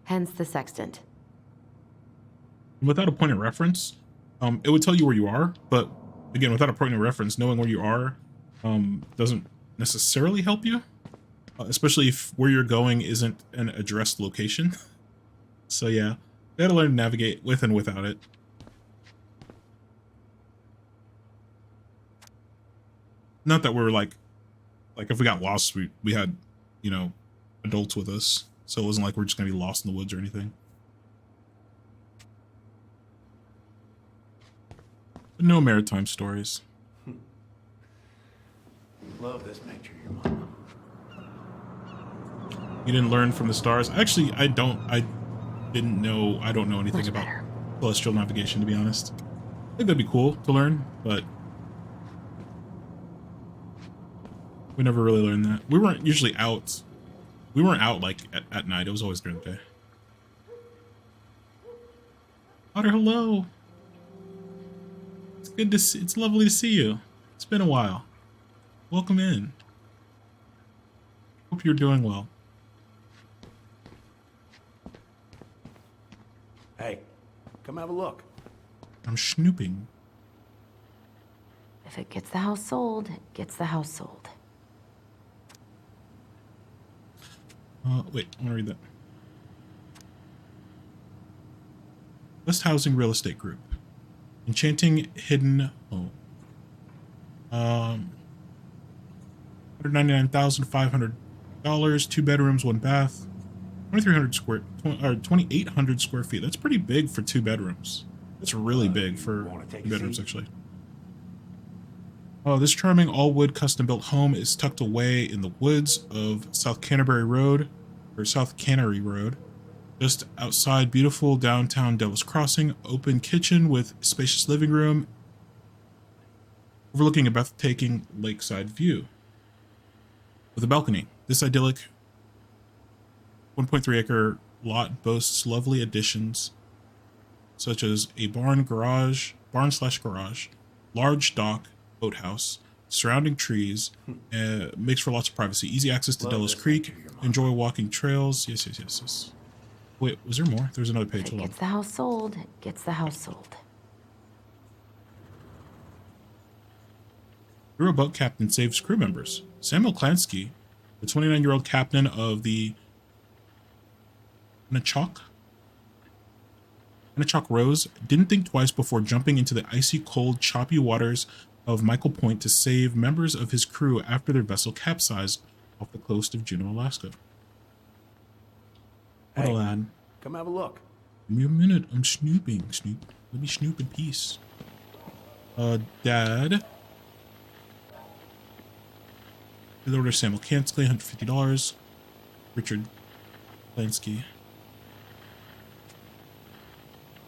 Hence the sextant. Without a point of reference, it would tell you where you are, but again, without a point of reference, knowing where you are doesn't necessarily help you, especially if where you're going isn't an addressed location. So yeah, they had to learn to navigate with and without it. Not that we were like if we got lost, we had, you know, adults with us, so it wasn't like we're just gonna be lost in the woods or anything. But no maritime stories. Love this picture, your mama. You didn't learn from the stars? Actually, I don't know anything about celestial navigation, to be honest. I think that'd be cool to learn, but we never really learned that. We weren't usually out. We weren't out like at night. It was always during the day. Otter, hello. It's good to see. It's lovely to see you. It's been a while. Welcome in. Hope you're doing well. Hey, come have a look. I'm snooping. If it gets the house sold, it gets the house sold. Wait, I want to read that. West Housing Real Estate Group. Enchanting Hidden Home. $199,500. 2 bedrooms, 1 bath. 2,800 square feet. That's pretty big for 2 bedrooms. That's really big for 2 bedrooms, actually. This charming all-wood custom-built home is tucked away in the woods of South Canary Road, just outside beautiful downtown Devil's Crossing. Open kitchen with spacious living room overlooking a breathtaking lakeside view with a balcony. This idyllic 1.3 acre lot boasts lovely additions such as a barn slash garage, large dock, boathouse, surrounding trees, makes for lots of privacy, easy access to Delos Creek, enjoy walking trails. Yes. Wait, was there more? There's another page. If it Hold on. gets the house sold, it gets the house sold. Hero boat captain saves crew members. Samuel Klansky, the 29-year-old captain of the Nachok Rose, didn't think twice before jumping into the icy cold, choppy waters of Michael Point to save members of his crew after their vessel capsized off the coast of Juneau, Alaska. What a lad. Come have a look. Give me a minute. I'm snooping. Let me snoop in peace. Dad. The order Samuel Klansky, $150. Richard Klansky.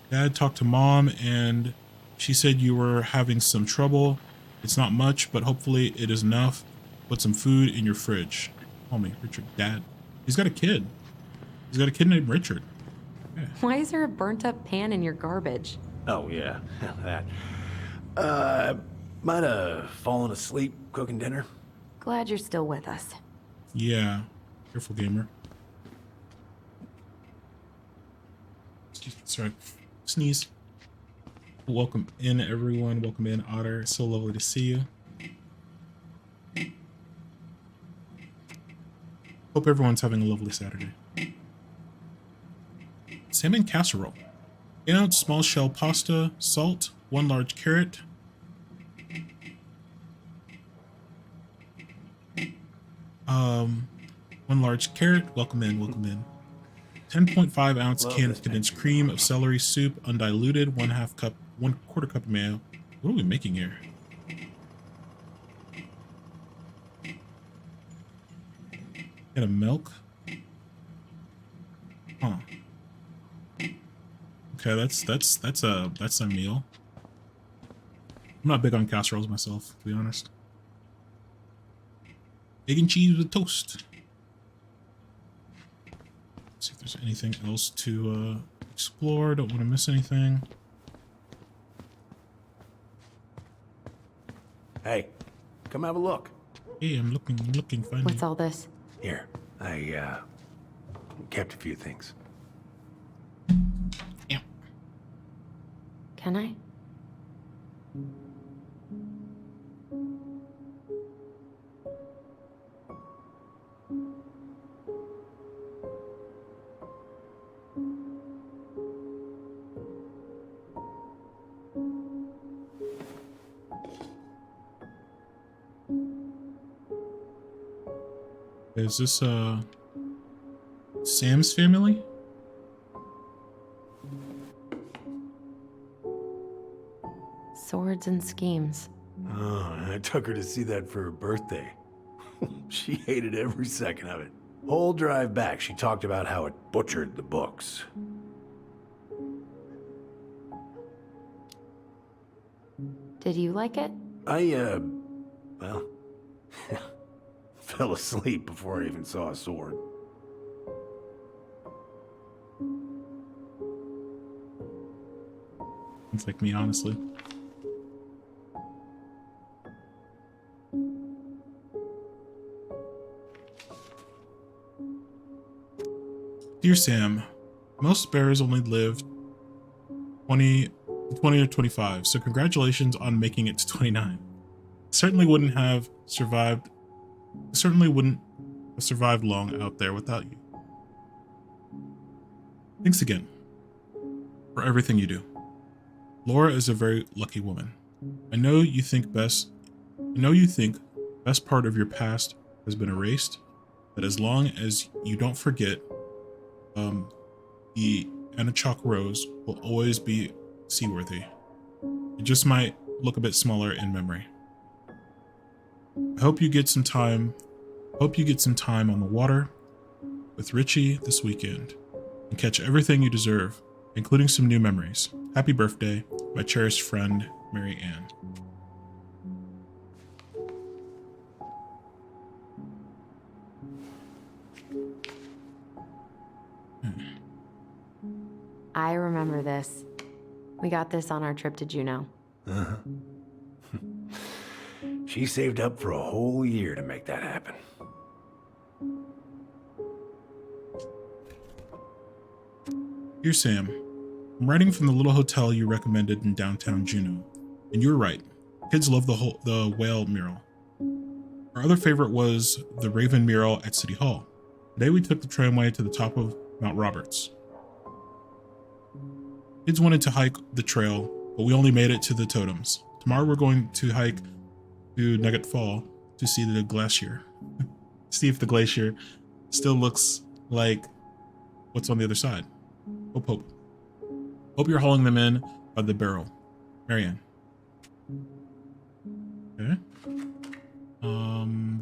Dad talked to Mom and she said you were having some trouble. It's not much, but hopefully it is enough. Put some food in your fridge. Call me Richard. Dad. He's got a kid. He's got a kid named Richard. Yeah. Why is there a burnt up pan in your garbage? Oh, yeah. That. Might have fallen asleep cooking dinner. Glad you're still with us. Yeah. Careful, gamer. Sorry. Sneeze. Welcome in, everyone. Welcome in, Otter. It's so lovely to see you. Hope everyone's having a lovely Saturday. Salmon casserole. 8-ounce small shell pasta, salt, 1 large carrot. One large carrot. Welcome in. 10.5 ounce can of condensed cream of celery soup, undiluted, 1/4 cup of mayo. What are we making here? Get a milk. Huh. Okay, that's a meal. I'm not big on casseroles myself, to be honest. Egg and cheese with toast. Let's see if there's anything else to explore. Don't want to miss anything. Hey, come have a look. Hey, I'm looking finally. What's all this? Here, I kept a few things. Yeah. Can I? Is this Sam's family? Swords and schemes. Oh, I took her to see that for her birthday. She hated every second of it. Whole drive back, she talked about how it butchered the books. Did you like it? Well, fell asleep before I even saw a sword. It's like me, honestly. Dear Sam, most bears only live 20 or 25, so congratulations on making it to 29. Certainly wouldn't have survived long out there without you. Thanks again for everything you do. Laura is a very lucky woman. I know you think best part of your past has been erased, but as long as you don't forget, the Anachok Rose will always be seaworthy. It just might look a bit smaller in memory. I hope you get some time on the water with Richie this weekend and catch everything you deserve, including some new memories. Happy birthday, my cherished friend, Mary Ann. I remember this. We got this on our trip to Juneau. Uh-huh. She saved up for a whole year to make that happen. Dear Sam, I'm writing from the little hotel you recommended in downtown Juneau, and you're right. Kids love the whale mural. Our other favorite was the Raven mural at City Hall. Today we took the tramway to the top of Mount Roberts. Kids wanted to hike the trail, but we only made it to the totems. Tomorrow we're going to hike to Nugget Fall to see the glacier. See if the glacier still looks like what's on the other side. Hope you're hauling them in by the barrel. Marianne. Okay.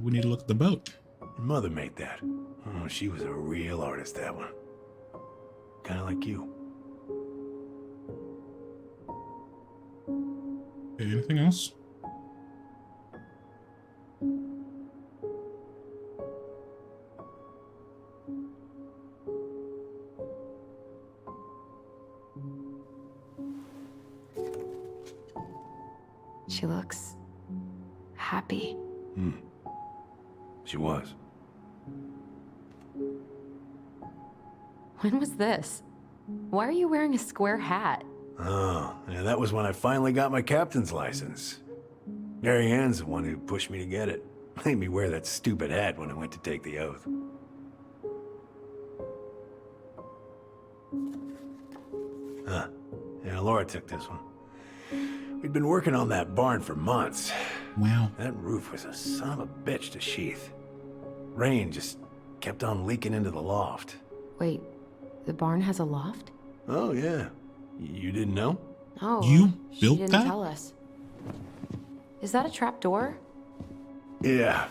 We need to look at the boat. Your mother made that. Oh, she was a real artist, that one. Kind of like you. Okay, anything else? She looks happy. She was. When was this? Why are you wearing a square hat? Oh, yeah, that was when I finally got my captain's license. Mary Ann's the one who pushed me to get it. Made me wear that stupid hat when I went to take the oath. Yeah, Laura took this one. We'd been working on that barn for months. Wow. That roof was a son of a bitch to sheath. Rain just kept on leaking into the loft. Wait, the barn has a loft? Oh, yeah. You didn't know? Oh, you she built didn't that? tell us. Is that a trap door? Yeah.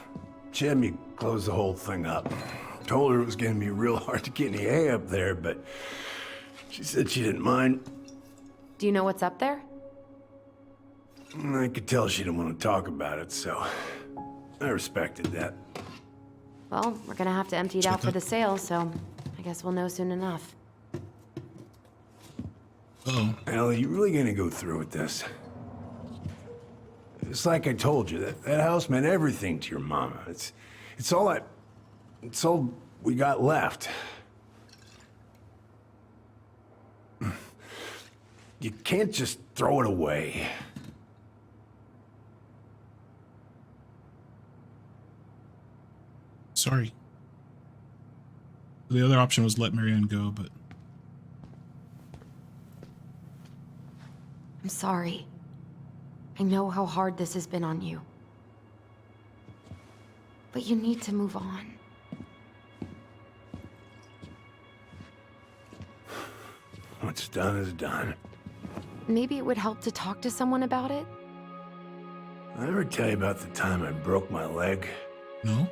She had me close the whole thing up. Told her it was gonna be real hard to get any hay up there, but she said she didn't mind. Do you know what's up there? I could tell she didn't want to talk about it, so I respected that. Well, we're gonna have to empty it out for the sale, so I guess we'll know soon enough. Uh-oh. Ellie, you really gonna go through with this? It's like I told you, that house meant everything to your mama. It's all we got left. You can't just throw it away. Sorry. The other option was let Marianne go, but I'm sorry. I know how hard this has been on you. But you need to move on. What's done is done. Maybe it would help to talk to someone about it? I ever tell you about the time I broke my leg? No.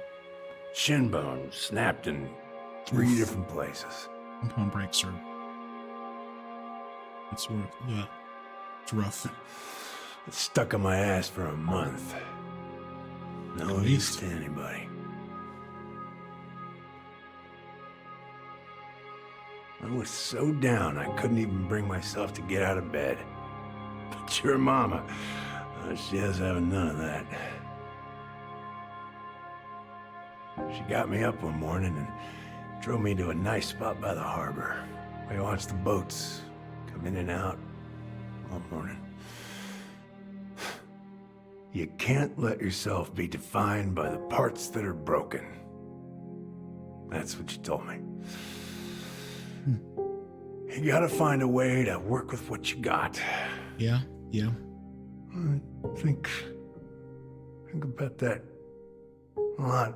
Shin bone snapped in 3 different places. Compound breaks are... It's worth... Yeah. It's rough. It stuck on my ass for a month. No use to anybody. I was so down I couldn't even bring myself to get out of bed. But your mama, she has having none of that. She got me up one morning and drove me to a nice spot by the harbor. We watched the boats come in and out all morning. You can't let yourself be defined by the parts that are broken. That's what you told me. You gotta find a way to work with what you got. Yeah, yeah. Think about that a lot.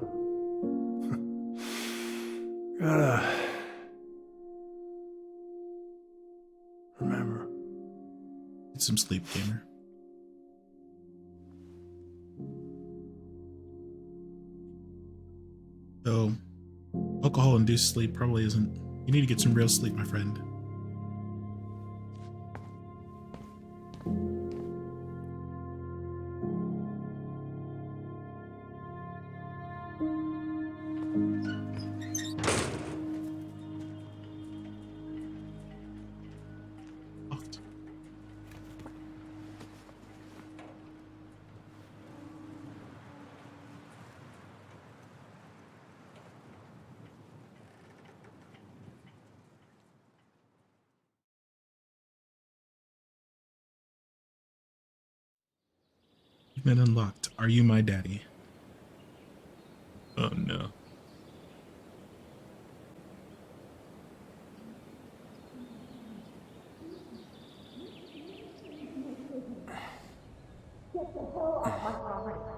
Gotta remember. Get some sleep, gamer. So, alcohol-induced sleep probably isn't... You need to get some real sleep, my friend. Achievement unlocked. Are you my daddy? Oh no.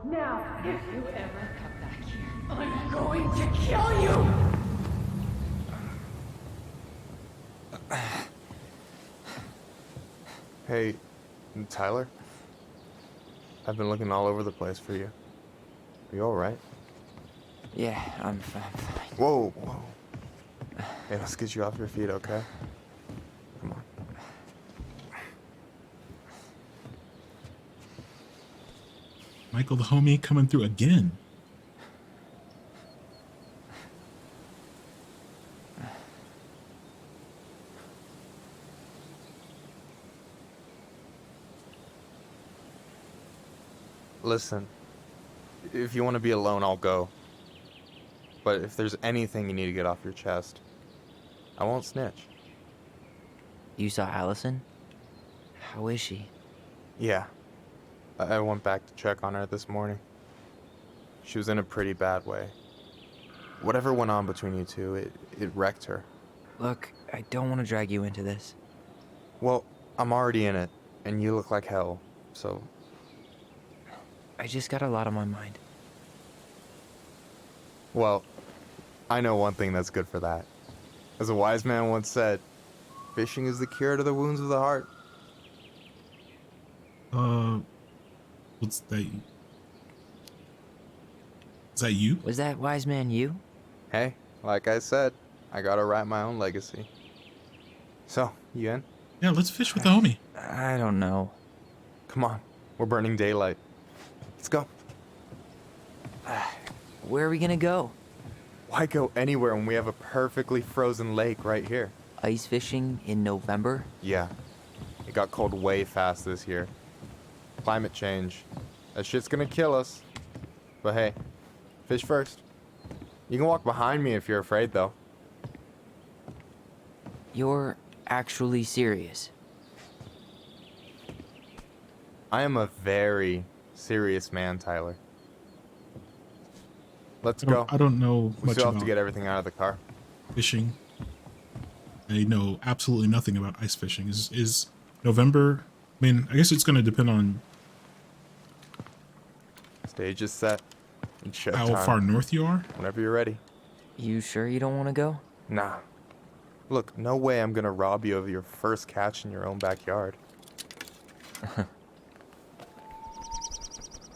Now, if you ever come back here, I'm going to kill you! Hey, Tyler? I've been looking all over the place for you. Are you alright? Yeah, I'm fine. Whoa, whoa. Hey, let's get you off your feet, okay? Come on. Michael the homie coming through again. Listen, if you want to be alone, I'll go. But if there's anything you need to get off your chest, I won't snitch. You saw Allison? How is she? Yeah. I went back to check on her this morning. She was in a pretty bad way. Whatever went on between you two, it wrecked her. Look, I don't want to drag you into this. Well, I'm already in it, and you look like hell, so... I just got a lot on my mind. Well, I know one thing that's good for that. As a wise man once said, fishing is the cure to the wounds of the heart. What's that? Is that you? Was that wise man you? Hey, like I said, I gotta write my own legacy. So, you in? Yeah, let's fish with the homie. I don't know. Come on, we're burning daylight. Let's go. Where are we gonna go? Why go anywhere when we have a perfectly frozen lake right here? Ice fishing in November? Yeah. It got cold way fast this year. Climate change. That shit's gonna kill us. But hey, fish first. You can walk behind me if you're afraid, though. You're actually serious? I am a very serious man, Tyler. Let's go. I don't know We much still have about to get everything out of the car. fishing. I know absolutely nothing about ice fishing. Is November? I mean, I guess it's going to depend on Stage is set. It's how showtime. far north you are. Whenever you're ready. You sure you don't want to go? Nah. Look, no way I'm gonna rob you of your first catch in your own backyard.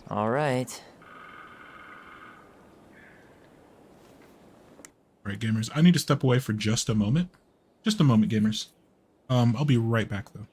All right. All right, gamers. I need to step away for just a moment. Just a moment, gamers. I'll be right back though.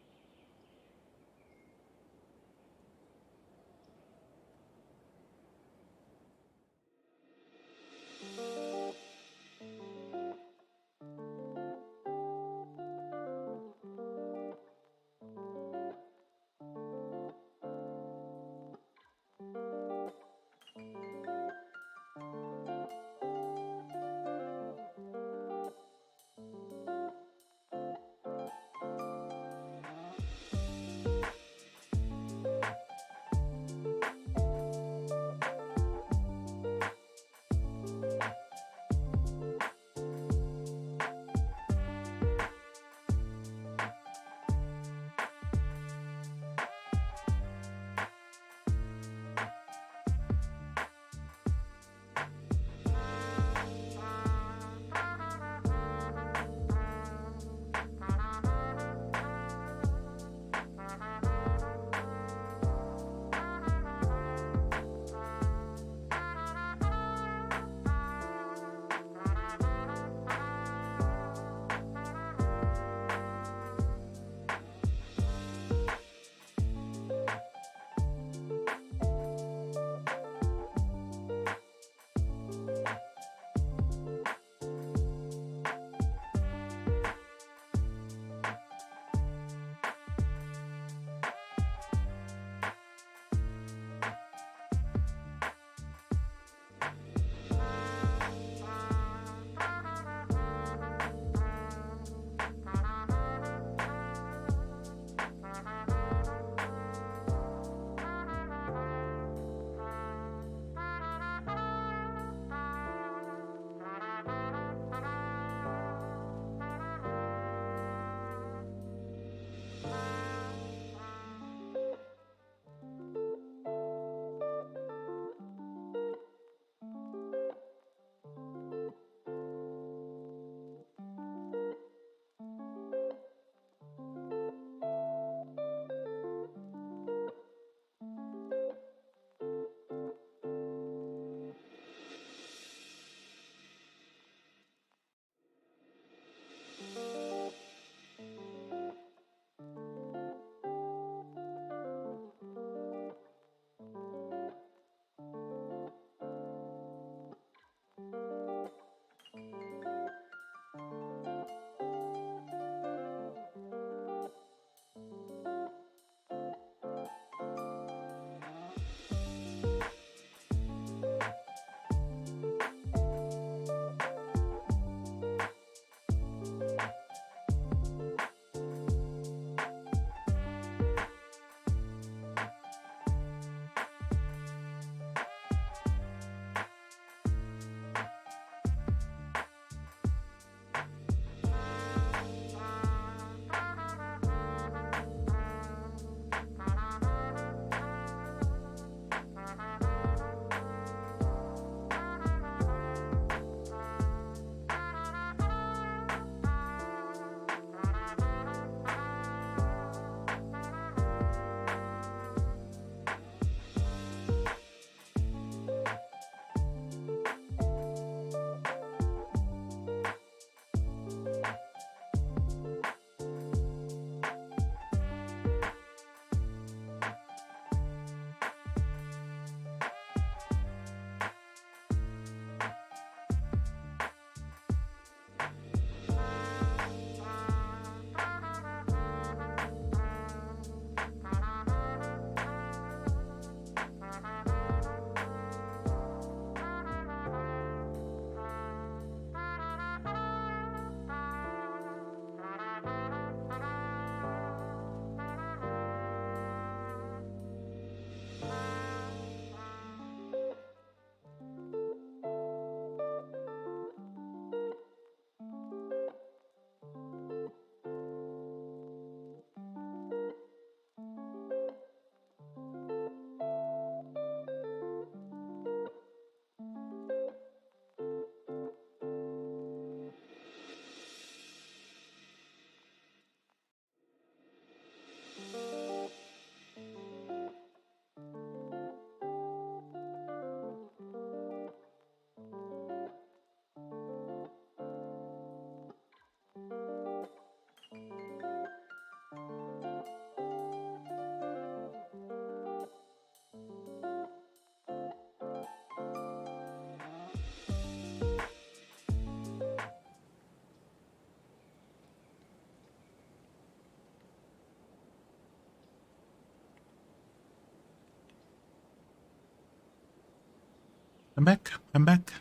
I'm back. I'm back.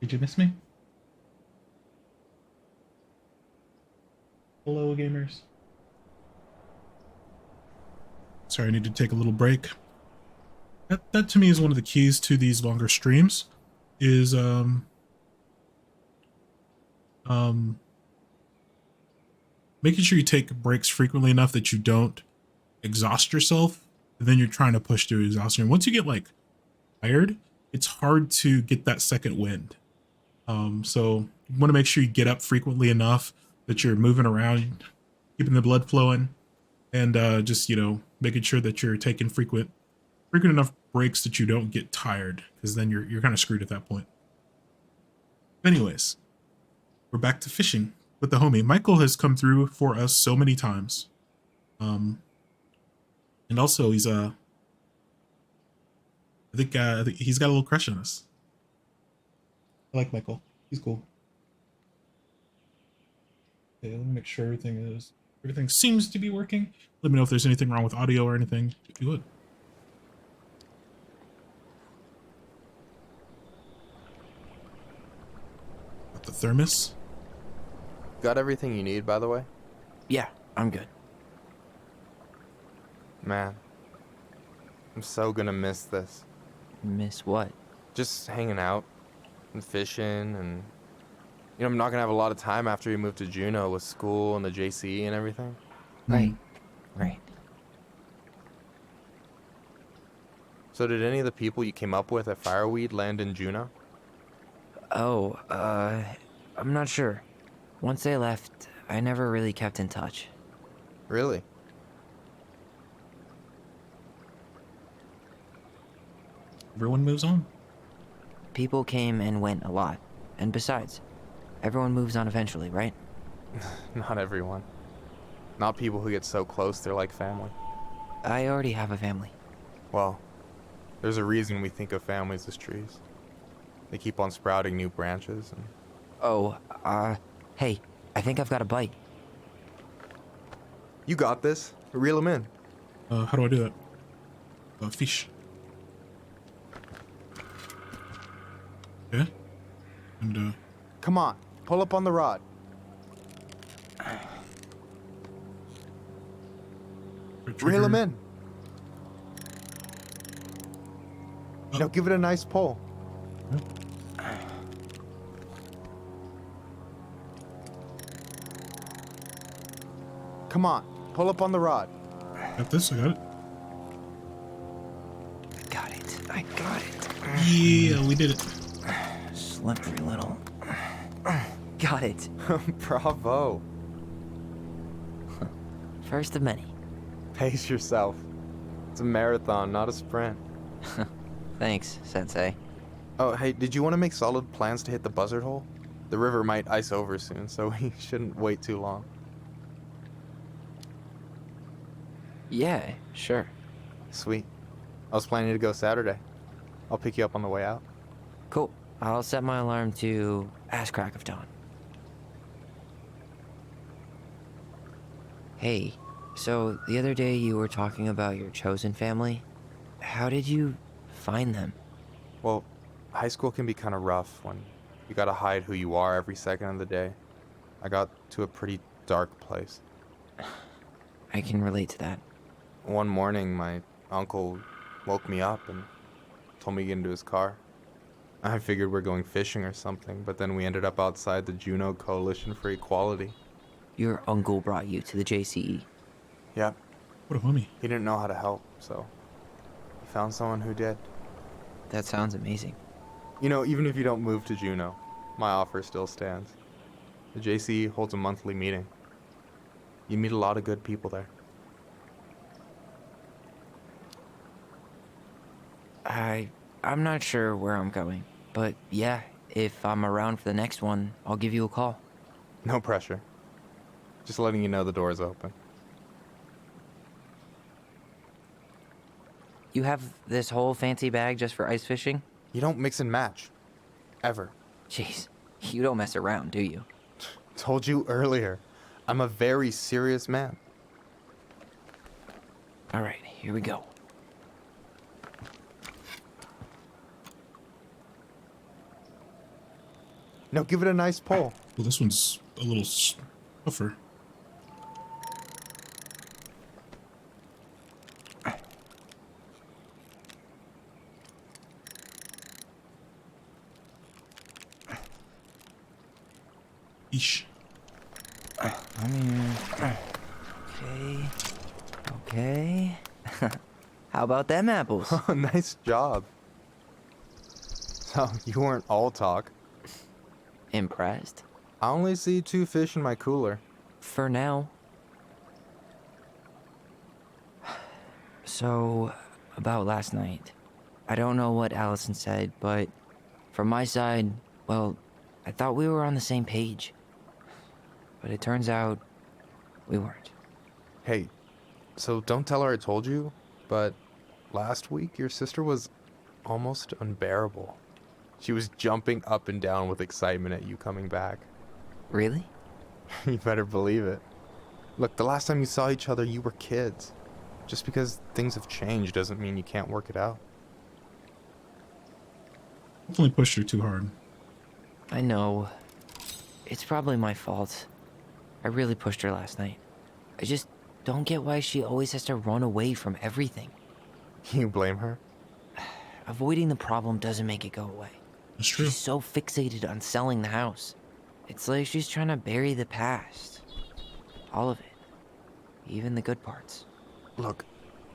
Did you miss me? Hello, gamers. Sorry, I need to take a little break. That to me is one of the keys to these longer streams, is making sure you take breaks frequently enough that you don't exhaust yourself, and then you're trying to push through exhaustion. Once you get like tired, it's hard to get that second wind. So you want to make sure you get up frequently enough that you're moving around, keeping the blood flowing, and just, you know, making sure that you're taking frequent enough breaks that you don't get tired, because then you're kind of screwed at that point. Anyways, we're back to fishing with the homie. Michael has come through for us so many times. And also he's I think he's got a little crush on us. I like Michael. He's cool. Okay, let me make sure everything seems to be working. Let me know if there's anything wrong with audio or anything, if you would. Got the thermos. Got everything you need, by the way? Yeah, I'm good. Man, I'm so gonna miss this. Miss what? Just hanging out and fishing, and you know, I'm not gonna have a lot of time after we move to Juneau with school and the JCE and everything. Right. Right. So did any of the people you came up with at Fireweed land in Juneau? Oh, I'm not sure. Once they left, I never really kept in touch. Really? Everyone moves on. People came and went a lot. And besides, everyone moves on eventually, right? Not everyone. Not people who get so close they're like family. I already have a family. Well, there's a reason we think of families as trees. They keep on sprouting new branches and... Oh, hey, I think I've got a bite. You got this. Reel them in. How do I do that? Fish. Yeah? And, Come on, pull up on the rod. Reel them in. Now give it a nice pull. Come on, pull up on the rod. Got this, I got it. Got it. I got it. Yeah, we did it. Slippery little. Got it. Bravo. First of many. Pace yourself. It's a marathon, not a sprint. Thanks, Sensei. Oh, hey, did you want to make solid plans to hit the buzzard hole? The river might ice over soon, so we shouldn't wait too long. Yeah, sure. Sweet. I was planning to go Saturday. I'll pick you up on the way out. Cool. I'll set my alarm to ass crack of dawn. Hey, so the other day you were talking about your chosen family. How did you find them? Well, high school can be kind of rough when you gotta hide who you are every second of the day. I got to a pretty dark place. I can relate to that. One morning, my uncle woke me up and told me to get into his car. I figured we're going fishing or something, but then we ended up outside the Juneau Coalition for Equality. Your uncle brought you to the JCE. Yep. What a homie. He didn't know how to help, so he found someone who did. That sounds amazing. You know, even if you don't move to Juneau, my offer still stands. The JCE holds a monthly meeting. You meet a lot of good people there. I'm not sure where I'm going, but yeah, if I'm around for the next one, I'll give you a call. No pressure. Just letting you know the door's open. You have this whole fancy bag just for ice fishing? You don't mix and match. Ever. Jeez, you don't mess around, do you? Told you earlier. I'm a very serious man. All right, here we go. Now give it a nice pull. Well, this one's a little tougher. Eesh. I mean, okay. How about them apples? Oh, nice job. So, you weren't all talk. Impressed? I only see 2 fish in my cooler. For now. So, about last night. I don't know what Allison said, but from my side, well, I thought we were on the same page. But it turns out we weren't. Hey, so don't tell her I told you, but last week your sister was almost unbearable. She was jumping up and down with excitement at you coming back. Really? You better believe it. Look, the last time you saw each other, you were kids. Just because things have changed doesn't mean you can't work it out. Definitely pushed her too hard. I know. It's probably my fault. I really pushed her last night. I just don't get why she always has to run away from everything. You blame her? Avoiding the problem doesn't make it go away. That's true. She's so fixated on selling the house. It's like she's trying to bury the past. All of it. Even the good parts. Look,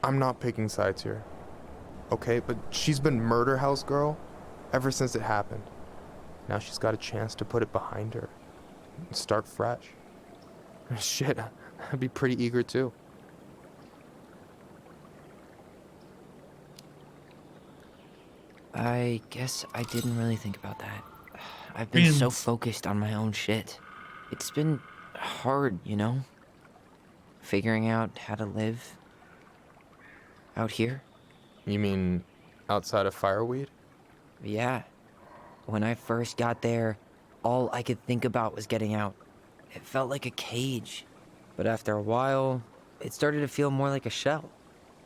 I'm not picking sides here. Okay, but she's been murder house girl ever since it happened. Now she's got a chance to put it behind her and start fresh. Shit, I'd be pretty eager too. I guess I didn't really think about that. I've been so Man. focused on my own shit. It's been hard, you know? Figuring out how to live out here. You mean outside of Fireweed? Yeah. When I first got there, all I could think about was getting out. It felt like a cage. But after a while, it started to feel more like a shell.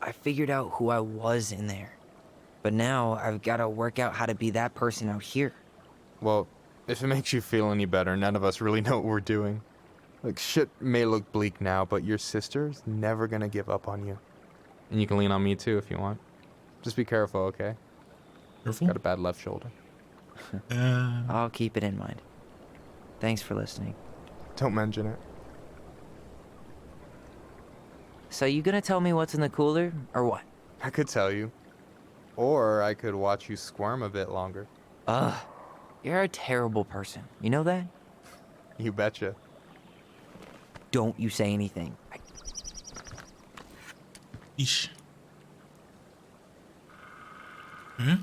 I figured out who I was in there. But now I've got to work out how to be that person out here. Well, if it makes you feel any better, none of us really know what we're doing. Like, shit may look bleak now, but your sister's never gonna give up on you. And you can lean on me too if you want. Just be careful, okay? Careful? Got a bad left shoulder. I'll keep it in mind. Thanks for listening. Don't mention it. So you gonna tell me what's in the cooler, or what? I could tell you. Or I could watch you squirm a bit longer. Ugh. You're a terrible person. You know that? You betcha. Don't you say anything. Eesh. Okay.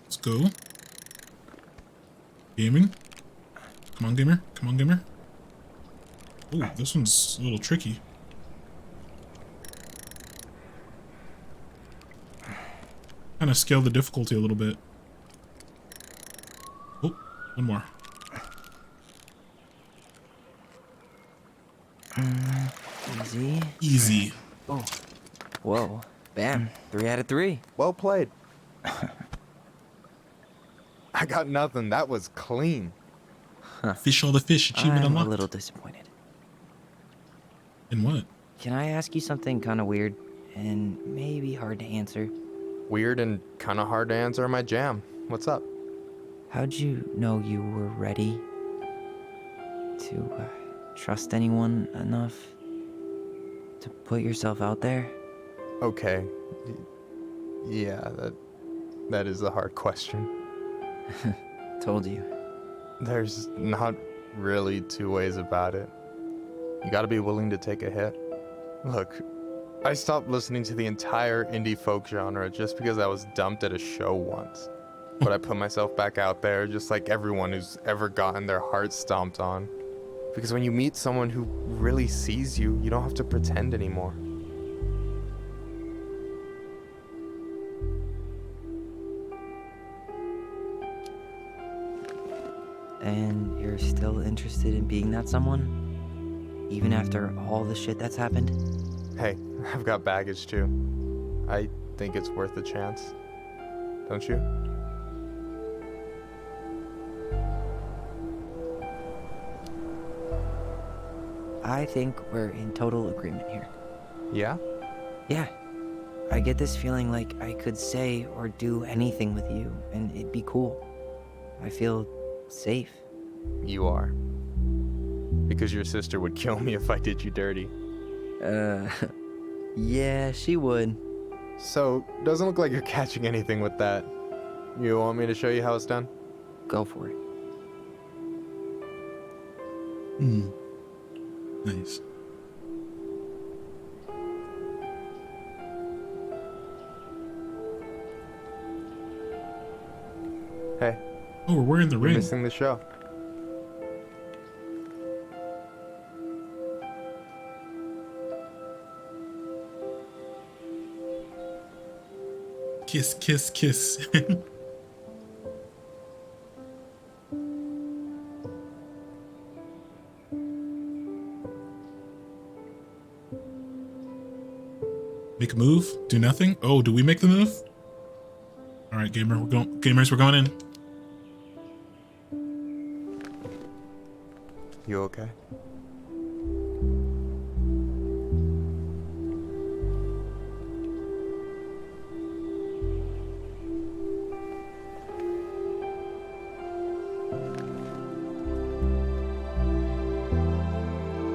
Let's go. Gaming. Come on, gamer. Come on, gamer. Ooh, this one's a little tricky. Kind of scale the difficulty a little bit. Oh, one more. Easy. Easy. Oh. Whoa. Bam. 3 out of 3. Well played. I got nothing. That was clean. Fish all the fish. Achievement I'm unlocked. a little disappointed. In what? Can I ask you something kind of weird and maybe hard to answer? Weird and kind of hard to answer my jam. What's up? How'd you know you were ready to trust anyone enough to put yourself out there? Okay. Yeah, that is a hard question. Told you. There's not really 2 ways about it. You gotta be willing to take a hit. Look, I stopped listening to the entire indie folk genre just because I was dumped at a show once. But I put myself back out there just like everyone who's ever gotten their heart stomped on. Because when you meet someone who really sees you, you don't have to pretend anymore. And you're still interested in being that someone? Even after all the shit that's happened? Hey, I've got baggage too. I think it's worth a chance. Don't you? I think we're in total agreement here. Yeah? Yeah. I get this feeling like I could say or do anything with you, and it'd be cool. I feel safe. You are. Because your sister would kill me if I did you dirty. Yeah, she would. So, doesn't look like you're catching anything with that. You want me to show you how it's done? Go for it. Nice. Hey. Oh, we're wearing the You're ring. missing the show. Kiss, kiss, kiss. Make a move? Do nothing? Oh, do we make the move? All right, gamers, we're going in. You okay?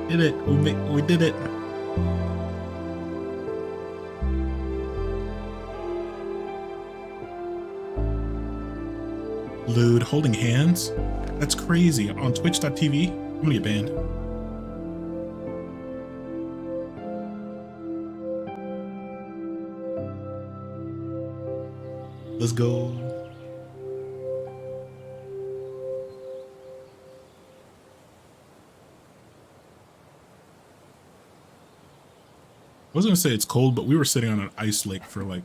Did it. We did it. Lewd, holding hands? That's crazy. On twitch.tv? I'm gonna get banned. Let's go. I was gonna say it's cold, but we were sitting on an ice lake for like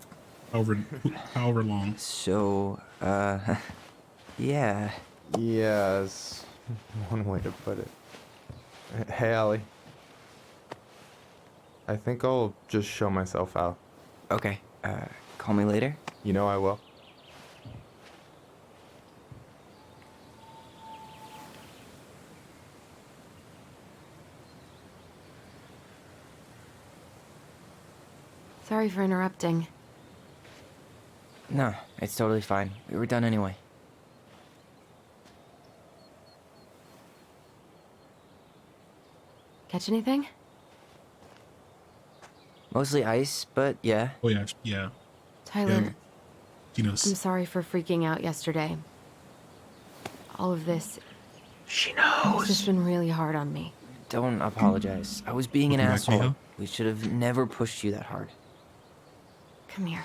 however long. So, yeah. Yeah, is one way to put it. Hey, Allie. I think I'll just show myself out. Okay, call me later? You know I will. Sorry for interrupting. No, it's totally fine. We were done anyway. Catch anything? Mostly ice, but yeah. Oh yeah, yeah. Tyler, Yeah, he knows. I'm sorry for freaking out yesterday. All of this. She knows. It's just been really hard on me. Don't apologize. I was being an Welcome back, asshole. Miho. We should have never pushed you that hard. Come here.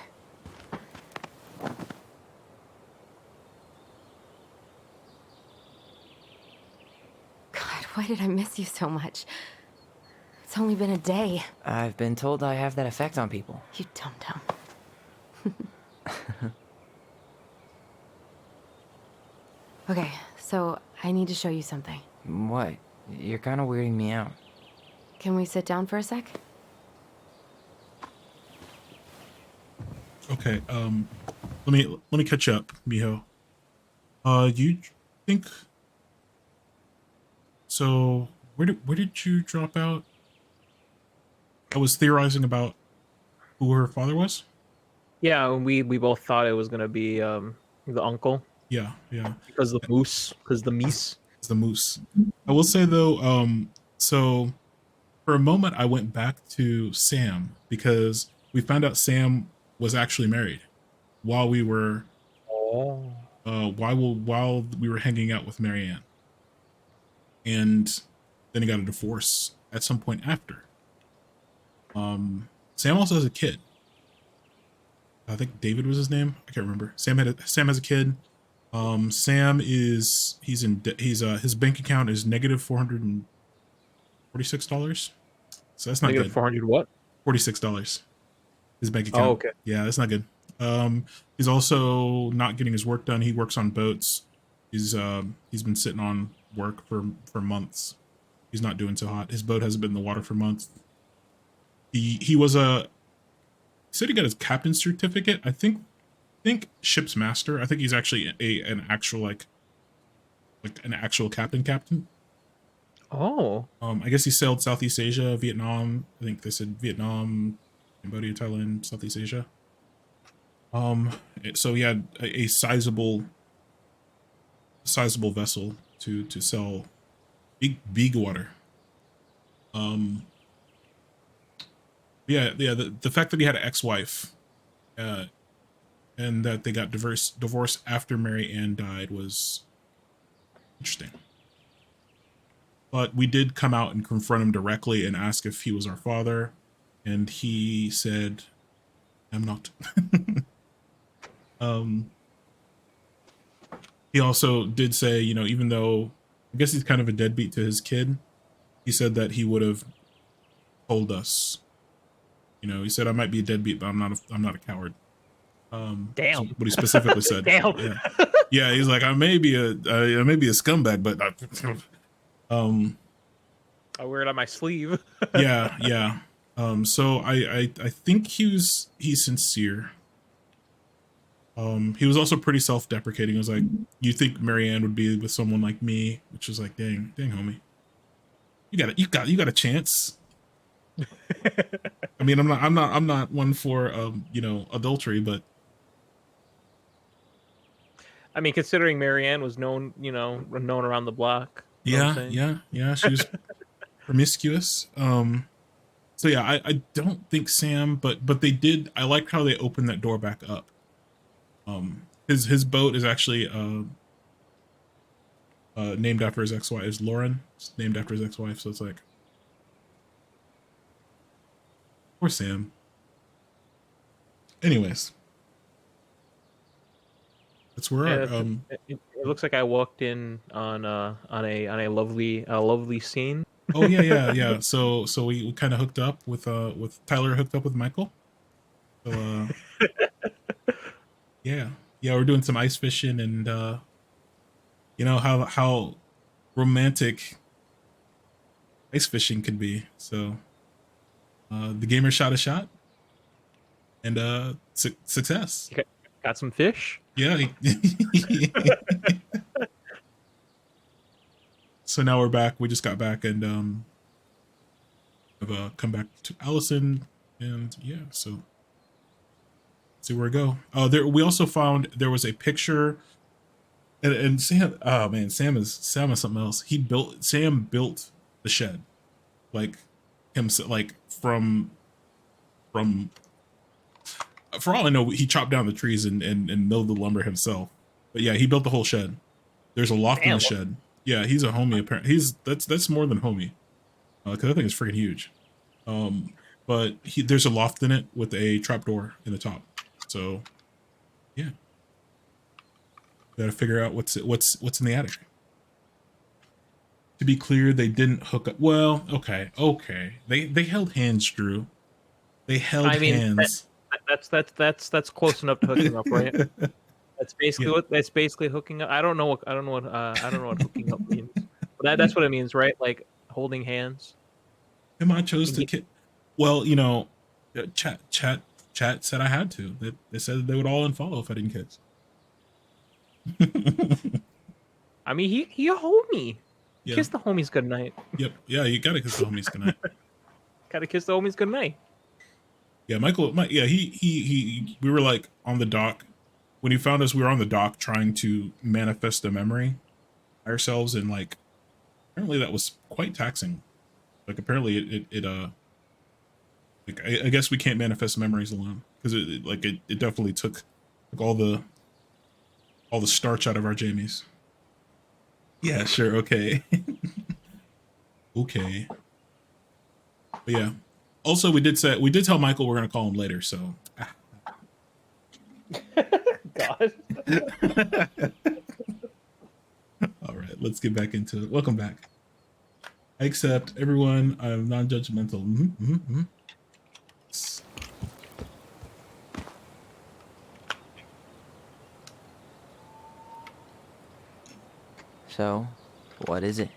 God, why did I miss you so much? It's only been a day. I've been told I have that effect on people. You dum-dum. Okay, so I need to show you something. What? You're kind of weirding me out. Can we sit down for a sec? Okay, let me catch up, Miho. You think so? Where did you drop out? I was theorizing about who her father was. Yeah, we both thought it was gonna be the uncle. Yeah, yeah. Because the moose, because the meese. It's the moose. I will say though, so for a moment I went back to Sam because we found out Sam was actually married while we were while we were hanging out with Marianne, and then he got a divorce at some point after. Sam also has a kid. I think David was his name. I can't remember. Sam has a kid. Sam is his bank account is negative $446. So that's not Negative good. 400 what? $46. His bank account. Oh, okay. Yeah, that's not good. He's also not getting his work done. He works on boats. He's been sitting on work for months. He's not doing so hot. His boat hasn't been in the water for months. He said he got his captain's certificate. I think ship's master. I think he's actually an actual like an actual captain. Oh. I guess he sailed Southeast Asia, Vietnam. I think they said Vietnam, Cambodia, Thailand, Southeast Asia. So he had a sizable vessel to sell big water. The fact that he had an ex-wife, and that they got divorced after Mary Ann died was interesting. But we did come out and confront him directly and ask if he was our father, and he said, "I'm not." He also did say, you know, even though I guess he's kind of a deadbeat to his kid, he said that he would have told us. You know, he said, "I might be a deadbeat, but I'm not a coward." Damn. What he specifically said. Damn. Yeah, he's like, I may be a scumbag, but I wear it on my sleeve. yeah. So I think he's sincere. He was also pretty self-deprecating. He was like, "You think Marianne would be with someone like me?" Which was like, dang, homie. You got a chance. I mean, I'm not one for you know, adultery, but I mean, considering Marianne was known around the block. You know what I'm saying? yeah. She was promiscuous. So yeah, I don't think Sam, but they did. I like how they opened that door back up. His boat is actually named after his ex-wife. Is Lauren? It's named after his ex-wife. So it's like, poor Sam. Anyways, that's where it looks like I walked in on a lovely scene. Oh yeah. So we kind of hooked up with Tyler hooked up with Michael. So yeah, we're doing some ice fishing, and you know how romantic ice fishing can be. So the gamer shot a shot, and success. Got some fish. Yeah. So now we're back. We just got back, and have come back to Allison, and yeah. So see where we go. We also found there was a picture, and Sam. Oh man, Sam is something else. Sam built the shed, like from. For all I know, he chopped down the trees and milled the lumber himself. But yeah, he built the whole shed. There's a loft in the shed. Yeah, he's a homie. Apparently, that's more than homie, because I think it's freaking huge. But there's a loft in it with a trapdoor in the top. So, yeah, gotta figure out what's in the attic. To be clear, they didn't hook up. Well, okay. They held hands, Drew. They held hands. That's close enough to hooking up, right? That's basically hooking up. I don't know what hooking up means. But that's what it means, right? Like holding hands. Am I chose to well, you know, chat said I had to. They said they would all unfollow if I didn't kiss. I mean, he a homie. Yeah. Kiss the homies goodnight. Yep. Yeah, you gotta kiss the homies goodnight. Gotta kiss the homies goodnight. Yeah, we were like on the dock. When he found us, we were on the dock trying to manifest a memory ourselves, and like apparently that was quite taxing. Like apparently I guess we can't manifest memories alone, because it definitely took all the starch out of our jammies. Yeah, sure, okay. Okay. But yeah. Also, we did tell Michael we're gonna call him later, so. God. All right, let's get back into it. Welcome back. I accept everyone. I'm non-judgmental. So, what is it?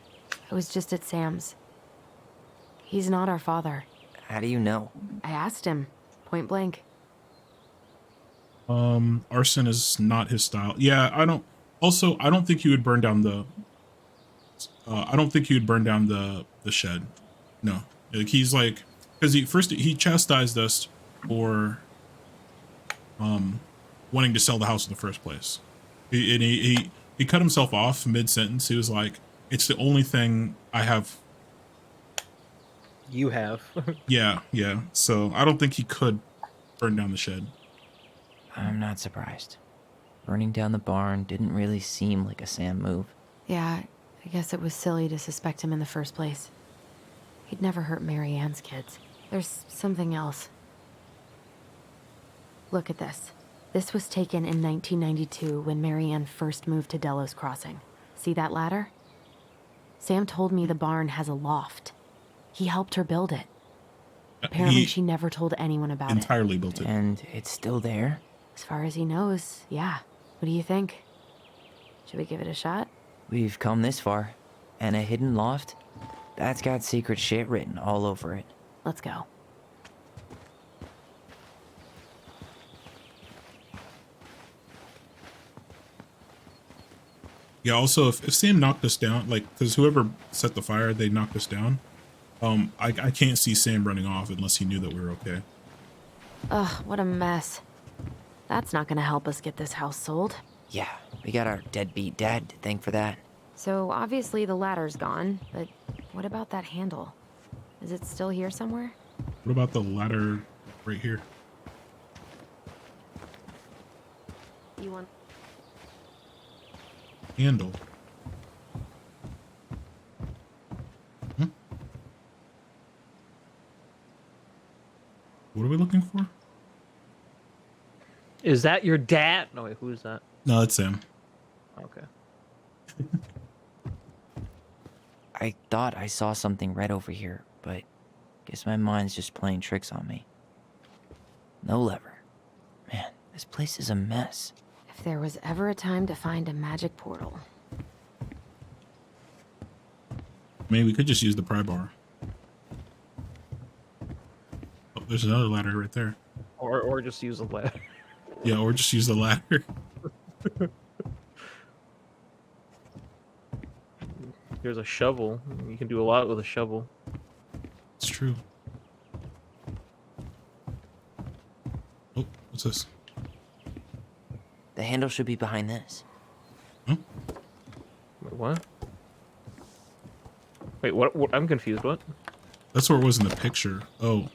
I was just at Sam's. He's not our father. How do you know? I asked him, point blank. Arson is not his style. Yeah, I don't think he would burn down the I don't think he would burn down the shed. No, like he's like, because he chastised us for wanting to sell the house in the first place. He cut himself off mid sentence. He was like, "It's the only thing I have." You have. Yeah. So I don't think he could burn down the shed. I'm not surprised. Burning down the barn didn't really seem like a Sam move. Yeah, I guess it was silly to suspect him in the first place. He'd never hurt Mary Ann's kids. There's something else. Look at this. This was taken in 1992 when Mary Ann first moved to Delos Crossing. See that ladder? Sam told me the barn has a loft. He helped her build it. Apparently she never told anyone about it. Entirely built it. And it's still there? As far as he knows, yeah. What do you think? Should we give it a shot? We've come this far. And a hidden loft? That's got secret shit written all over it. Let's go. Yeah, also, if Sam knocked us down, like, because whoever set the fire, they knocked us down. I can't see Sam running off unless he knew that we were okay. Ugh, what a mess. That's not gonna help us get this house sold. Yeah, we got our deadbeat dad to thank for that. So obviously the ladder's gone, but what about that handle? Is it still here somewhere? What about the ladder right here? You want... Handle. What are we looking for? Is that your dad? No, wait, who is that? No, it's Sam. Okay. I thought I saw something red over here, but guess my mind's just playing tricks on me. No lever. Man, this place is a mess. If there was ever a time to find a magic portal. Maybe we could just use the pry bar. Oh, there's another ladder right there. Or just use a ladder. Yeah, or just use the ladder. There's a shovel. You can do a lot with a shovel. It's true. Oh, what's this? The handle should be behind this. Wait, what? Wait, what? I'm confused. What? That's where it was in the picture. Oh,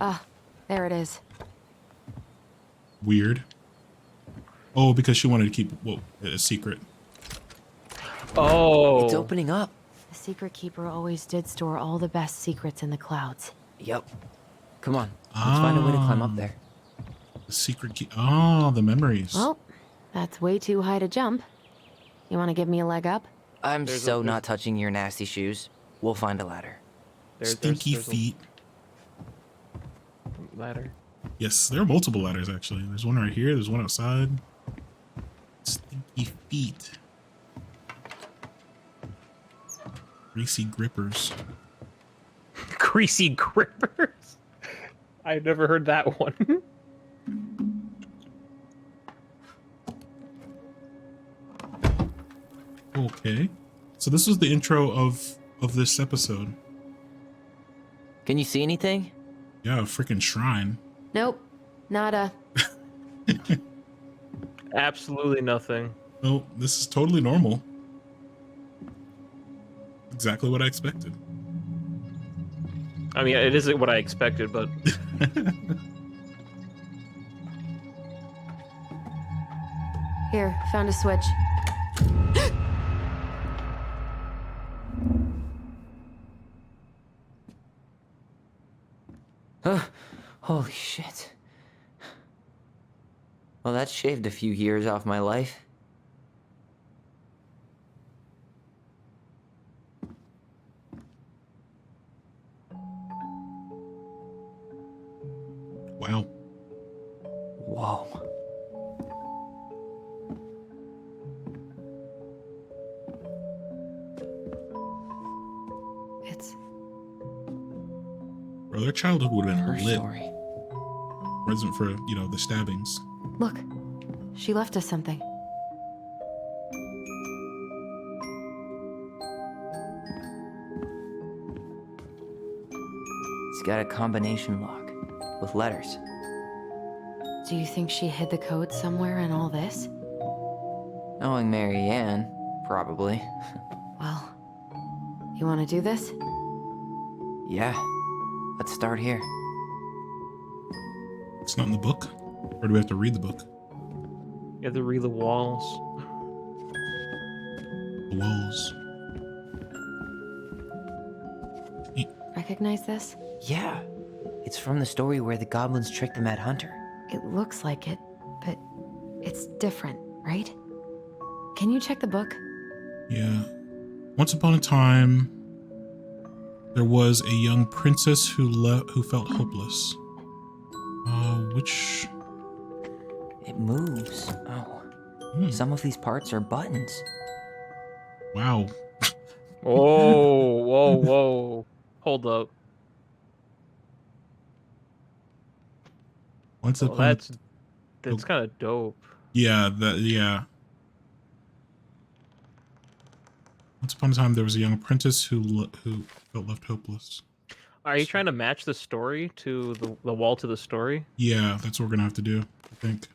Ah, there it is. weird. Oh, because she wanted to keep a secret. Oh. It's opening up. The secret keeper always did store all the best secrets in the clouds. Yep. Come on. Let's find a way to climb up there. The secret key. Oh, the memories. Well, that's way too high to jump. You want to give me a leg up? I'm so not touching your nasty shoes. We'll find a ladder. Stinky feet. Ladder. Yes, there are multiple ladders actually. There's one right here. There's one outside. Stinky feet. Greasy grippers. Greasy grippers. I've never heard that one. Okay. So this was the intro of this episode. Can you see anything? Yeah, a freaking shrine. Nope. Nada. Absolutely nothing. Oh, this is totally normal. Exactly what I expected. I mean, it isn't what I expected, but... Here, found a switch. Holy shit. Well, that shaved a few years off my life. Wow. Whoa. It's... Bro, their childhood would have been Her lit. story. Wasn't for, you know, the stabbings. Look. She left us something. got a combination lock with letters. Do you think she hid the code somewhere in all this? Knowing Marianne, probably. Well, you want to do this? Yeah, let's start here. It's not in the book? Or do we have to read the book? You have to read the walls. The walls. Recognize this? Yeah, it's from the story where the goblins tricked the Mad Hunter. It looks like it, but it's different, right? Can you check the book? Yeah. Once upon a time, there was a young princess who felt hopeless. Which... It moves. Oh. Some of these parts are buttons. Wow. Whoa. Hold up. Once upon that's kind of dope. Yeah, yeah. Once upon a time, there was a young apprentice who felt left hopeless. Are you trying to match the story to the wall to the story? Yeah, that's what we're gonna have to do, I think.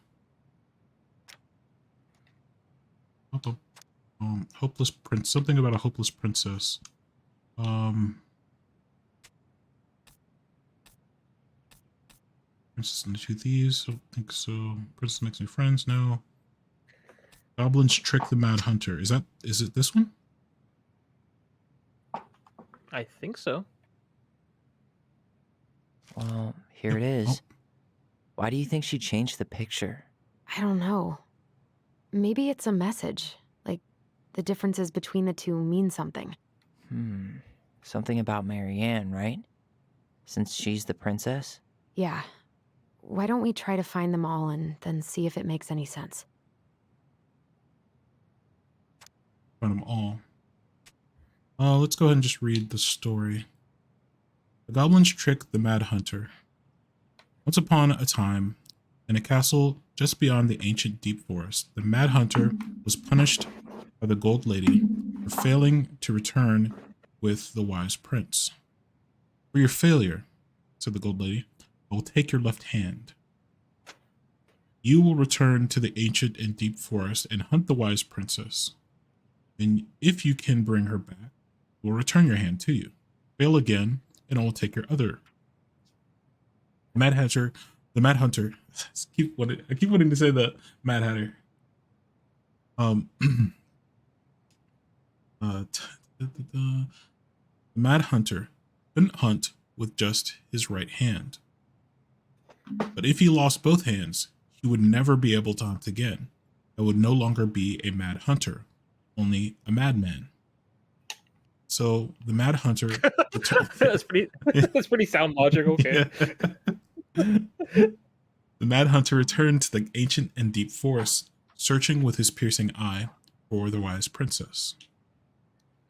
Hopeless prince. Something about a hopeless princess. Princess and the Two Thieves. I don't think so. Princess makes new friends. No. Goblins trick the Mad Hunter. Is it this one? I think so. Well, here it is. Why do you think she changed the picture? I don't know. Maybe it's a message. Like, the differences between the two mean something. Something about Marianne, right? Since she's the princess? Yeah. Why don't we try to find them all and then see if it makes any sense? Find them all. Let's go ahead and just read the story. The goblins trick the Mad Hunter. Once upon a time, in a castle just beyond the ancient deep forest, the Mad Hunter was punished by the Gold Lady for failing to return with the wise prince. For your failure, said the Gold Lady, I will take your left hand. You will return to the ancient and deep forest and hunt the wise princess. And if you can bring her back, we'll return your hand to you. Fail again, and I will take your other. The Mad Hunter. I keep wanting to say the Mad Hatter. The Mad Hunter couldn't hunt with just his right hand. But if he lost both hands, he would never be able to hunt again. That would no longer be a Mad Hunter, only a madman. So the Mad Hunter. That's pretty sound logic. Okay. Yeah. The Mad Hunter returned to the ancient and deep forest, searching with his piercing eye for the wise princess.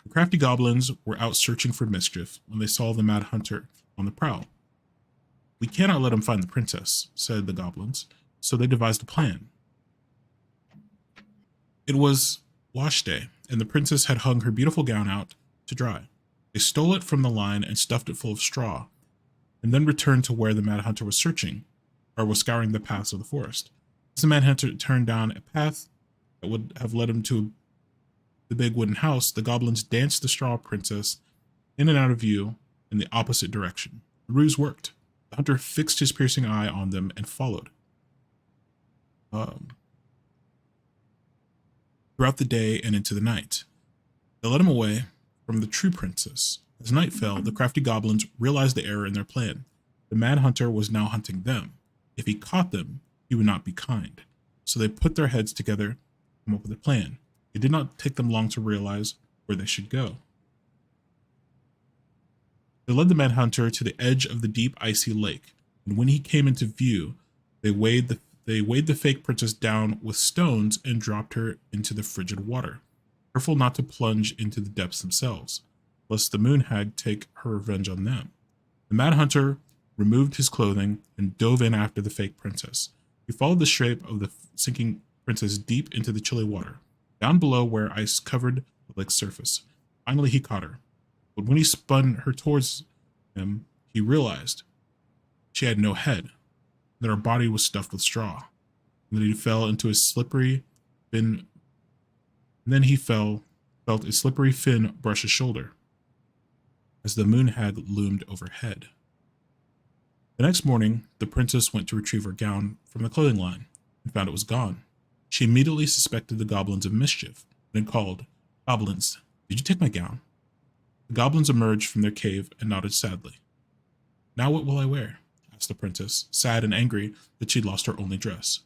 The crafty goblins were out searching for mischief when they saw the Mad Hunter on the prowl. We cannot let him find the princess, said the goblins, so they devised a plan. It was wash day, and the princess had hung her beautiful gown out to dry. They stole it from the line and stuffed it full of straw, and then returned to where the Mad Hunter was searching, or was scouring the paths of the forest. As the Mad Hunter turned down a path that would have led him to the big wooden house, the goblins danced the straw princess in and out of view in the opposite direction. The ruse worked. The hunter fixed his piercing eye on them and followed. Throughout the day and into the night, they led him away from the true princess. As night fell, the crafty goblins realized the error in their plan. The Mad Hunter was now hunting them. If he caught them, he would not be kind. So they put their heads together and came up with a plan. It did not take them long to realize where they should go. They led the Mad Hunter to the edge of the deep, icy lake, and when he came into view, they weighed the fake princess down with stones and dropped her into the frigid water, careful not to plunge into the depths themselves, lest the moon hag take her revenge on them. The Mad Hunter removed his clothing and dove in after the fake princess. He followed the shape of the sinking princess deep into the chilly water, down below where ice covered the lake's surface. Finally, he caught her. But when he spun her towards him, He realized she had no head, that her body was stuffed with straw, and that he fell into a slippery fin. And then he felt a slippery fin brush his shoulder as the moon hag loomed overhead. The next morning, the princess went to retrieve her gown from the clothing line and found it was gone. She immediately suspected the goblins of mischief and called, "Goblins, did you take my gown?" The goblins emerged from their cave and nodded sadly. "Now what will I wear?" asked the princess, sad and angry that she'd lost her only dress.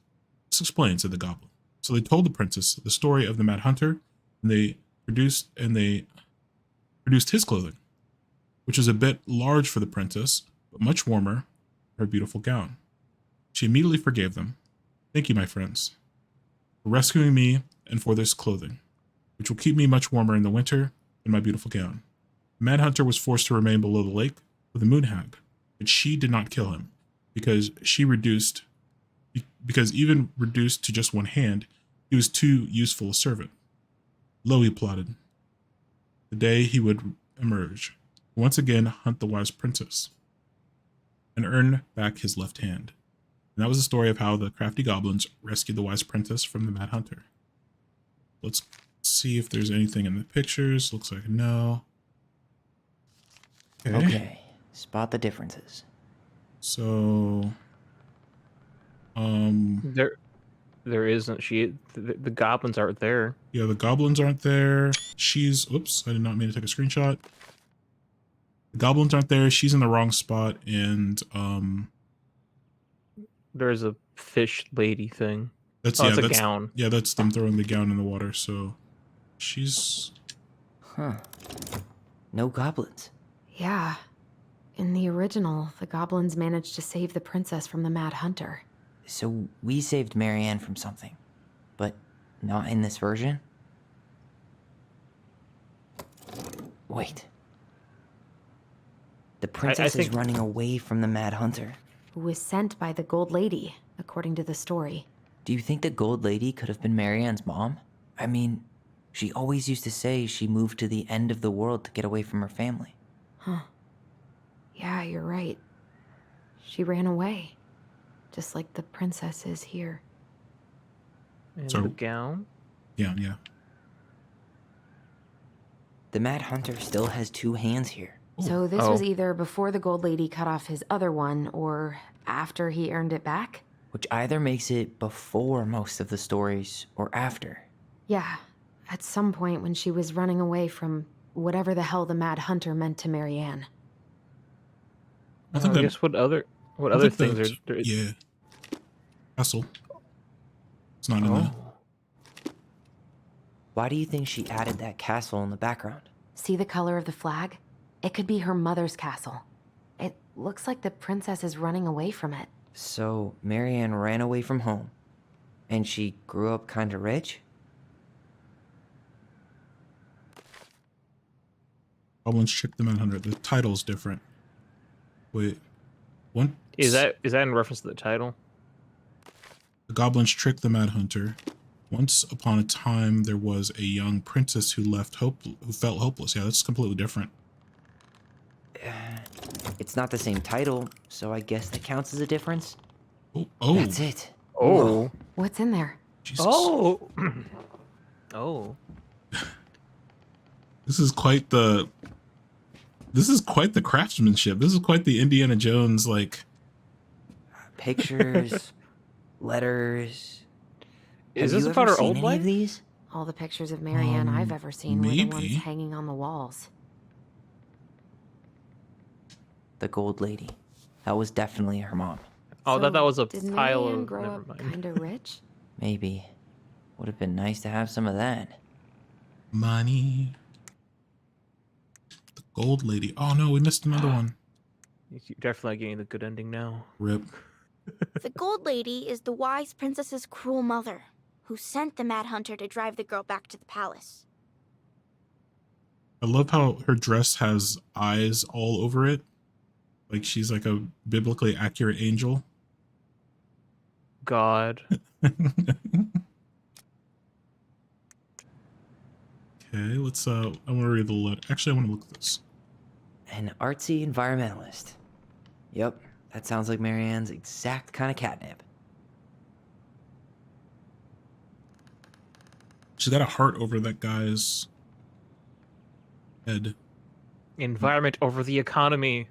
"This explains," said the goblin. So they told the princess the story of the Mad Hunter, and they produced his clothing, which was a bit large for the princess, but much warmer than her beautiful gown. She immediately forgave them. "Thank you, my friends, for rescuing me and for this clothing, which will keep me much warmer in the winter than my beautiful gown." The Mad Hunter was forced to remain below the lake with the moon hag, but she did not kill him because even reduced to just one hand, he was too useful a servant. Lo, he plotted, the day he would emerge, once again hunt the wise princess, and earn back his left hand. And that was the story of how the crafty goblins rescued the wise princess from the Mad Hunter. Let's see if there's anything in the pictures. Looks like no. Okay, spot the differences. So, there isn't. The goblins aren't there. Yeah, the goblins aren't there. Oops, I did not mean to take a screenshot. The goblins aren't there. She's in the wrong spot, and There's a fish lady thing. that's a gown. Yeah, that's them throwing the gown in the water. So, she's. Huh. No goblins. Yeah. In the original, the goblins managed to save the princess from the Mad Hunter. So we saved Marianne from something, but not in this version? Wait. The princess is running away from the Mad Hunter. Who was sent by the Gold Lady, according to the story. Do you think the Gold Lady could have been Marianne's mom? I mean, she always used to say she moved to the end of the world to get away from her family. Huh. Yeah, you're right. She ran away. Just like the princess is here. And So- the gown? Yeah. The Mad Hunter still has two hands here. So this was either before the Gold Lady cut off his other one, or after he earned it back? Which either makes it before most of the stories, or after. Yeah, at some point when she was running away from whatever the hell the Mad Hunter meant to Marianne. I think I guess what other think things that- are there? Yeah. Castle. It's not in there. Why do you think she added that castle in the background? See the color of the flag? It could be her mother's castle. It looks like the princess is running away from it. So, Marianne ran away from home, and she grew up kinda rich? Goblins tricked the Mad Hunter. The title's different. Wait. One Is that in reference to the title? The goblins tricked the Mad Hunter. Once upon a time, there was a young princess who felt hopeless. Yeah, that's completely different. It's not the same title, so I guess that counts as a difference. Oh. That's it. Oh. What's in there? Jesus. Oh. Oh. This is quite the craftsmanship. This is quite the Indiana Jones, like. Pictures, letters. Is Have this you about ever her seen old any life? of these? All the pictures of Marianne I've ever seen were the ones maybe. hanging on the walls. The Gold Lady. That was definitely her mom. Oh, that was a Did pile Marianne of. grow Never up mind. kinda rich? Maybe. Would have been nice to have some of that. Money. The Gold Lady. Oh no, we missed another one. You're definitely getting the good ending now. Rip. The Gold Lady is the wise princess's cruel mother, who sent the Mad Hunter to drive the girl back to the palace. I love how her dress has eyes all over it. Like she's like a biblically accurate angel. God. Okay, let's I want to read the letter. Actually, I want to look at this. An artsy environmentalist. Yep, that sounds like Marianne's exact kind of catnip. She's got a heart over that guy's head. Environment over the economy.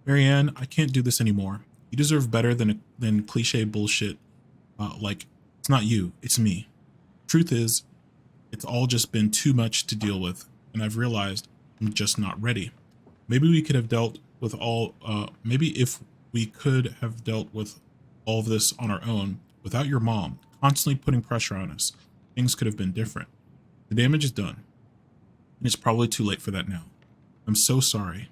Marianne, I can't do this anymore. You deserve better than cliche bullshit. Like, it's not you, it's me. Truth is, it's all just been too much to deal with, and I've realized I'm just not ready. Maybe we could have dealt with maybe if we could have dealt with all of this on our own, without your mom constantly putting pressure on us, things could have been different. The damage is done, and it's probably too late for that now. I'm so sorry.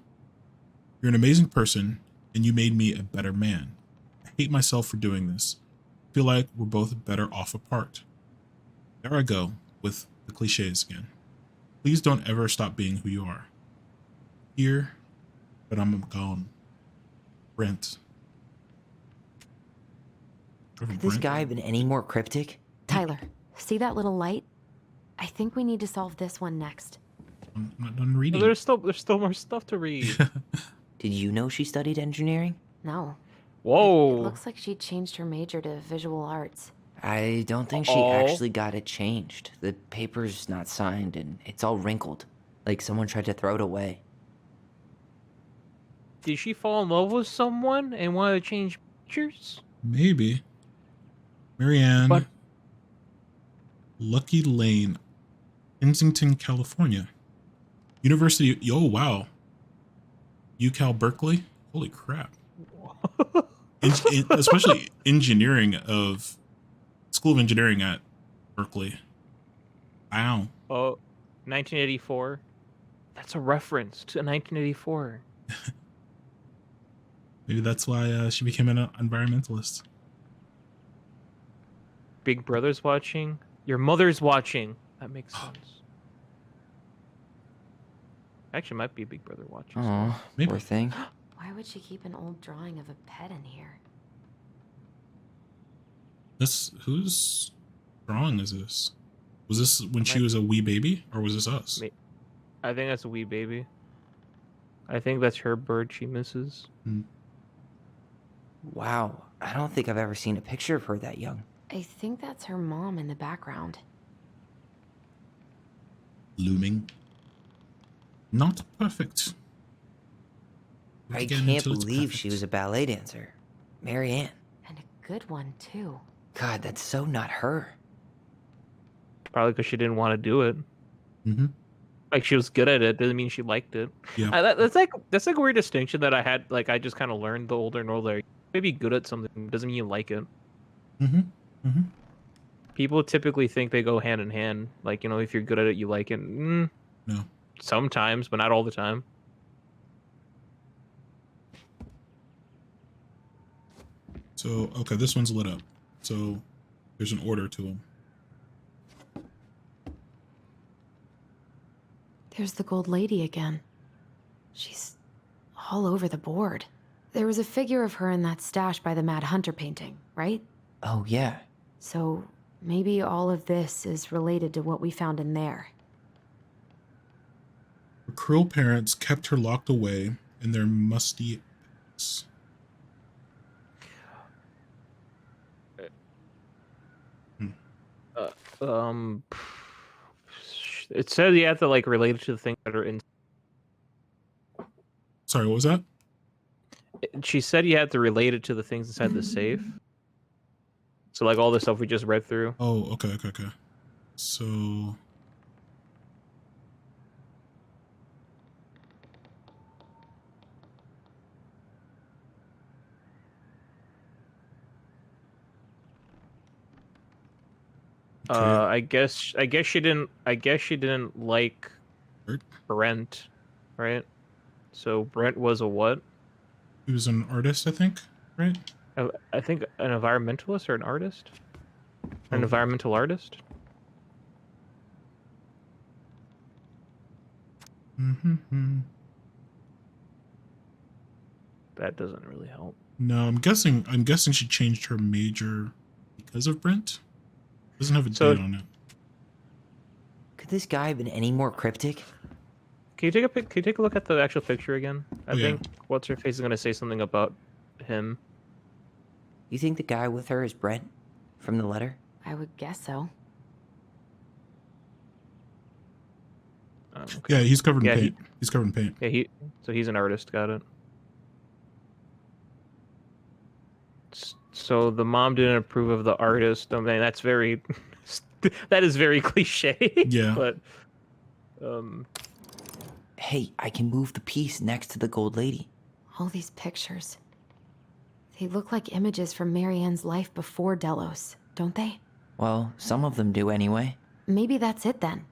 You're an amazing person, and you made me a better man. I hate myself for doing this. I feel like we're both better off apart. There I go, with the cliches again. Please don't ever stop being who you are. Here, but I'm gone. Brent. Could this guy have been any more cryptic? Tyler, see that little light? I think we need to solve this one next. I'm not done reading. There's still more stuff to read. Did you know she studied engineering? No. Whoa. It looks like she changed her major to visual arts. I don't think she actually got it changed. The paper's not signed and it's all wrinkled. Like someone tried to throw it away. Did she fall in love with someone and want to change pictures? Maybe. Marianne. But- Lucky Lane, Kensington, California. University. Oh, wow. UCal Berkeley? Holy crap. Especially engineering of School of Engineering at Berkeley. Wow. Oh, 1984. That's a reference to 1984. Maybe that's why she became an environmentalist. Big Brother's watching. Your mother's watching. That makes sense. Actually, might be Big Brother watching. Oh, poor thing. Why would she keep an old drawing of a pet in here? Whose drawing is this? Was this when she was a wee baby, or was this us? I think that's a wee baby. I think that's her bird she misses. Wow, I don't think I've ever seen a picture of her that young. I think that's her mom in the background. Looming. Not perfect. I Again, can't until it's believe perfect. she was a ballet dancer. Marianne. And a good one, too. God, that's so not her. Probably because she didn't want to do it. Mm-hmm. Like she was good at it doesn't mean she liked it. Yeah. That's like a weird distinction that I had. Like I just kind of learned the older and older. Maybe good at something doesn't mean you like it. Mm-hmm. Mm-hmm. People typically think they go hand in hand. Like, you know, if you're good at it, you like it. No. Sometimes, but not all the time. So, okay, this one's lit up. So, there's an order to them. There's the gold lady again. She's all over the board. There was a figure of her in that stash by the Mad Hunter painting, right? Oh, yeah. So maybe all of this is related to what we found in there. Her cruel parents kept her locked away in their musty pits. It said you have to like relate it to the things that are in. Sorry, what was that? She said you had to relate it to the things inside the safe. So like all the stuff we just read through. Oh, okay. So... Okay. I guess she didn't like Brent, right? So Brent was a what? He was an artist, I think, right? I think an environmentalist or an artist? An environmental artist? Mm-hmm. That doesn't really help. No, I'm guessing she changed her major because of Brent. Doesn't have a date on it. Could this guy have been any more cryptic? Can you take a pic? Can you take a look at the actual picture again? I Oh, yeah. think what's her face is gonna say something about him. You think the guy with her is Brent from the letter? I would guess so. Okay. Yeah, he's covered in Yeah, paint. He's covered in paint. Yeah, so he's an artist. Got it. So the mom didn't approve of the artist. I mean, that's very, that is very cliche. Yeah. But, Hey, I can move the piece next to the gold lady. All these pictures. They look like images from Marianne's life before Delos, don't they? Well, some of them do anyway. Maybe that's it then.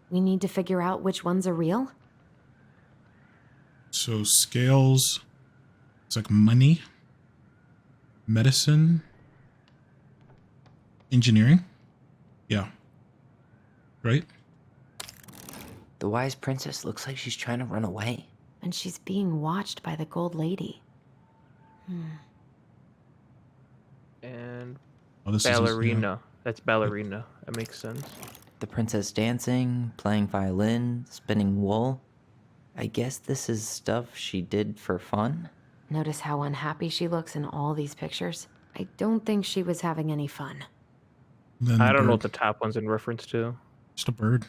We need to figure out which ones are real? So scales. It's like money. Medicine. Engineering. Yeah. Right? The wise princess looks like she's trying to run away. And she's being watched by the gold lady. and Oh, this ballerina. That's ballerina. That makes sense. The princess dancing, playing violin, spinning wool. I guess this is stuff she did for fun? Notice how unhappy she looks in all these pictures? I don't think she was having any fun. Then I don't know bird. what the top one's in reference to. Just a bird.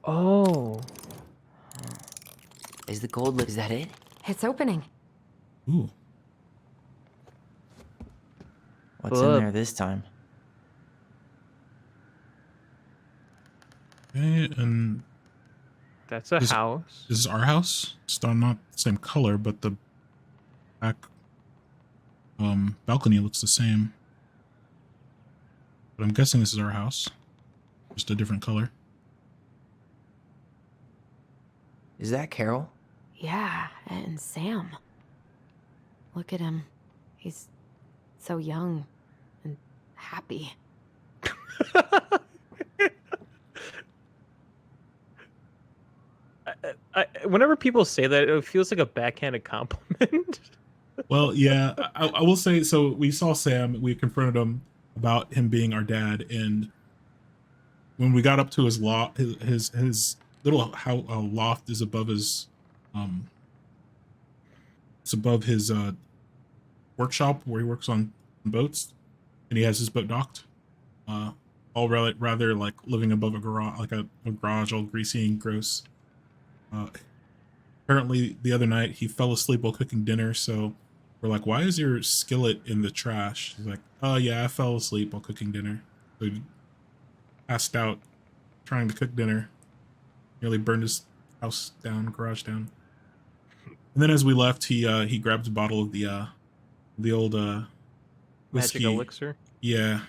Oh. Is the gold, is that it? It's opening. Ooh. What's in there this time? Okay, and That's a house. This is our house. It's not the same color, but the back balcony looks the same. But I'm guessing this is our house. Just a different color. Is that Carol? Yeah, and Sam. Look at him. He's so young and happy. Whenever people say that, it feels like a backhanded compliment. Well, yeah, I will say, so we saw Sam, we confronted him about him being our dad, and when we got up to his loft, his little loft is above his, it's above his workshop where he works on boats, and he has his boat docked. All rather like living above a garage, like a garage all greasy and gross. Apparently the other night he fell asleep while cooking dinner, so we're like, why is your skillet in the trash? He's like, oh yeah, I fell asleep while cooking dinner. So he passed out trying to cook dinner. Nearly burned his house down, garage down. And then as we left, he grabbed a bottle of the old whiskey. Magic elixir. Yeah,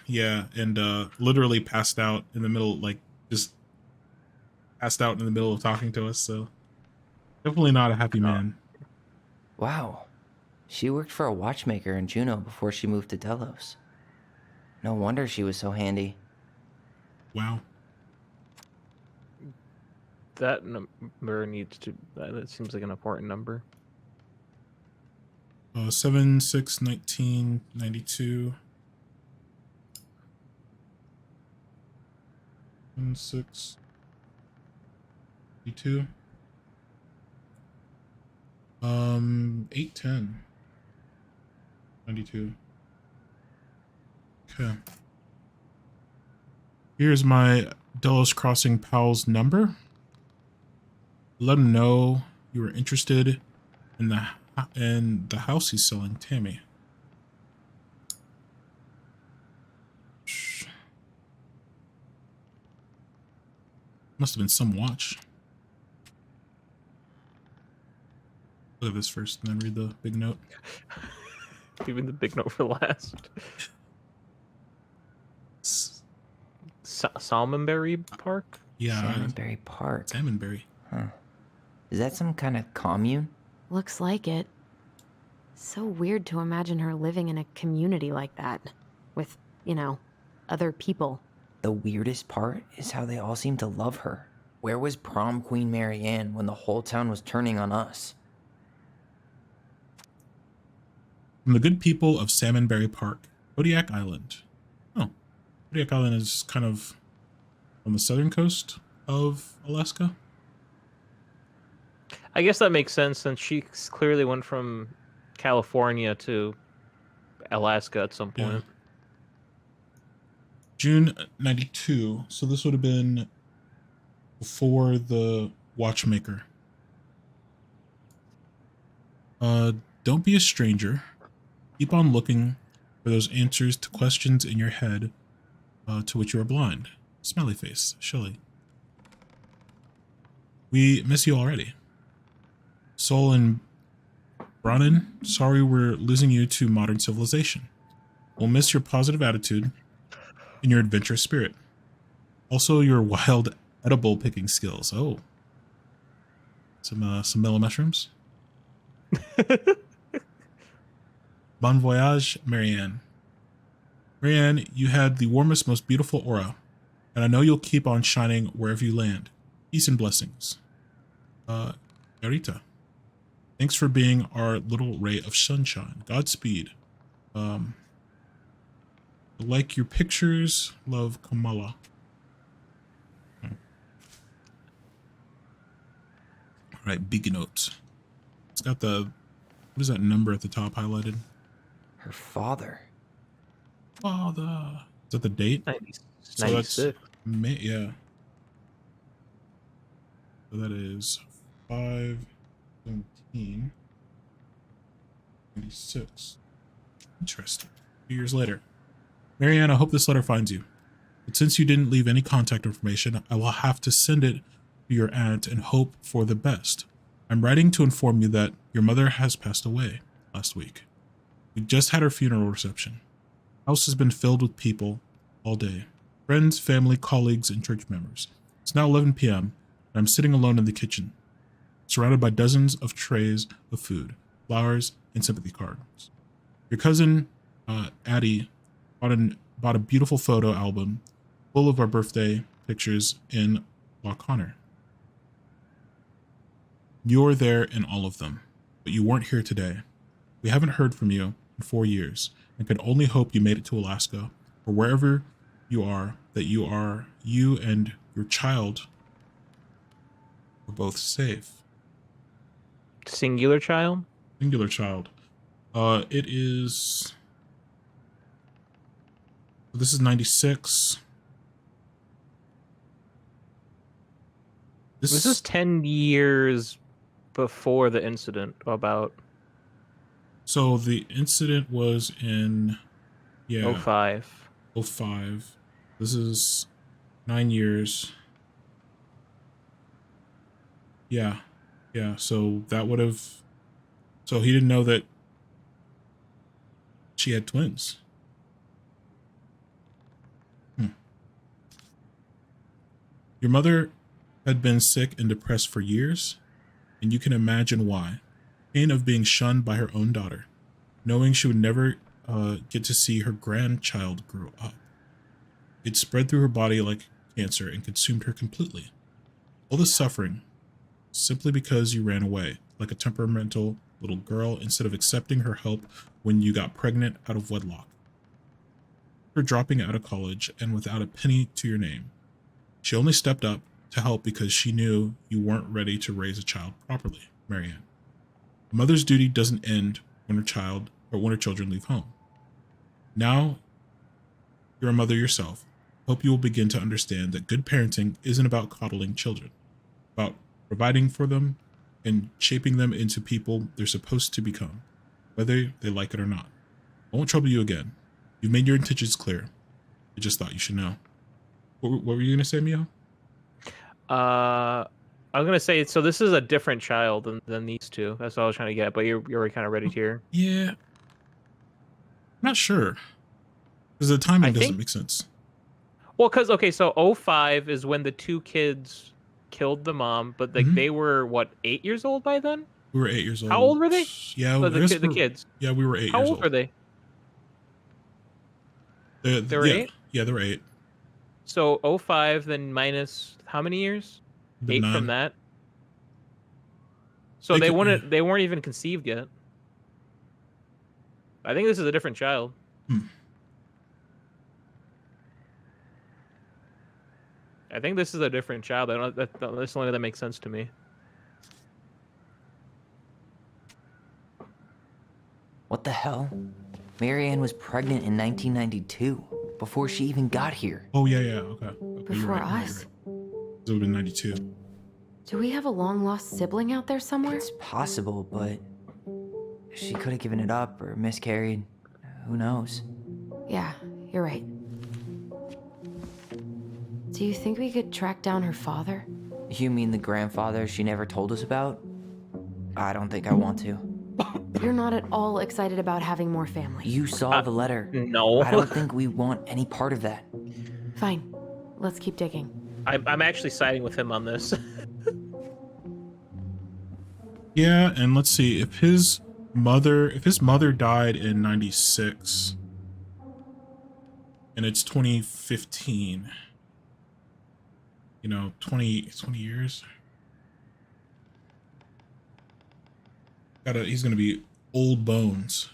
and literally passed out in the middle, like just passed out in the middle of talking to us. So definitely not a happy man. Wow. She worked for a watchmaker in Juneau before she moved to Delos. No wonder she was so handy. Wow. That number needs to. That seems like an important number. 7/6/1992. 7/6/92. 8/10/92. Okay. Here's my Delos Crossing pal's number. Let him know you were interested in the house he's selling, Tammy. Must have been some watch. Look at this first and then read the big note. Even the big note for last. Salmonberry Park? Yeah. Salmonberry Park. Salmonberry. Huh. Is that some kind of commune? Looks like it. So weird to imagine her living in a community like that. With, other people. The weirdest part is how they all seem to love her. Where was prom queen Marianne when the whole town was turning on us? From the good people of Salmonberry Park, Kodiak Island. Oh, Kodiak Island is kind of on the southern coast of Alaska. I guess that makes sense since she clearly went from California to Alaska at some Yeah. point. June 92. So this would have been before the Watchmaker. Don't be a stranger. Keep on looking for those answers to questions in your head to which you are blind. Smiley face, Shelley. We miss you already. Sol and Brannon, sorry we're losing you to modern civilization. We'll miss your positive attitude and your adventurous spirit. Also, your wild edible picking skills. Oh. Some mellow mushrooms. Bon voyage, Marianne. Marianne, you had the warmest, most beautiful aura, and I know you'll keep on shining wherever you land. Peace and blessings. Narita. Thanks for being our little ray of sunshine. Godspeed. Like your pictures. Love, Kamala. All right, big notes. It's got the, what is that number at the top highlighted? Her father. Father. Is that the date? 96. May, yeah. So that is 5/17/96. Interesting. 2 years later. Marianne, I hope this letter finds you. But since you didn't leave any contact information, I will have to send it to your aunt and hope for the best. I'm writing to inform you that your mother has passed away last week. We just had her funeral reception. House has been filled with people all day. Friends, family, colleagues, and church members. It's now 11 p.m., and I'm sitting alone in the kitchen, surrounded by dozens of trays of food, flowers, and sympathy cards. Your cousin, Addie, bought a beautiful photo album full of our birthday pictures in Loch Connor. You're there in all of them, but you weren't here today. We haven't heard from you in 4 years, and can only hope you made it to Alaska, or wherever you are, that you and your child are both safe. Singular child? Singular child. It is... This is 96. This is 10 years before the incident, about. So the incident was in... Yeah. 05. 05. This is 9 years. Yeah. Yeah, so that would have... So he didn't know that she had twins. Your mother had been sick and depressed for years, and you can imagine why. Pain of being shunned by her own daughter, knowing she would never get to see her grandchild grow up. It spread through her body like cancer and consumed her completely. All this suffering, simply because you ran away, like a temperamental little girl, instead of accepting her help when you got pregnant out of wedlock. Her dropping out of college and without a penny to your name. She only stepped up to help because she knew you weren't ready to raise a child properly, Marianne. A mother's duty doesn't end when her children leave home. Now, you're a mother yourself. Hope you will begin to understand that good parenting isn't about coddling children, about providing for them and shaping them into people they're supposed to become, whether they like it or not. I won't trouble you again. You've made your intentions clear. I just thought you should know. What were you going to say, Mio? I was going to say, so this is a different child than these two. That's what I was trying to get, but you're already kind of ready here. Yeah. I'm not sure. Because the timing doesn't make sense. Well, because, okay, so 05 is when the two kids killed the mom, but they were, what, 8 years old by then? We were 8 years old. How old were they? Yeah, the kids. Yeah, we were 8 How years old were they? They were 8? Yeah, they were 8. So 05, then minus how many years? The 8 9. from that. So they weren't even conceived yet. I think this is a different child. I think this is a different child. I don't. That's the only that makes sense to me. What the hell? Marianne was pregnant in 1992, before she even got here. Oh yeah, yeah. Okay. You're Before right, you're us? right. It would have been 92. Do we have a long-lost sibling out there somewhere? It's possible, but she could have given it up or miscarried. Who knows? Yeah, you're right. Do you think we could track down her father? You mean the grandfather she never told us about? I don't think I want to. You're not at all excited about having more family. You saw the letter. No. I don't think we want any part of that. Fine. Let's keep digging. I'm actually siding with him on this. Yeah, and let's see if his mother died in 96 and it's 2015. You know, 20 years. He's gonna be old bones.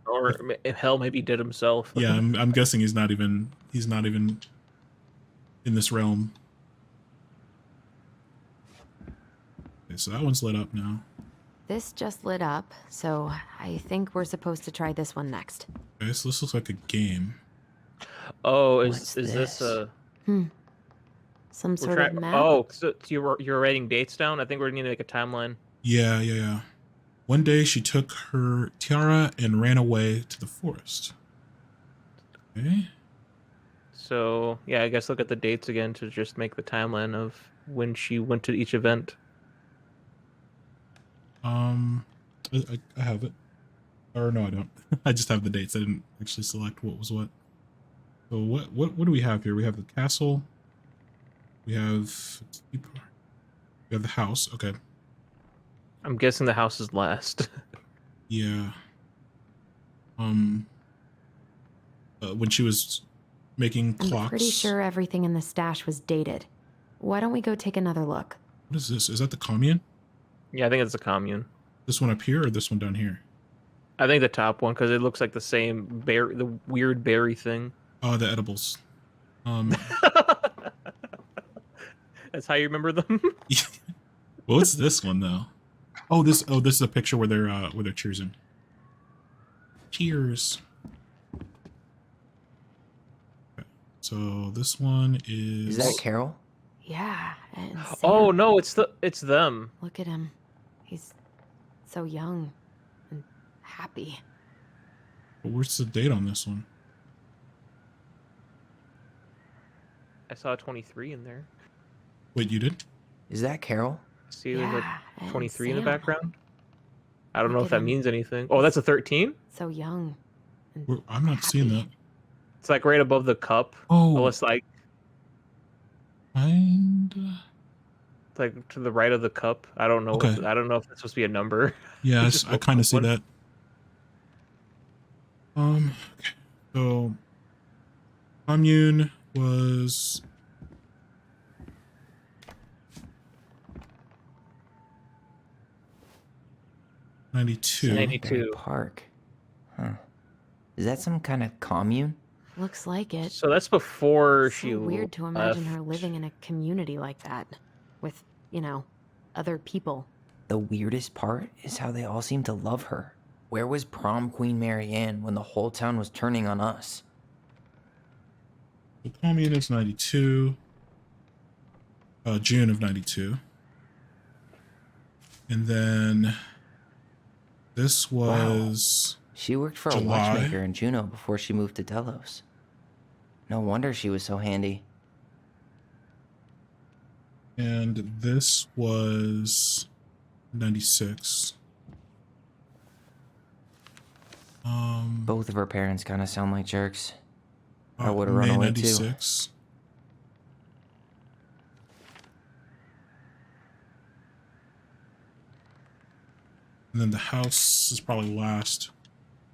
Or hell, maybe he did himself. Yeah, I'm guessing he's not even in this realm. Okay, so that one's lit up now. This just lit up, so I think we're supposed to try this one next. Okay, so this looks like a game. Oh, is this a? Some sort of map? Oh, so you're writing dates down? I think we're gonna make a timeline. Yeah. One day she took her tiara and ran away to the forest. Okay. So yeah, I guess look at the dates again to just make the timeline of when she went to each event. I have it. Or no, I don't. I just have the dates. I didn't actually select what was what. So what do we have here? We have the castle. We have the house. Okay. I'm guessing the house is last. Yeah. When she was making I'm clocks. pretty sure everything in the stash was dated. Why don't we go take another look? What is this? Is that the commune? Yeah, I think it's a commune. This one up here or this one down here? I think the top one because it looks like the same berry, the weird berry thing. Oh, the edibles. That's how you remember them. What's this one though? Oh, this is a picture where they're cheersing. Cheers. Okay. So this one is. Is that Carol? Yeah. And Oh Sam. no, it's them. Look at him. He's so young and happy. Where's the date on this one? I saw 23 in there. Wait, you did? Is that Carol? See, there's Yeah, like 23 in the Sam. background. I don't know Look if at that him. means anything. Oh, that's a 13. So young. I'm not seeing that. It's like right above the cup. Oh. It's like Kinda. like to the right of the cup. I don't know. Okay. I don't know if it's supposed to be a number. Yeah, Just I kind of see one. that. Okay. So commune was '92. 92. Park. Huh. Is that some kind of commune? Looks like it. So that's before So she weird to imagine left. her living in a community like that. With, other people. The weirdest part is how they all seem to love her. Where was prom queen Marianne when the whole town was turning on us? The commune is '92. June of '92. And then this was She worked for a July. watchmaker in Juneau before she moved to Delos. No wonder she was so handy. And this was '96. Both of her parents kind of sound like jerks. I would have May run away too. '96. And then the house is probably last.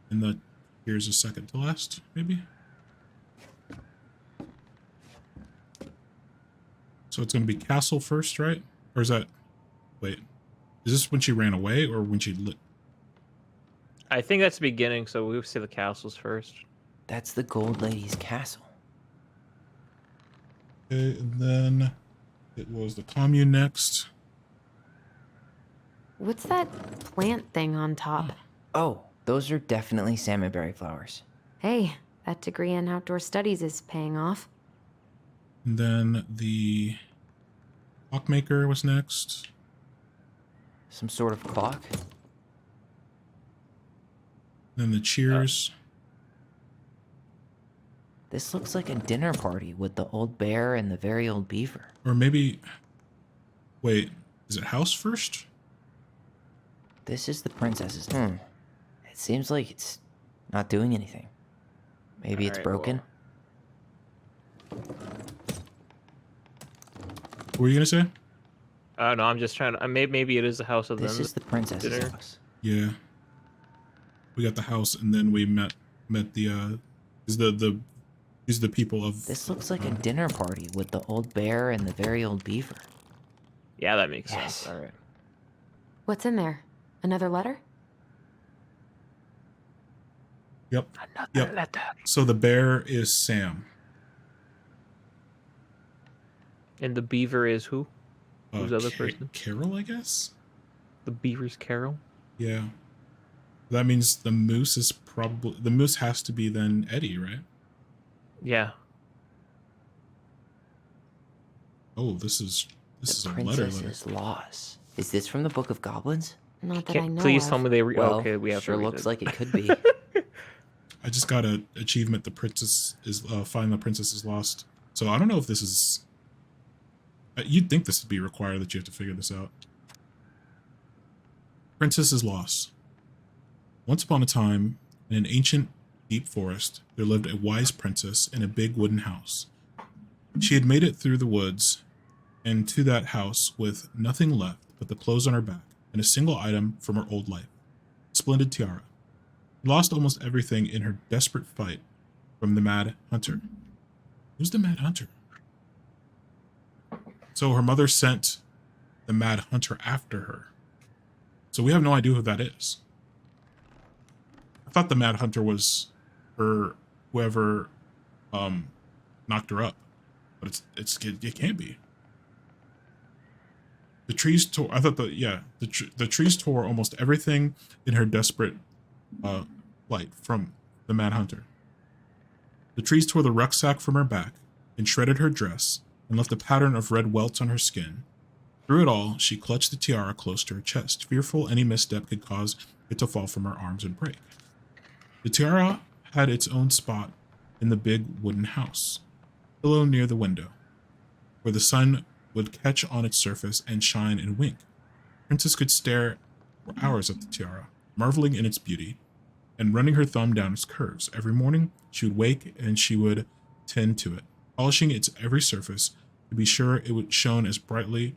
And here's a second to last, maybe. So it's going to be castle first, right? Or is that... Wait. Is this when she ran away or when she lit? I think that's the beginning, so we would say the castles first. That's the Gold Lady's castle. Okay, and then it was the commune next. What's that plant thing on top? Oh, those are definitely salmonberry flowers. Hey, that degree in outdoor studies is paying off. And then the clockmaker was next. Some sort of clock? Then the cheers. This looks like a dinner party with the old bear and the very old beaver. Or maybe... Wait, is it house first? This is the princess's. It seems like it's not doing anything. Maybe it's Alright, broken? What were you gonna say? No, I'm just trying to. Maybe it is the house of This them. is the princess's dinner. house. Yeah. We got the house, and then we met the is the people of. This looks like a dinner party with the old bear and the very old beaver. Yeah, that makes Yes. sense. All right. What's in there? Another letter? Yep. Another letter. So the bear is Sam. And the beaver is who? Who's the other Ca- person? Carol, I guess. The beaver's Carol. Yeah. That means the moose is probably the moose has to be then Eddie, right? Yeah. Oh, this is The a letter. princess's loss. Is this from the Book of Goblins? Not that I know Please of. tell me they. Well, Okay, we have sure to read looks it. like it could be. I just got a achievement. The princess is find the princess is lost. So I don't know if this is. You'd think this would be required that you have to figure this out. Princess is lost. Once upon a time, in an ancient, deep forest, there lived a wise princess in a big wooden house. She had made it through the woods and to that house with nothing left but the clothes on her back and a single item from her old life, a splendid tiara. She lost almost everything in her desperate fight from the Mad Hunter. Who's the Mad Hunter? So her mother sent the Mad Hunter after her. So we have no idea who that is. I thought the Mad Hunter was her whoever knocked her up, but it can't be. The trees tore. I thought the trees tore almost everything in her desperate flight from the Mad Hunter. The trees tore the rucksack from her back and shredded her dress and left a pattern of red welts on her skin. Through it all, she clutched the tiara close to her chest, fearful any misstep could cause it to fall from her arms and break. The tiara had its own spot in the big wooden house, a pillow near the window, where the sun would catch on its surface and shine and wink. Princess could stare for hours at the tiara, marveling in its beauty, and running her thumb down its curves. Every morning, she would wake and she would tend to it, polishing its every surface to be sure it would shone as brightly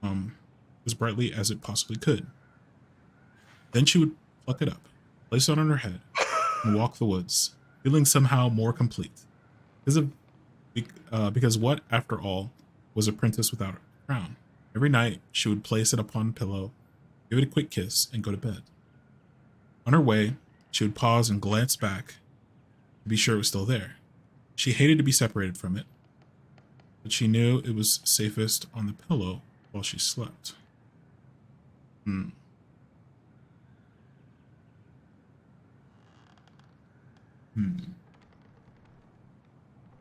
as it possibly could. Then she would pluck it up, place it on her head, and walk the woods, feeling somehow more complete. Because what, after all, was a princess without a crown? Every night, she would place it upon a pillow, give it a quick kiss, and go to bed. On her way, she would pause and glance back to be sure it was still there. She hated to be separated from it, but she knew it was safest on the pillow while she slept. Is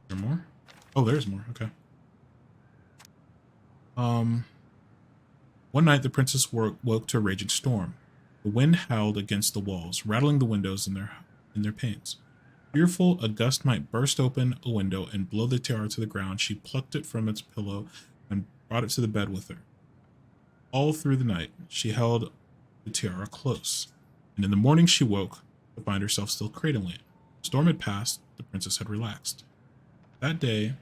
there more? Oh, there's more. Okay. One night the princess woke to a raging storm. The wind howled against the walls, rattling the windows in their panes. Fearful a gust might burst open a window and blow the tiara to the ground, she plucked it from its pillow and brought it to the bed with her. All through the night, she held the tiara close, and in the morning she woke to find herself still cradling it. The storm had passed, the princess had relaxed. That day,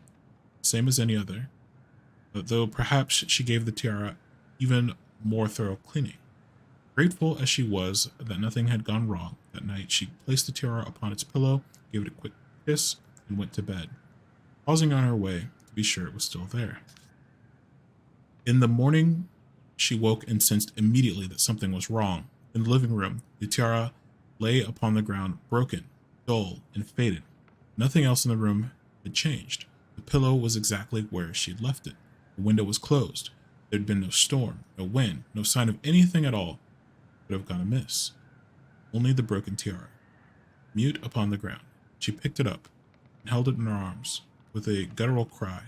same as any other, though perhaps she gave the tiara even more thorough cleaning. Grateful as she was that nothing had gone wrong that night, she placed the tiara upon its pillow, gave it a quick kiss, and went to bed, pausing on her way to be sure it was still there. In the morning, she woke and sensed immediately that something was wrong. In the living room, the tiara lay upon the ground, broken, dull, and faded. Nothing else in the room had changed. The pillow was exactly where she'd left it. The window was closed. There'd been no storm, no wind, no sign of anything at all could have gone amiss. Only the broken tiara. Mute upon the ground, she picked it up and held it in her arms with a guttural cry.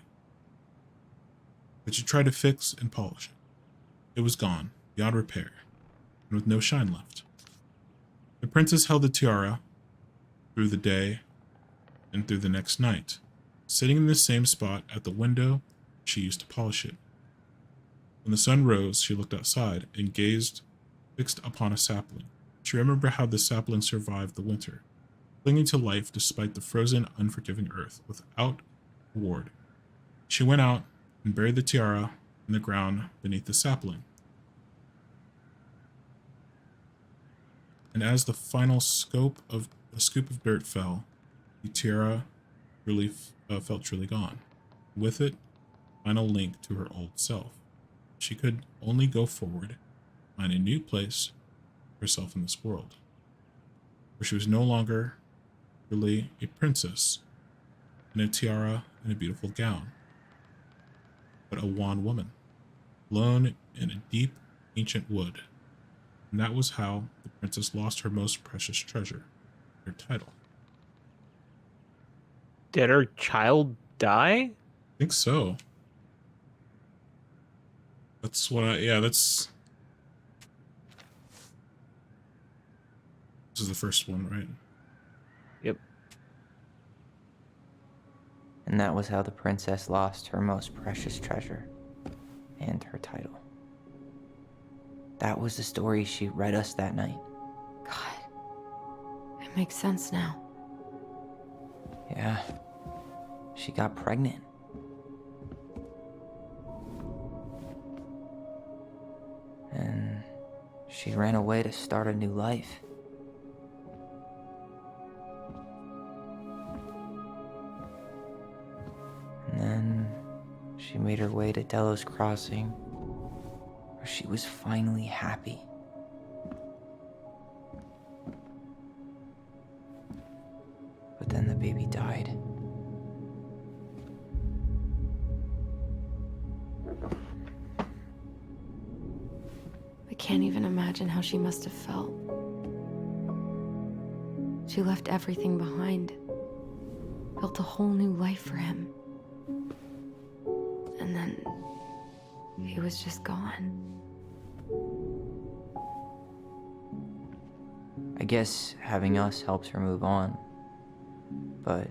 But she tried to fix and polish it. It was gone, beyond repair, and with no shine left. The princess held the tiara through the day and through the next night, sitting in the same spot at the window she used to polish it. When the sun rose, she looked outside and gazed fixed upon a sapling. She remembered how the sapling survived the winter, clinging to life despite the frozen, unforgiving earth, without reward. She went out and buried the tiara in the ground beneath the sapling. And as the final scoop of dirt fell, the tiara really felt truly gone. With it, final link to her old self. She could only go forward, find a new place for herself in this world, where she was no longer really a princess in a tiara and a beautiful gown, but a wan woman, alone in a deep, ancient wood. And that was how the princess lost her most precious treasure, her title. Did her child die? I think so. That's what that's... This is the first one, right? Yep. And that was how the princess lost her most precious treasure and her title. That was the story she read us that night. God, it makes sense now. Yeah, she got pregnant. And she ran away to start a new life. And then she made her way to Delos Crossing, where she was finally happy. But then the baby died. I can't even imagine how she must have felt. She left everything behind, built a whole new life for him. And then he was just gone. I guess having us helps her move on. But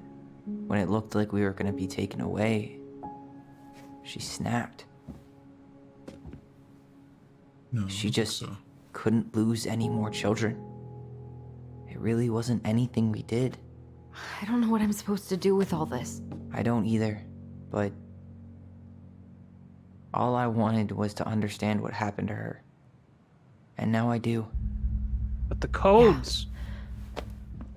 when it looked like we were gonna be taken away, she snapped. No, she just couldn't lose any more children. It really wasn't anything we did. I don't know what I'm supposed to do with all this. I don't either, but all I wanted was to understand what happened to her. And now I do. But the codes. Yeah.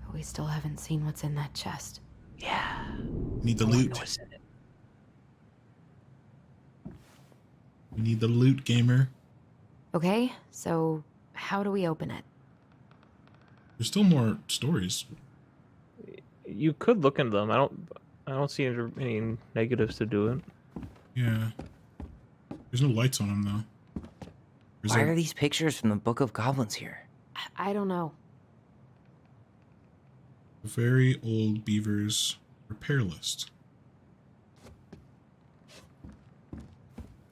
But we still haven't seen what's in that chest. Yeah. Need the loot. We need the loot, gamer. Okay, so how do we open it? There's still more stories. You could look into them. I don't see any negatives to do it. Yeah. There's no lights on them though. Why are these pictures from the Book of Goblins here? I don't know. Very old beavers repair list.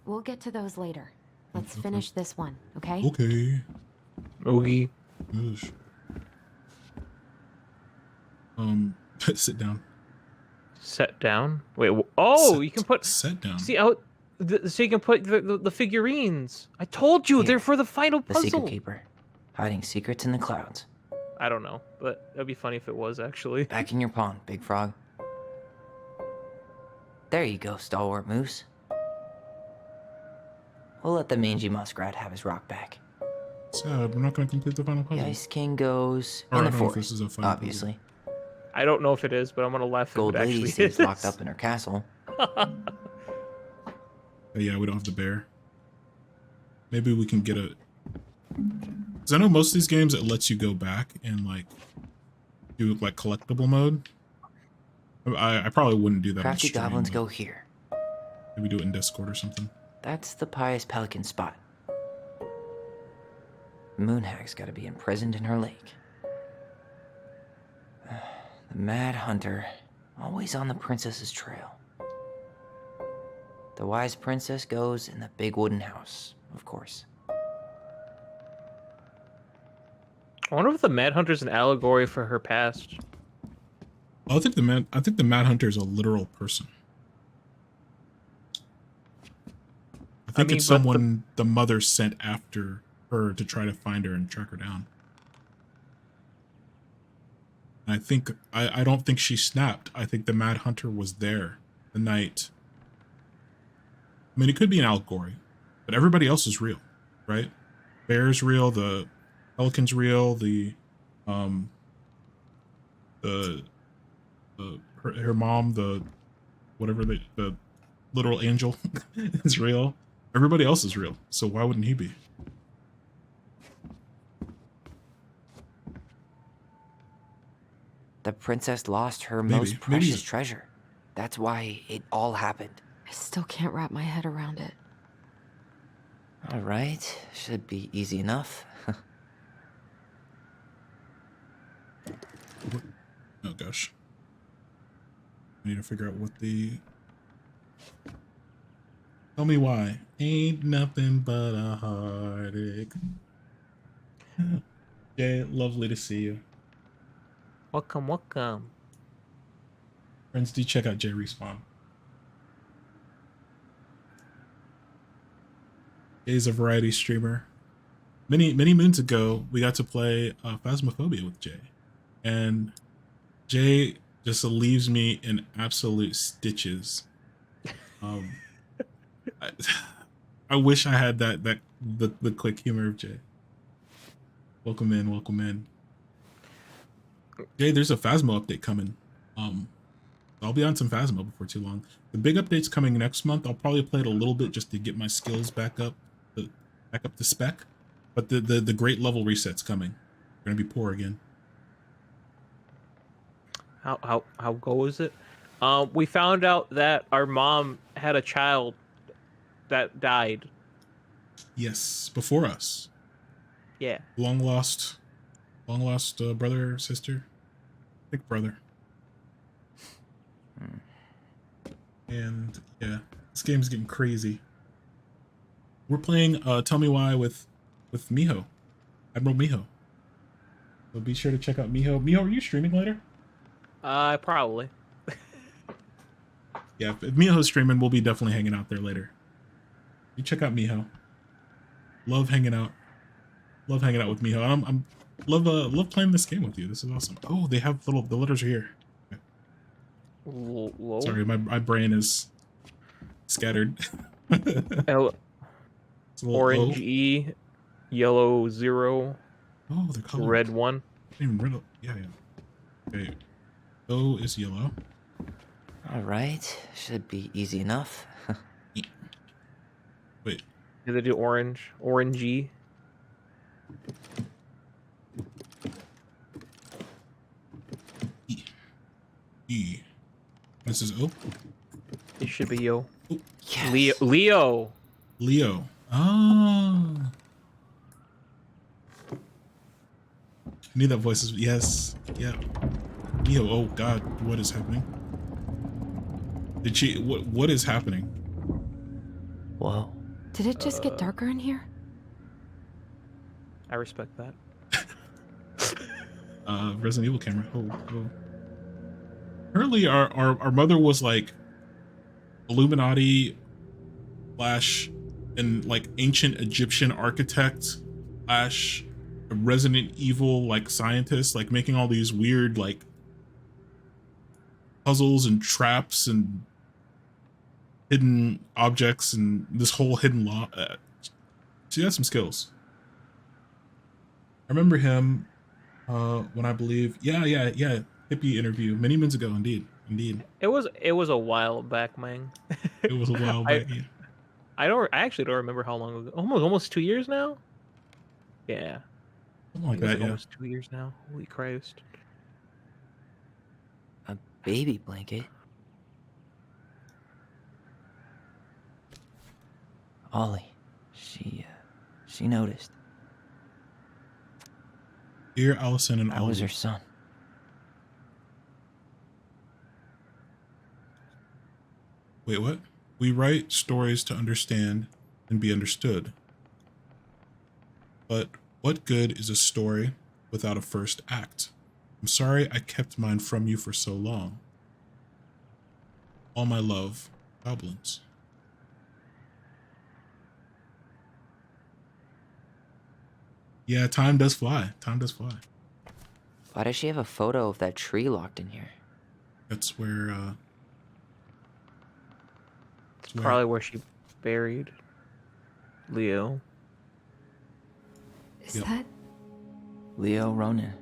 We'll get to those later. Let's finish this one, okay? Okay. Oogie. Gosh. Sit down. Set down? Wait, oh, you can put... Set down. See, so you can put the figurines. I told you, they're for the final The puzzle. Secret Keeper, hiding secrets in the clouds. I don't know, but that'd be funny if it was, actually. Back in your pond, Big Frog. There you go, Stalwart Moose. We'll let the mangy muskrat have his rock back. Sad, we're not going to complete the final puzzle. The Ice King goes Or in I the don't know if forest, this is a final obviously. I don't know if it is, but I'm gonna laugh Gold if it Lady actually stays is. locked up in her castle. Yeah, we don't have the bear. Maybe we can get a... Because I know most of these games, it lets you go back and, like, do, like, collectible mode. I probably wouldn't do that. on Crafty stream, goblins but go here. Maybe do it in Discord or something. That's the pious pelican spot. Moonhag's gotta be imprisoned in her lake. The Mad Hunter, always on the princess's trail. The wise princess goes in the big wooden house, of course. I wonder if the Mad Hunter's an allegory for her past. I think the Mad Hunter is a literal person. I think mean, it's but someone the mother sent after her to try to find her and track her down. I don't think she snapped. I think the Mad Hunter was there the night. I mean, it could be an allegory, but everybody else is real, right? Bear's real, the Pelican's real, her mom, the literal angel is real. Everybody else is real, so why wouldn't he be? The princess lost her most precious treasure. That's why it all happened. I still can't wrap my head around it. All right, should be easy enough. Oh gosh. I need to figure out what the... Tell me why. Ain't nothing but a heartache. Jay, lovely to see you. Welcome, welcome. Friends, do check out Jay Respawn. Jay's a variety streamer. Many moons ago, we got to play Phasmophobia with Jay. And Jay just leaves me in absolute stitches. I wish I had the quick humor of Jay. Welcome in, welcome in. Jay, there's a Phasmo update coming. I'll be on some Phasmo before too long. The big update's coming next month. I'll probably play it a little bit just to get my skills back up to spec. But the great level reset's coming. We're gonna be poor again. How goes it? We found out that our mom had a child that died. Yes, before us. Yeah. Long lost brother, sister. I think brother. And yeah, this game's getting crazy. We're playing Tell Me Why with Miho, Admiral Miho. So be sure to check out Miho. Miho, are you streaming later? Probably. Yeah, if Miho's streaming, we'll be definitely hanging out there later. You check out Miho. Love hanging out. Love hanging out with Miho. I'm love playing this game with you. This is awesome. Oh, they have the letters are here. Okay. Whoa. Sorry, my brain is scattered. Orange E, yellow 0. Oh, they're colored. Red 1. Even red. Yeah. Okay. O is yellow. All right, should be easy enough. Wait. Did they do orange? Orangey. E. This is O. It should be Yo. Yes. Leo. Oh. I knew that voice is yes. Yeah. Leo. Oh God, what is happening? Did she? What is happening? Whoa. Did it just get darker in here? I respect that. Resident Evil camera. Oh. Apparently, our mother was like Illuminati slash and like ancient Egyptian architect slash a Resident Evil like scientist, like making all these weird like puzzles and traps and hidden objects and this whole hidden law. She had some skills. I remember him when I believe, yeah, hippie interview many months ago, indeed. It was a while back, man. It was a while back. Yeah. I actually don't remember how long ago. Almost 2 years now. Yeah. Something like I think that. it's Yeah. Almost 2 years now. Holy Christ. baby blanket. Ollie, she noticed. Dear Allison and I was Ollie. her son. Wait, what? We write stories to understand and be understood. But what good is a story without a first act? I'm sorry I kept mine from you for so long. All my love, Goblins. Yeah, time does fly. Time does fly. Why does she have a photo of that tree locked in here? That's where, It's probably where she buried Leo. Is that? Leo Ronan.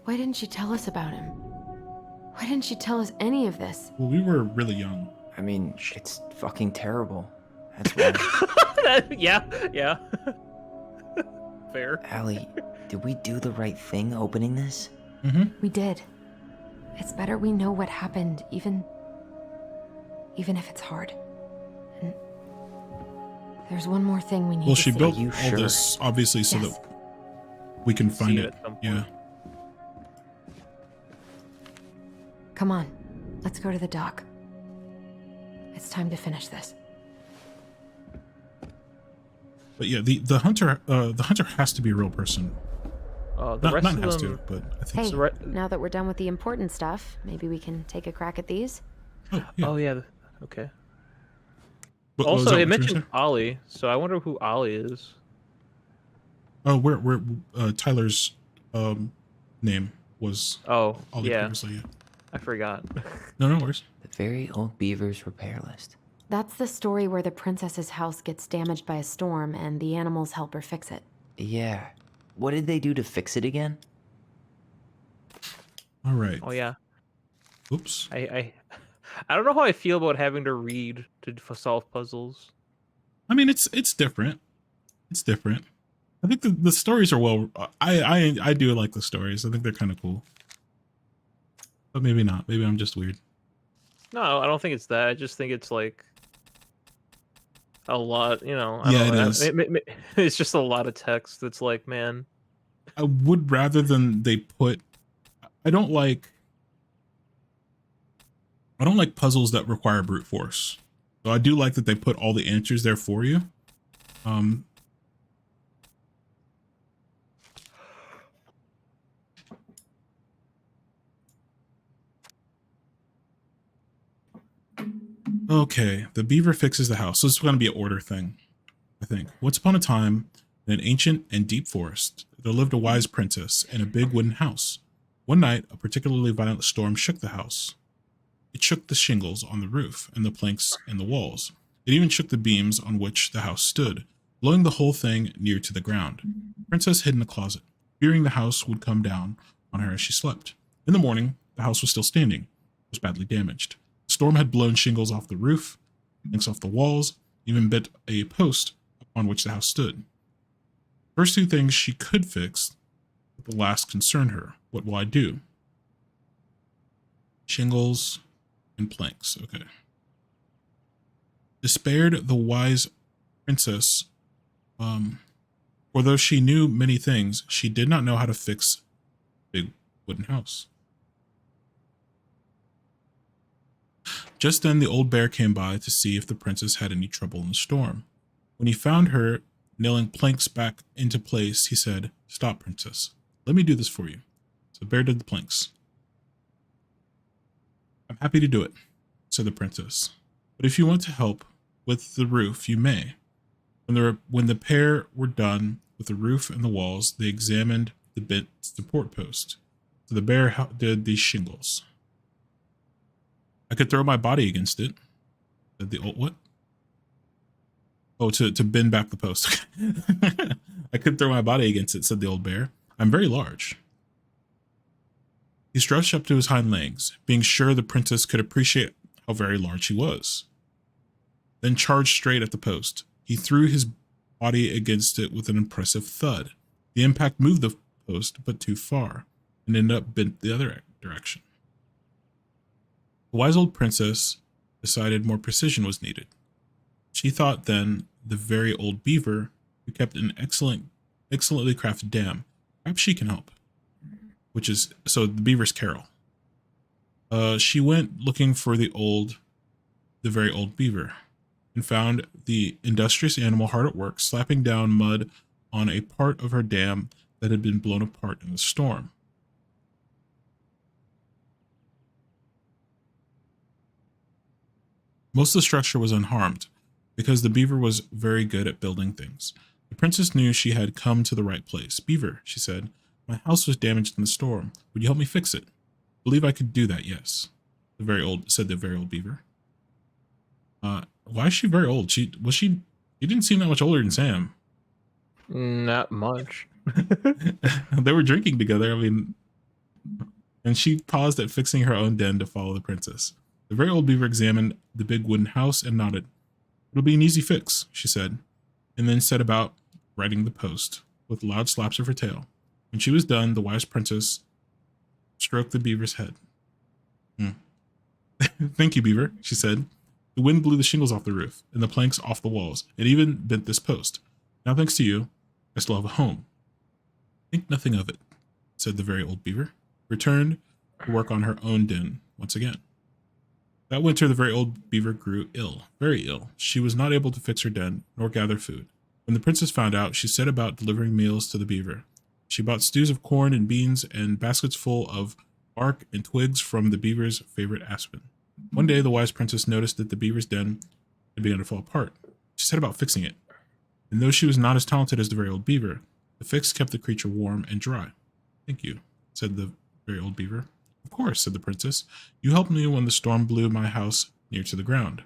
Why didn't she tell us about him? Why didn't she tell us any of this? Well, we were really young. I mean, it's fucking terrible. That's why. yeah. Fair. Allie, did we do the right thing opening this? We did. It's better we know what happened, even if it's hard. And there's one more thing we need Well, to she say. built all this obviously so Yes. that we can find See it it. at some point. Yeah. Come on, let's go to the dock. It's time to finish this. But yeah, the hunter has to be a real person. The Not, rest not of has them, to, but I think Hey, so. now that we're done with the important stuff, maybe we can take a crack at these? Oh yeah. Okay. What was Also, that, it what you were mentioned Ollie, so I wonder who Ollie is. Oh, where Tyler's name was. Oh, Ollie yeah. previously, yeah. I forgot. No worries. The very old Beaver's repair list. That's the story where the princess's house gets damaged by a storm and the animals help her fix it. Yeah. What did they do to fix it again? All right. Oh yeah. Oops. I don't know how I feel about having to read to solve puzzles. I mean, it's different. It's different. I think the stories are well. I do like the stories. I think they're kind of cool. But maybe not. Maybe I'm just weird. No, I don't think it's that. I just think it's like a lot, I Yeah, don't know. it is. It's just a lot of text. It's like, man. I would rather than they put. I don't like puzzles that require brute force. So I do like that they put all the answers there for you. Okay, the beaver fixes the house. So it's going to be an order thing, I think. Once upon a time, in an ancient and deep forest, there lived a wise princess in a big wooden house. One night, a particularly violent storm shook the house. It shook the shingles on the roof and the planks in the walls. It even shook the beams on which the house stood, blowing the whole thing near to the ground. The princess hid in a closet, fearing the house would come down on her as she slept. In the morning, the house was still standing. It was badly damaged. The storm had blown shingles off the roof, planks off the walls, even bit a post on which the house stood. First two things she could fix, but the last concerned her. What will I do? Shingles and planks. Okay. Despaired the wise princess, for though she knew many things, she did not know how to fix a big wooden house. Just then the old bear came by to see if the princess had any trouble in the storm. When he found her nailing planks back into place, he said, "Stop, princess. Let me do this for you." So the bear did the planks. "I'm happy to do it," said the princess. "But if you want to help with the roof, you may." When the pair were done with the roof and the walls, they examined the support post. So the bear did these shingles. "I could throw my body against it," said the old what? Oh, to bend back the post. "I could throw my body against it," said the old bear. "I'm very large." He stretched up to his hind legs, being sure the princess could appreciate how very large he was. Then charged straight at the post. He threw his body against it with an impressive thud. The impact moved the post, but too far, and ended up bent the other direction. The wise old princess decided more precision was needed. She thought then the very old beaver, who kept an excellently crafted dam, perhaps she can help. So the beaver's Carol. She went looking for the very old beaver, and found the industrious animal hard at work, slapping down mud on a part of her dam that had been blown apart in the storm. Most of the structure was unharmed, because the beaver was very good at building things. The princess knew she had come to the right place. "Beaver," she said, "my house was damaged in the storm. Would you help me fix it?" "Believe I could do that, yes," said the very old beaver. Why is she very old? She didn't seem that much older than Sam. Not much. They were drinking together. I mean, and she paused at fixing her own den to follow the princess. The very old beaver examined the big wooden house and nodded. "It'll be an easy fix," she said, and then set about righting the post with loud slaps of her tail. When she was done, the wise princess stroked the beaver's head. "Thank you, beaver," she said. "The wind blew the shingles off the roof and the planks off the walls, and even bent this post. Now, thanks to you, I still have a home." "Think nothing of it," said the very old beaver, returned to work on her own den once again. That winter, the very old beaver grew ill, very ill. She was not able to fix her den, nor gather food. When the princess found out, she set about delivering meals to the beaver. She bought stews of corn and beans and baskets full of bark and twigs from the beaver's favorite aspen. One day, the wise princess noticed that the beaver's den had begun to fall apart. She set about fixing it. And though she was not as talented as the very old beaver, the fix kept the creature warm and dry. "Thank you," said the very old beaver. "Of course," said the princess. "You helped me when the storm blew my house near to the ground.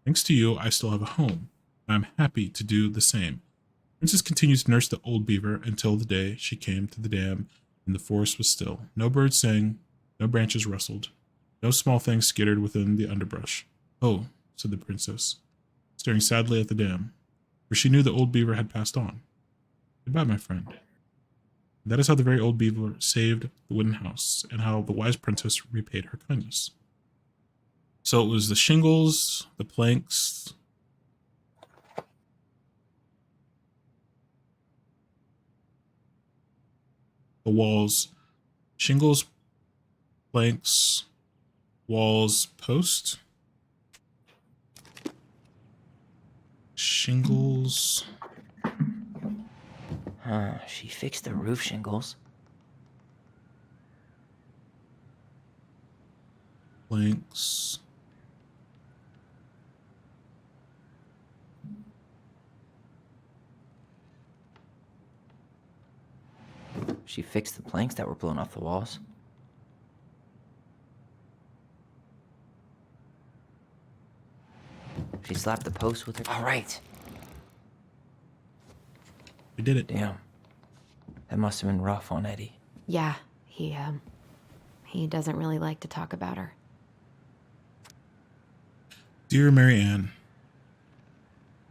Thanks to you, I still have a home. I am happy to do the same." The princess continued to nurse the old beaver until the day she came to the dam and the forest was still. No birds sang, no branches rustled, no small things skittered within the underbrush. "Oh," said the princess, staring sadly at the dam, for she knew the old beaver had passed on. "Goodbye, my friend." And that is how the very old beaver saved the wooden house, and how the wise princess repaid her kindness. So it was the shingles, the planks, the walls, shingles, planks, walls, post, shingles. She fixed the roof shingles. Planks. She fixed the planks that were blown off the walls. She slapped the post with her. All right. We did it. Damn. That must have been rough on Eddie. Yeah, he doesn't really like to talk about her. Dear Mary Ann,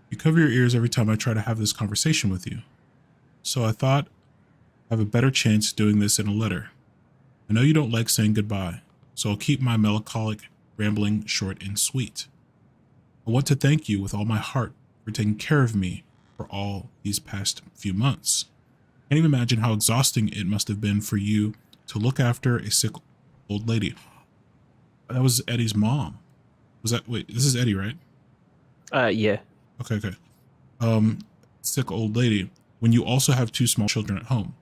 you cover your ears every time I try to have this conversation with you. So I thought I have a better chance doing this in a letter. I know you don't like saying goodbye, so I'll keep my melancholic rambling short and sweet. I want to thank you with all my heart for taking care of me for all these past few months. I can't even imagine how exhausting it must have been for you to look after a sick old lady. That was Eddie's mom. Wait, this is Eddie, right? Yeah. Okay. Sick old lady, when you also have 2 small children at home.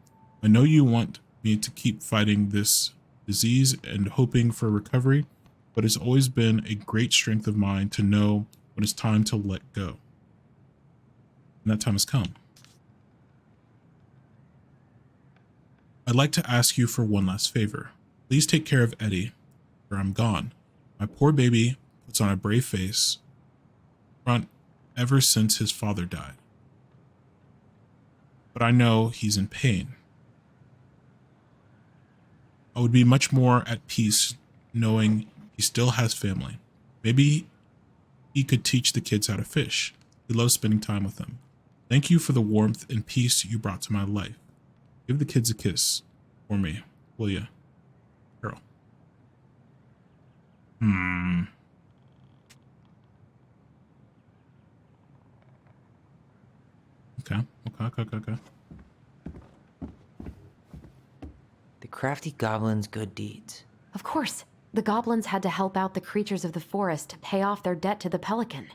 I know you want me to keep fighting this disease and hoping for recovery, but it's always been a great strength of mine to know when it's time to let go. And that time has come. I'd like to ask you for one last favor. Please take care of Eddie, or I'm gone. My poor baby puts on a brave face front ever since his father died. But I know he's in pain. I would be much more at peace knowing he still has family. Maybe he could teach the kids how to fish. He loves spending time with them. Thank you for the warmth and peace you brought to my life. Give the kids a kiss for me, will you? Carol. Okay. The crafty goblin's good deeds. Of course. The goblins had to help out the creatures of the forest to pay off their debt to the pelican.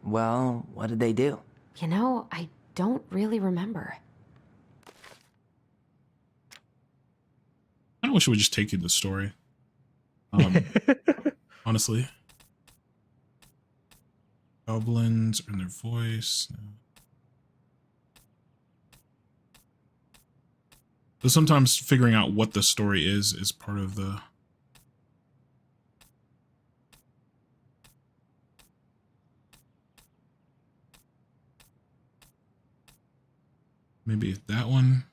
Well, what did they do? You know, I don't really remember. I wish it would just take you to the story. Honestly. Goblins and their voice. No. So sometimes figuring out what the story is part of the... Maybe that one.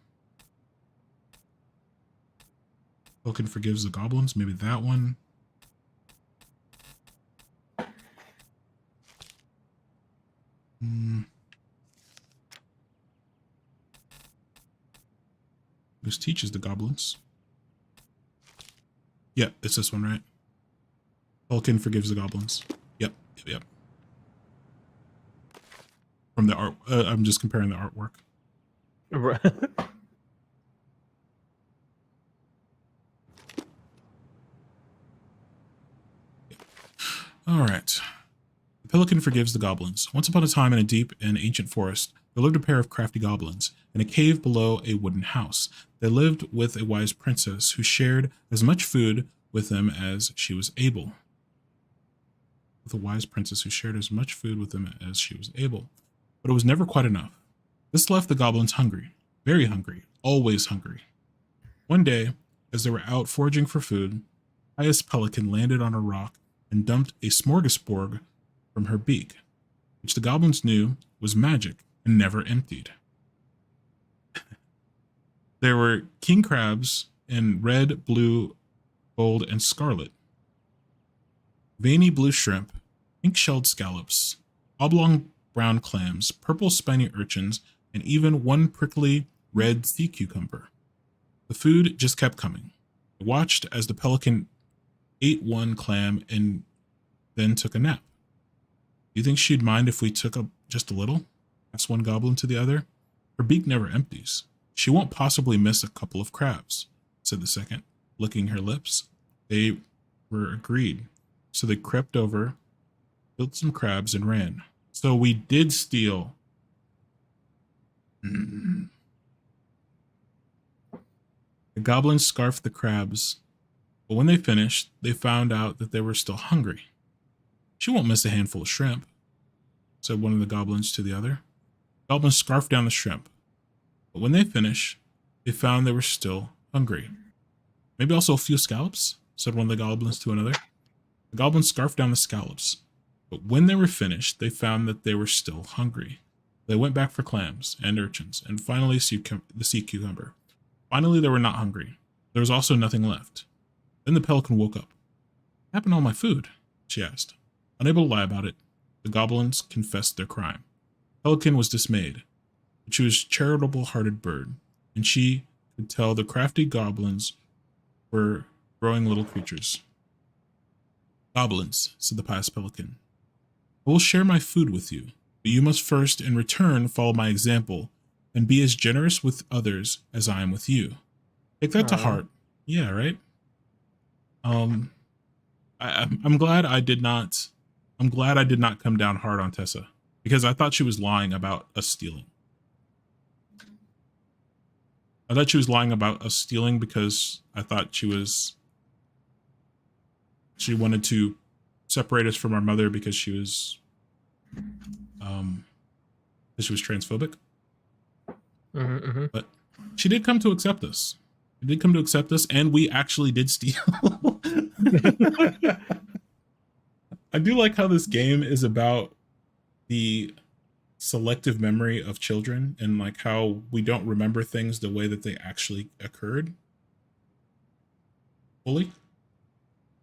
Tolkien forgives the goblins. Maybe that one. This teaches the goblins. Yeah, it's this one, right? Tolkien forgives the goblins. Yep. From the art, I'm just comparing the artwork. Right. All right. The pelican forgives the goblins. Once upon a time, in a deep and ancient forest, there lived a pair of crafty goblins. In a cave below a wooden house, they lived with a wise princess who shared as much food with them as she was able. With a wise princess who shared as much food with them as she was able. But it was never quite enough. This left the goblins hungry. Very hungry. Always hungry. One day, as they were out foraging for food, Pious Pelican landed on a rock and dumped a smorgasbord from her beak, which the goblins knew was magic and never emptied. There were king crabs in red, blue, gold, and scarlet, veiny blue shrimp, pink-shelled scallops, oblong brown clams, purple spiny urchins, and even one prickly red sea cucumber. The food just kept coming. I watched as the pelican ate one clam and then took a nap. Do you think she'd mind if we took just a little? Asked one goblin to the other. Her beak never empties. She won't possibly miss a couple of crabs, said the second, licking her lips. They were agreed. So they crept over, killed some crabs, and ran. So we did steal. The goblins scarfed the crabs, but when they finished, they found out that they were still hungry. She won't miss a handful of shrimp, said one of the goblins to the other. The goblins scarfed down the shrimp, but when they finished, they found they were still hungry. Maybe also a few scallops, said one of the goblins to another. The goblins scarfed down the scallops, but when they were finished, they found that they were still hungry. They went back for clams and urchins, and finally the sea cucumber. Finally, they were not hungry. There was also nothing left. Then the pelican woke up. What happened to all my food? She asked. Unable to lie about it, the goblins confessed their crime. Pelican was dismayed, but she was a charitable-hearted bird, and she could tell the crafty goblins were growing little creatures. Goblins, said the pious pelican, I will share my food with you, but you must first, in return, follow my example and be as generous with others as I am with you. Take that to heart. Yeah, right? I'm glad I did not come down hard on Tessa, because I thought she was lying about us stealing. I thought she was lying about us stealing because I thought she wanted to separate us from our mother because she was transphobic. But she did come to accept us. She did come to accept us, and we actually did steal. I do like how this game is about the selective memory of children and like how we don't remember things the way that they actually occurred fully.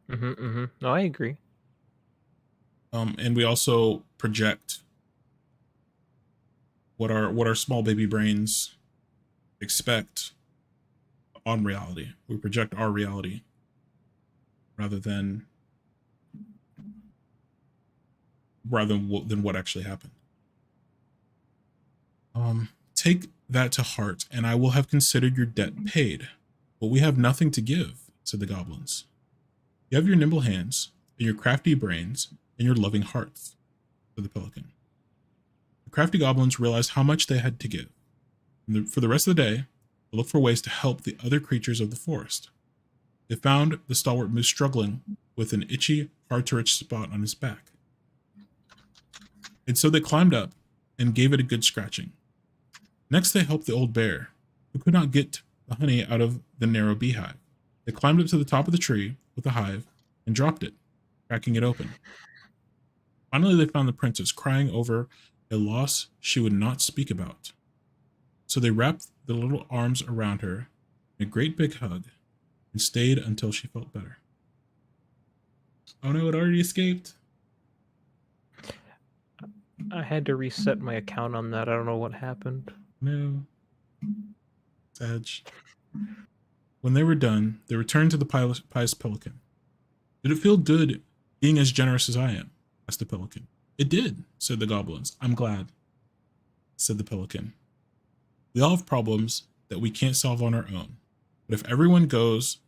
No, I agree. And we also project what our small baby brains expect on reality. We project our reality rather than what actually happened. Take that to heart, and I will have considered your debt paid. But we have nothing to give, said the goblins. You have your nimble hands, and your crafty brains, and your loving hearts, said the pelican. The crafty goblins realized how much they had to give. And for the rest of the day, they looked for ways to help the other creatures of the forest. They found the stalwart moose struggling with an itchy, hard-to-reach spot on his back. And so they climbed up and gave it a good scratching. Next, they helped the old bear, who could not get the honey out of the narrow beehive. They climbed up to the top of the tree with the hive and dropped it, cracking it open. Finally, they found the princess crying over a loss she would not speak about. So they wrapped the little arms around her in a great big hug and stayed until she felt better. Oh no, it already escaped. I had to reset my account on that. I don't know what happened. No. Edge. When they were done, they returned to the pious pelican. Did it feel good being as generous as I am? Asked the pelican. It did, said the goblins. I'm glad, said the pelican. We all have problems that we can't solve on our own. But if everyone goes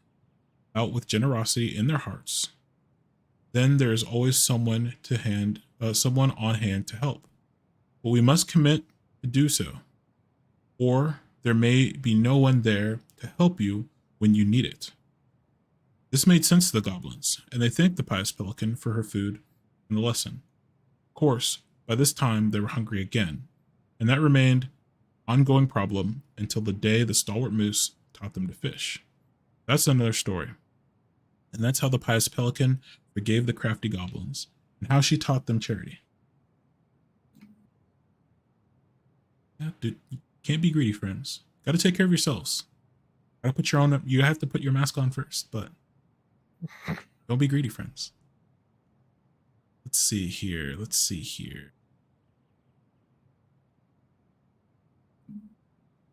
out with generosity in their hearts, then there is always someone on hand to help. But we must commit to do so, or there may be no one there to help you when you need it. This made sense to the goblins, and they thanked the pious pelican for her food and the lesson. Of course, by this time they were hungry again, and that remained an ongoing problem until the day the stalwart moose taught them to fish. That's another story. And that's how the pious pelican forgave the crafty goblins, and how she taught them charity. Yeah, dude, you can't be greedy, friends. Gotta take care of yourselves. You have to put your mask on first, but don't be greedy, friends. Let's see here.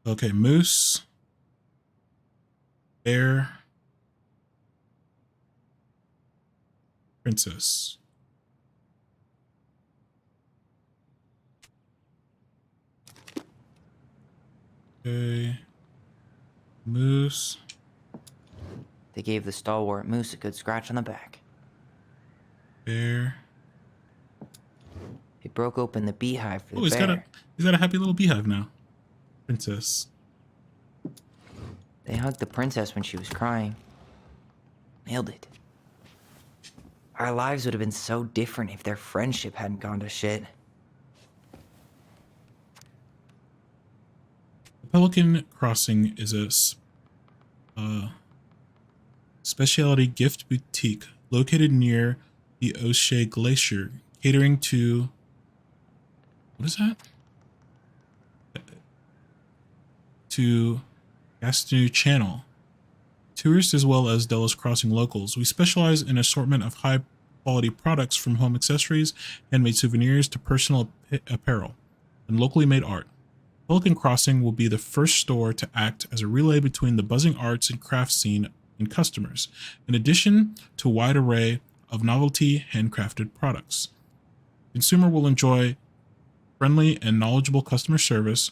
Okay, moose, bear, princess. Okay. Moose. They gave the stalwart moose a good scratch on the back. Bear. He broke open the beehive for the he's bear. got a happy little beehive now. Princess. They hugged the princess when she was crying. Nailed it. Our lives would have been so different if their friendship hadn't gone to shit. Pelican Crossing is a specialty gift boutique located near the O'Shea Glacier, catering to... What is that? To Gastineau Channel. Tourists as well as Delos Crossing locals. We specialize in assortment of high-quality products from home accessories, handmade souvenirs to personal apparel, and locally made art. Pelican Crossing will be the first store to act as a relay between the buzzing arts and crafts scene and customers, in addition to a wide array of novelty handcrafted products. Consumer will enjoy friendly and knowledgeable customer service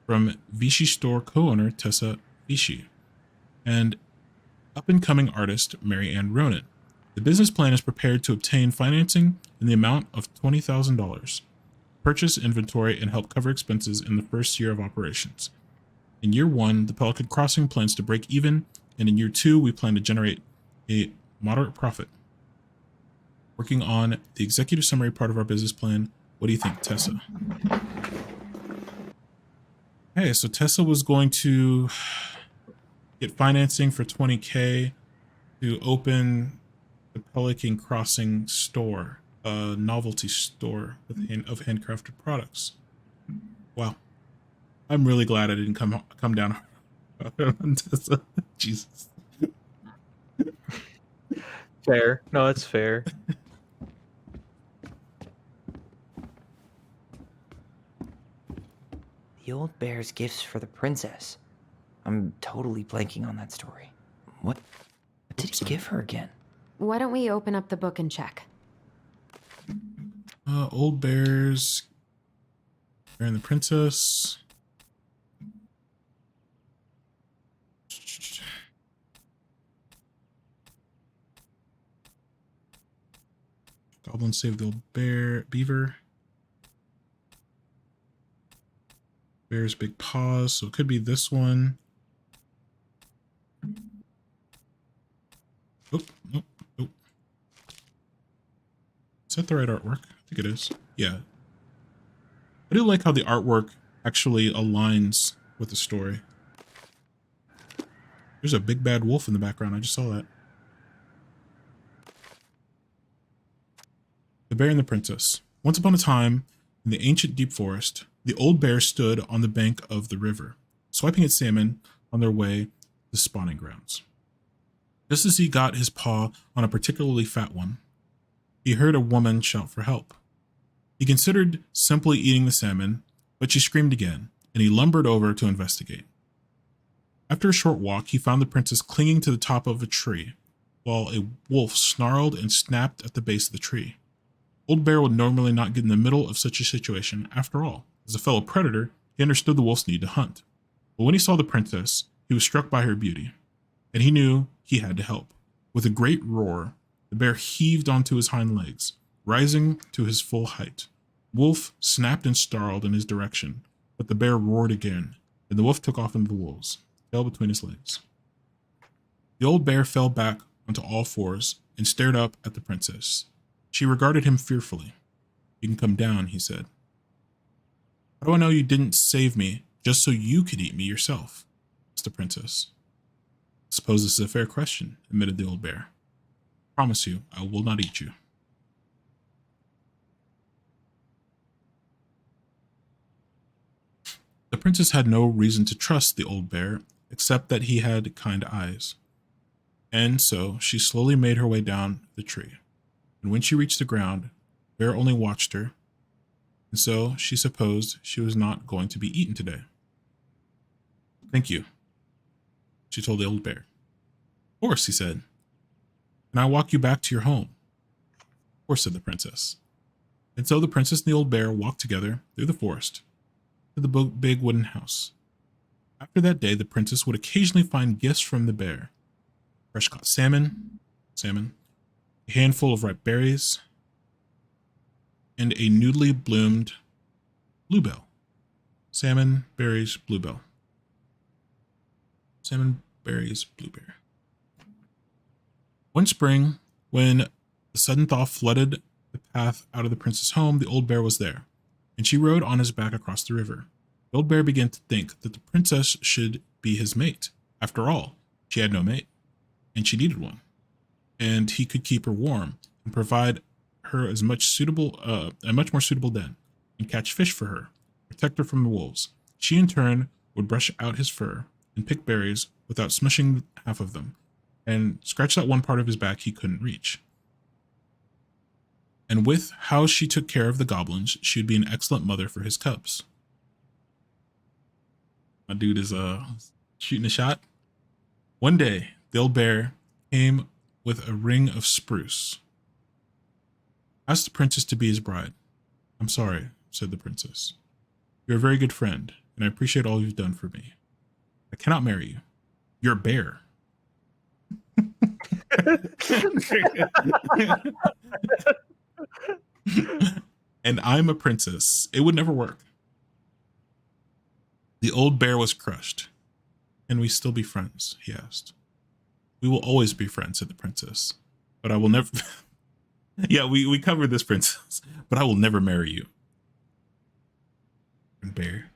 from Vichy store co-owner Tessa Vichy and up-and-coming artist Mary Ann Ronan. The business plan is prepared to obtain financing in the amount of $20,000. Purchase inventory and help cover expenses in the first year of operations. In year 1, the Pelican Crossing plans to break even, and in year 2, we plan to generate a moderate profit. Working on the executive summary part of our business plan. What do you think, Tessa? Hey, so Tessa was going to get financing for $20K to open the Pelican Crossing store. A novelty store of handcrafted products. Wow, I'm really glad I didn't come down on Tessa. Jesus. Fair. No, it's fair. The old bear's gifts for the princess. I'm totally blanking on that story. What did he give her again? Why don't we open up the book and check? Old bears. Bear and the princess. Goblin saved the old beaver. Bear's big paws, so it could be this one. Oh, nope, nope. Is that the right artwork? I think it is. Yeah. I do like how the artwork actually aligns with the story. There's a big bad wolf in the background. I just saw that. The Bear and the Princess. Once upon a time, in the ancient deep forest, the old bear stood on the bank of the river, swiping at salmon on their way to spawning grounds. Just as he got his paw on a particularly fat one, he heard a woman shout for help. He considered simply eating the salmon, but she screamed again, and he lumbered over to investigate. After a short walk, he found the princess clinging to the top of a tree, while a wolf snarled and snapped at the base of the tree. Old Bear would normally not get in the middle of such a situation. After all, as a fellow predator, he understood the wolf's need to hunt. But when he saw the princess, he was struck by her beauty, and he knew he had to help. With a great roar, the bear heaved onto his hind legs, rising to his full height. Wolf snapped and snarled in his direction, but the bear roared again, and the wolf took off into the wolves, tail between his legs. The old bear fell back onto all fours and stared up at the princess. She regarded him fearfully. "You can come down," he said. "How do I know you didn't save me just so you could eat me yourself?" asked the princess. "I suppose this is a fair question," admitted the old bear. "I promise you, I will not eat you." The princess had no reason to trust the old bear, except that he had kind eyes. And so she slowly made her way down the tree. And when she reached the ground, Bear only watched her, and so she supposed she was not going to be eaten today. "Thank you," she told the old bear. "Of course," he said. "Can I walk you back to your home?" "Of course," said the princess. And so the princess and the old bear walked together through the forest to the big wooden house. After that day, the princess would occasionally find gifts from the bear. Fresh caught salmon, a handful of ripe berries, and a newly bloomed bluebell. Salmon, berries, bluebell. Salmon, berries, blueberry. One spring, when the sudden thaw flooded the path out of the prince's home, the old bear was there, and she rode on his back across the river. The old bear began to think that the princess should be his mate. After all, she had no mate, and she needed one. And he could keep her warm and provide her a much more suitable den, and catch fish for her, protect her from the wolves. She in turn would brush out his fur and pick berries without smushing half of them, and scratch that one part of his back he couldn't reach. And with how she took care of the goblins, she would be an excellent mother for his cubs. My dude is shooting a shot. One day, the old bear came with a ring of spruce. Asked the princess to be his bride. "I'm sorry," said the princess. "You're a very good friend, and I appreciate all you've done for me. I cannot marry you. You're a bear." "And I'm a princess. It would never work." The old bear was crushed. "Can we still be friends?" he asked. "We will always be friends," said the princess. "But I will never..." Yeah, we covered this, princess. "But I will never marry you." And bear.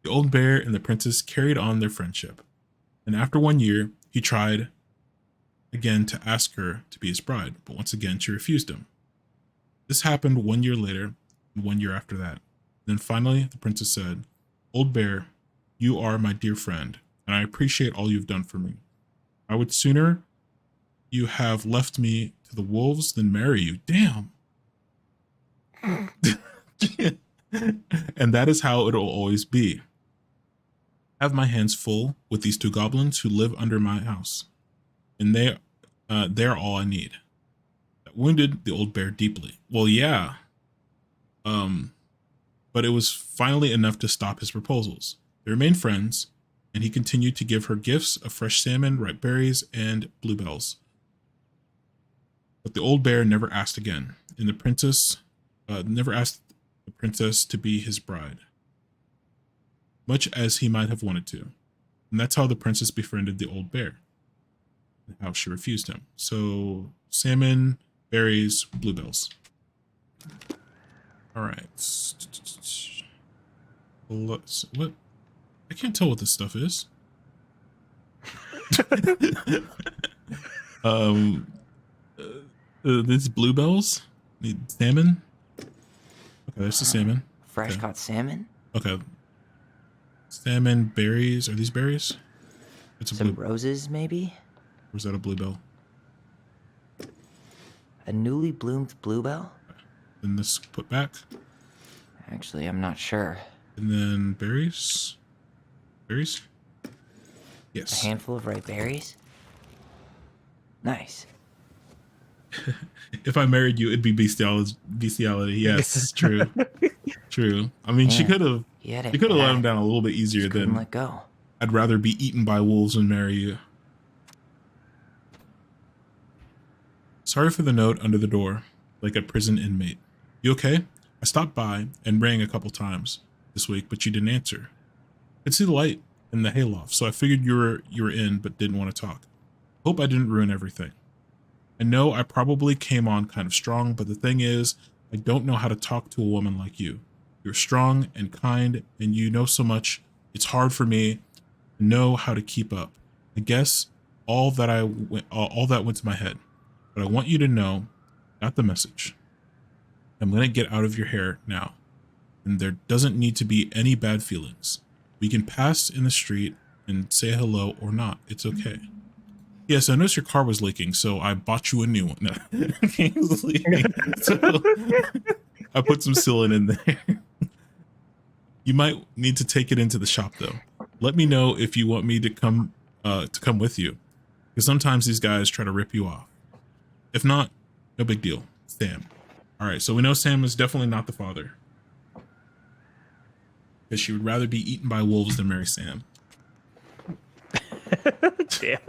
The old bear and the princess carried on their friendship. And after 1 year, he tried again to ask her to be his bride, but once again she refused him. This happened 1 year later, and 1 year after that. Then finally, the princess said, "Old bear, you are my dear friend, and I appreciate all you've done for me. I would sooner you have left me to the wolves than marry you." Damn. "And that is how it'll always be. have my hands full with these 2 goblins who live under my house, and they're all I need." That wounded the old bear deeply. Well, yeah. But it was finally enough to stop his proposals. They remained friends, and he continued to give her gifts of fresh salmon, ripe berries, and bluebells. But the old bear never asked again, and the princess never asked the princess to be his bride, much as he might have wanted to. And that's how the princess befriended the old bear, and how she refused him. So, salmon, berries, bluebells. All right. What? I can't tell what this stuff is. These bluebells. Need salmon. Okay, there's the salmon. Fresh caught salmon? Okay. Salmon, berries. Are these berries? It's a Some roses, maybe? Or is that a bluebell? A newly bloomed bluebell? Then this put back. Actually, I'm not sure. And then berries. Berries? Yes. A handful of ripe berries? Nice. If I married you, it'd be bestiality. Yes, true. True. I mean, she Man, could have. you had She it could have let bad. him down a little bit easier Just couldn't than. let go. I'd rather be eaten by wolves than marry you. Sorry for the note under the door, like a prison inmate. You okay? I stopped by and rang a couple times this week, but you didn't answer. I could see the light in the hayloft, so I figured you were in, but didn't want to talk. Hope I didn't ruin everything. I know I probably came on kind of strong, but the thing is, I don't know how to talk to a woman like you. You're strong and kind, and you know so much. It's hard for me to know how to keep up. I guess all that went to my head. But I want you to know, got the message. I'm going to get out of your hair now. And there doesn't need to be any bad feelings. We can pass in the street and say hello or not. It's okay. Yes, I noticed your car was leaking, so I bought you a new one. No. It was leaking, so I put some sealant in there. You might need to take it into the shop, though. Let me know if you want me to come with you. Because sometimes these guys try to rip you off. If not, no big deal. Sam. All right, so we know Sam is definitely not the father. Because she would rather be eaten by wolves than marry Sam. Damn.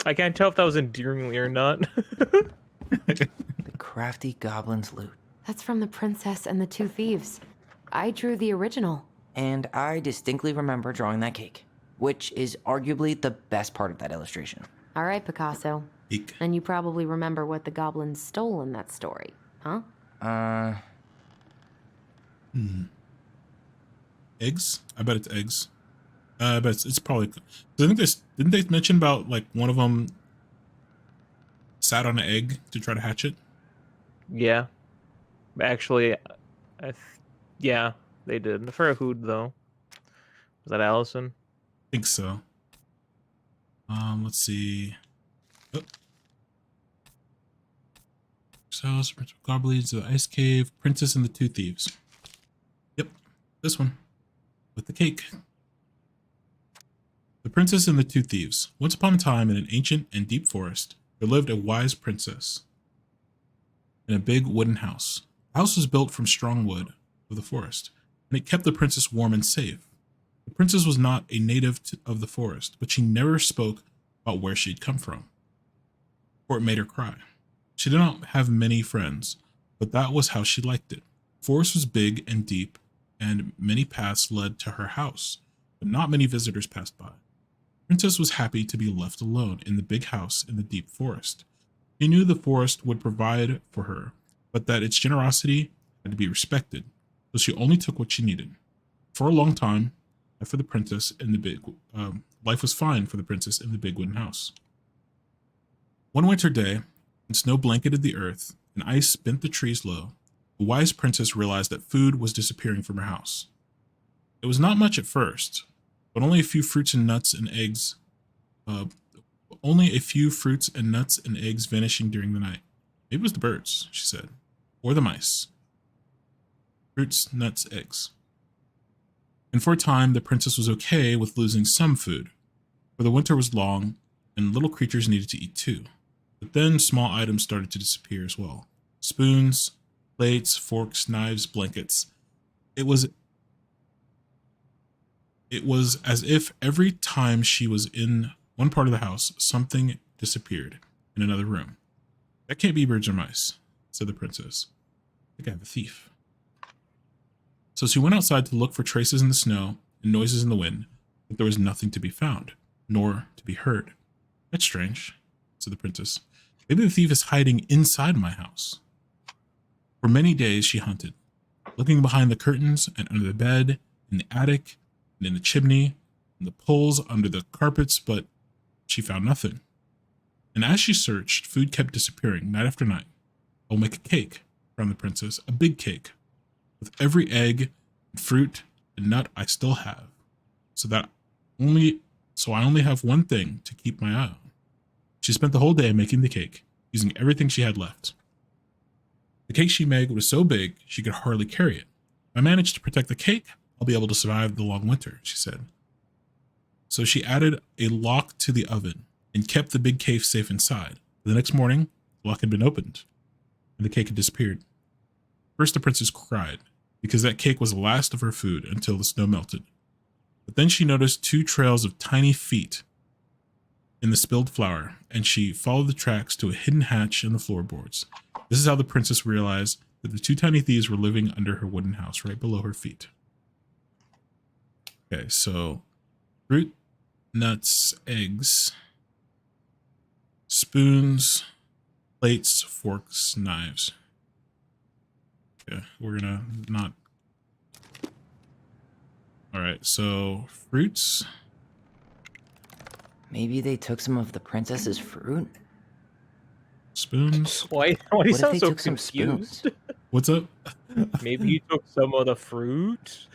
I can't tell if that was endearingly or not. The crafty goblin's loot. That's from The Princess and the Two Thieves. I drew the original. And I distinctly remember drawing that cake, which is arguably the best part of that illustration. All right, Picasso. Eek. And you probably remember what the goblins stole in that story, huh? Eggs? I bet it's eggs. I bet it's probably. I think didn't they mention about like one of them sat on an egg to try to hatch it? Yeah. Actually, yeah, they did. For a hood, though. Was that Allison? I think so. Let's see. Oh. House, Goblins, the Ice Cave, Princess and the Two Thieves. Yep, this one. With the cake. The Princess and the Two Thieves. Once upon a time in an ancient and deep forest, there lived a wise princess in a big wooden house. The house was built from strong wood of the forest, and it kept the princess warm and safe. The princess was not a native of the forest, but she never spoke about where she'd come from, for it made her cry. She did not have many friends, but that was how she liked it. The forest was big and deep, and many paths led to her house, but not many visitors passed by. The princess was happy to be left alone in the big house in the deep forest. She knew the forest would provide for her, but that its generosity had to be respected, so she only took what she needed. For a long time, life was fine for the princess in the big wooden house. One winter day, when snow blanketed the earth and ice bent the trees low, the wise princess realized that food was disappearing from her house. It was not much at first, but only a few fruits and nuts and eggs vanishing during the night. Maybe it was the birds, she said, or the mice. fruits, nuts, eggs. And for a time, the princess was okay with losing some food, for the winter was long and little creatures needed to eat too. But then small items started to disappear as well. Spoons, plates, forks, knives, blankets. It was as if every time she was in one part of the house, something disappeared in another room. That can't be birds or mice, said the princess. I think I have a thief. So she went outside to look for traces in the snow and noises in the wind, but there was nothing to be found, nor to be heard. That's strange, said the princess. Maybe the thief is hiding inside my house. For many days she hunted, looking behind the curtains and under the bed, in the attic, and in the chimney, and the poles under the carpets, but she found nothing. And as she searched, food kept disappearing night after night. I'll make a cake, found the princess, a big cake, with every egg, and fruit, and nut I still have, so I only have one thing to keep my eye on. She spent the whole day making the cake, using everything she had left. The cake she made was so big she could hardly carry it. If I manage to protect the cake, I'll be able to survive the long winter, she said. So she added a lock to the oven and kept the big cake safe inside. The next morning, the lock had been opened, and the cake had disappeared. First, the princess cried, because that cake was the last of her food until the snow melted. But then she noticed 2 trails of tiny feet in the spilled flour, and she followed the tracks to a hidden hatch in the floorboards. This is how the princess realized that the 2 tiny thieves were living under her wooden house, right below her feet. Okay, so fruit, nuts, eggs, spoons, plates, forks, knives. Okay, we're gonna not. All right, so fruits. Maybe they took some of the princess's fruit? Spoons. Why do you What if sound they so took some confused? spoons? What's up? Maybe you took some of the fruit?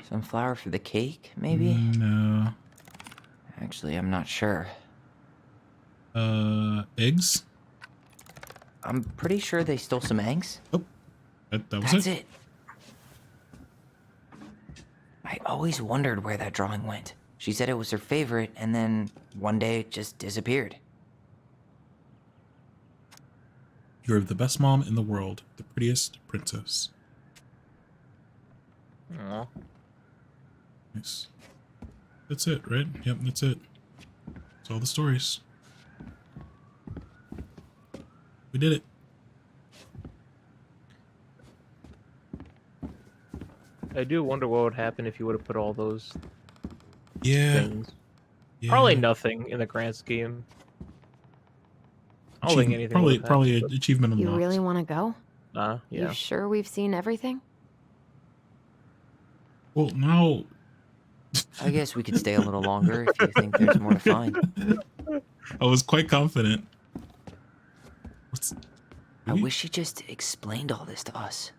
Some flour for the cake, maybe? No. Actually, I'm not sure. Eggs? I'm pretty sure they stole some eggs. Oh, that was That's it. it. I always wondered where that drawing went. She said it was her favorite, and then one day it just disappeared. You're the best mom in the world, the prettiest princess. Aww. Nice. That's it, right? Yep, that's it. That's all the stories. We did it. I do wonder what would happen if you would have put all those things. Yeah. Probably nothing in the grand scheme. I don't think anything. Probably an achievement unlocked. You really want to go? Yeah. You sure we've seen everything? Well, now. I guess we could stay a little longer if you think there's more to find. I was quite confident. I wish she just explained all this to us.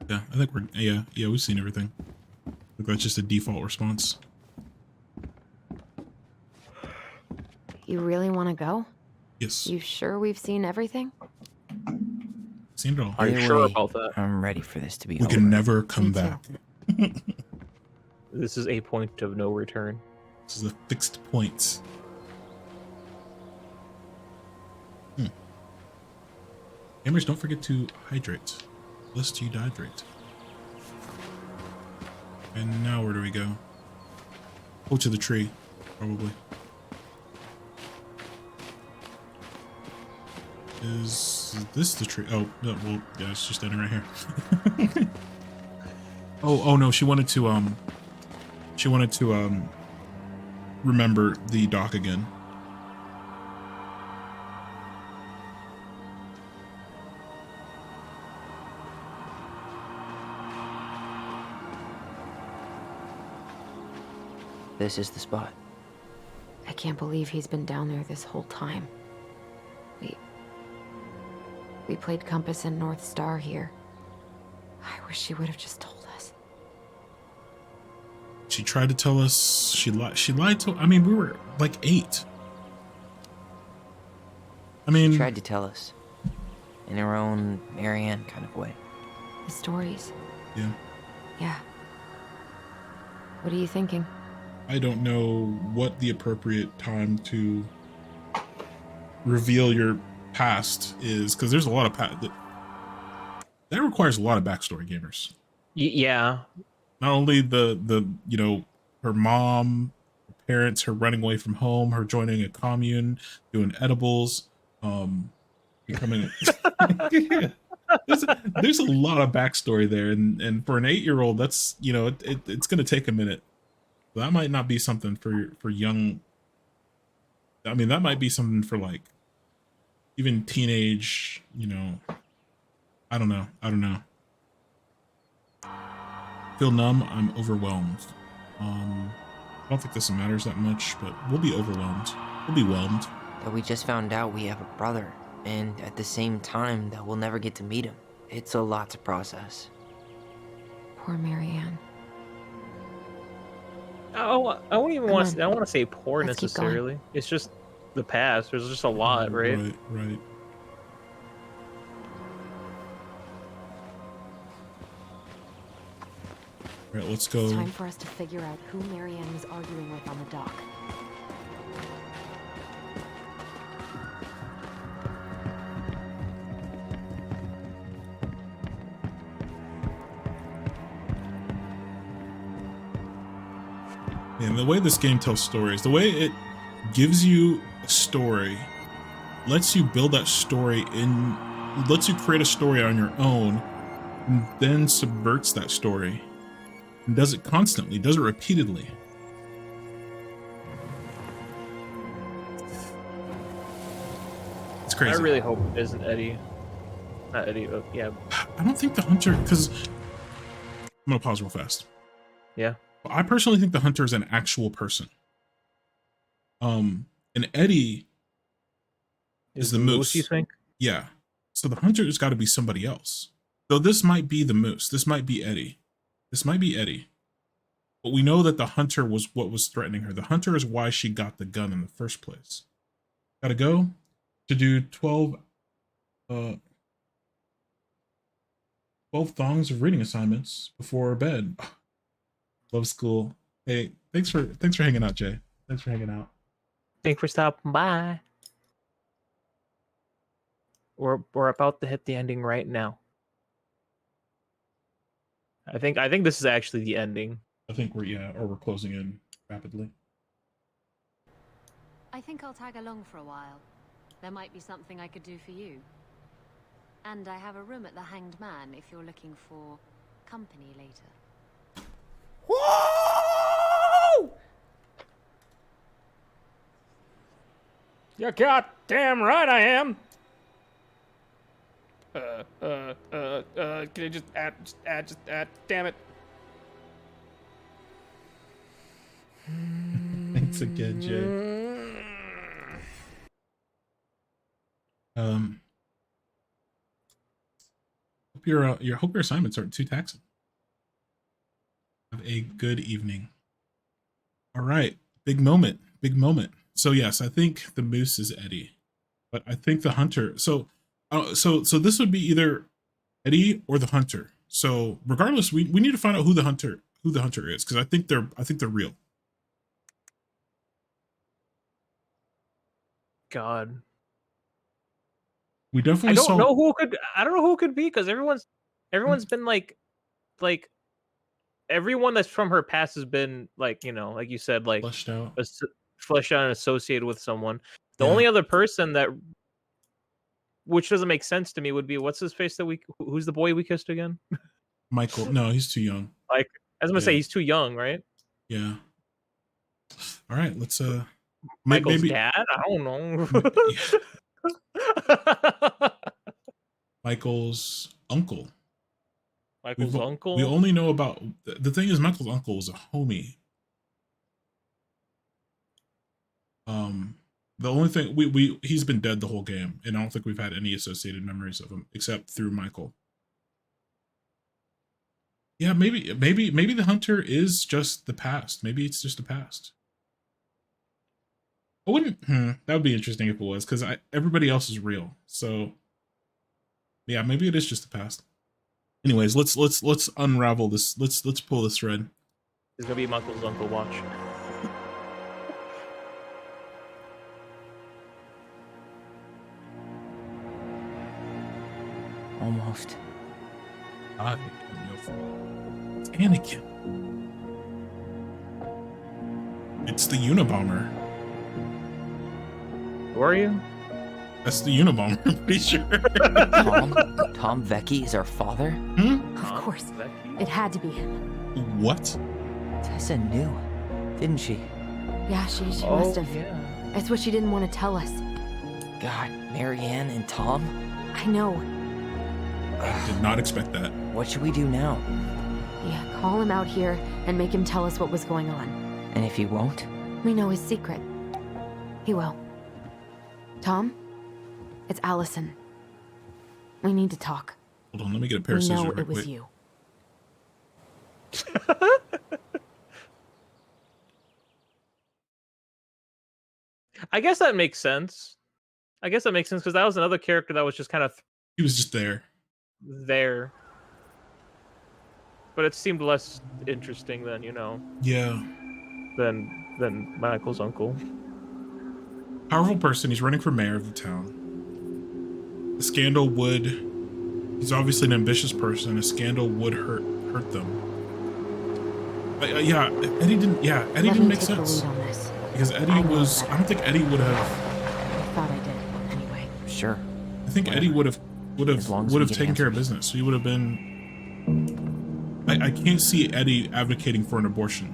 Yeah, I think we're we've seen everything. I think that's just a default response. You really want to go? Yes. You sure we've seen everything? Seen it all. Are you Either sure way, about that? I'm ready for this to be We over. can never come back. This is a point of no return. This is a fixed point. Gamers, don't forget to hydrate, lest you dehydrate. And now where do we go? Oh, to the tree, probably. Is this the tree? Oh, no, well, yeah, it's just standing right here. oh no, she wanted to remember the dock again. This is the spot. I can't believe he's been down there this whole time. We played Compass and North Star here. I wish she would have just told us. She tried to tell us. She lied to. I mean, we were like 8. I mean, she tried to tell us in her own Marianne kind of way. The stories. Yeah. Yeah. What are you thinking? I don't know what the appropriate time to reveal your past is, because there's a lot of that requires a lot of backstory, gamers. Yeah. Not only the you know, her mom, her parents, her running away from home, her joining a commune, doing edibles, becoming there's a lot of backstory there, and for an 8-year-old, that's, you know, it's gonna take a minute. That might not be something for young. I mean, that might be something for like even teenage, you know. I don't know. Feel numb. I'm overwhelmed. I don't think this matters that much, but we'll be overwhelmed. We'll be whelmed. But we just found out we have a brother, and at the same time that we'll never get to meet him. It's a lot to process. Poor Marianne. Oh, I won't even want to. I don't want to say poor Let's keep going. necessarily. It's just the past. There's just a lot, right? Right. All right, let's go. It's time for us to figure out who Marianne was arguing with on the dock. And the way this game tells stories, the way it gives you a story, lets you build that story lets you create a story on your own, and then subverts that story. And does it constantly, does it repeatedly. It's crazy. I really hope it isn't Eddie. Not Eddie, but yeah. I don't think the hunter, because I'm gonna pause real fast. Yeah. I personally think the hunter is an actual person. And Eddie is the moose. You think? Yeah. So the hunter has got to be somebody else. So this might be the moose. This might be Eddie. But we know that the hunter was what was threatening her. The hunter is why she got the gun in the first place. Gotta go to do 12 thongs of reading assignments before bed. Love school. Hey, thanks for hanging out, Jay. Thanks for hanging out. Thanks for stopping by. We're about to hit the ending right now. I think this is actually the ending. I think we're closing in rapidly. I think I'll tag along for a while. There might be something I could do for you. And I have a room at the Hanged Man if you're looking for company later. Whoa! You're goddamn right I am. Can I just add, damn it. Thanks again, Jay. Hope your assignments aren't too taxing. Have a good evening. All right, big moment. So yes, I think the moose is Eddie, but I think the hunter. So this would be either Eddie or the hunter. So regardless, we need to find out who the hunter is, because I think they're real. God. We definitely I don't know who it could be, because everyone's been like everyone that's from her past has been like, you know, like you said, like fleshed out and associated with someone. The only other person that, which doesn't make sense to me, would be what's his face who's the boy we kissed again? Michael. No, he's too young. Like, I was gonna say he's too young, right? Yeah. All right, let's Michael's dad? I don't know. Michael's uncle. Michael's uncle? We only know about the thing is Michael's uncle was a homie. The only thing he's been dead the whole game, and I don't think we've had any associated memories of him except through Michael. Yeah, maybe the hunter is just the past. Maybe it's just the past. I wouldn't. That would be interesting if it was, because everybody else is real. So, yeah, maybe it is just the past. Anyways, let's unravel this. Let's pull this thread. It's gonna be my uncle's uncle watch. Almost. It's Anakin. It's the Unabomber. Who are you? That's the Unabomber, I'm pretty sure. Tom Vecchi is our father? Of course. It had to be him. What? Tessa knew, didn't she? Yeah, she must have. Yeah. That's what she didn't want to tell us. God, Marianne and Tom? I know. I did not expect that. What should we do now? Yeah, call him out here and make him tell us what was going on. And if he won't? We know his secret. He will. Tom? It's Allison. We need to talk. Hold on, let me get a pair of We scissors know right it was quick. you. I guess that makes sense. Because that was another character that was just kind of He was just there. there. But it seemed less interesting than, Yeah. than Michael's uncle. Powerful person. He's running for mayor of the town. A scandal would. He's obviously an ambitious person. A scandal would hurt them. Yeah, Eddie didn't. Yeah, Eddie didn't make sense. Because Eddie was. I don't think Eddie would have. I thought I did. Anyway. Sure. I think Eddie would have long as we get taken care of answers. business. So he would have been. I can't see Eddie advocating for an abortion.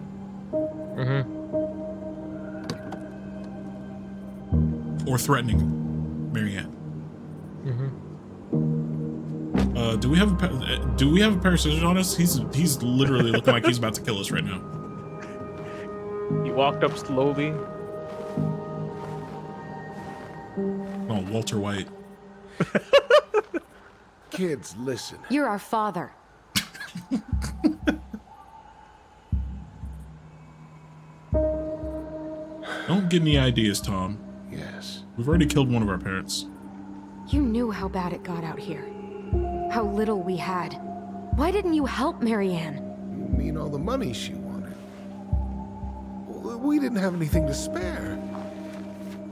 Or threatening Marianne. Do we have a pair of scissors on us? He's literally looking like he's about to kill us right now. He walked up slowly. Oh, Walter White. Kids, listen. You're our father. Don't get any ideas, Tom. Yes. We've already killed one of our parents. You knew how bad it got out here. How little we had. Why didn't you help Marianne? You mean all the money she wanted? Well, we didn't have anything to spare.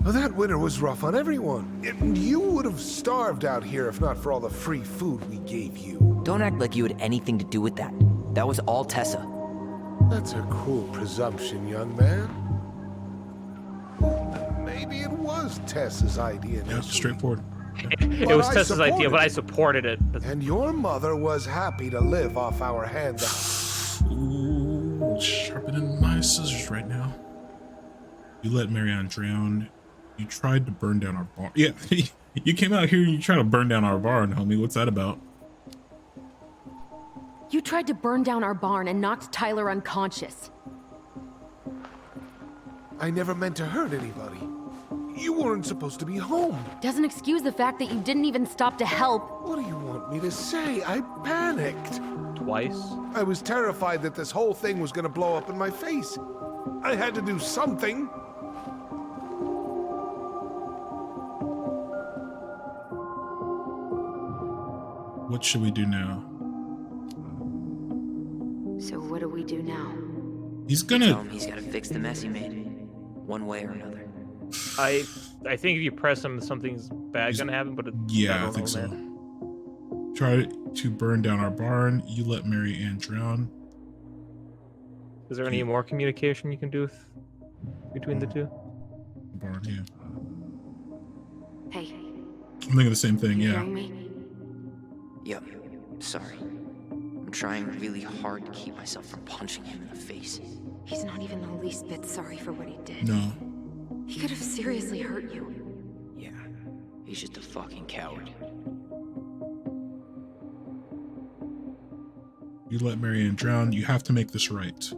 Well, that winter was rough on everyone. And you would have starved out here if not for all the free food we gave you. Don't act like you had anything to do with that. That was all Tessa. That's a cruel presumption, young man. Maybe it was Tessa's idea. Yeah, straightforward. It was Tessa's idea, but I supported it. And your mother was happy to live off our handouts. Ooh, sharpening my scissors right now. You let Marianne drown. You tried to burn down our barn. Yeah, you came out here and you tried to burn down our barn, homie. What's that about? You tried to burn down our barn and knocked Tyler unconscious. I never meant to hurt anybody. You weren't supposed to be home. Doesn't excuse the fact that you didn't even stop to help. What do you want me to say? I panicked. Twice? I was terrified that this whole thing was gonna blow up in my face. I had to do something. What should we do now? So what do we do now? He's gonna. Tell him he's got to fix the mess he made, one way or another. I think if you press him, something's bad gonna happen. But Yeah, I think so. Try to burn down our barn. You let Marianne drown. Is there any more communication you can do between the two? Barn, yeah. Hey. I'm thinking the same thing. You Yeah. hearing me? Yep. Sorry. I'm trying really hard to keep myself from punching him in the face. He's not even the least bit sorry for what he did. No. He could have seriously hurt you. Yeah. He's just a fucking coward. You let Marianne drown. You have to make this right.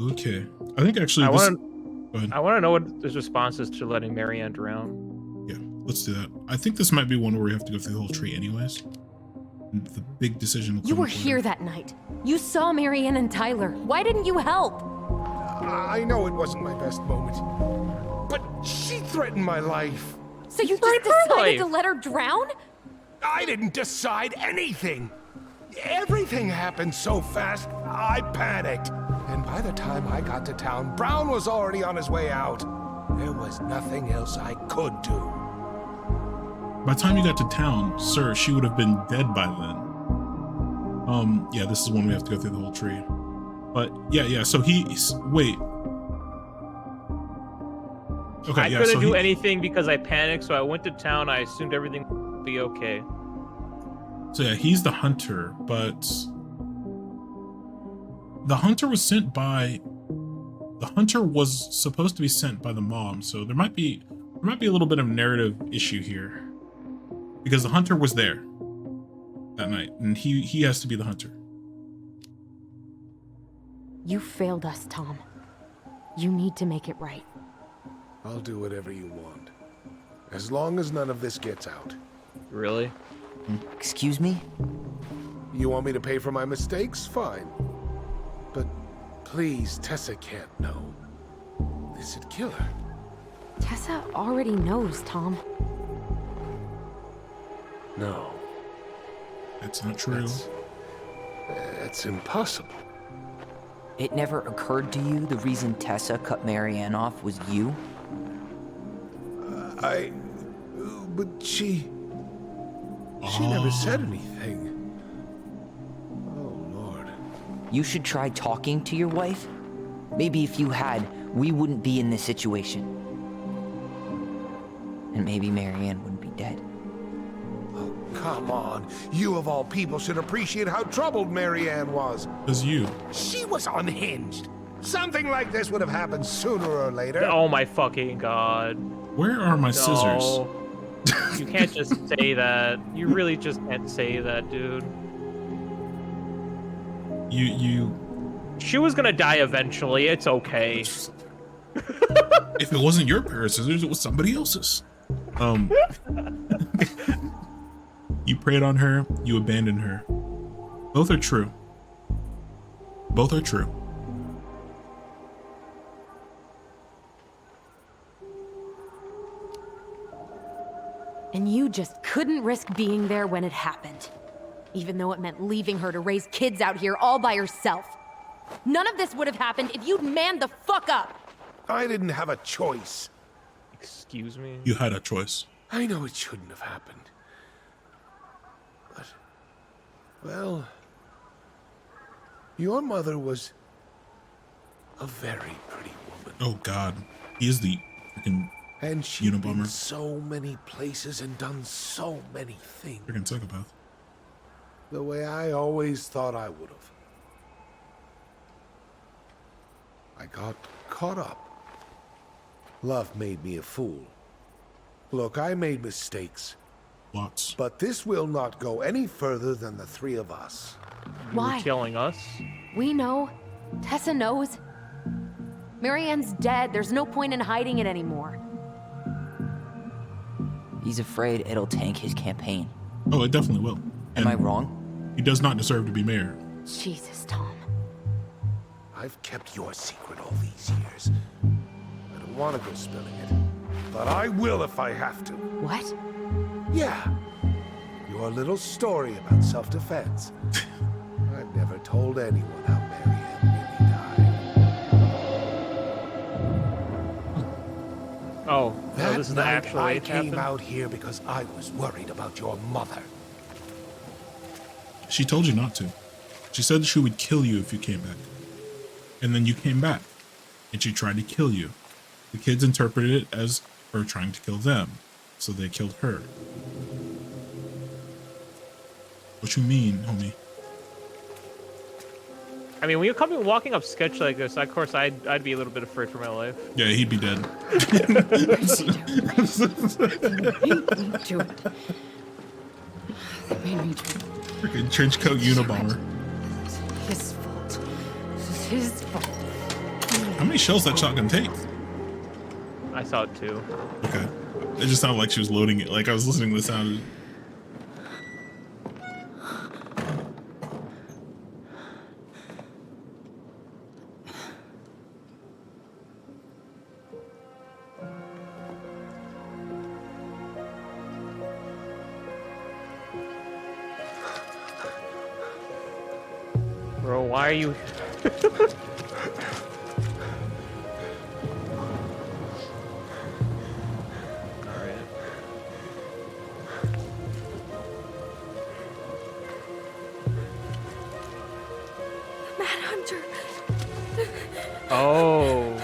Okay. I think actually I this. want Go ahead. to know what his response is to letting Marianne drown. Yeah, let's do that. I think this might be one where we have to go through the whole tree anyways. And the big decision will come You were up later. here that night. You saw Marianne and Tyler. Why didn't you help? I know it wasn't my best moment. but she threatened my life. So you just decided to let her drown? I didn't decide anything. Everything happened so fast, I panicked. And by the time I got to town, Brown was already on his way out. There was nothing else I could do. By the time you got to town, sir, she would have been dead by then. Yeah, this is when we have to go through the whole tree. But yeah, so wait. Okay, I yeah, couldn't so do anything because I panicked, so I went to town. I assumed everything would be okay. So yeah, he's the hunter, but the hunter was supposed to be sent by the mom, so there might be a little bit of narrative issue here. Because the hunter was there that night, and he has to be the hunter. You failed us, Tom. You need to make it right. I'll do whatever you want. As long as none of this gets out. Really? Excuse me? You want me to pay for my mistakes? Fine. But please, Tessa can't know. This'd kill her. Tessa already knows, Tom. No. That's not true. That's impossible. It never occurred to you the reason Tessa cut Marianne off was you? But she never said anything. Oh, Lord. You should try talking to your wife. Maybe if you had, we wouldn't be in this situation. And maybe Marianne wouldn't be dead. Oh, come on. You of all people should appreciate how troubled Marianne was. As you. She was unhinged. Something like this would have happened sooner or later. Oh my fucking god. Where are my scissors? You can't just say that. You really just can't say that, dude. She was gonna die eventually. It's okay. If it wasn't your pair of scissors, it was somebody else's. You preyed on her, you abandoned her. Both are true. Both are true. And you just couldn't risk being there when it happened. Even though it meant leaving her to raise kids out here all by herself. None of this would have happened if you'd manned the fuck up! I didn't have a choice. Excuse me? You had a choice. I know it shouldn't have happened. But, well, your mother was a very pretty woman. Oh god. He is the freaking And she's been Unabomber. so many places and done so many things. Freaking psychopath. The way I always thought I would have. I got caught up. Love made me a fool. Look, I made mistakes. Lots. But this will not go any further than the three of us. Why? You're killing us? We know. Tessa knows. Marianne's dead. There's no point in hiding it anymore. He's afraid it'll tank his campaign. Oh, it definitely will. Am I wrong? He does not deserve to be mayor. Jesus, Tom. I've kept your secret all these years. I don't want to go spilling it. But I will if I have to. What? Yeah. Your little story about self-defense. I've never told anyone how Marianne really died. Oh, That this is the night actual I way it came happened? out here because I was worried about your mother. She told you not to. She said she would kill you if you came back. And then you came back. And she tried to kill you. The kids interpreted it as her trying to kill them. So they killed her. What you mean, homie? I mean, when you're coming walking up sketch like this, of course I'd be a little bit afraid for my life. Yeah, he'd be dead. Freaking trench coat Unabomber. His fault. This is his fault. How many shells that shotgun take? I saw it too. Okay. It just sounded like she was loading it. Like I was listening to the sound. why are you? Mad Hunter. Oh.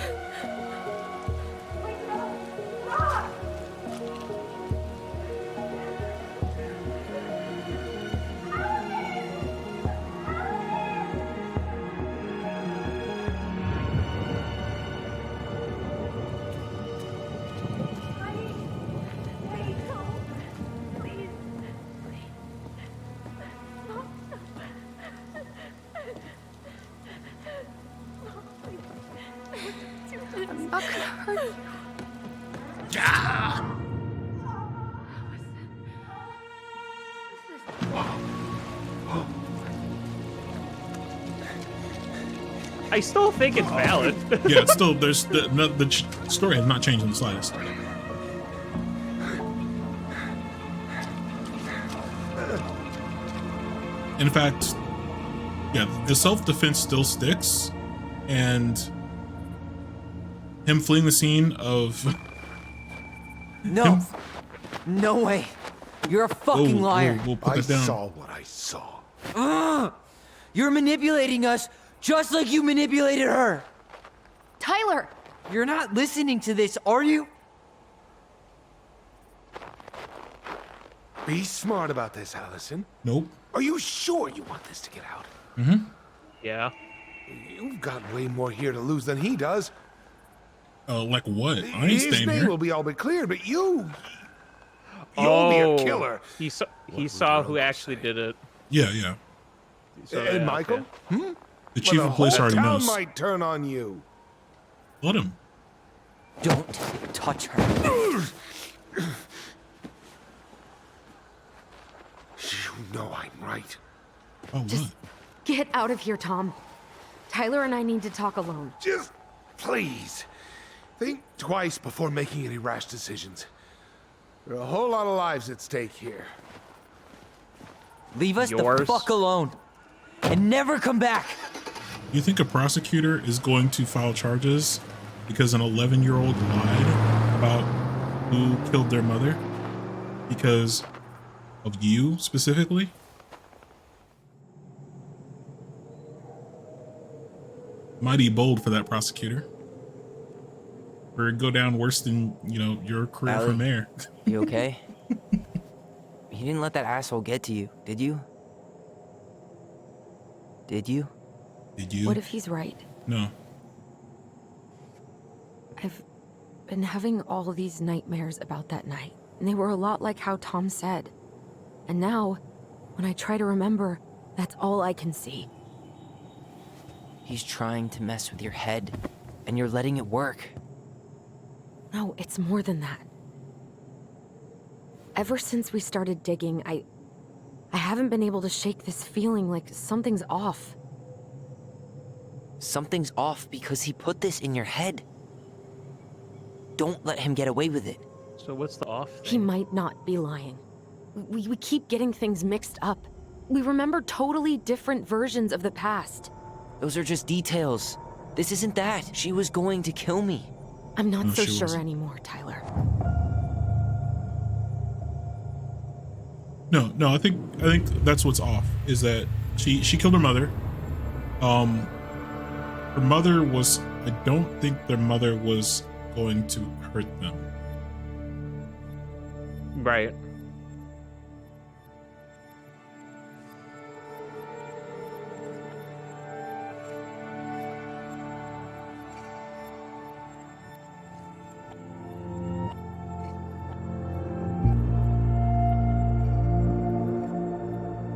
I'm not gonna hurt you. I still think it's valid. Yeah, it's still there's the story has not changed in the slightest. In fact, yeah, the self-defense still sticks, and him fleeing the scene of No. No way. You're a fucking liar. We'll put I that down. saw what I saw. You're manipulating us just like you manipulated her. Tyler! You're not listening to this, are you? Be smart about this, Allison. Nope. Are you sure you want this to get out? Mm-hmm. Yeah. You've got way more here to lose than he does. Like what? I ain't His staying name here. will be all but clear, but you'll be a killer. He saw who actually did it. Yeah, yeah. So, And yeah, Michael? okay. The chief of police already town knows. might turn on you. Let him. Don't touch her. You know I'm right. Oh, what? Get out of here, Tom. Tyler and I need to talk alone. Just please think twice before making any rash decisions. There are a whole lot of lives at stake here. Leave us the fuck alone. And never come back. You think a prosecutor is going to file charges because an 11-year-old lied about who killed their mother? Because of you specifically? Mighty bold for that prosecutor. Or it'd go down worse than, you know, your career for Allie, mayor. You okay? You didn't let that asshole get to you, did you? Did you? Did you? What if he's right? No. I've been having all these nightmares about that night, and they were a lot like how Tom said. And now, when I try to remember, that's all I can see. He's trying to mess with your head, and you're letting it work. No, it's more than that. Ever since we started digging, I haven't been able to shake this feeling like something's off. Something's off because he put this in your head. Don't let him get away with it. So what's the off He might not be lying. We keep getting things mixed up. We remember totally different versions of the past. Those are just details. This isn't that. She was going to kill me. I'm not No, so she sure wasn't. anymore, Tyler. No, I think that's what's off, is that she killed her mother. Her mother was, I don't think their mother was going to hurt them. Right.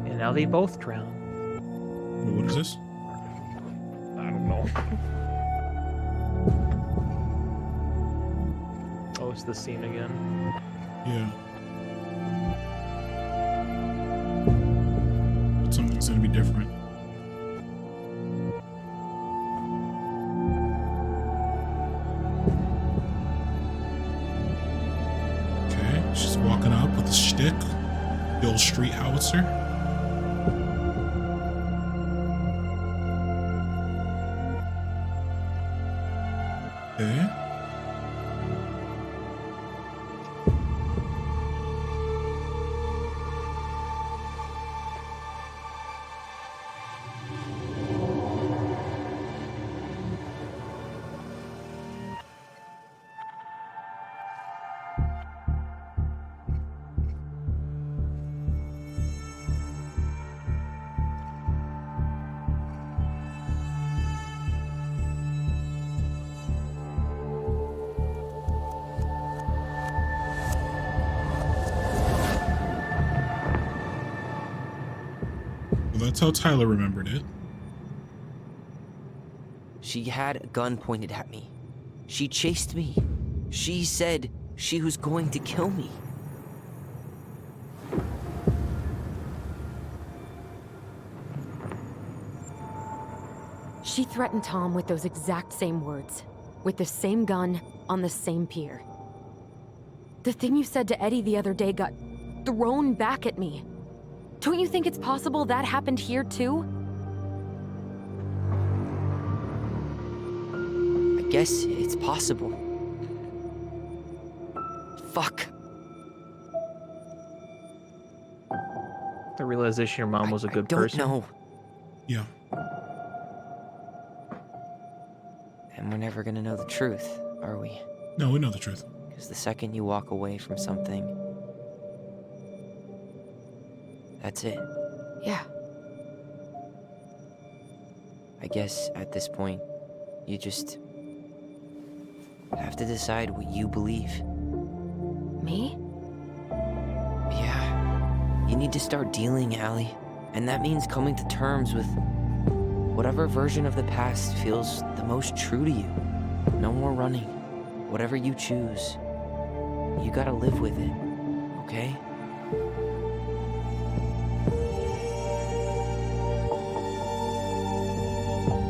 And now they both drown. What is this? I don't know. Oh, it's the scene again. Yeah. But something's gonna be different. Okay, she's walking up with a stick, the old street howitzer. Well, that's how Tyler remembered it. She had a gun pointed at me. She chased me. She said she was going to kill me. She threatened Tom with those exact same words, with the same gun, on the same pier. The thing you said to Eddie the other day got thrown back at me. Don't you think it's possible that happened here too? I guess it's possible. Fuck. The realization your mom was a good person. Don't know. Yeah. And we're never gonna know the truth, are we? No, we know the truth. Because the second you walk away from something, that's it. Yeah. I guess at this point, you just have to decide what you believe. Me? Yeah. You need to start dealing, Allie. And that means coming to terms with whatever version of the past feels the most true to you. No more running. Whatever you choose, you gotta live with it, okay?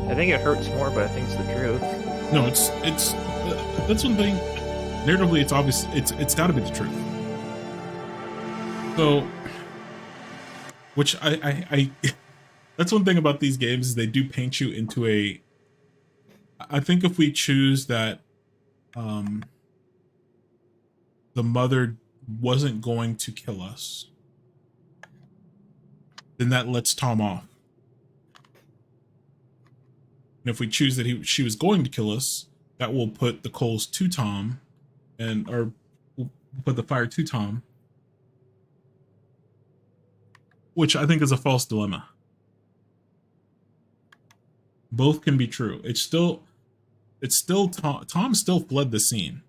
I think it hurts more, but I think it's the truth. No, it's that's one thing. Narratively, it's obvious. It's got to be the truth. So, which I that's one thing about these games is they do paint you into a. I think if we choose that, the mother wasn't going to kill us, then that lets Tom off. And if we choose that she was going to kill us, that will put the coals to Tom, or we'll put the fire to Tom, which I think is a false dilemma. Both can be true. It's still Tom still fled the scene.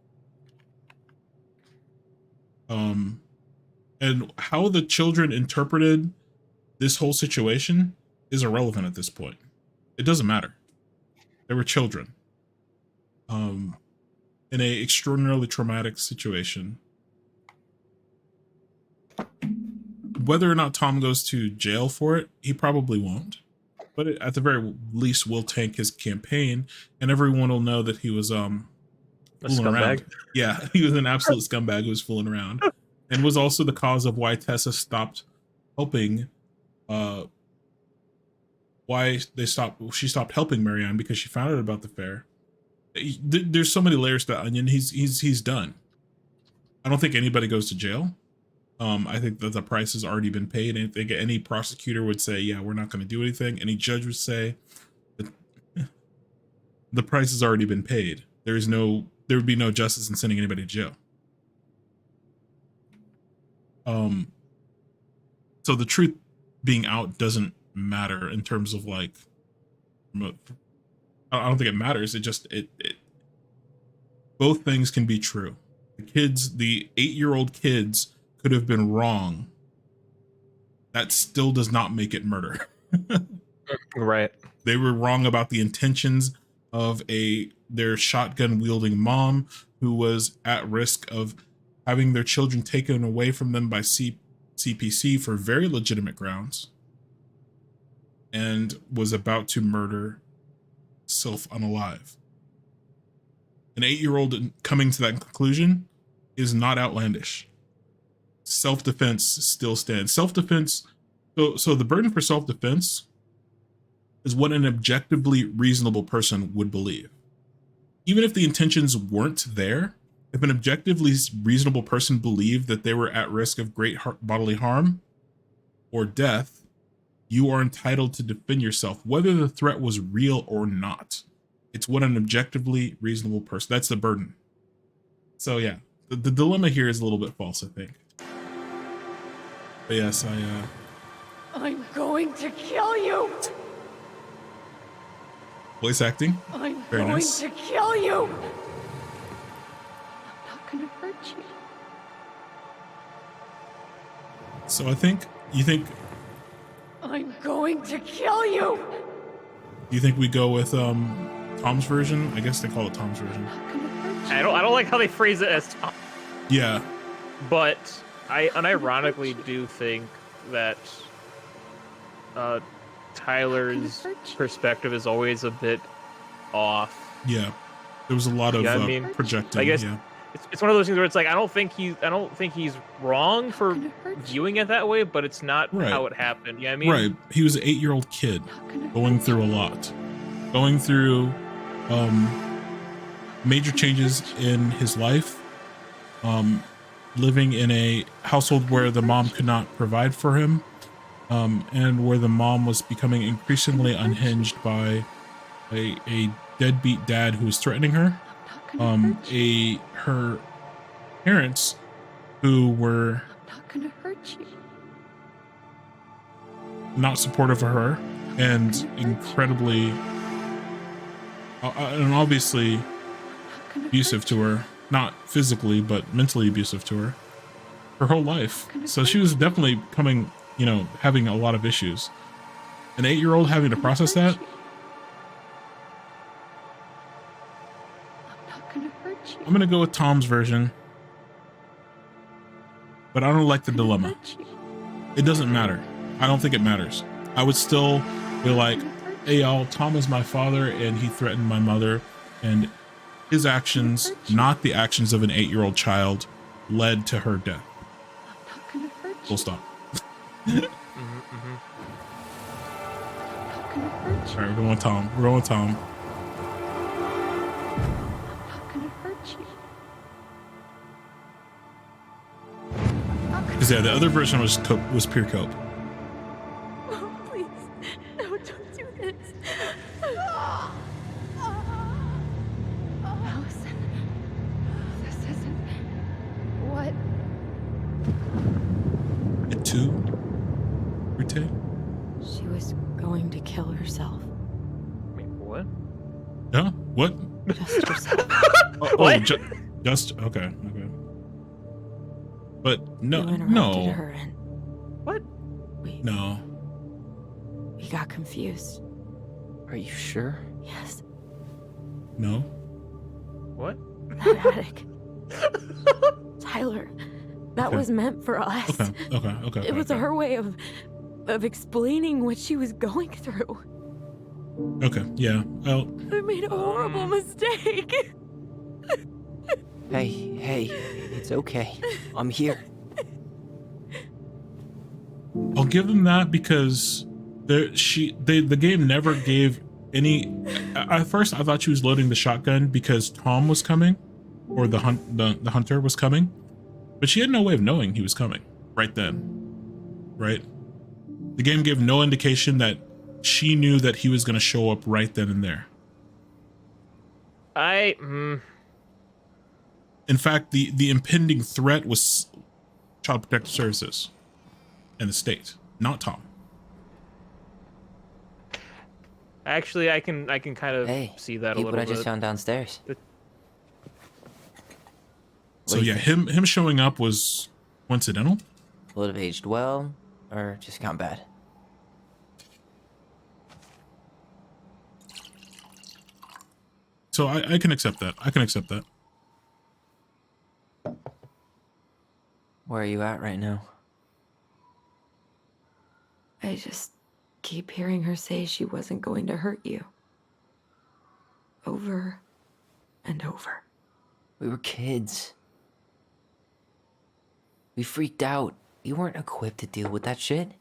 And how the children interpreted this whole situation is irrelevant at this point. It doesn't matter. They were children. In a extraordinarily traumatic situation. Whether or not Tom goes to jail for it, he probably won't. But it, at the very least, will tank his campaign, and everyone will know that he was fooling around. Yeah, he was an absolute scumbag who was fooling around, and was also the cause of why Tessa stopped helping. She stopped helping Marianne because she found out about the fair. There's so many layers to that onion. He's done. I don't think anybody goes to jail. I think that the price has already been paid. And I think any prosecutor would say, yeah, we're not going to do anything. Any judge would say that the price has already been paid. There would be no justice in sending anybody to jail. So the truth being out doesn't matter in terms of like, I don't think it matters. It both things can be true. The 8-year-old kids could have been wrong. That still does not make it murder. Right. They were wrong about the intentions of their shotgun wielding mom who was at risk of having their children taken away from them by CPC for very legitimate grounds, and was about to murder self unalive. An 8-year-old coming to that conclusion is not outlandish. Self-defense still stands. Self-defense, so the burden for self-defense is what an objectively reasonable person would believe. Even if the intentions weren't there, if an objectively reasonable person believed that they were at risk of great bodily harm or death, you are entitled to defend yourself, whether the threat was real or not. It's what an objectively reasonable person, that's the burden. So yeah, the dilemma here is a little bit false, I think. But yes, I'm going to kill you! Voice acting. I'm Very going nice. to kill you! I'm not gonna hurt you. So you think I'm going to kill you! Do you think we go with Tom's version? I guess they call it Tom's version. I don't like how they phrase it as Tom. Yeah. But I unironically do think that Tyler's perspective is always a bit off. Yeah. There was a lot of You know what I mean? projecting. I guess yeah. it's one of those things where it's like I don't think he's wrong for viewing it that way, but it's not Right. how it happened. You know what I mean? Right. He was an 8-year-old kid going through a lot. Going through major changes in his life. Living in a household where the mom could not provide for him. And where the mom was becoming increasingly unhinged by a deadbeat dad who was threatening her. Her parents who were Not gonna hurt you. not supportive of her and incredibly and obviously abusive to her, not physically but mentally abusive to her whole life. So she was definitely coming, having a lot of issues. An 8-year-old having to process that. I'm gonna go with Tom's version, but I don't like the dilemma. It doesn't matter. I don't think it matters. I would still be like, hey y'all, Tom is my father and he threatened my mother, and his actions, not the actions of an 8-year-old child, led to her death. Full stop. Alright, we're going with Tom. We're going with Tom. Because yeah, the other version was pure cope. Oh, please. No, don't do this. Allison. This isn't... What? At 2? Routine? She was going to kill herself. Wait, what? Yeah? What? Just herself. What? Just okay. But no, You interrupted no. her and what? No. We got confused. Are you sure? Yes. No. What? That attic. Tyler, that Okay. was meant for us. Okay. It was her way of explaining what she was going through. Okay. Yeah. Well, I made a horrible mistake. Hey, it's okay. I'm here. I'll give them that because the game never gave any. At first, I thought she was loading the shotgun because Tom was coming, or the hunter was coming, but she had no way of knowing he was coming right then. Right? The game gave no indication that she knew that he was going to show up right then and there. In fact, the impending threat was Child Protective Services and the state, not Tom. Actually, I can kind of see that a Look little what I bit. just found downstairs. So yeah, him showing up was coincidental. Will it have aged well, or just gone bad? So I can accept that. I can accept that. Where are you at right now? I just keep hearing her say she wasn't going to hurt you. Over and over. We were kids. We freaked out. We weren't equipped to deal with that shit.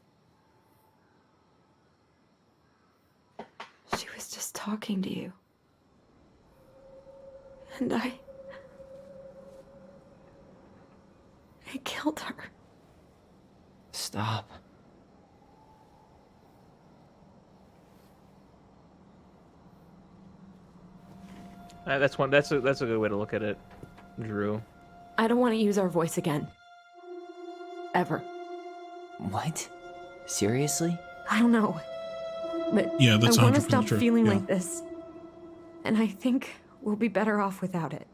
She was just talking to you. And I killed her. Stop. That's a good way to look at it, Drew. I don't want to use our voice again. Ever. What? Seriously? I don't know. But Yeah, that's I want to 100% stop true, feeling yeah. like this. And I think we'll be better off without it.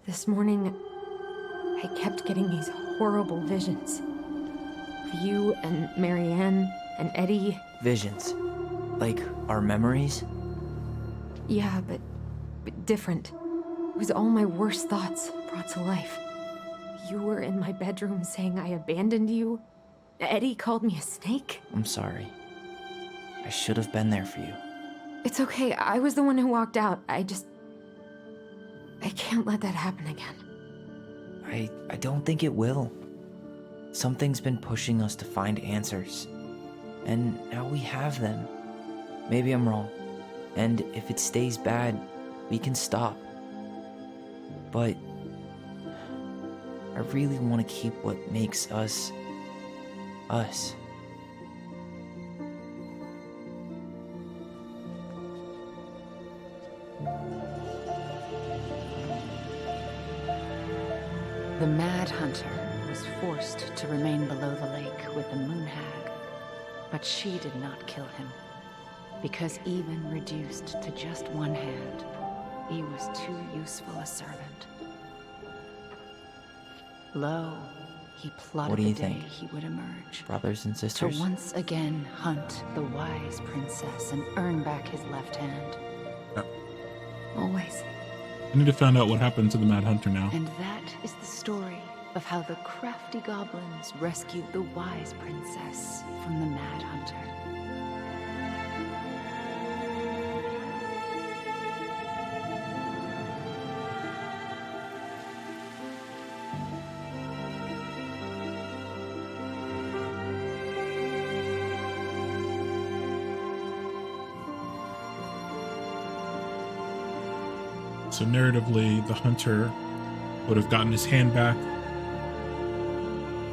This morning, I kept getting these horrible visions. Of you and Marianne and Eddie. Visions. Like our memories? Yeah, but different. It was all my worst thoughts brought to life. You were in my bedroom saying I abandoned you. Eddie called me a snake. I'm sorry. I should have been there for you. It's okay, I was the one who walked out. I can't let that happen again. I don't think it will. Something's been pushing us to find answers. And now we have them. Maybe I'm wrong. And if it stays bad, we can stop. But I really want to keep what makes us, us. The Mad Hunter was forced to remain below the lake with the Moon Hag, but she did not kill him, because even reduced to just one hand, he was too useful a servant. Lo, he plotted What do you the day think? he would emerge. Brothers and sisters? To once again hunt the wise princess and earn back his left hand. Always. I need to find out what happened to the Mad Hunter now. And that is the story of how the crafty goblins rescued the wise princess from the Mad Hunter. So narratively, the hunter would have gotten his hand back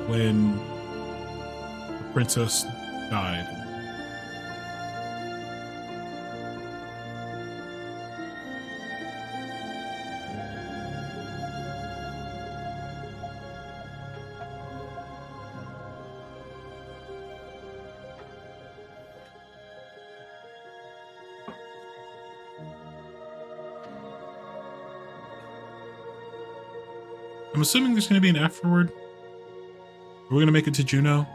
when the princess died. I'm assuming there's going to be an afterward. Are we going to make it to Juneau?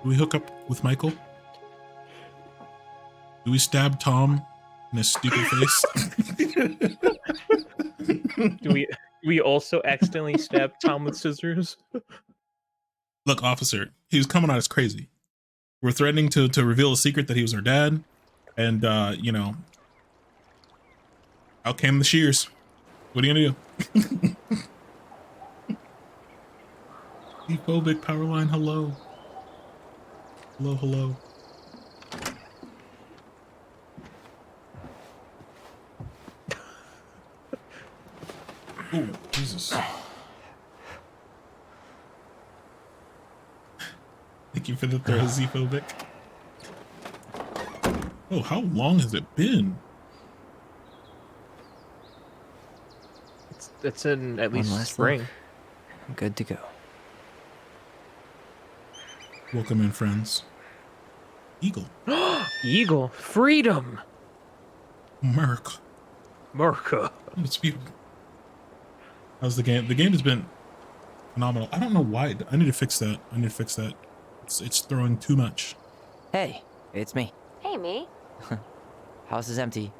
Do we hook up with Michael? Do we stab Tom in his stupid face? Do we also accidentally stab Tom with scissors? Look, officer, he was coming at us crazy. We're threatening to reveal a secret that he was our dad. And, you know, out came the shears. What are you gonna do? Phobic Powerline, hello. Hello, hello. Oh, Jesus. Thank you for the throw, Z-Phobic. Oh, how long has it been? It's in at One least last spring. look. I'm good to go. Welcome in, friends. Eagle. Eagle. Freedom. America. America. It's beautiful. How's the game? The game has been phenomenal. I don't know why. I need to fix that. It's throwing too much. Hey, it's me. Hey, me. House is empty.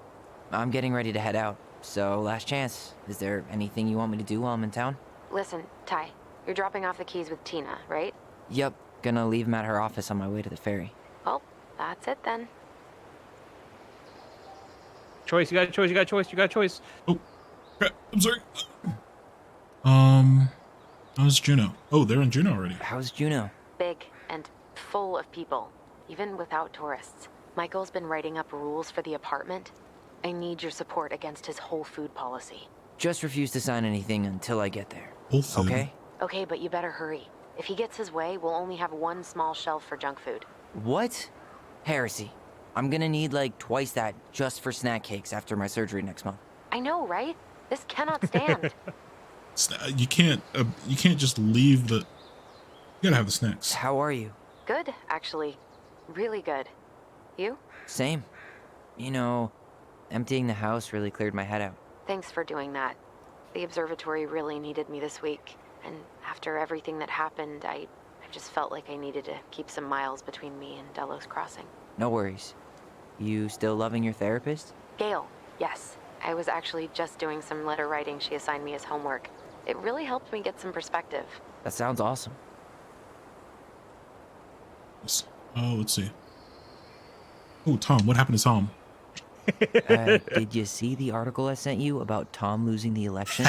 I'm getting ready to head out. So, last chance. Is there anything you want me to do while I'm in town? Listen, Ty, you're dropping off the keys with Tina, right? Yep. Gonna leave them at her office on my way to the ferry. Well, that's it then. Choice. You got a choice. You got a choice. You got a choice. Oh, crap. I'm sorry. How's Juneau? Oh, they're in Juneau already. How's Juneau? Big and full of people, even without tourists. Michael's been writing up rules for the apartment. I need your support against his whole food policy. Just refuse to sign anything until I get there. Whole food. Okay? Okay, but you better hurry. If he gets his way, we'll only have one small shelf for junk food. What? Heresy. I'm gonna need like twice that just for snack cakes after my surgery next month. I know, right? This cannot stand. You can't just leave the. You gotta have the snacks. How are you? Good, actually. Really good. You? Same. You know, emptying the house really cleared my head out. Thanks for doing that. The observatory really needed me this week, And after everything that happened, I just felt like I needed to keep some miles between me and Delos Crossing. No worries. You still loving your therapist? Gail, yes. I was actually just doing some letter writing she assigned me as homework. It really helped me get some perspective. That sounds awesome. Let's see. Oh, Tom, what happened to Tom? Did you see the article I sent you about Tom losing the election?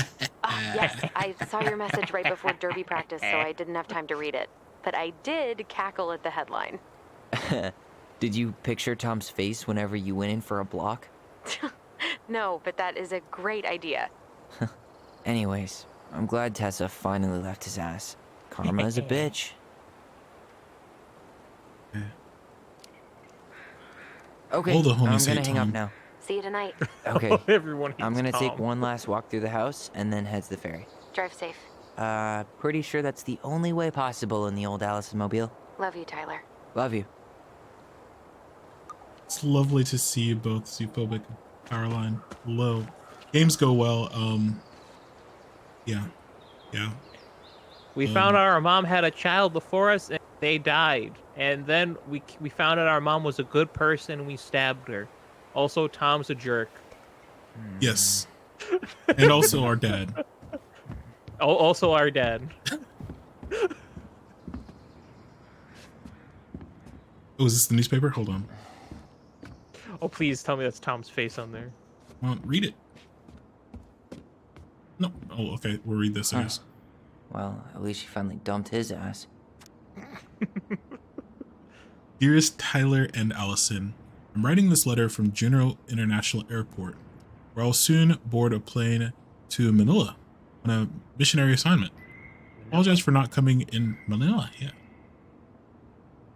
Yes, I saw your message right before derby practice, so I didn't have time to read it. But I did cackle at the headline. Did you picture Tom's face whenever you went in for a block? No, but that is a great idea. Anyways, I'm glad Tessa finally left his ass. Karma is a bitch. Okay, All the homies I'm gonna hate hang up Tom. now. See you tonight. Okay, Everyone I'm hates gonna take Tom. one last walk through the house and then head to the ferry. Drive safe. Pretty sure that's the only way possible in the old Allison mobile. Love you, Tyler. Love you. It's lovely to see you both, Zoophobia, Powerline. Hello. Games go well. Yeah. We found out our mom had a child before us, and they died. And then we found out our mom was a good person, and we stabbed her. Also, Tom's a jerk. Yes. And also our dad. Oh, also our dad. Oh, is this the newspaper? Hold on. Oh, please tell me that's Tom's face on there. Well, read it. No. Oh, okay. We'll read this, I guess. Well, at least she finally dumped his ass. Dearest Tyler and Allison, I'm writing this letter from Juneau International Airport, where I'll soon board a plane to Manila on a missionary assignment. I apologize for not coming in Manila. Yeah.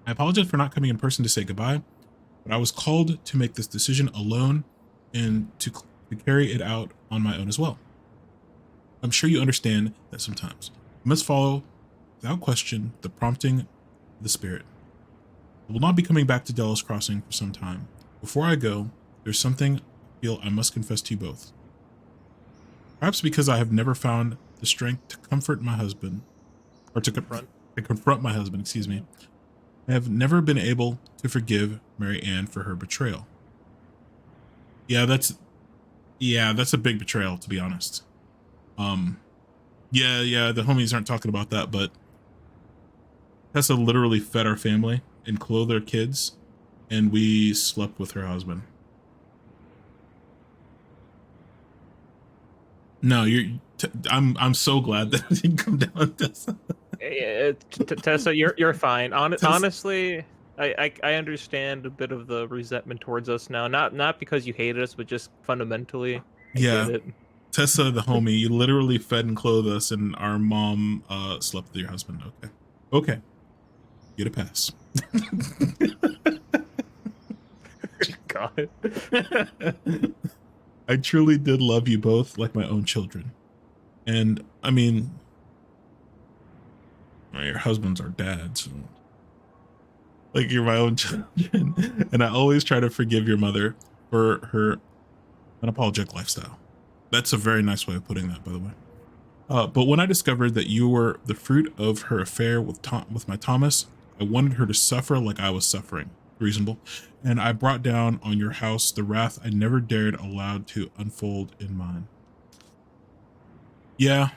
I apologize for not coming in person to say goodbye, but I was called to make this decision alone and to carry it out on my own as well. I'm sure you understand that sometimes you must follow, without question, the prompting of the Spirit. I will not be coming back to Delos Crossing for some time. Before I go, there's something I feel I must confess to you both. Perhaps because I have never found the strength to comfort my husband, or to confront my husband, excuse me. I have never been able to forgive Mary Ann for her betrayal. Yeah, that's a big betrayal, to be honest. Yeah, the homies aren't talking about that, but Tessa literally fed our family and clothed our kids, and we slept with her husband. No, I'm so glad that it didn't come down, Tessa. Tessa, you're fine. Tessa- Honestly, I understand a bit of the resentment towards us now. Not because you hated us, but just fundamentally. I Yeah. get it. Tessa, the homie, you literally fed and clothed us, and our mom slept with your husband. Okay. Get a pass. God. I truly did love you both like my own children. And, I mean, well, your husbands are dads. So, like, you're my own children. And I always try to forgive your mother for her unapologetic lifestyle. That's a very nice way of putting that, by the way. But when I discovered that you were the fruit of her affair with my Thomas, I wanted her to suffer like I was suffering. Reasonable. And I brought down on your house the wrath I never dared allow to unfold in mine. Yeah.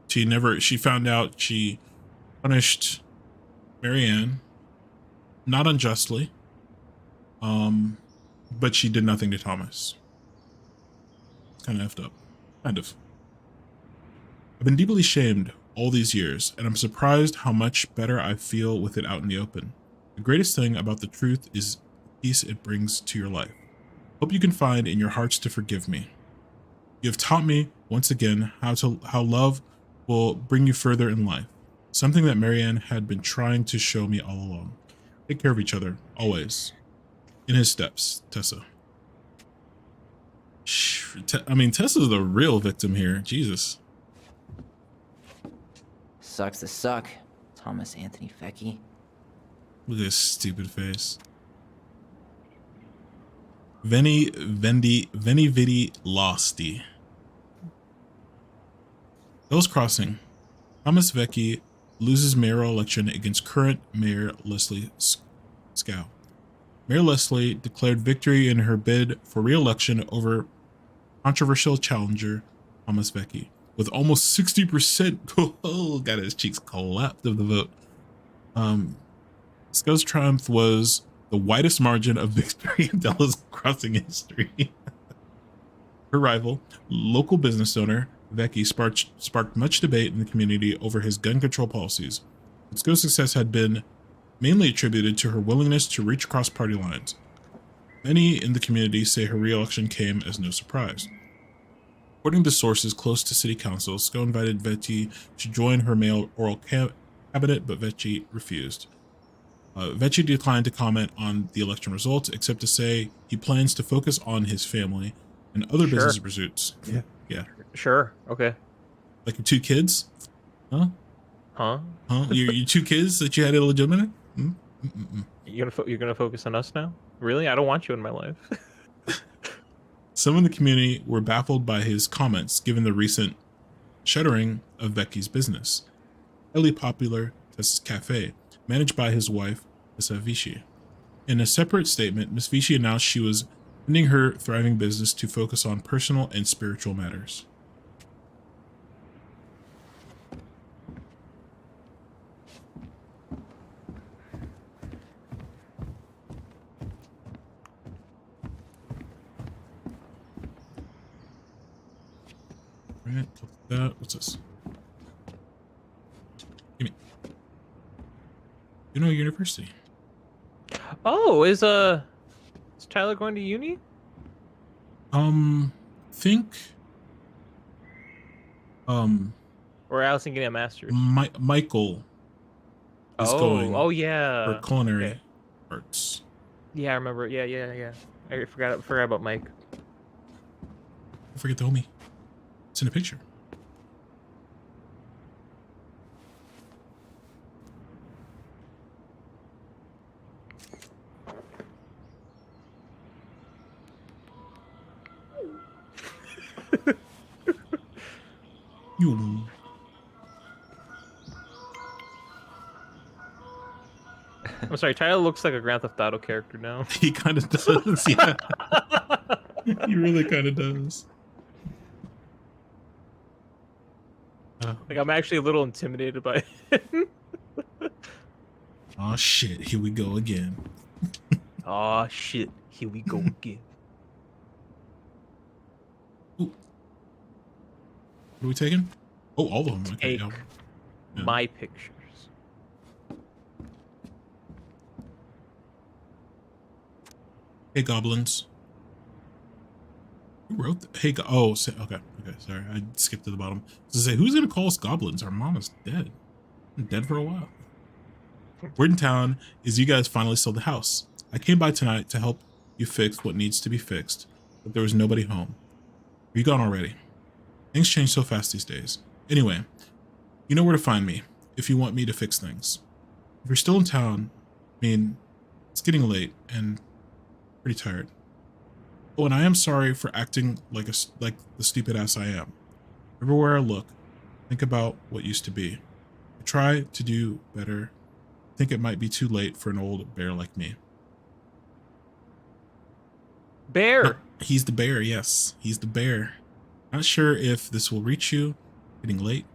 She found out she punished Mary Ann, not unjustly, but she did nothing to Thomas. Kind of effed up. Kind of. I've been deeply shamed all these years, and I'm surprised how much better I feel with it out in the open. The greatest thing about the truth is the peace it brings to your life. Hope you can find in your hearts to forgive me. You have taught me, once again, how love will bring you further in life. Something that Marianne had been trying to show me all along. Take care of each other, always. In his steps, Tessa. Tessa's the real victim here. Jesus. Sucks to suck, Thomas Anthony Fecky. Look at his stupid face. Veni Vidi Losti. Delos Crossing. Thomas Vecchi loses mayoral election against current mayor Leslie Scow. Mayor Leslie declared victory in her bid for re-election over controversial challenger Thomas Vecchi, with almost 60%. Got his cheeks collapsed of the vote. Scow's triumph was the widest margin of victory in Delos Crossing history. Her rival, local business owner Vecchi, sparked much debate in the community over his gun control policies. Scow's success had been mainly attributed to her willingness to reach across party lines. Many in the community say her re-election came as no surprise. According to sources close to city council, Scow invited Vecchi to join her mayoral cabinet, but Vecchi refused. Vecchi declined to comment on the election results, except to say he plans to focus on his family and other business pursuits. Yeah. Sure. Okay. Like your 2 kids? Huh? Huh? Your 2 kids that you had illegitimate? You're gonna focus on us now? Really? I don't want you in my life. Some in the community were baffled by his comments, given the recent shuttering of Vecchi's business, highly popular Tessa's Cafe, managed by his wife, Tessa Vichy. In a separate statement, Miss Vichy announced she was ending her thriving business to focus on personal and spiritual matters. Right, click that. What's this? Give me. Juneau University. Oh, is Tyler going to uni? Think. Or Allison getting a master's? Michael is going. Oh yeah. For culinary arts. Yeah, I remember. Yeah. I forgot about Mike. Don't forget the homie. It's in a picture. You. I'm sorry, Tyler looks like a Grand Theft Auto character now. He kind of does, yeah. He really kind of does. Like, I'm actually a little intimidated by him. Oh shit, here we go again. Oh shit, here we go again. Ooh. What are we taking? Oh, all of them. Okay, Take my pictures. Hey, goblins. Who wrote that? Hey, okay, sorry. I skipped to the bottom. To say, who's gonna call us goblins? Our mama's dead. Been dead for a while. Word in town is you guys finally sold the house. I came by tonight to help you fix what needs to be fixed, but there was nobody home. Are you gone already? Things change so fast these days. Anyway, you know where to find me if you want me to fix things. If you're still in town, I mean, it's getting late and pretty tired. Oh, and I am sorry for acting like the stupid ass I am. Everywhere I look, think about what used to be. I try to do better. I think it might be too late for an old bear like me. Bear! No, he's the bear, yes. He's the bear. Not sure if this will reach you. Getting late.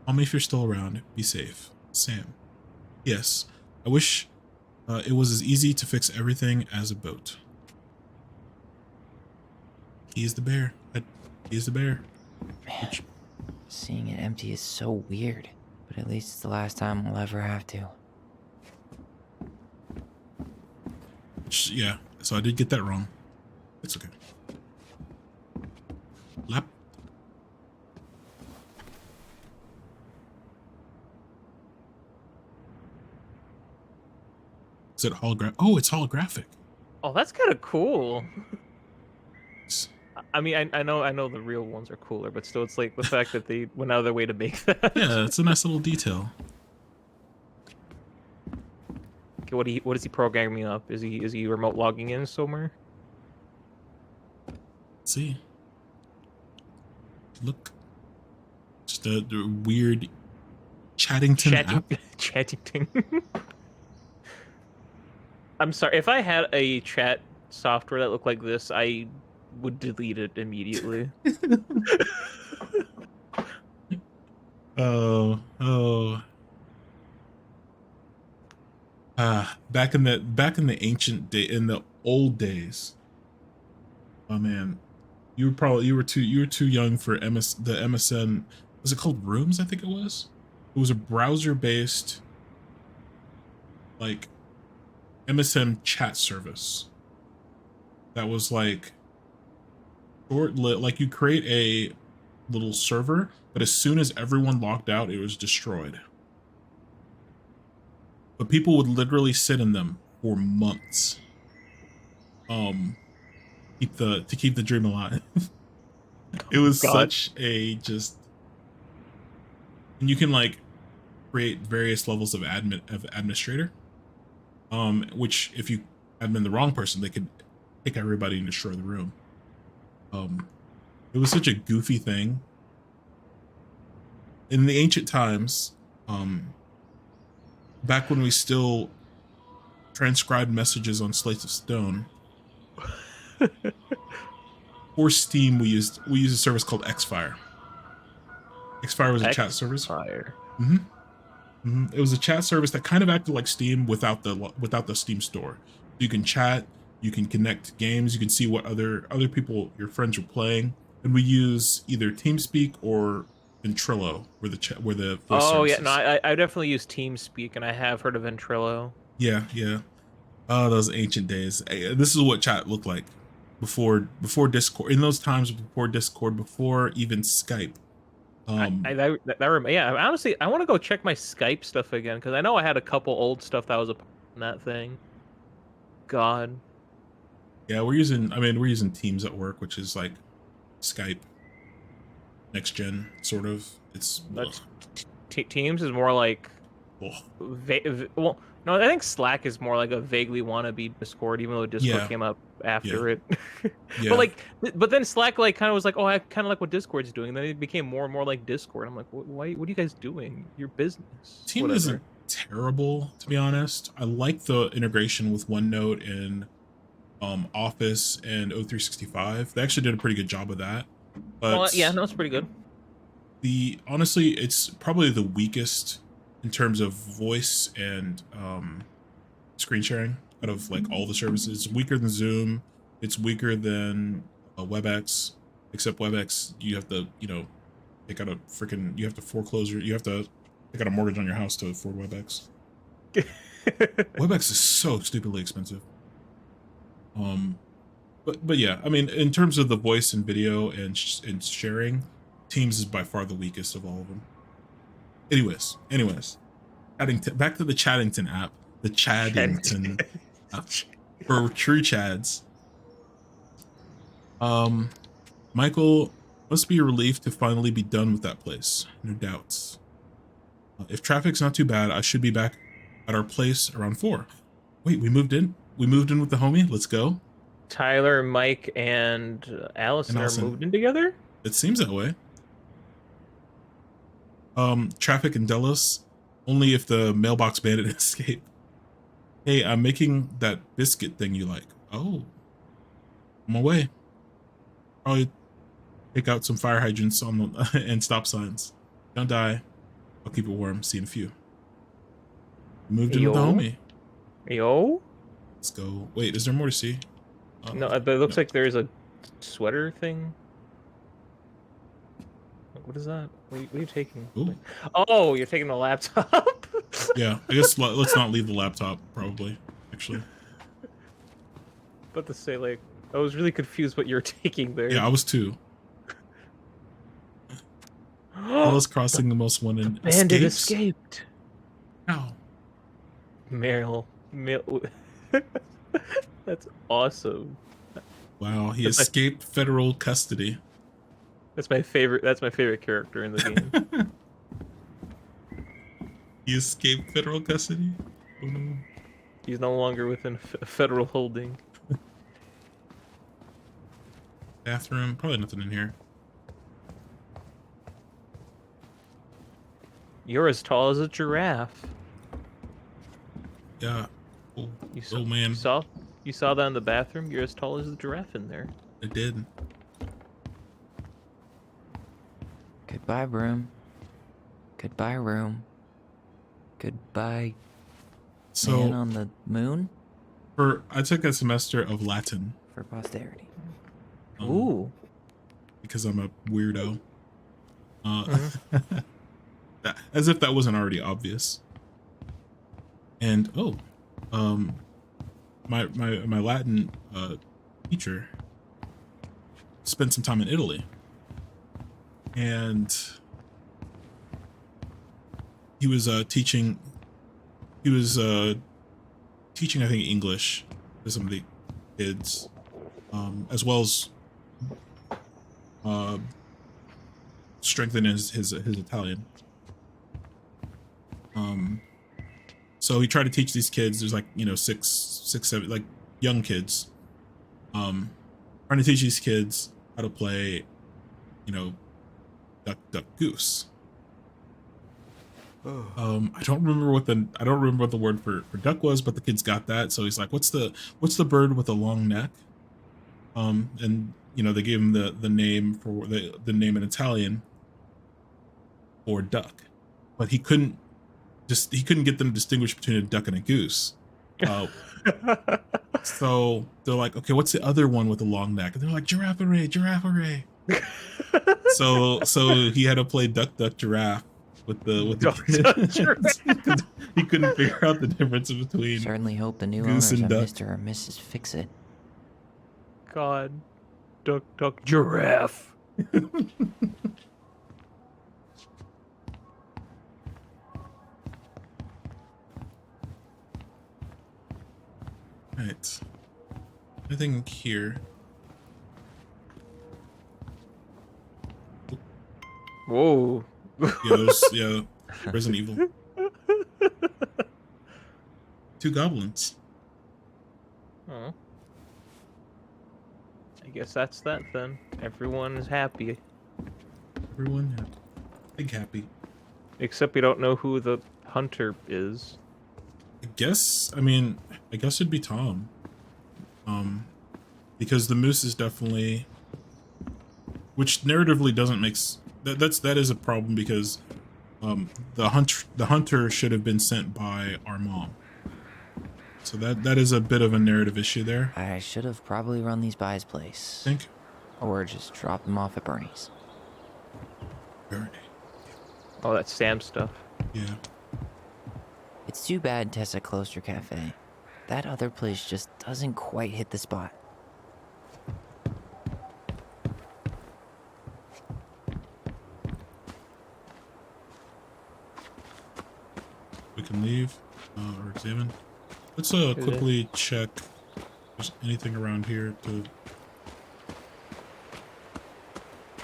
Call me if you're still around. Be safe. Sam. Yes, I wish it was as easy to fix everything as a boat. He is the bear. He is the bear. Man, seeing it empty is so weird, but at least it's the last time we'll ever have to. Yeah, so I did get that wrong. It's okay. Lap. Is it holographic? Oh, it's holographic. Oh, that's kind of cool. I mean, I know the real ones are cooler, but still, it's like the fact that they went out of their way to make that. Yeah, it's a nice little detail. Okay, what is he programming up? Is he remote logging in somewhere? Let's see. Look. Just the weird Chattington app. Chattington. I'm sorry. If I had a chat software that looked like this, I would delete it immediately. Oh. Back in the ancient day, in the old days. Oh man, you were too young for the MSN. Was it called Rooms? I think it was. It was a browser-based, like, MSN chat service. That was like short-lived. Like, you create a little server, but as soon as everyone logged out, it was destroyed. But people would literally sit in them for months. To keep the dream alive. It was such a just, and you can like create various levels of administrator. Which if you admin the wrong person, they could pick everybody and destroy the room. It was such a goofy thing. In the ancient times, back when we still transcribed messages on slates of stone, for Steam we used a service called Xfire. Xfire was a chat service. Xfire. It was a chat service that kind of acted like Steam without the Steam store. You can chat, you can connect games, you can see what other people, your friends, are playing, and we use either TeamSpeak or Ventrilo where the voice services. I definitely use TeamSpeak, and I have heard of Ventrilo. Yeah. Oh, those ancient days. This is what chat looked like before Discord. In those times before Discord, before even Skype. Honestly, I want to go check my Skype stuff again because I know I had a couple old stuff that was in that thing. God. Yeah, we're using Teams at work, which is like Skype next gen sort of. It's Teams is more like no, I think Slack is more like a vaguely wannabe Discord, even though Discord came up after it. But then Slack like kind of was like, oh, I kind of like what Discord's doing. And then it became more and more like Discord. I'm like, what are you guys doing? Your business. Teams isn't terrible, to be honest. I like the integration with OneNote and Office and O365. They actually did a pretty good job of that. But it's pretty good. Honestly, it's probably the weakest in terms of voice and screen sharing out of like all the services. It's weaker than Zoom. It's weaker than WebEx, except WebEx you have to take out you have to foreclose you have to take out a mortgage on your house to afford WebEx. WebEx is so stupidly expensive. But yeah, I mean, in terms of the voice and video and sharing, Teams is by far the weakest of all of them. Anyways, back to the Chattington app, the Chattington app for true Chads. Michael, must be a relief to finally be done with that place, no doubts. If traffic's not too bad, I should be back at our place around 4. Wait, we moved in with the homie. Let's go. Tyler, Mike, and Allison are moved in together? It seems that way. Traffic in Delos, only if the mailbox bandit escape. Hey, I'm making that biscuit thing you like. Oh, on my way. Probably take out some fire hydrants and stop signs. Don't die. I'll keep it warm. See you in a few. Moved in with the homie. Yo. Let's go. Wait, is there more to see? No, but it looks like there's a sweater thing. What is that? What are you taking? Ooh. Oh, you're taking the laptop? Yeah, I guess let's not leave the laptop, probably, actually. But to say, like, I was really confused what you're taking there. Yeah, I was too. Alice crossing the most wanted. Bandit escaped. Ow. Meryl. That's awesome. Wow, he escaped federal custody. That's my favorite character in the game. He escaped federal custody? Oh no. He's no longer within federal holding. Bathroom, probably nothing in here. You're as tall as a giraffe. Yeah. Oh, You saw, oh man, you saw that in the bathroom? You're as tall as the giraffe in there. I did. Goodbye, room. Goodbye, room. Goodbye, So man on the moon I took a semester of Latin. for posterity. Ooh. Because I'm a weirdo. As if that wasn't already obvious. And my Latin teacher spent some time in Italy, and he was teaching. He was teaching, I think, English to some of the kids, as well as strengthening his Italian. So he tried to teach these kids. There's like, you know, six, seven, like young kids. Trying to teach these kids how to play, you know, duck, duck, goose. I don't remember what the word for duck was, but the kids got that. So he's like, what's the bird with a long neck? And you know, they gave him the name for the name in Italian for duck, but he couldn't get them to distinguish between a duck and a goose. So they're like, okay, what's the other one with a long neck? And they're like, giraffe array. So he had to play duck, duck, giraffe with the kids. He couldn't figure out the difference between Certainly hope the new goose owners and are duck. Mr. or Mrs. Fix-It. God. Duck, duck, giraffe. Right. Nothing here. Whoa. Yeah, Resident Evil. 2 goblins. Oh. I guess that's that then. Everyone is happy. Everyone happy. Big happy. Except we don't know who the hunter is. I guess it'd be Tom. Because the moose is definitely, which narratively doesn't make that is a problem, because the hunter should have been sent by our mom. So that is a bit of a narrative issue there. I should have probably run these by his place. Think? Or just dropped them off at Bernie's. Bernie. Oh, that's Sam stuff. Yeah. It's too bad Tessa closed her cafe. That other place just doesn't quite hit the spot. We can leave or examine. Let's quickly check if there's anything around here to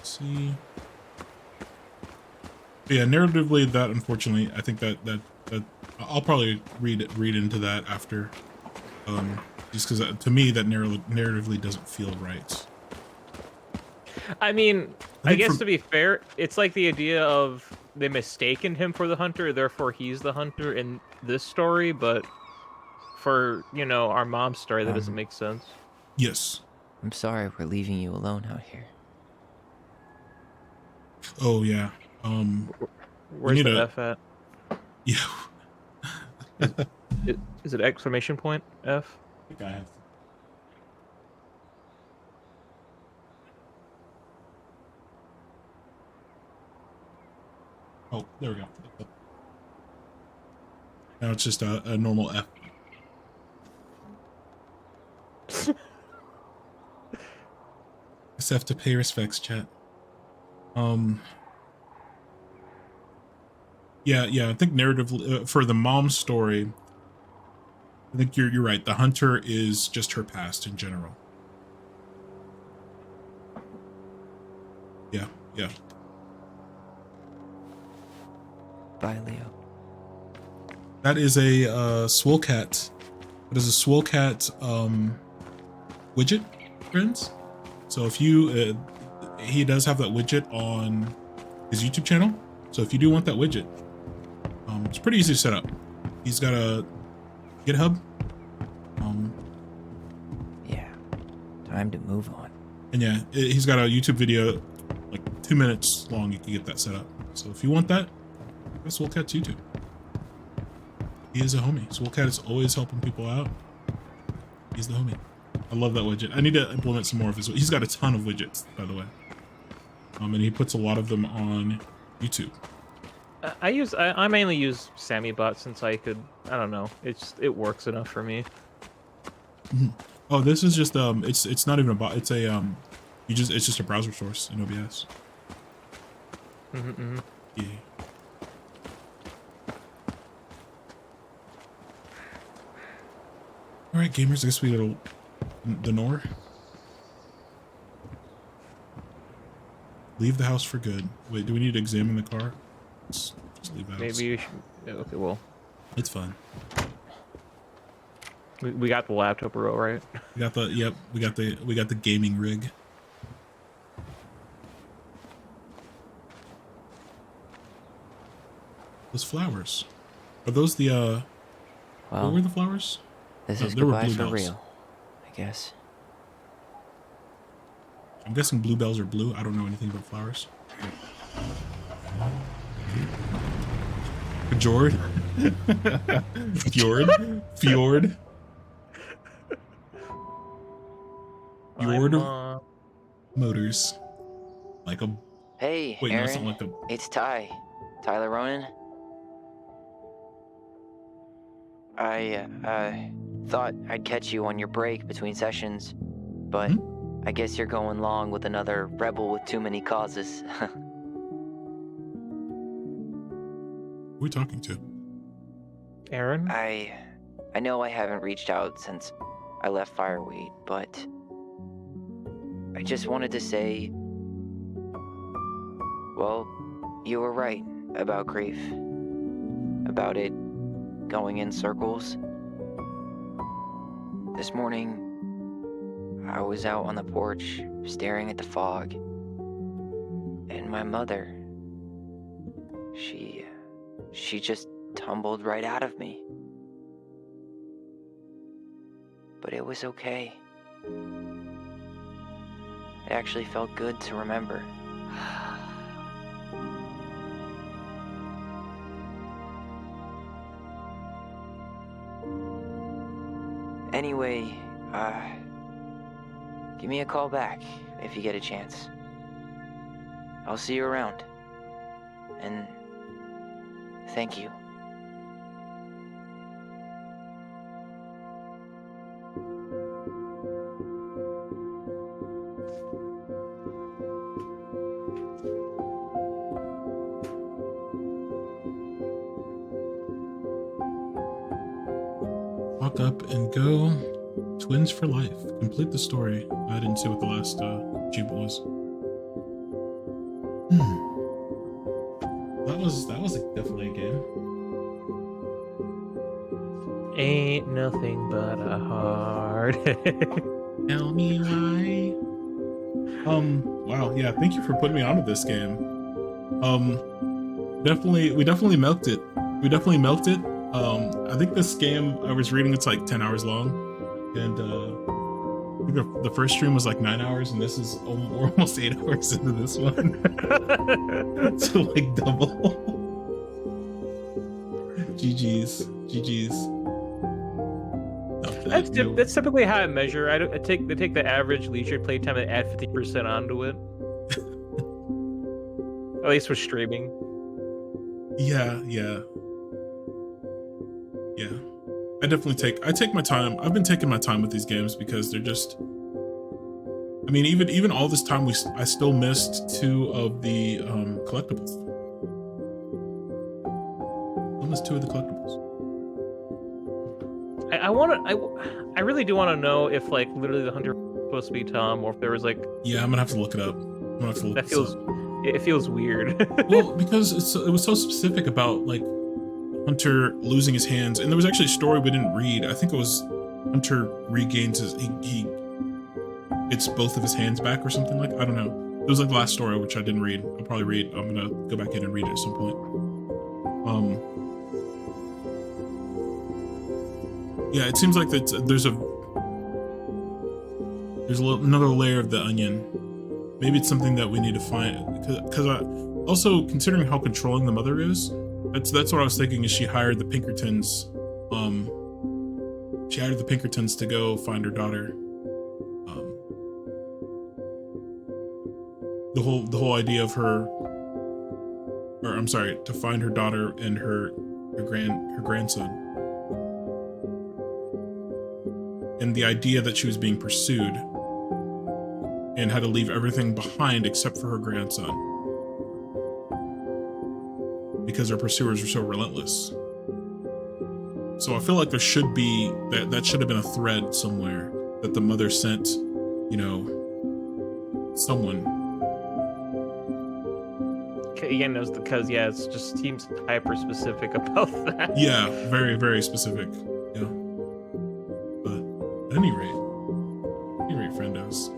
see. But yeah, narratively, that unfortunately, I think that I'll probably read into that after, just because to me that narratively doesn't feel right. I mean, I guess to be fair, it's like the idea of they mistaken him for the hunter, therefore he's the hunter in this story, but for, you know, our mom's story, that doesn't make sense. Yes. I'm sorry we're leaving you alone out here. Oh, yeah. Where's the F at? Yeah. Is it exclamation point F? I think I have. Oh, there we go. Now it's just a normal F. SF to pay respects, chat. Yeah, I think narratively, for the mom story, I think you're right. The hunter is just her past in general. Yeah. Bye, Leo. That is a Swolecat. That is a Swolecat widget, friends. So if you, he does have that widget on his YouTube channel. So if you do want that widget, It's pretty easy to set up. He's got a GitHub. Yeah, time to move on. And yeah, he's got a YouTube video, like 2 minutes long. You can get that set up. So if you want that, that's Soulcat's YouTube. He is a homie. Soulcat is always helping people out. He's the homie. I love that widget. I need to implement some more of his. He's got a ton of widgets, by the way. And he puts a lot of them on YouTube. I mainly use SammyBot since I don't know, it works enough for me. Oh, this is just it's not even a bot. It's a it's just a browser source in OBS. Yeah. All right, gamers. I guess we go to the Nor. Leave the house for good. Wait, do we need to examine the car? Let's just leave the house. Maybe you should. Okay, well, it's fine. We got the laptop row, right? We got the we got the gaming rig. Those flowers. Are those the Well, what were the flowers? This Oh, is there were goodbye for bluebells. real, I guess. I'm guessing bluebells are blue. I don't know anything about flowers. Fjord. Fjord. Motors. Like a. Hey, Wait, no, Aaron. it's not like a. It's Tyler Ronan. I thought I'd catch you on your break between sessions, but I guess you're going long with another rebel with too many causes. Who are we talking to? Aaron? I know I haven't reached out since I left Fireweed, but I just wanted to say, well, you were right about grief. About it going in circles. This morning, I was out on the porch staring at the fog, and my mother, she just tumbled right out of me. But it was okay. It actually felt good to remember. Anyway, give me a call back if you get a chance. I'll see you around. And thank you. Walk up and go. Twins for life. Complete the story. I didn't see what the last achievement was. That was definitely a game. Ain't nothing but a heart. Tell me why. Wow, yeah, thank you for putting me onto this game. We definitely milked it. I think this game, I was reading, it's like 10 hours long, and I think the first stream was like 9 hours, and this is almost 8 hours into this one. So like double. GG's. That's typically how I measure. I take the average leisure playtime and add 50% onto it. At least for streaming. Yeah. I take my time. I've been taking my time with these games because they're just, I mean, even all this time I still missed 2 of the collectibles. Almost 2 of the collectibles. I really do want to know if like literally the hunter was supposed to be Tom, or if there was like. Yeah, I'm gonna have to look it up. It feels weird. Well, because it was so specific about like Hunter losing his hands, and there was actually a story we didn't read. I think it was Hunter regains he gets both of his hands back or something like. I don't know. It was like the last story which I didn't read. I'll probably read. I'm gonna go back in and read it at some point. Yeah, it seems like there's another layer of the onion. Maybe it's something that we need to find, because also considering how controlling the mother is, that's what I was thinking. Is she hired the Pinkertons? She hired the Pinkertons to go find her daughter. The whole idea of her, or I'm sorry, to find her daughter and her grandson, and the idea that she was being pursued and had to leave everything behind except for her grandson because her pursuers were so relentless. So I feel like there should be that should have been a thread somewhere that the mother sent, you know, someone. Again, it's because it just seems hyper specific about that. Yeah, very, very specific. Yeah. But at any rate, friendos.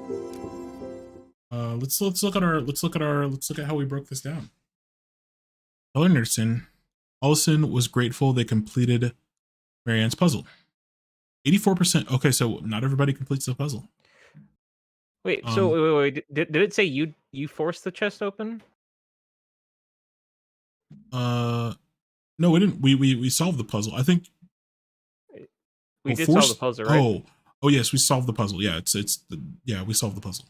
Let's look at how we broke this down. Allison was grateful they completed Marianne's puzzle. 84%. Okay, so not everybody completes the puzzle. Wait, so wait. Did it say you forced the chest open? No, we didn't. We solved the puzzle. I think we did solve the puzzle, right? Oh yes, we solved the puzzle. Yeah, we solved the puzzle.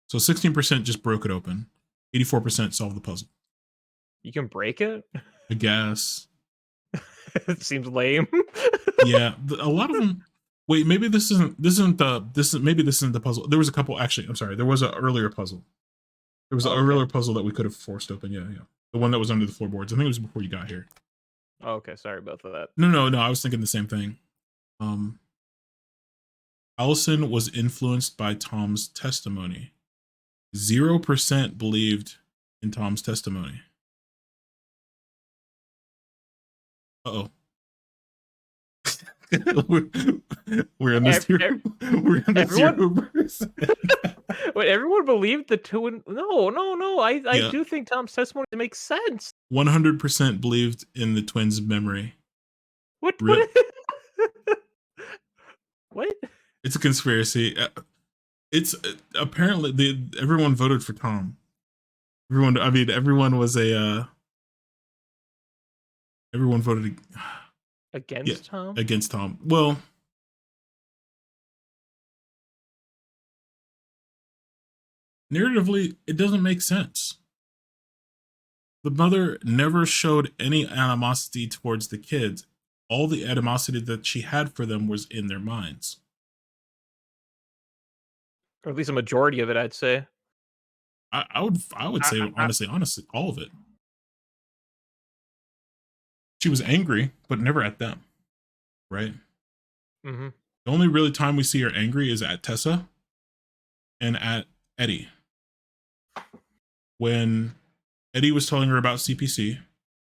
So 16% just broke it open. 84% solved the puzzle. You can break it? I guess. It seems lame. Yeah, a lot of them. Wait, maybe this isn't the puzzle. There was a couple. Actually, I'm sorry. There was an earlier puzzle. There was an earlier puzzle that we could have forced open. Yeah. The one that was under the floorboards. I think it was before you got here. Oh, okay, sorry about that. No. I was thinking the same thing. Allison was influenced by Tom's testimony. 0% believed in Tom's testimony. Uh-oh. we're in this we're in this 0%. Wait, everyone believed the two no. I do think Tom's testimony makes sense. 100% believed in the twins' memory. What? What? It's a conspiracy. It's apparently everyone voted for Tom. Everyone was everyone voted against Tom. Against Tom. Well, narratively, it doesn't make sense. The mother never showed any animosity towards the kids. All the animosity that she had for them was in their minds. Or at least a majority of it, I'd say. I would say honestly, all of it. She was angry, but never at them, right? Mm-hmm. The only really time we see her angry is at Tessa and at Eddie. When Eddie was telling her about CPC,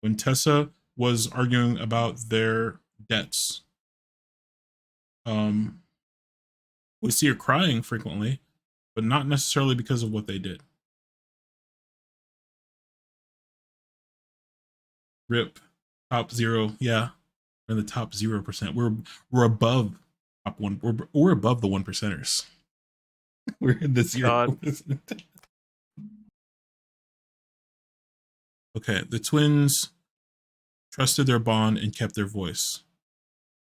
when Tessa was arguing about their debts, we see her crying frequently, but not necessarily because of what they did. RIP. Top 0. Yeah. We're in the top 0%. We're above top 1. We're above the 1%ers. We're in the 0%. Okay. The twins trusted their bond and kept their voice.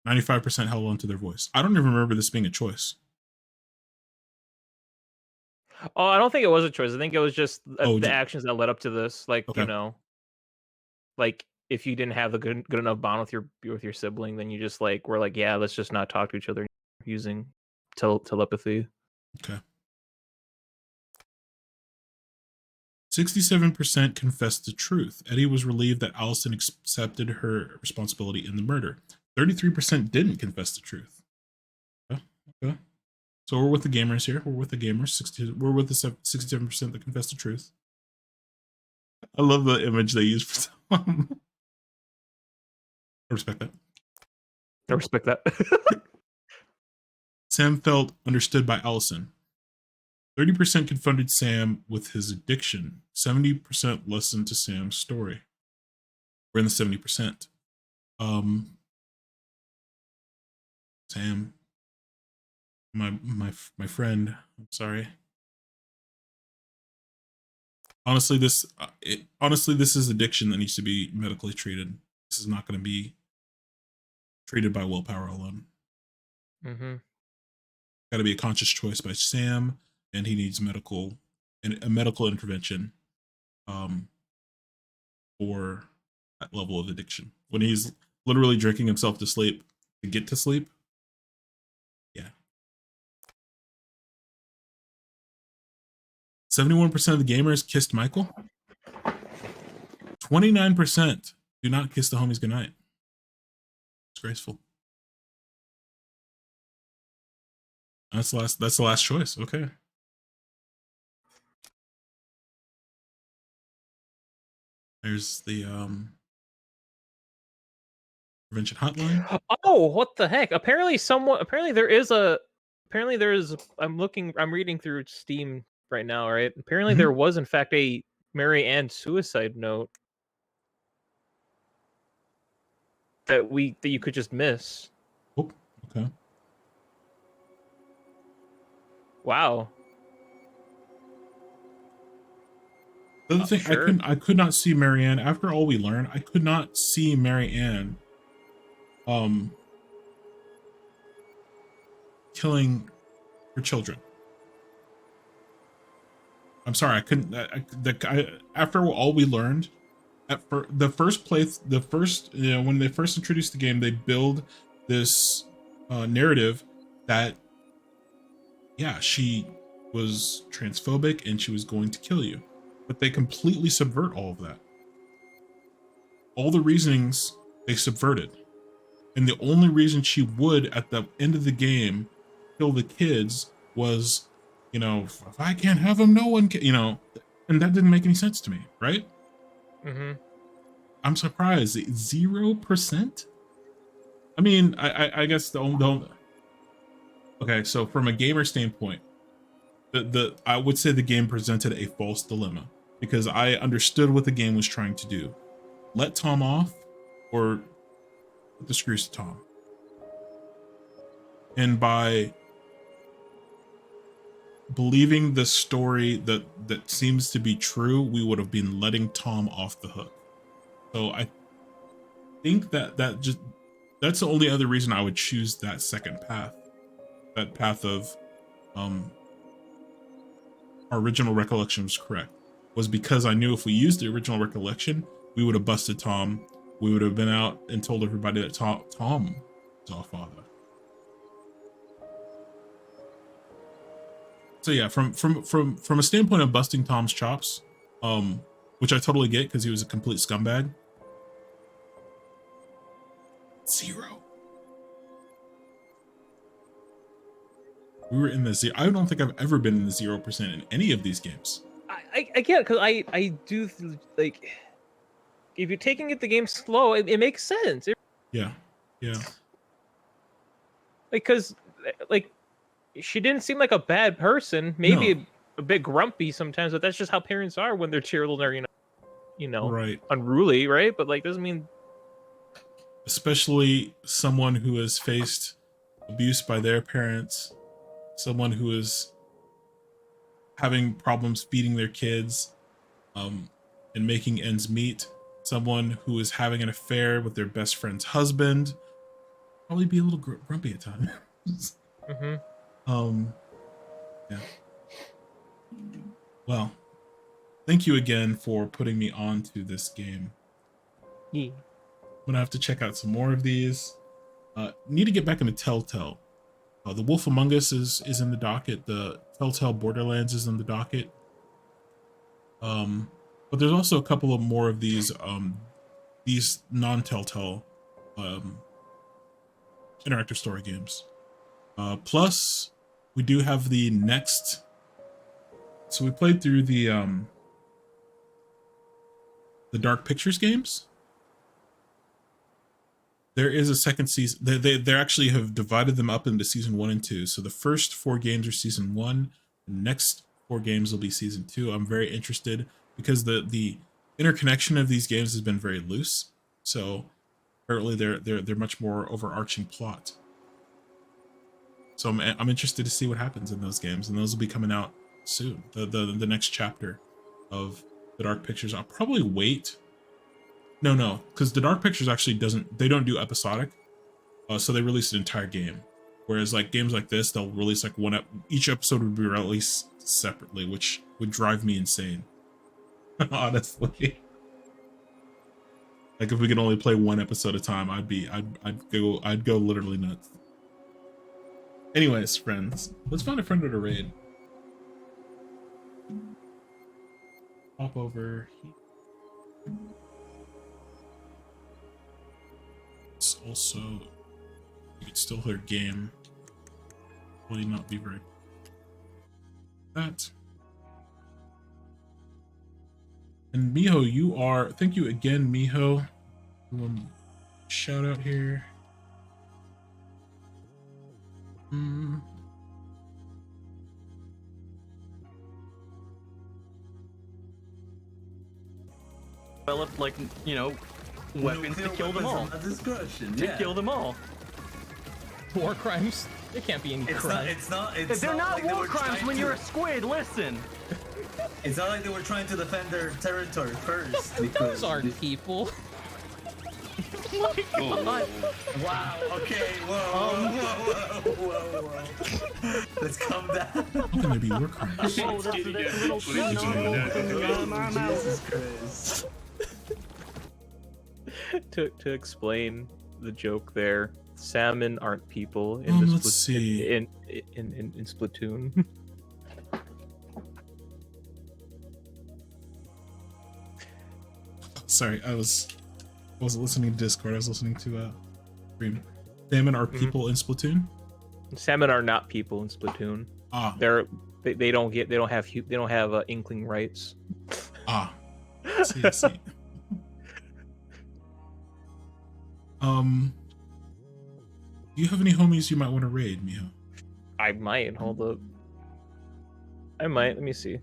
95% held on to their voice. I don't even remember this being a choice. Oh, I don't think it was a choice. I think it was just the actions that led up to this. Like, okay. You know, like if you didn't have the good enough bond with your sibling, then you just were like, yeah, let's just not talk to each other using telepathy. Okay. 67% confessed the truth. Eddie was relieved that Allison accepted her responsibility in the murder. 33% didn't confess the truth. Okay. So we're with the gamers here. We're with the gamers. We're with the 67% that confessed the truth. I love the image they use for Tom. I respect that. I respect that. Sam felt understood by Allison. 30% confronted Sam with his addiction. 70% listened to Sam's story. We're in the 70%. Sam, my friend. I'm sorry. Honestly, this is addiction that needs to be medically treated. This is not going to be treated by willpower alone. Mm-hmm. Got to be a conscious choice by Sam, and he needs a medical intervention for that level of addiction. When he's literally drinking himself to sleep to get to sleep. Yeah. 71% of the gamers kissed Michael. 29% do not kiss the homies goodnight. Disgraceful. That's the last choice. Okay. There's the prevention hotline. Oh, what the heck? Apparently there is I'm reading through Steam right now, right? Apparently there was in fact a Mary Ann suicide note that you could just miss. Oh, okay. Wow. The other thing, sure. I could not see Marianne after all we learned. I could not see Marianne killing her children. I'm sorry, I couldn't. After all we learned, when they first introduced the game, they build this narrative that, yeah, she was transphobic and she was going to kill you, but they completely subvert all of that. All the reasonings they subverted, and the only reason she would, at the end of the game, kill the kids was, you know, if I can't have them, no one can, you know, and that didn't make any sense to me, right? Mm-hmm. I'm surprised. 0%? I mean, I guess don't. Okay, so from a gamer standpoint, I would say the game presented a false dilemma, because I understood what the game was trying to do. Let Tom off, or put the screws to Tom. And by believing the story that seems to be true, we would have been letting Tom off the hook. So I think that's the only other reason I would choose that second path. That path of our original recollection was correct, was because I knew if we used the original recollection, we would have busted Tom. We would have been out and told everybody that Tom was our father. So yeah, from a standpoint of busting Tom's chops, which I totally get because he was a complete scumbag. 0. We were in the 0. I don't think I've ever been in the 0% in any of these games. I get it, because I do, like, if you're taking the game slow, it makes sense. Yeah. Because, like, she didn't seem like a bad person. Maybe a bit grumpy sometimes, but that's just how parents are when they're children are, right, unruly, right? But like, doesn't mean. Especially someone who has faced abuse by their parents, someone who is having problems feeding their kids, and making ends meet, someone who is having an affair with their best friend's husband, probably be a little grumpy at times. Mm-hmm. Yeah. Well, thank you again for putting me on to this game. Yeah. I'm gonna have to check out some more of these. Need to get back into Telltale. The Wolf Among Us is in the docket. The Telltale Borderlands is in the docket. But there's also a couple of more of these non-Telltale interactive story games. Plus, we do have the next. So we played through the Dark Pictures games. There is a second season. They actually have divided them up into season 1 and 2. So the first 4 games are season 1. The next 4 games will be season 2. I'm very interested because the interconnection of these games has been very loose. So apparently they're much more overarching plot. So I'm interested to see what happens in those games, and those will be coming out soon. The next chapter of the Dark Pictures. I'll probably wait. No, because the Dark Pictures actually don't do episodic, so they release an entire game. Whereas like games like this, they'll release like each episode would be released separately, which would drive me insane. Honestly. Like if we could only play one episode at a time, I'd go literally nuts. Anyways, friends, let's find a friend at a raid. Hop over here. It's also, you could still hear game. Will not be very that. And Miho, you are, thank you again, Miho. Shout out here. Developed, like, you know, weapons to kill them all. To kill them all. War crimes? There can't be any crimes. They're not war crimes when you're a squid, listen! It's not like they were trying to defend their territory first. Those aren't people. Wow, okay, whoa. Let's calm down. How can there be war crimes? Jesus Christ. To explain the joke there, salmon aren't people in this let's see. in Splatoon. Sorry, I wasn't listening to Discord. I was listening to stream. Salmon are people in Splatoon. Salmon are not people in Splatoon. Ah, they don't have inkling rights. Ah, I see. Do you have any homies you might want to raid, Miho? I might. Hold up. I might. Let me see.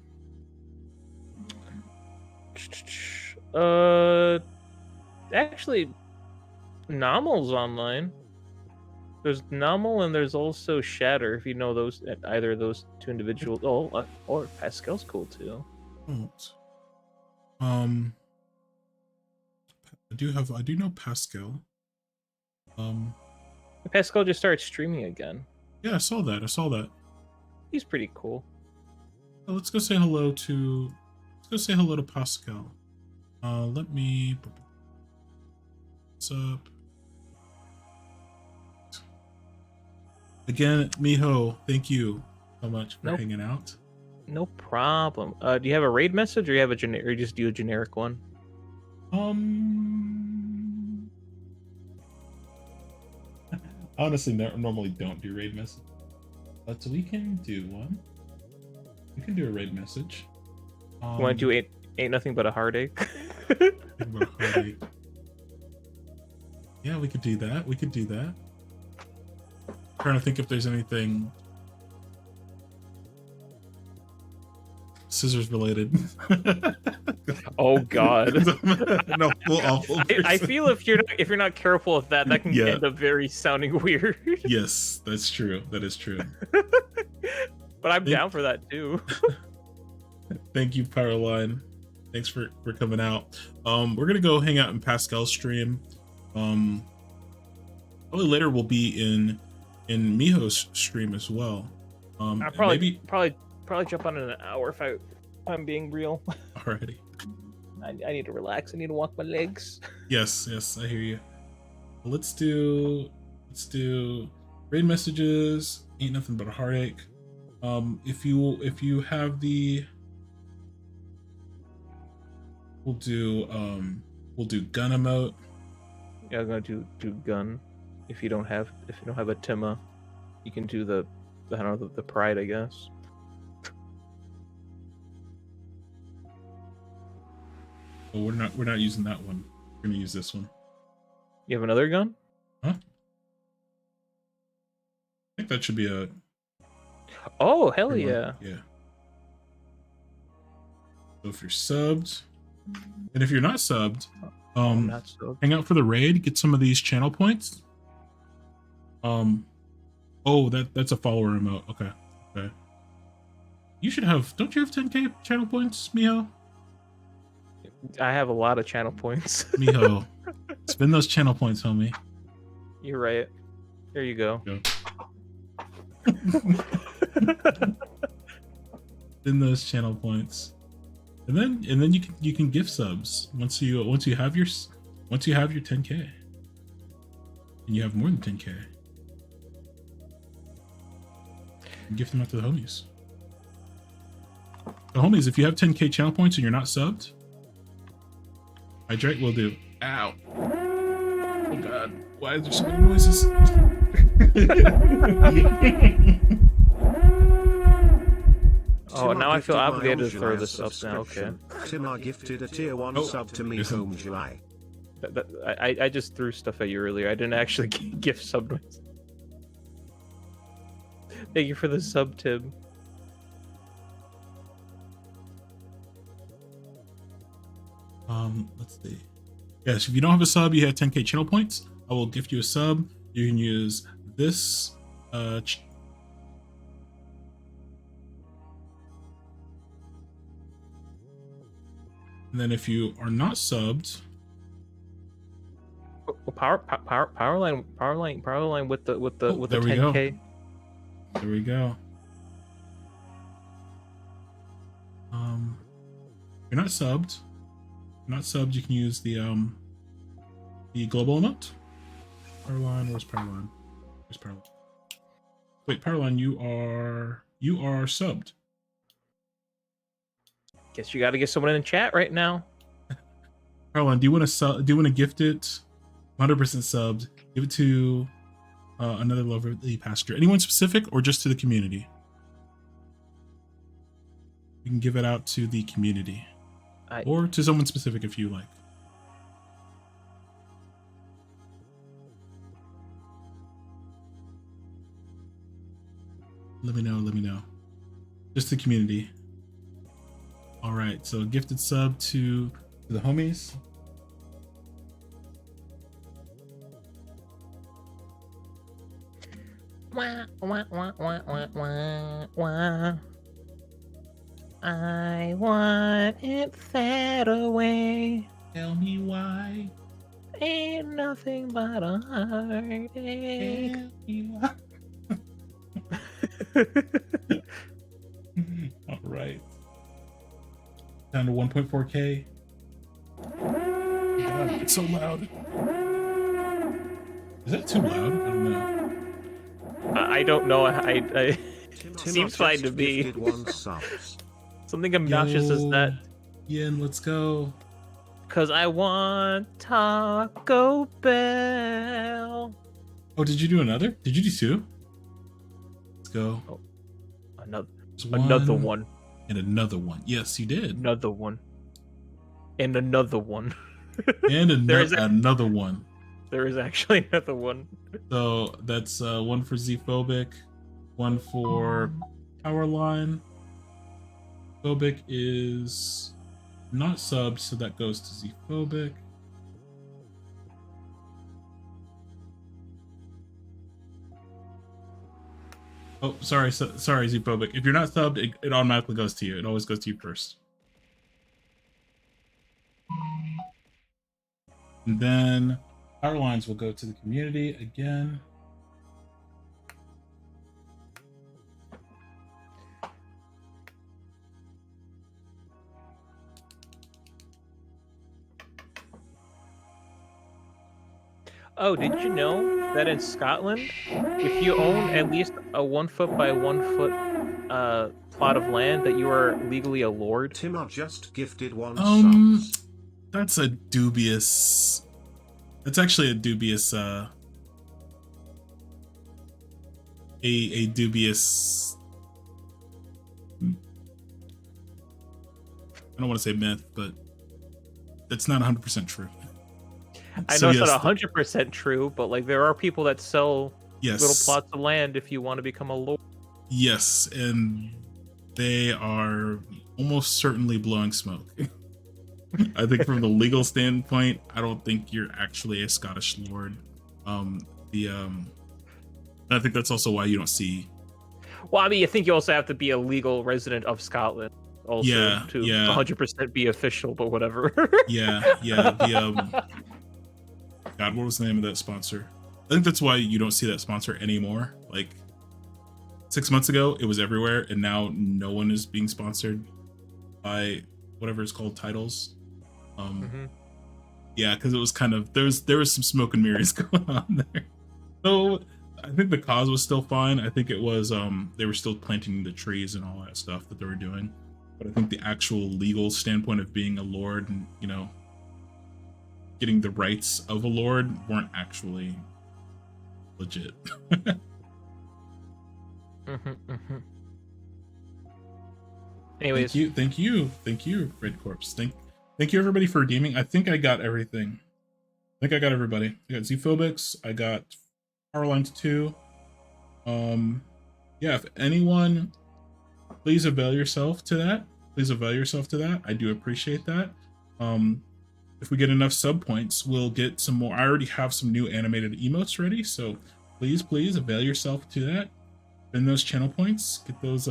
Actually, Nomel's online. There's Nomel and there's also Shatter. If you know those, either of those two individuals. Oh, or Pascal's cool too. I do know Pascal. Pascal just started streaming again. Yeah, I saw that. He's pretty cool. Let's go say hello to Pascal. Let me. What's up? Again, Miho, thank you so much for hanging out. No problem. Do you have a raid message, or you have a or you just do a generic one? Honestly, normally don't do raid message, but we can do one. We can do a raid message. You want to do ain't nothing but a heartache? Yeah, we could do that. Trying to think if there's anything scissors related. Oh God! No, I feel if you're not careful with that can end up very sounding weird. Yes, that's true. That is true. But I'm down for that too. Thank you, Powerline. Thanks for coming out. We're gonna go hang out in Pascal's stream. Probably later we'll be in Miho's stream as well. I'll probably jump on in an hour if I'm being real. Alrighty. I need to relax. I need to walk my legs. Yes, I hear you. Let's do raid messages. Ain't nothing but a heartache. If you have the, we'll do gun emote. Yeah, I'm gonna do gun. If you don't have a Tima, you can do the pride, I guess. Oh, we're not using that one. We're gonna use this one. You have another gun? Huh? I think that should be a. Oh, hell yeah! Yeah. So if you're subbed, and if you're not subbed, hang out for the raid. Get some of these channel points. Oh, that's a follower emote. Okay. Okay. You should have. Don't you have 10k channel points, Miho? I have a lot of channel points. Miho, spend those channel points, homie. You're right. Here you go. Spend those channel points, and then you can gift subs once you have your 10k, and you have more than 10k. You gift them out to the homies. The homies, if you have 10k channel points and you're not subbed, hydrate will do. Ow. Oh god. Why is there so many noises? Oh, now I feel obligated to throw this up now. Okay. Timar gifted a tier 1 sub to me home July. I just threw stuff at you earlier. I didn't actually gift sub noise. Thank you for the sub, Tim. Let's see. Yes, if you don't have a sub, you have 10k channel points. I will gift you a sub. You can use this. And then if you are not subbed, power line with the there we 10k. Go. There we go. If you're not subbed. You can use the global emote. Powerline, where's Powerline? Where's Powerline? Wait, Powerline, you are subbed. Guess you got to get someone in the chat right now. Powerline, do you want to gift it? 100% subbed. Give it to another lovely passenger. Anyone specific or just to the community? You can give it out to the community. Or to someone specific if you like. Let me know. Just the community. Alright, so gifted sub to the homies. Wah, wah, wah, wah, wah, wah, wah. I want it that away. Tell me why. Ain't nothing but a heartache. All right. Down to 1.4k. God, it's so loud. Is that too loud? I don't know. I don't know. I seems fine to me. Something obnoxious is that. Yin, let's go. Cause I want Taco Bell. Oh, did you do another? Did you do two? Let's go. Oh, another one. And another one. Yes, you did. Another one. And another one. And another one. There is actually another one. So that's one for Z-Phobic, one for Powerline. Phobic is not subbed, so that goes to Z-Phobic. Oh, sorry, Z-Phobic. If you're not subbed, it automatically goes to you. It always goes to you first. And then Power lines will go to the community again. Oh, did you know that in Scotland, if you own at least a 1 foot by 1 foot plot of land, that you are legally a lord? Timar just gifted one that's a dubious. That's actually a dubious. A dubious. I don't want to say myth, but that's not 100% true. I know it's not 100% true, but like there are people that sell little plots of land if you want to become a lord. Yes, and they are almost certainly blowing smoke. I think from the legal standpoint, I don't think you're actually a Scottish lord. And I think that's also why you don't see. Well, I mean, I think you also have to be a legal resident of Scotland, also to 100% be official. But whatever. Yeah. The God, what was the name of that sponsor? I think that's why you don't see that sponsor anymore. Like 6 months ago, it was everywhere, and now no one is being sponsored by whatever it's called, titles. Yeah, because it was kind of there was some smoke and mirrors going on there. So I think the cause was still fine. I think it was they were still planting the trees and all that stuff that they were doing. But I think the actual legal standpoint of being a lord and, you know, getting the rights of a lord weren't actually legit. Anyways, thank you, Red Corpse. Thank you everybody for redeeming. I think I got everything. I think I got everybody. I got Zphobics. I got Powerlines 2. Yeah, if anyone, please avail yourself to that. I do appreciate that. If we get enough sub points, we'll get some more. I already have some new animated emotes ready, so please avail yourself to that. Spend those channel points, get those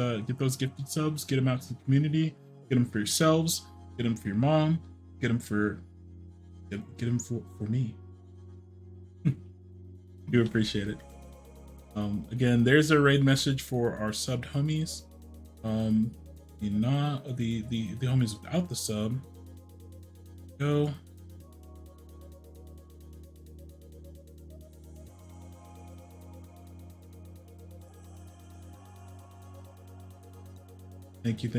gifted subs, get them out to the community, get them for yourselves, get them for your mom, get them for me. Do appreciate it. Again, there's a raid message for our subbed homies. The homies without the sub. Go. Thank you.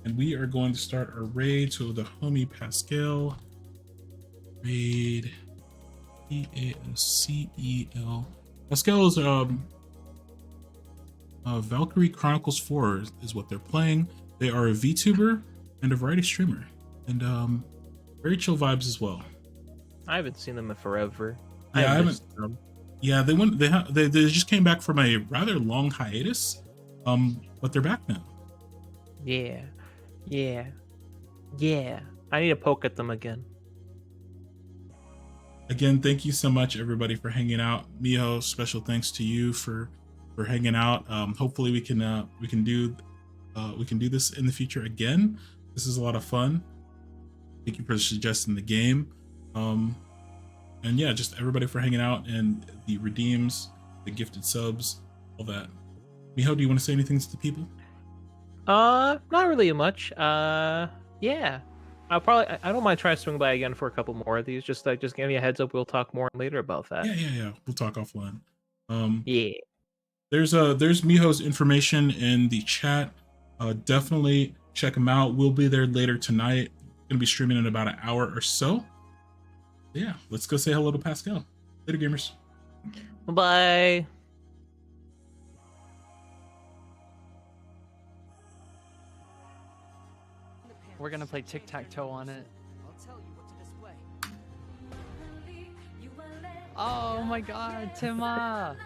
And we are going to start our raid. So the homie Pascal. Raid. Pascal. Pascal is Valkyrie Chronicles 4 is what they're playing. They are a VTuber and a variety streamer. And very chill vibes as well. I haven't seen them in forever. Yeah, I haven't. Yeah, they just came back from a rather long hiatus. But they're back now. Yeah. I need to poke at them again. Again, thank you so much, everybody, for hanging out. Miho, special thanks to you for hanging out. Hopefully, we can do this in the future again. This is a lot of fun. Thank you for suggesting the game. And yeah, just everybody for hanging out and the redeems, the gifted subs, all that. Miho, do you want to say anything to the people? Not really much. Yeah. I don't mind trying to swing by again for a couple more of these. Just give me a heads up. We'll talk more later about that. Yeah. We'll talk offline. Yeah. There's Miho's information in the chat. Definitely check him out. We'll be there later tonight. Gonna be streaming in about an hour or so. Yeah, let's go say hello to Pascal. Later, gamers. Bye. We're gonna play tic-tac-toe on it. Oh my god, Tima!